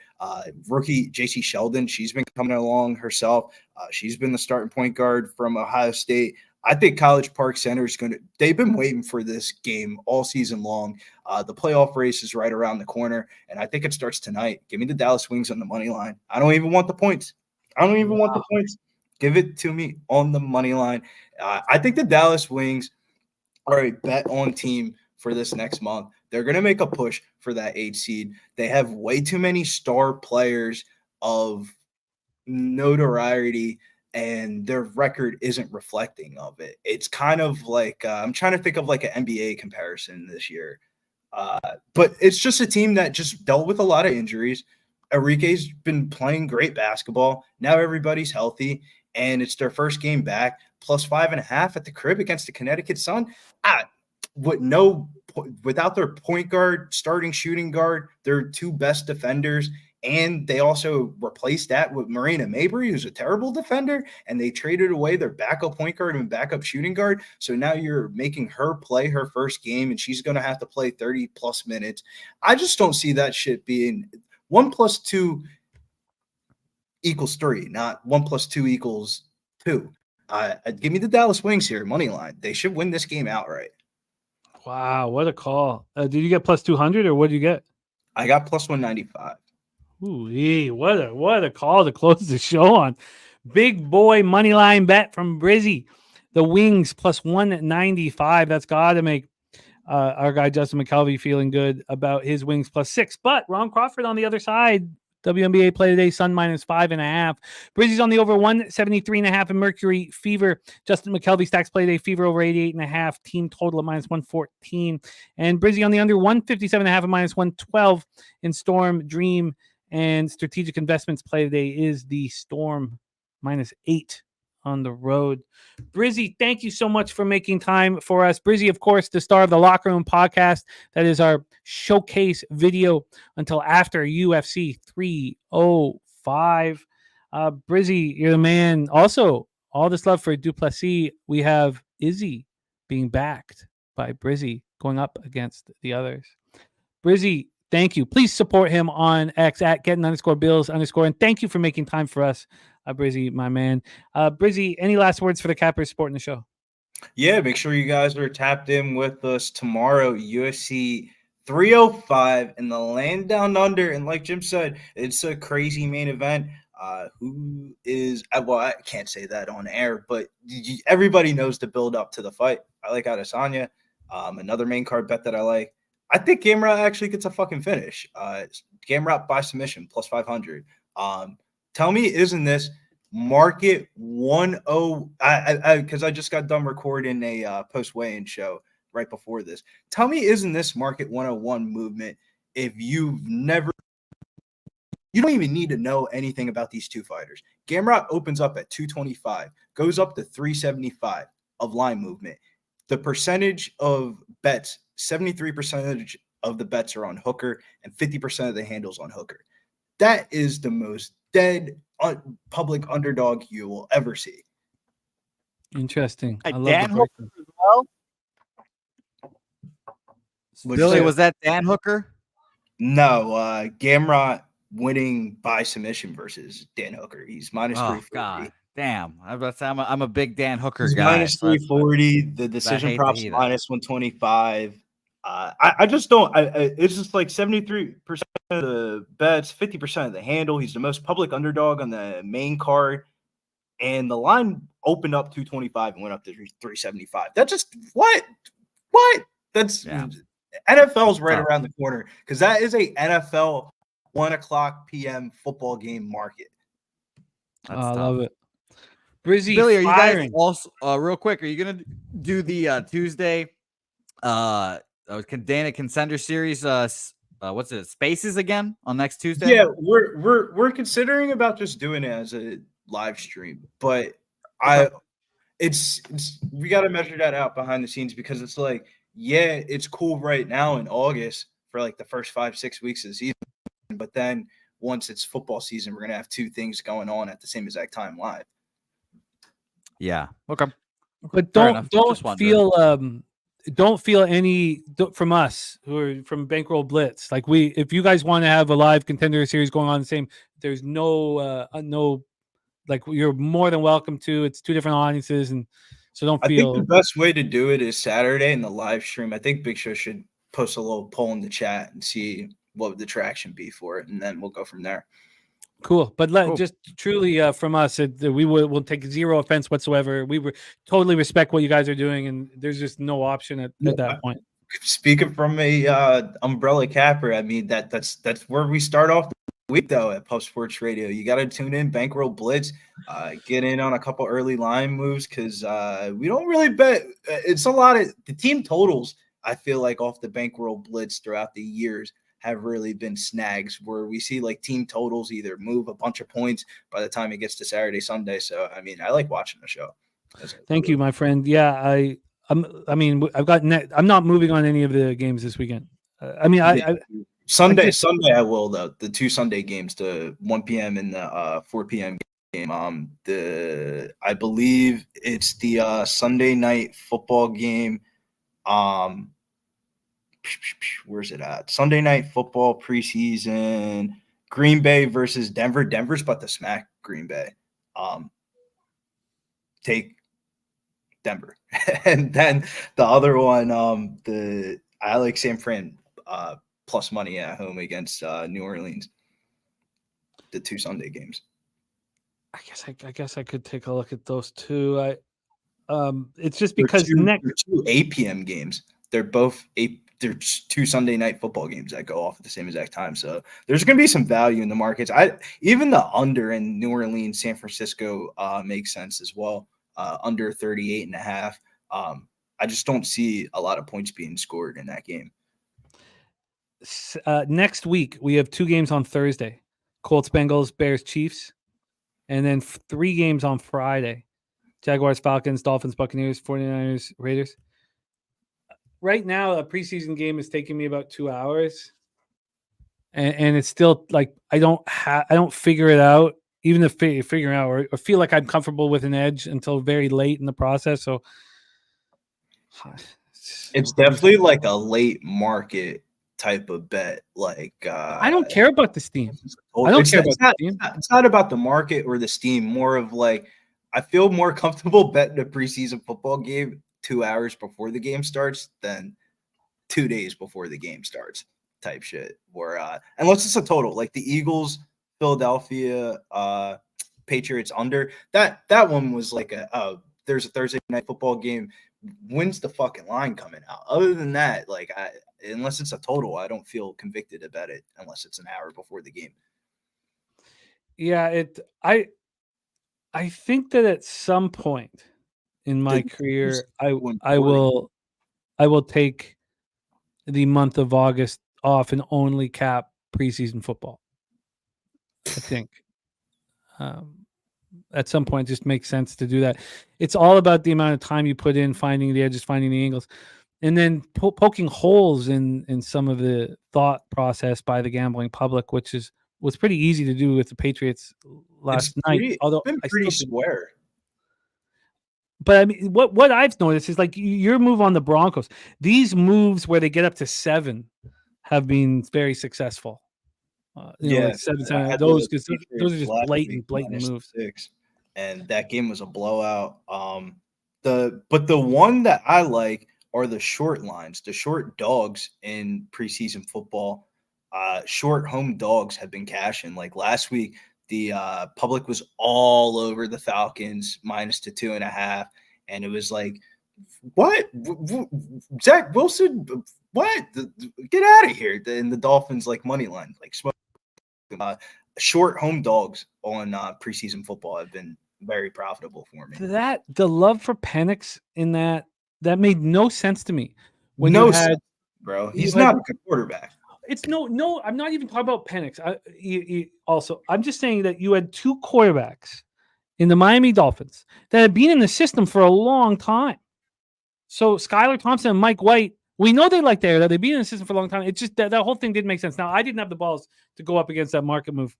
I: Rookie J.C. Sheldon, she's been coming along herself. She's been the starting point guard from Ohio State. I think College Park Center is they've been waiting for this game all season long. The playoff race is right around the corner, and I think it starts tonight. Give me the Dallas Wings on the money line. I don't even want the points. Give it to me on the money line. I think the Dallas Wings are a bet on team for this next month. They're going to make a push for that 8 seed. They have way too many star players of notoriety, and their record isn't reflecting of it. It's kind of I'm trying to think of an NBA comparison this year. But it's just a team that just dealt with a lot of injuries. Enrique's been playing great basketball. Now everybody's healthy, and it's their first game back, plus 5.5 at the crib against the Connecticut Sun. Without their point guard, starting shooting guard, their 2 best defenders, and they also replaced that with Marina Mabry, who's a terrible defender, and they traded away their backup point guard and backup shooting guard. So now you're making her play her first game, and she's going to have to play 30-plus minutes. I just don't see that shit being 1 + 2 = 3, not 1 + 2 = 2. Give me the Dallas Wings here, money line. They should win this game outright.
A: Wow, what a call. Did you get plus 200 or what did you get?
I: I got plus 195.
A: Ooh, what a call to close the show on. Big boy money line bet from Brizzy. The Wings plus 195. That's got to make our guy Justin McKelvey feeling good about his Wings plus 6. But Ron Crawford on the other side. WNBA play today, Sun minus 5.5. Brizzy's on the over 173.5 in Mercury Fever. Justin McKelvey stacks play today, Fever over 88.5. Team total at minus 114. And Brizzy on the under 157.5 and minus 112 in Storm, Dream, and Strategic Investments play today is the Storm minus 8 on the road. Brizzy, thank you so much for making time for us. Brizzy, of course, the star of the Locker Room podcast. That is our showcase video until after UFC 305. Brizzy, you're the man. Also, all this love for Duplessis. We have Izzy being backed by Brizzy going up against the others. Brizzy, thank you. Please support him on X at getting_bills_. And thank you for making time for us. Brizzy, my man. Brizzy, any last words for the Cappers supporting the show?
I: Yeah, make sure you guys are tapped in with us tomorrow, UFC 305 in the land down under. And like Jim said, it's a crazy main event. Who is, well, I can't say that on air, but everybody knows the build up to the fight. I like Adesanya. Another main card bet that I like. I think Gamrot actually gets a fucking finish. Gamrot by submission, plus 500. Tell me, isn't this market 1-0? Because I just got done recording a post weigh-in show right before this. Tell me, isn't this market 101 movement if you don't even need to know anything about these two fighters? Gamrot opens up at 225, goes up to 375 of line movement. The percentage of bets, 73% of the bets are on Hooker and 50% of the handles on Hooker. That is the most dead public underdog you will ever see.
A: Interesting. I love
B: Dan
A: the
B: Hooker as well. Billy, was that Dan Hooker?
I: No, Gamrot winning by submission versus Dan Hooker. He's minus 340.
B: God. Damn. I'm a big Dan Hooker
I: He's
B: guy.
I: Minus 340. The decision props minus 125. I just don't. It's just like 73% of the bets, 50% of the handle. He's the most public underdog on the main card, and the line opened up 225 and went up to 375. That's just what? That's NFL's right around the corner because that is a NFL 1:00 p.m. football game market.
A: I love it. Brizzy,
B: Billy, are you guys also real quick? Are you gonna do the Tuesday? Dana Contender Series, what's it? Spaces again on next Tuesday?
I: Yeah, we're considering about just doing it as a live stream, but it's we got to measure that out behind the scenes because it's like, yeah, it's cool right now in August for like the first 5-6 weeks of the season, but then once it's football season, we're gonna have two things going on at the same exact time live.
B: Yeah. Okay.
A: But don't feel any from us who are from Bankroll Blitz. Like if you guys want to have a live contender series going on the same, there's no, like you're more than welcome to. It's two different audiences, and so don't feel.
I: I think the best way to do it is Saturday in the live stream. I think Big Show should post a little poll in the chat and see what would the traction be for it, and then we'll go from there.
A: Cool, but just truly from us, we'll take zero offense whatsoever. We totally respect what you guys are doing, and there's just no option at that point.
I: Speaking from a umbrella capper, I mean that's where we start off the week though at Pub Sports Radio. You got to tune in, Bankroll Blitz, get in on a couple early line moves because we don't really bet. It's a lot of the team totals. I feel like off the Bankroll Blitz throughout the years have really been snags where we see like team totals either move a bunch of points by the time it gets to Saturday, Sunday. So, I mean, I like watching the show.
A: Thank you, my friend. Yeah, I'm not moving on any of the games this weekend.
I: Sunday I will though. The two Sunday games, the 1 p.m. and the 4 p.m. game. I believe it's the Sunday night football game. Where's it at? Sunday night football preseason, Green Bay versus Denver. Denver's about to smack Green Bay. Take Denver. And then the other one, I like San Fran plus money at home against New Orleans. the 2 Sunday games.
A: I guess I could take a look at those two. It's just because
I: they're 2 8 p.m. games. They're both 8. They're 2 Sunday night football games that go off at the same exact time. So there's going to be some value in the markets. Even the under in New Orleans, San Francisco makes sense as well. Under 38.5. I just don't see a lot of points being scored in that game.
A: Next week, we have 2 games on Thursday. Colts, Bengals, Bears, Chiefs. And then 3 games on Friday. Jaguars, Falcons, Dolphins, Buccaneers, 49ers, Raiders. Right now, a preseason game is taking me about 2 hours. And it's still like I don't figure it out, even if figuring out or feel like I'm comfortable with an edge until very late in the process. So
I: it's definitely like a late market type of bet. Like
A: I don't care about the steam. I don't care about the steam.
I: It's not about the market or the steam. More of like I feel more comfortable betting a preseason football game 2 hours before the game starts than 2 days before the game starts type shit. Where unless it's a total, like the Eagles, Philadelphia, Patriots under that one was like there's a Thursday night football game. When's the fucking line coming out? Other than that, like unless it's a total, I don't feel convicted about it unless it's an hour before the game.
A: Yeah, I think that at some point in my career, I will take the month of August off and only cap preseason football. I think at some point it just makes sense to do that. It's all about the amount of time you put in finding the edges, finding the angles, and then poking holes in some of the thought process by the gambling public, which was pretty easy to do with the Patriots last night. Although
I: it's been pretty square.
A: But I mean, what I've noticed is like your move on the Broncos. These moves where they get up to 7 have been very successul. Like 7. Those are just blatant moves.
I: 6, and that game was a blowout. The one that I like are the short lines, the short dogs in preseason football. Short home dogs have been cashing. Like last week, the public was all over the Falcons minus the 2.5, and it was like, what? Zach Wilson? What? Get out of here! And the Dolphins like money line, like smoke. Short home dogs on preseason football have been very profitable for me.
A: The love for Penix in that made no sense to me.
I: Sense, bro. He's not a good quarterback.
A: It's no. I'm not even talking about Penix. I'm just saying that you had 2 quarterbacks in the Miami Dolphins that had been in the system for a long time. So Skylar Thompson and Mike White, we know they like that. They've been in the system for a long time. It's just that whole thing didn't make sense. Now, I didn't have the balls to go up against that market move,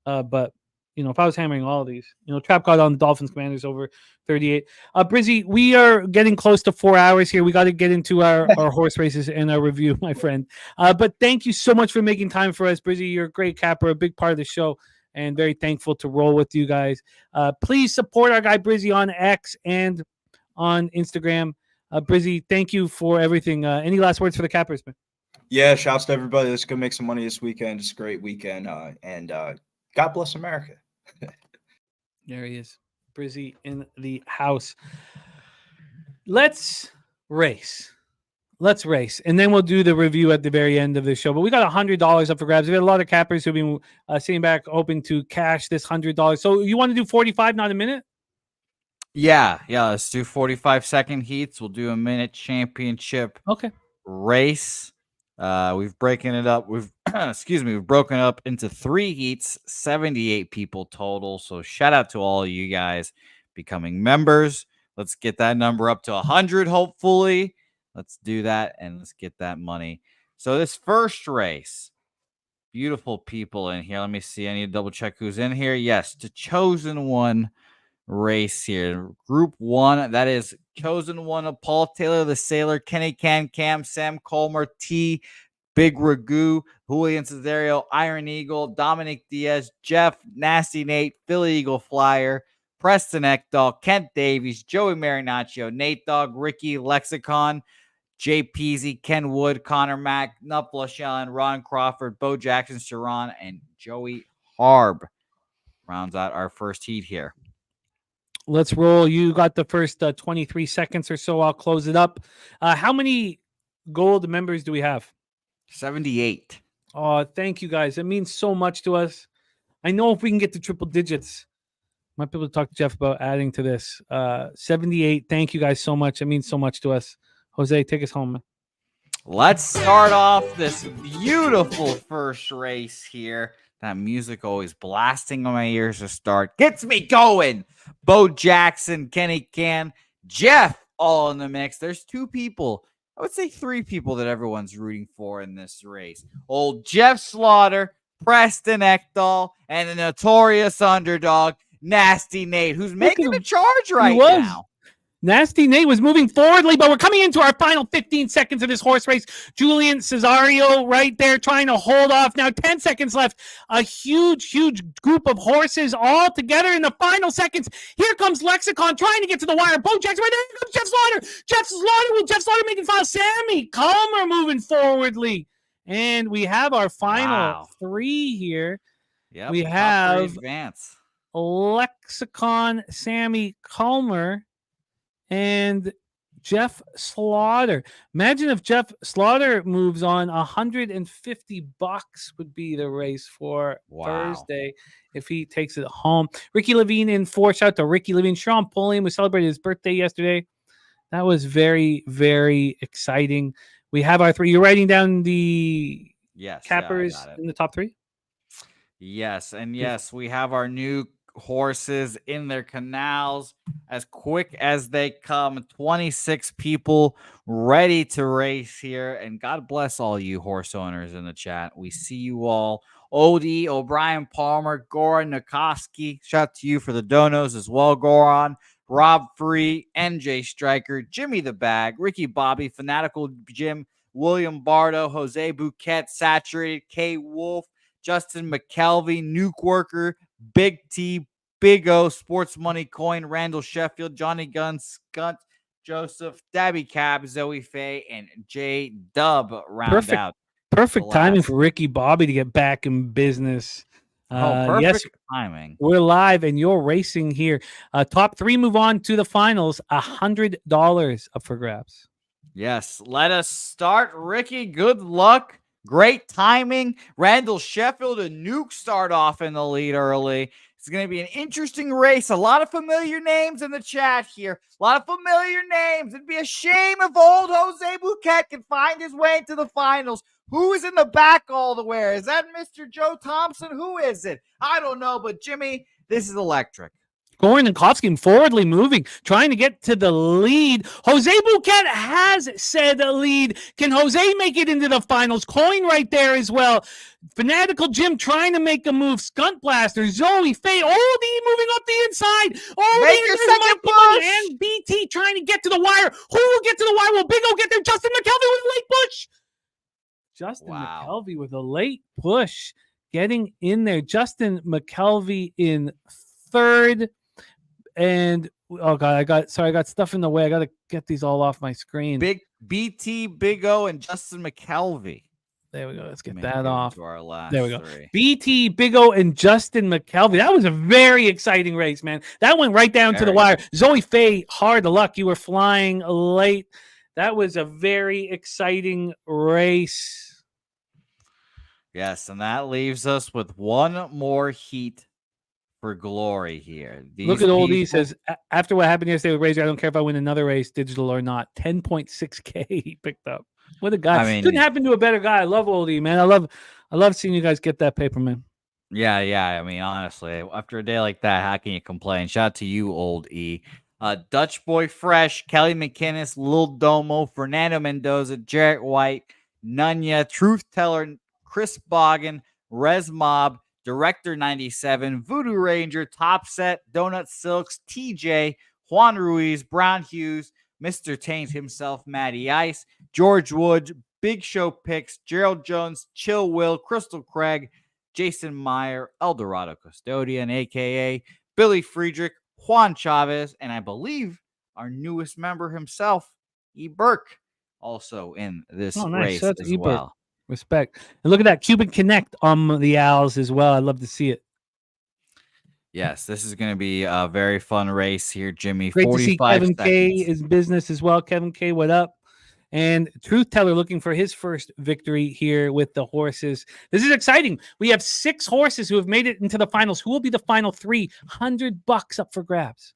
A: but if I was hammering all of these, Trap got on the Dolphins Commanders over 38. Brizzy, we are getting close to 4 hours here. We got to get into our horse races and our review, my friend. But thank you so much for making time for us, Brizzy. You're a great capper, a big part of the show, and very thankful to roll with you guys. Please support our guy Brizzy on X and on Instagram. Brizzy, thank you for everything. Any last words for the cappers, man?
I: Yeah, shouts to everybody. Let's go make some money this weekend. It's a great weekend. And God bless America.
A: There he is. Brizzy in the house. Let's race. And then we'll do the review at the very end of the show. But we got $100 up for grabs. We got a lot of cappers who've been sitting back hoping to cash this $100. So you want to do 45, not a minute?
B: Yeah. Let's do 45-second heats. We'll do a minute championship race. We've broken it up. We've broken up into 3 heats, 78 people total. So shout out to all of you guys becoming members. Let's get that number up to 100, hopefully. Let's do that, and let's get that money. So this first race, beautiful people in here. Let me see. I need to double check who's in here. Yes, the Chosen One race here. Group 1, that is Chosen One of Paul Taylor, the Sailor, Kenny Can, Cam, Sam Colmer, T, Big Ragu, Julian Cesario, Iron Eagle, Dominic Diaz, Jeff, Nasty Nate, Philly Eagle Flyer, Preston Ekdahl, Kent Davies, Joey Marinaccio, Nate Dogg, Ricky Lexicon, Jay Peasy, Ken Wood, Connor Mack, Nup Lachelle, Ron Crawford, Bo Jackson, Sharon, and Joey Harb. rounds out our first heat here.
A: Let's roll. You got the first 23 seconds or so. I'll close it up. How many gold members do we have?
B: 78.
A: Oh, thank you guys. It means so much to us. I know if we can get to triple digits, might be able to talk to Jeff about adding to this. 78. Thank you guys so much. It means so much to us. Jose, take us home.
B: Let's start off this beautiful first race here. That music always blasting on my ears to start. Gets me going. Bo Jackson, Kenny Can, Jeff all in the mix. There's two people, I would say three people that everyone's rooting for in this race. Old Jeff Slaughter, Preston Ekdahl, and the notorious underdog, Nasty Nate, who's making the charge right now.
A: Nasty Nate was moving forwardly, but we're coming into our final 15 seconds of this horse race. Julian Cesario right there trying to hold off. Now 10 seconds left. A huge group of horses all together in the final seconds. Here comes Lexicon trying to get to the wire. Bo Jackson right there. Here comes Jeff Slaughter. Jeff Slaughter making final. Sammy Calmer moving forwardly. And we have our final three here.
B: Yep,
A: we have
B: advance.
A: Lexicon, Sammy Calmer, and Jeff Slaughter. Imagine if Jeff Slaughter moves on. $150 would be the race for Thursday if he takes it home. Ricky Levine in 4. Shout out to Ricky Levine. Sean Pulliam, we celebrated his birthday yesterday. That was very, very exciting. We have our 3. You're writing down the cappers in the top 3?
B: Yes, and yes, we have our new horses in their canals as quick as they come. 26 people ready to race here, and God bless all you horse owners in the chat. We see you all. Odie, O'Brien, Palmer, Goran, Nikoski, shout out to you for the donos as well. Goran, Rob Free, NJ Striker, Jimmy the Bag, Ricky Bobby, Fanatical Jim, William Bardo, Jose Bouquette, Saturated, K Wolf, Justin McKelvey, Nuke Worker, Big T, Big O, Sports Money Coin, Randall Sheffield, Johnny Guns, Skunt, Joseph, Dabby Cab, Zoe Faye, and J Dub round out.
A: Perfect timing for Ricky Bobby to get back in business.
B: Perfect timing.
A: We're live and you're racing here. Top 3 move on to the finals. $100 up for grabs.
B: Yes, let us start. Ricky, good luck. Great timing. Randall Sheffield and Nuke start off in the lead early. It's going to be an interesting race. A lot of familiar names in the chat here. A lot of familiar names. It'd be a shame if old Jose Bouquette can find his way into the finals. Who is in the back all the way? Is that Mr. Joe Thompson? Who is it? I don't know, but Jimmy, this is electric.
A: Goran and Kovsky forwardly moving, trying to get to the lead. Jose Bouquette has said lead. Can Jose make it into the finals? Coin right there as well. Fanatical Jim trying to make a move. Skunt Blaster, Zoe Faye, Oldie moving up the inside.
B: Make your second push.
A: And BT trying to get to the wire. Who will get to the wire? Will Big O get there? Justin McKelvey with a late push. Justin McKelvey with a late push. Getting in there. Justin McKelvey in 3rd. And oh god, I got stuff in the way. I got to get these all off my screen.
B: Big BT, Big O, and Justin McKelvey.
A: There we go. Let's get that off.
B: Our last
A: there we go.
B: 3.
A: BT, Big O, and Justin McKelvey. That was a very exciting race, man. That went right down to the wire. Zoe Faye, hard luck. You were flying late. That was a very exciting race.
B: Yes, and that leaves us with one more heat for glory here.
A: Look at Oldie says, after what happened yesterday with Razor, I don't care if I win another race, digital or not. 10.6K he picked up. What a guy. I mean, couldn't happen to a better guy. I love Oldie, man. I love seeing you guys get that paper, man.
B: Yeah. I mean, honestly, after a day like that, how can you complain? Shout out to you, Old E. Dutch Boy Fresh, Kelly McInnes, Lil Domo, Fernando Mendoza, Jarrett White, Nunya, Truth Teller, Chris Boggin, Rez Mob, Director 97, Voodoo Ranger, Top Set, Donut Silks, TJ, Juan Ruiz, Brown Hughes, Mr. Taint himself, Matty Ice, George Wood, Big Show Picks, Gerald Jones, Chill Will, Crystal Craig, Jason Meyer, Eldorado Custodian, a.k.a. Billy Friedrich, Juan Chavez, and I believe our newest member himself, E. Burke, also in this race as well.
A: Respect. And look at that Cuban Connect on the Owls as well. I'd love to see it.
B: Yes, this is going to be a very fun race here, Jimmy.
A: Great to see
B: 45
A: Kevin
B: seconds.
A: K is business as well. Kevin K, what up? And Truth Teller looking for his first victory here with the horses. This is exciting. We have 6 horses who have made it into the finals. Who will be the final 3? $100 up for grabs.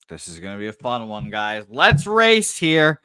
B: This is going to be a fun one, guys. Let's race here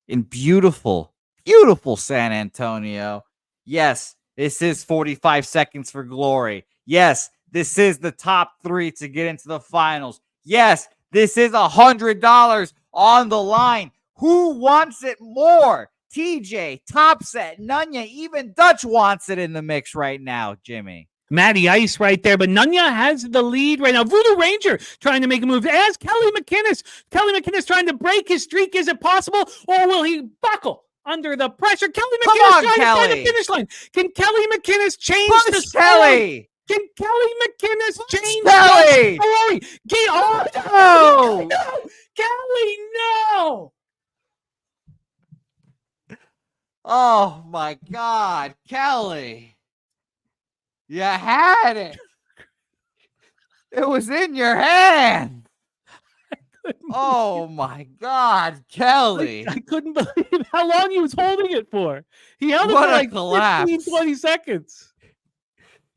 B: in beautiful, beautiful San Antonio. Yes, this is 45 seconds for glory. Yes, this is the top 3 to get into the finals. Yes, this is $100 on the line. Who wants it more? TJ, Topset, Nunya, even Dutch wants it in the mix right now, Jimmy.
A: Matty Ice right there, but Nunya has the lead right now. Voodoo Ranger trying to make a move as Kelly McInnes. Kelly McInnes trying to break his streak. Is it possible, or will he buckle under the pressure? Kelly McInnes trying to find the finish line. Can Kelly McInnes change the story?
B: Kelly.
A: Can Kelly McInnes change
B: Kelly.
A: the story?
B: No.
A: Kelly, no.
B: Oh, my God. Kelly. You had it. It was in your hand. Oh, my God. Kelly.
A: I couldn't believe how long he was holding it for. He held it for like 15, 20 seconds.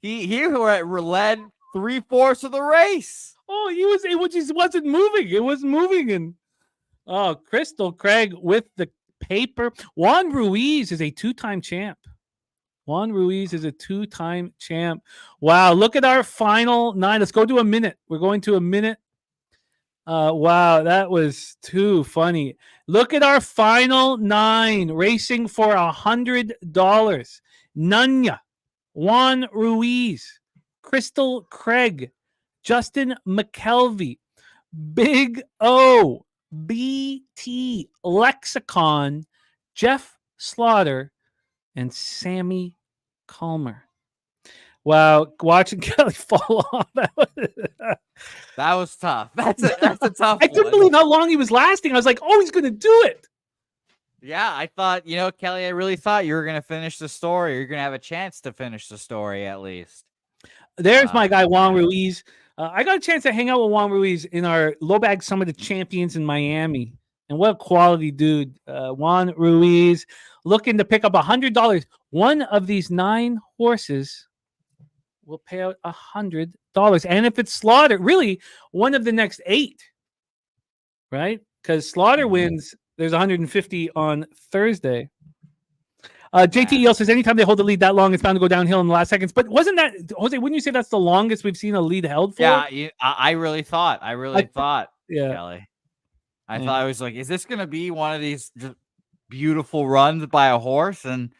B: He led 3/4 of the race.
A: Oh, it just wasn't moving. It wasn't moving. And Crystal Craig with the paper. Juan Ruiz is a 2-time champ. Juan Ruiz is a 2-time champ. Wow, look at our final 9. Let's go to a minute. We're going to a minute. Wow, that was too funny. Look at our final 9 racing for $100. Nunya, Juan Ruiz, Crystal Craig, Justin McKelvey, Big O, BT, Lexicon, Jeff Slaughter, and Sammy Calmer. Wow, watching Kelly fall off. That
B: was tough. That's a tough
A: I couldn't believe how long he was lasting. I was like, oh, he's going to do it.
B: Yeah, I thought, Kelly, I really thought you were going to finish the story. You're going to have a chance to finish the story at least.
A: There's my guy, Juan Ruiz. I got a chance to hang out with Juan Ruiz in our low bag Summit of Champions in Miami. And what a quality dude. Juan Ruiz looking to pick up $100. One of these 9 horses will pay out $100. And if it's Slaughter, really one of the next 8, right? Because Slaughter wins, there's 150 on Thursday. JTEL says anytime they hold the lead that long, it's bound to go downhill in the last seconds. But wasn't that, Jose, wouldn't you say that's the longest we've seen a lead held for?
B: Yeah, I really thought.
A: Yeah.
B: Kelly. I thought I was like, is this going to be one of these just beautiful runs by a horse? And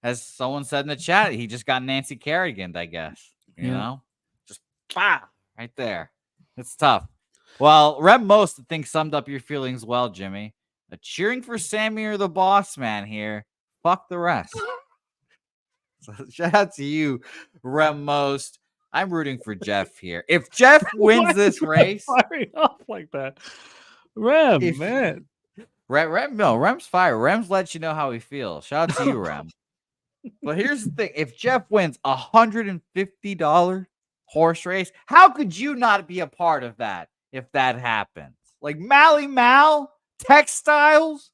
B: as someone said in the chat, he just got Nancy Kerrigan, I guess. You know? Just right there. It's tough. Well, Rem Most, I think, summed up your feelings well, Jimmy. Cheering for Sammy or the boss man here. Fuck the rest. So shout out to you, Rem Most. I'm rooting for Jeff here. If Jeff wins this race,
A: firing off like that. Man.
B: Rem's fire. Rem's lets you know how he feels. Shout out to you, Rem. But here's the thing: if Jeff wins $150 horse race, how could you not be a part of that if that happens? Like Mally Mal, Textiles,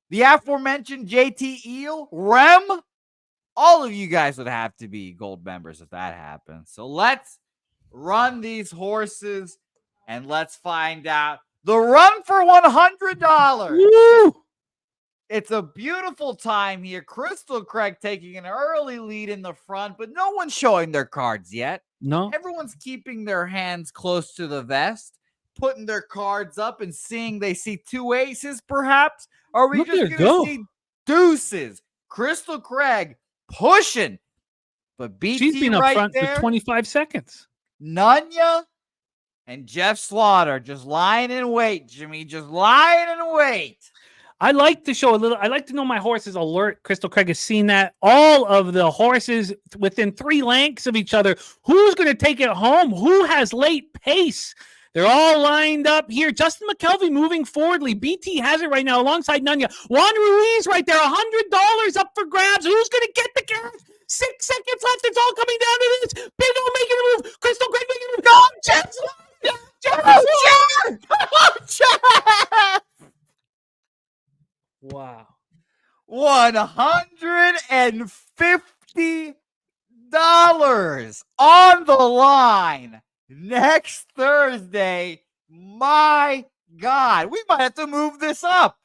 B: the aforementioned JT Eel, Rem, all of you guys would have to be gold members if that happens. So let's run these horses and let's find out the run for $100.
A: Woo!
B: It's a beautiful time here. Crystal Craig taking an early lead in the front, but no one's showing their cards yet.
A: No.
B: Everyone's keeping their hands close to the vest, putting their cards up and seeing they see 2 aces, perhaps. Are we just going to see deuces? Crystal Craig pushing. But BT
A: she's been up front
B: there,
A: for 25 seconds.
B: Nunya and Jeff Slaughter just lying in wait, Jimmy. Just lying in wait.
A: I like to show a little. I like to know my horse is alert. Crystal Craig has seen that. All of the horses within 3 lengths of each other. Who's going to take it home? Who has late pace? They're all lined up here. Justin McKelvey moving forwardly. BT has it right now alongside Nunya. Juan Ruiz right there. $100 up for grabs. Who's going to get the cash? 6 seconds left. It's all coming down to this. Big O making a move. Crystal Craig making a move. Go, Jeff Slaughter!
B: $150 on the line next Thursday. My God, we might have to move this up.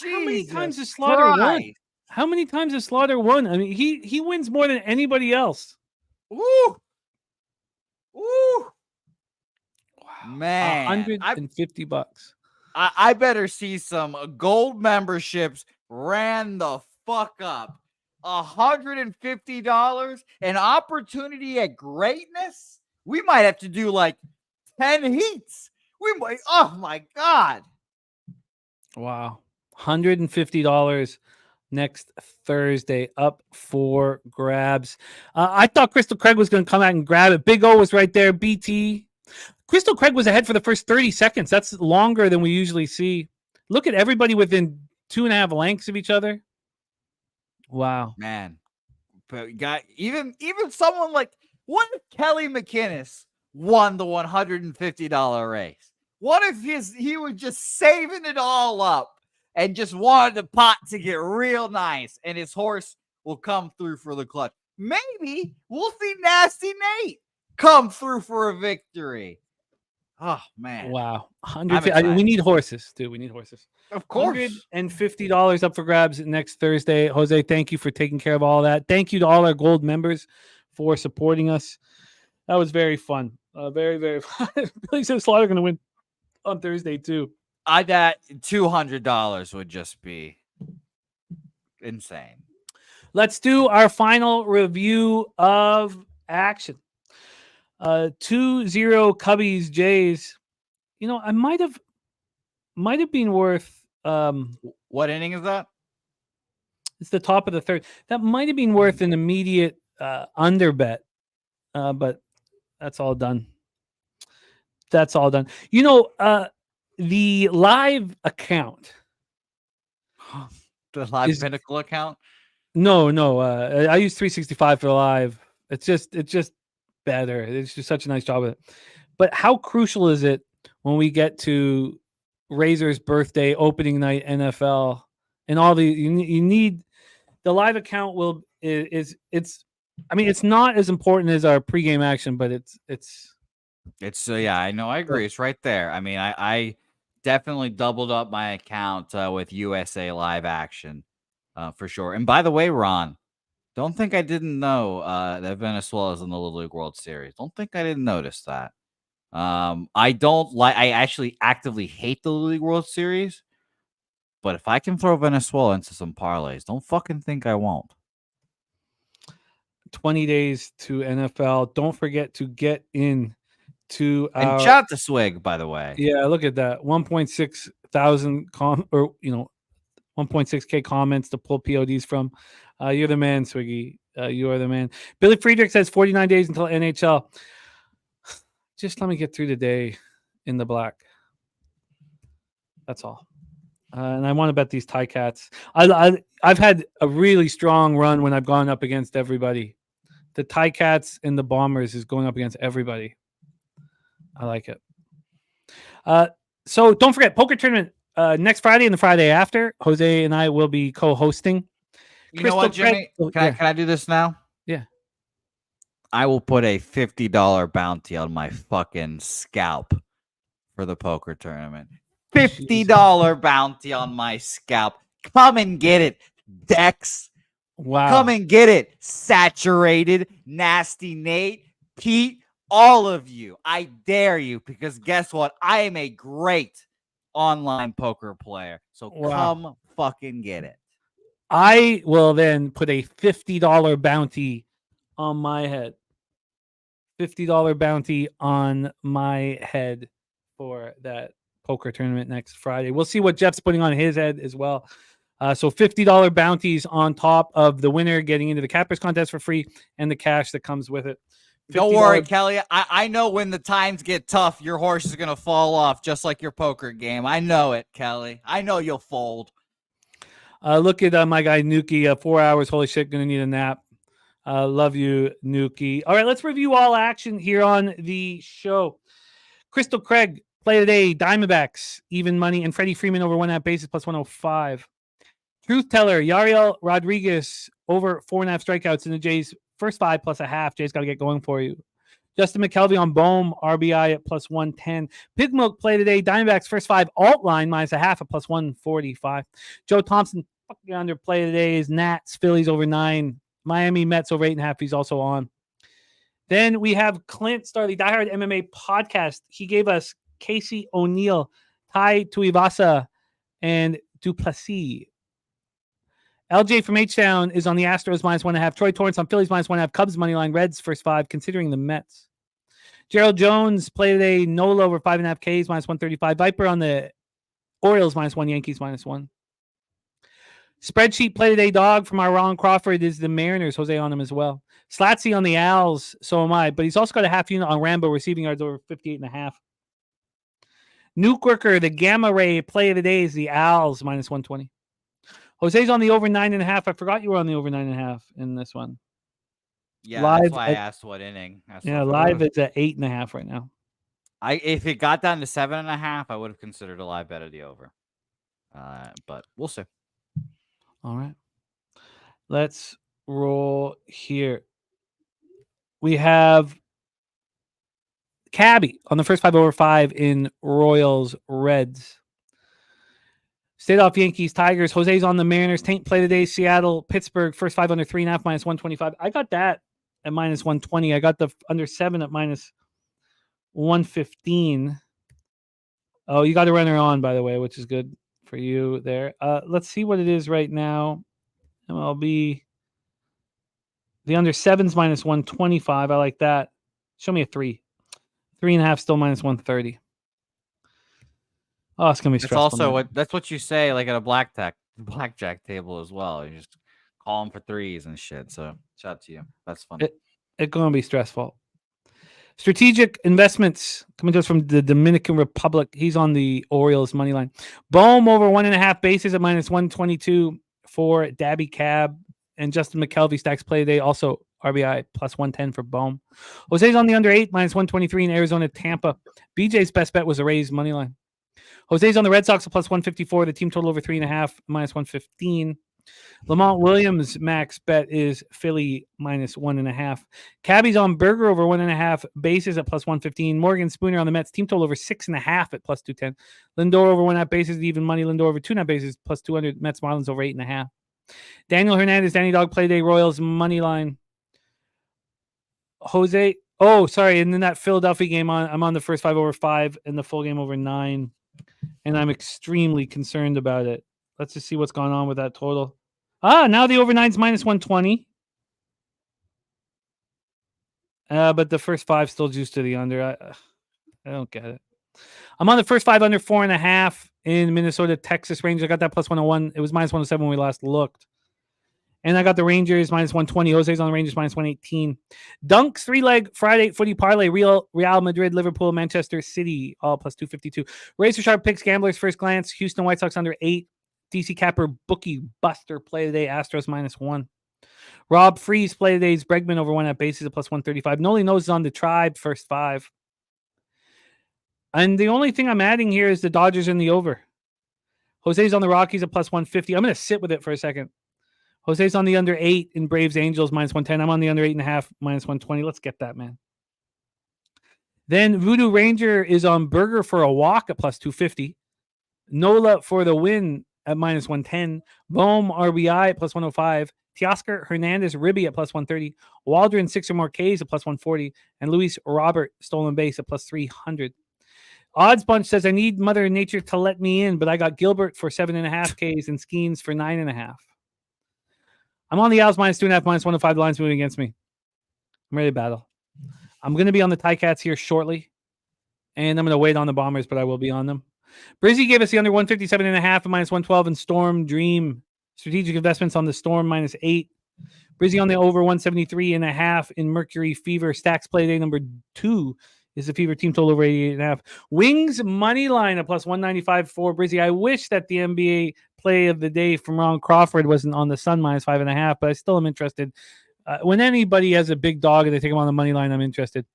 A: How many
B: Jesus
A: times has Slaughter won?
B: Christ.
A: How many times has Slaughter won? I mean, he wins more than anybody else.
B: Woo! Woo! Man,
A: $150.
B: I better see some gold memberships ran the fuck up. $150, an opportunity at greatness. We might have to do like 10 heats. We might. Oh my God!
A: Wow, $150 next Thursday up for grabs. I thought Crystal Craig was going to come out and grab it. Big O was right there. BT. Crystal Craig was ahead for the first 30 seconds. That's longer than we usually see. Look at everybody within 2.5 lengths of each other. Wow,
B: man. But got even someone like, what if Kelly McInnes won the $150 race? What if he was just saving it all up and just wanted the pot to get real nice and his horse will come through for the clutch? Maybe we'll see Nasty Nate come through for a victory. Oh, man.
A: Wow. We need horses, dude. We need horses.
B: Of course.
A: $150 up for grabs next Thursday. Jose, thank you for taking care of all that. Thank you to all our gold members for supporting us. That was very fun. Very, very fun. Billy said Slaughter going to win on Thursday, too.
B: That $200 would just be insane.
A: Let's do our final review of action. 2-0 Cubbies Jays. You know, I might have been worth
B: what inning is that?
A: It's the top of the third. That might have been worth an immediate under bet. But that's all done. That's all done. You know, the live account.
B: The live Pinnacle account?
A: No. I use 365 for the live. It's just better. It's just such a nice job of it. But how crucial is it when we get to Razor's birthday, opening night, NFL, and all the you need the live account it's not as important as our pregame action, but it's
B: yeah, I know, I agree. It's right there. I mean, I definitely doubled up my account with USA Live Action for sure. And by the way, Ron, don't think I didn't know that Venezuela's in the Little League World Series. Don't think I didn't notice that. I actually actively hate the Little League World Series, but if I can throw Venezuela into some parlays, don't fucking think I won't.
A: 20 days to NFL. Don't forget to get in to
B: and shout out to Swig, by the way.
A: Yeah, look at that. 1.6 thousand 1.6K comments to pull PODs from. You're the man, Swiggy. You are the man. Billy Friedrich says 49 days until NHL. Just let me get through the day in the black. That's all. And I want to bet these Tie Cats. I've had a really strong run when I've gone up against everybody. The Tie Cats and the Bombers is going up against everybody. I like it. So don't forget, poker tournament next Friday and the Friday after. Jose and I will be co-hosting.
B: You know what, Jimmy? Can I do this now?
A: Yeah.
B: I will put a $50 bounty on my fucking scalp for the poker tournament. $50 bounty on my scalp. Come and get it, Dex.
A: Wow.
B: Come and get it, Saturated, Nasty Nate, Pete, all of you. I dare you, because guess what? I am a great online poker player. So come fucking get it.
A: I will then put a $50 bounty on my head. $50 bounty on my head for that poker tournament next Friday. We'll see what Jeff's putting on his head as well. So $50 bounties on top of the winner getting into the Cappers contest for free and the cash that comes with it.
B: Don't worry, Kelly. I know when the times get tough, your horse is going to fall off just like your poker game. I know it, Kelly. I know you'll fold.
A: Look at my guy, Nuki. 4 hours. Holy shit, going to need a nap. Love you, Nuki. All right, let's review all action here on the show. Crystal Craig, play today. Diamondbacks, even money. And Freddie Freeman over 1.5 bases plus 105. Truth teller, Yariel Rodriguez over 4.5 strikeouts in the Jays' first 5 plus a half. Jays got to get going for you. Justin McKelvey on Bohm, RBI at plus 110. Pig Milk play today. Diamondbacks first 5 alt line minus a half at plus 145. Joe Thompson under play today is Nats, Phillies over 9. Miami Mets over 8.5. He's also on. Then we have Clint Starley, diehard MMA podcast. He gave us Casey O'Neill, Tai Tuivasa, and Duplessis. LJ from H-Town is on the Astros minus 1.5. Troy Torrance on Phillies minus 1.5. Cubs money line. Reds first 5, considering the Mets. Gerald Jones play today. Nola over 5.5 Ks minus 135. Viper on the Orioles minus 1. Yankees minus 1. Spreadsheet play today. Dog from our Ron Crawford is the Mariners. Jose on him as well. Slatsy on the Owls. So am I. But he's also got a half unit on Rambo receiving yards over 58.5. Nuke Worker, the Gamma Ray play of the day is the Owls minus 120. Jose's on the over 9.5. I forgot you were on the over 9.5 in this one.
B: Yeah,
A: live
B: that's why I asked what inning.
A: Live it's at 8.5 right now.
B: If it got down to 7.5, I would have considered a live bet of the over. But we'll see.
A: All right. Let's roll here. We have Cabby on the first 5 over 5 in Royals Reds. Stayed off Yankees, Tigers. Jose's on the Mariners. Tank play today. Seattle, Pittsburgh. First 5 under 3.5 minus 125. I got that at minus 120. I got the under 7 at minus 115. Oh, you got a runner on, by the way, which is good for you there. Let's see what it is right now. MLB. The under 7's minus 125. I like that. Show me a 3. 3.5 still minus 130. Oh, it's gonna be stressful.
B: That's what you say, like at a blackjack table as well. You just call them for 3s and shit. So shout out to you. That's funny.
A: It's gonna be stressful. Strategic investments coming to us from the Dominican Republic. He's on the Orioles money line. Bohm over 1.5 bases at minus 122 for Dabby Cab, and Justin McKelvey stacks play today. Also RBI plus 110 for Bohm. Jose's on the under 8 minus 123 in Arizona Tampa. BJ's best bet was a Rays money line. Jose's on the Red Sox at plus 154. The team total over 3.5 minus 115. Lamont Williams max bet is Philly minus 1.5. Cabby's on Burger over 1.5 bases at plus 115. Morgan Spooner on the Mets team total over 6.5 at plus 210. Lindor over 1.5 bases even money. Lindor over 2.5 bases plus 200. Mets Marlins over 8.5. Daniel Hernandez, Danny Dog play day. Royals money line. Jose. Oh, sorry. And then that Philadelphia game I'm on the first 5 over 5 and the full game over 9. And I'm extremely concerned about it. Let's just see what's going on with that total. Now the over 9's minus 120. But the first 5 still juiced to the under. I don't get it. I'm on the first 5 under 4.5 in Minnesota, Texas Rangers. I got that plus 101. It was minus 107 when we last looked. And I got the Rangers minus 120. Jose's on the Rangers minus 118. Dunks 3-leg Friday footy parlay. Real Madrid, Liverpool, Manchester City, all plus 252. Razor sharp picks, gamblers first glance. Houston White Sox under 8. DC Capper bookie buster play today. Astros minus 1. Rob Freeze play today's Bregman over 1 at bases at plus 135. Noli knows is on the Tribe first 5. And the only thing I'm adding here is the Dodgers in the over. Jose's on the Rockies at plus 150. I'm going to sit with it for a second. Jose's on the under 8 in Braves Angels minus 110. I'm on the under 8.5 minus 120. Let's get that, man. Then Voodoo Ranger is on Burger for a walk at plus 250. Nola for the win at minus 110. Bohm RBI at plus 105. Teoscar Hernandez Ribby at plus 130. Waldron 6 or more Ks at plus 140. And Luis Robert stolen base at plus 300. Odds Bunch says I need Mother Nature to let me in, but I got Gilbert for 7.5 Ks and Skeens for 9.5. I'm on the Owls minus 2.5, minus 105. The line's moving against me. I'm ready to battle. I'm going to be on the Ticats here shortly, and I'm going to wait on the Bombers, but I will be on them. Brizzy gave us the under 157.5 and minus 112 in Storm Dream. Strategic investments on the Storm minus 8. Brizzy on the over 173.5 in Mercury Fever. Stacks play day number 2 is the Fever team total over 88.5. Wings money line at plus 195 for Brizzy. I wish that the NBA play of the day from Ron Crawford wasn't on the Sun minus 5.5, but I still am interested. When anybody has a big dog and they take him on the money line, I'm interested.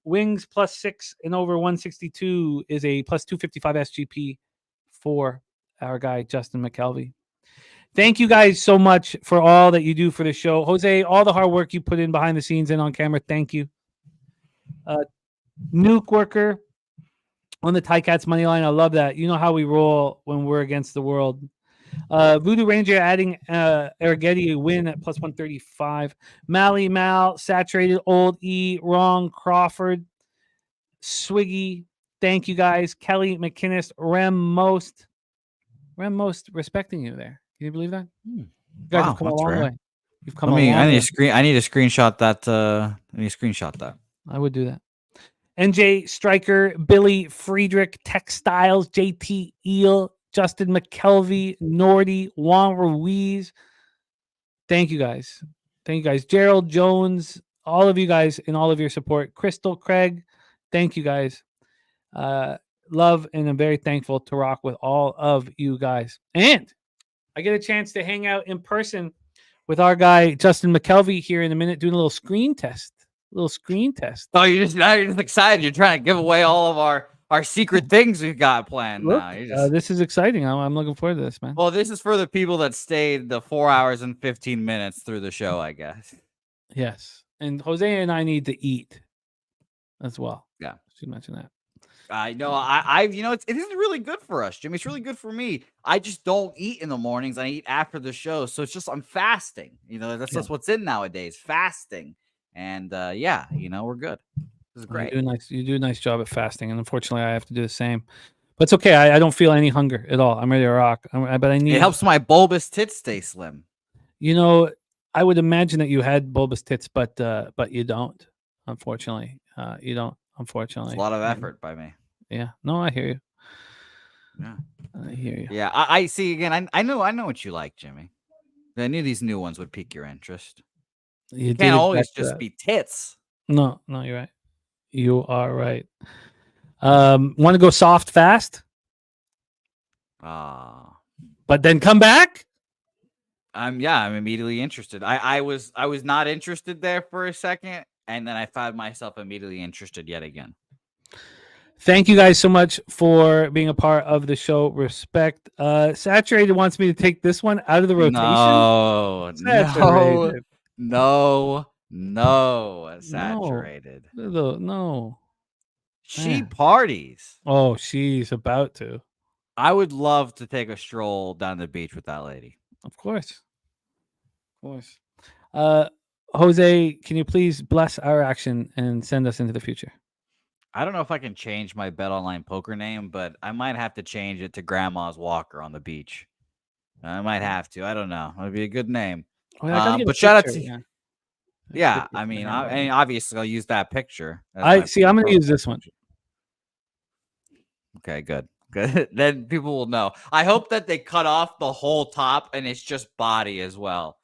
A: Wings plus 6 and over 162 is a plus 255 SGP for our guy, Justin McKelvey. Thank you guys so much for all that you do for the show. Jose, all the hard work you put in behind the scenes and on camera. Thank you. Nuke Worker on the Ticats money line. I love that. You know how we roll when we're against the world. Voodoo Ranger adding Arrighetti a win at plus 135. Mally Mal, Saturated, Old E, Wrong, Crawford, Swiggy. Thank you guys. Kelly McInnes, Rem Most respecting you there. Can you believe that? You guys have come a long way. You've come a long way.
B: I need to screenshot that.
A: I would do that. NJ Striker, Billy Friedrich, Textiles, JT Eel, Justin McKelvey, Nordy, Juan Ruiz. Thank you guys. Gerald Jones, all of you guys and all of your support. Crystal Craig, thank you guys. Love, and I'm very thankful to rock with all of you guys. And I get a chance to hang out in person with our guy Justin McKelvey here in a minute, doing a little screen test.
B: Oh, you're just excited. You're trying to give away all of our secret things we've got planned.
A: Look,
B: now.
A: this is exciting. I'm looking forward to this, man.
B: Well, this is for the people that stayed the 4 hours and 15 minutes through the show, I guess.
A: Yes, and Jose and I need to eat as well.
B: Yeah,
A: should mention that.
B: I know. It isn't really good for us, Jimmy. It's really good for me. I just don't eat in the mornings. I eat after the show, so it's just I'm fasting. That's just what's in nowadays, fasting. And we're good. This is great.
A: You do a nice job at fasting, and unfortunately, I have to do the same. But it's okay. I don't feel any hunger at all. I'm ready to rock. But I need.
B: It helps my bulbous tits stay slim.
A: I would imagine that you had bulbous tits, but you don't. Unfortunately, you don't. Unfortunately,
B: it's a lot of effort by me.
A: Yeah. No, I hear you.
B: Yeah,
A: I hear you.
B: Yeah, I see. Again, I know what you like, Jimmy. I knew these new ones would pique your interest. You can't always just be tits.
A: No, you're right. You are right. Want to go soft fast?
B: But
A: then come back?
B: I'm immediately interested. I was not interested there for a second, and then I found myself immediately interested yet again.
A: Thank you guys so much for being a part of the show. Respect. Saturated wants me to take this one out of the rotation.
B: No, Saturated.
A: No.
B: She parties.
A: Oh, she's about to.
B: I would love to take a stroll down the beach with that lady.
A: Of course. Jose, can you please bless our action and send us into the future?
B: I don't know if I can change my Bet Online poker name, but I might have to change it to Grandma's Walker on the beach. I might have to. I don't know. It would be a good name. But shout out to yeah. I mean, obviously I'll use that picture.
A: I'm going to use this one.
B: Okay, good. Then people will know. I hope that they cut off the whole top and it's just body as well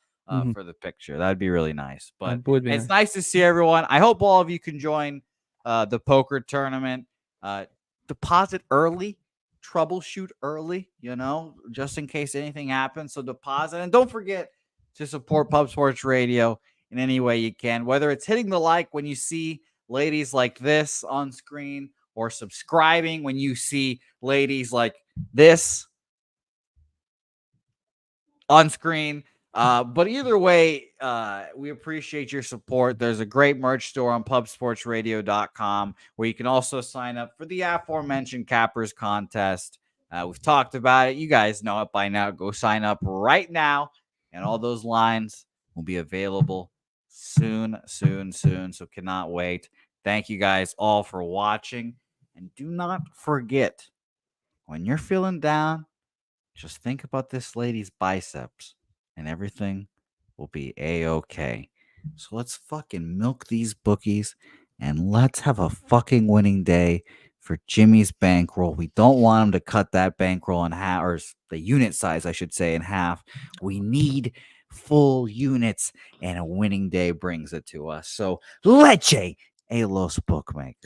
B: for the picture. That'd be really nice. But it's nice to see everyone. I hope all of you can join the poker tournament. Deposit early, troubleshoot early, just in case anything happens. So deposit, and don't forget to support Pub Sports Radio in any way you can, whether it's hitting the like when you see ladies like this on screen, or subscribing when you see ladies like this on screen. But either way, we appreciate your support. There's a great merch store on pubsportsradio.com where you can also sign up for the aforementioned Cappers contest. We've talked about it. You guys know it by now. Go sign up right now, and all those lines will be available soon. So cannot wait. Thank you guys all for watching. And do not forget, when you're feeling down, just think about this lady's biceps and everything will be A-okay. So let's fucking milk these bookies and let's have a fucking winning day for Jimmy's bankroll. We don't want him to cut that bankroll in half, or the unit size, I should say, in half. We need full units, and a winning day brings it to us. So leche a los bookmakers.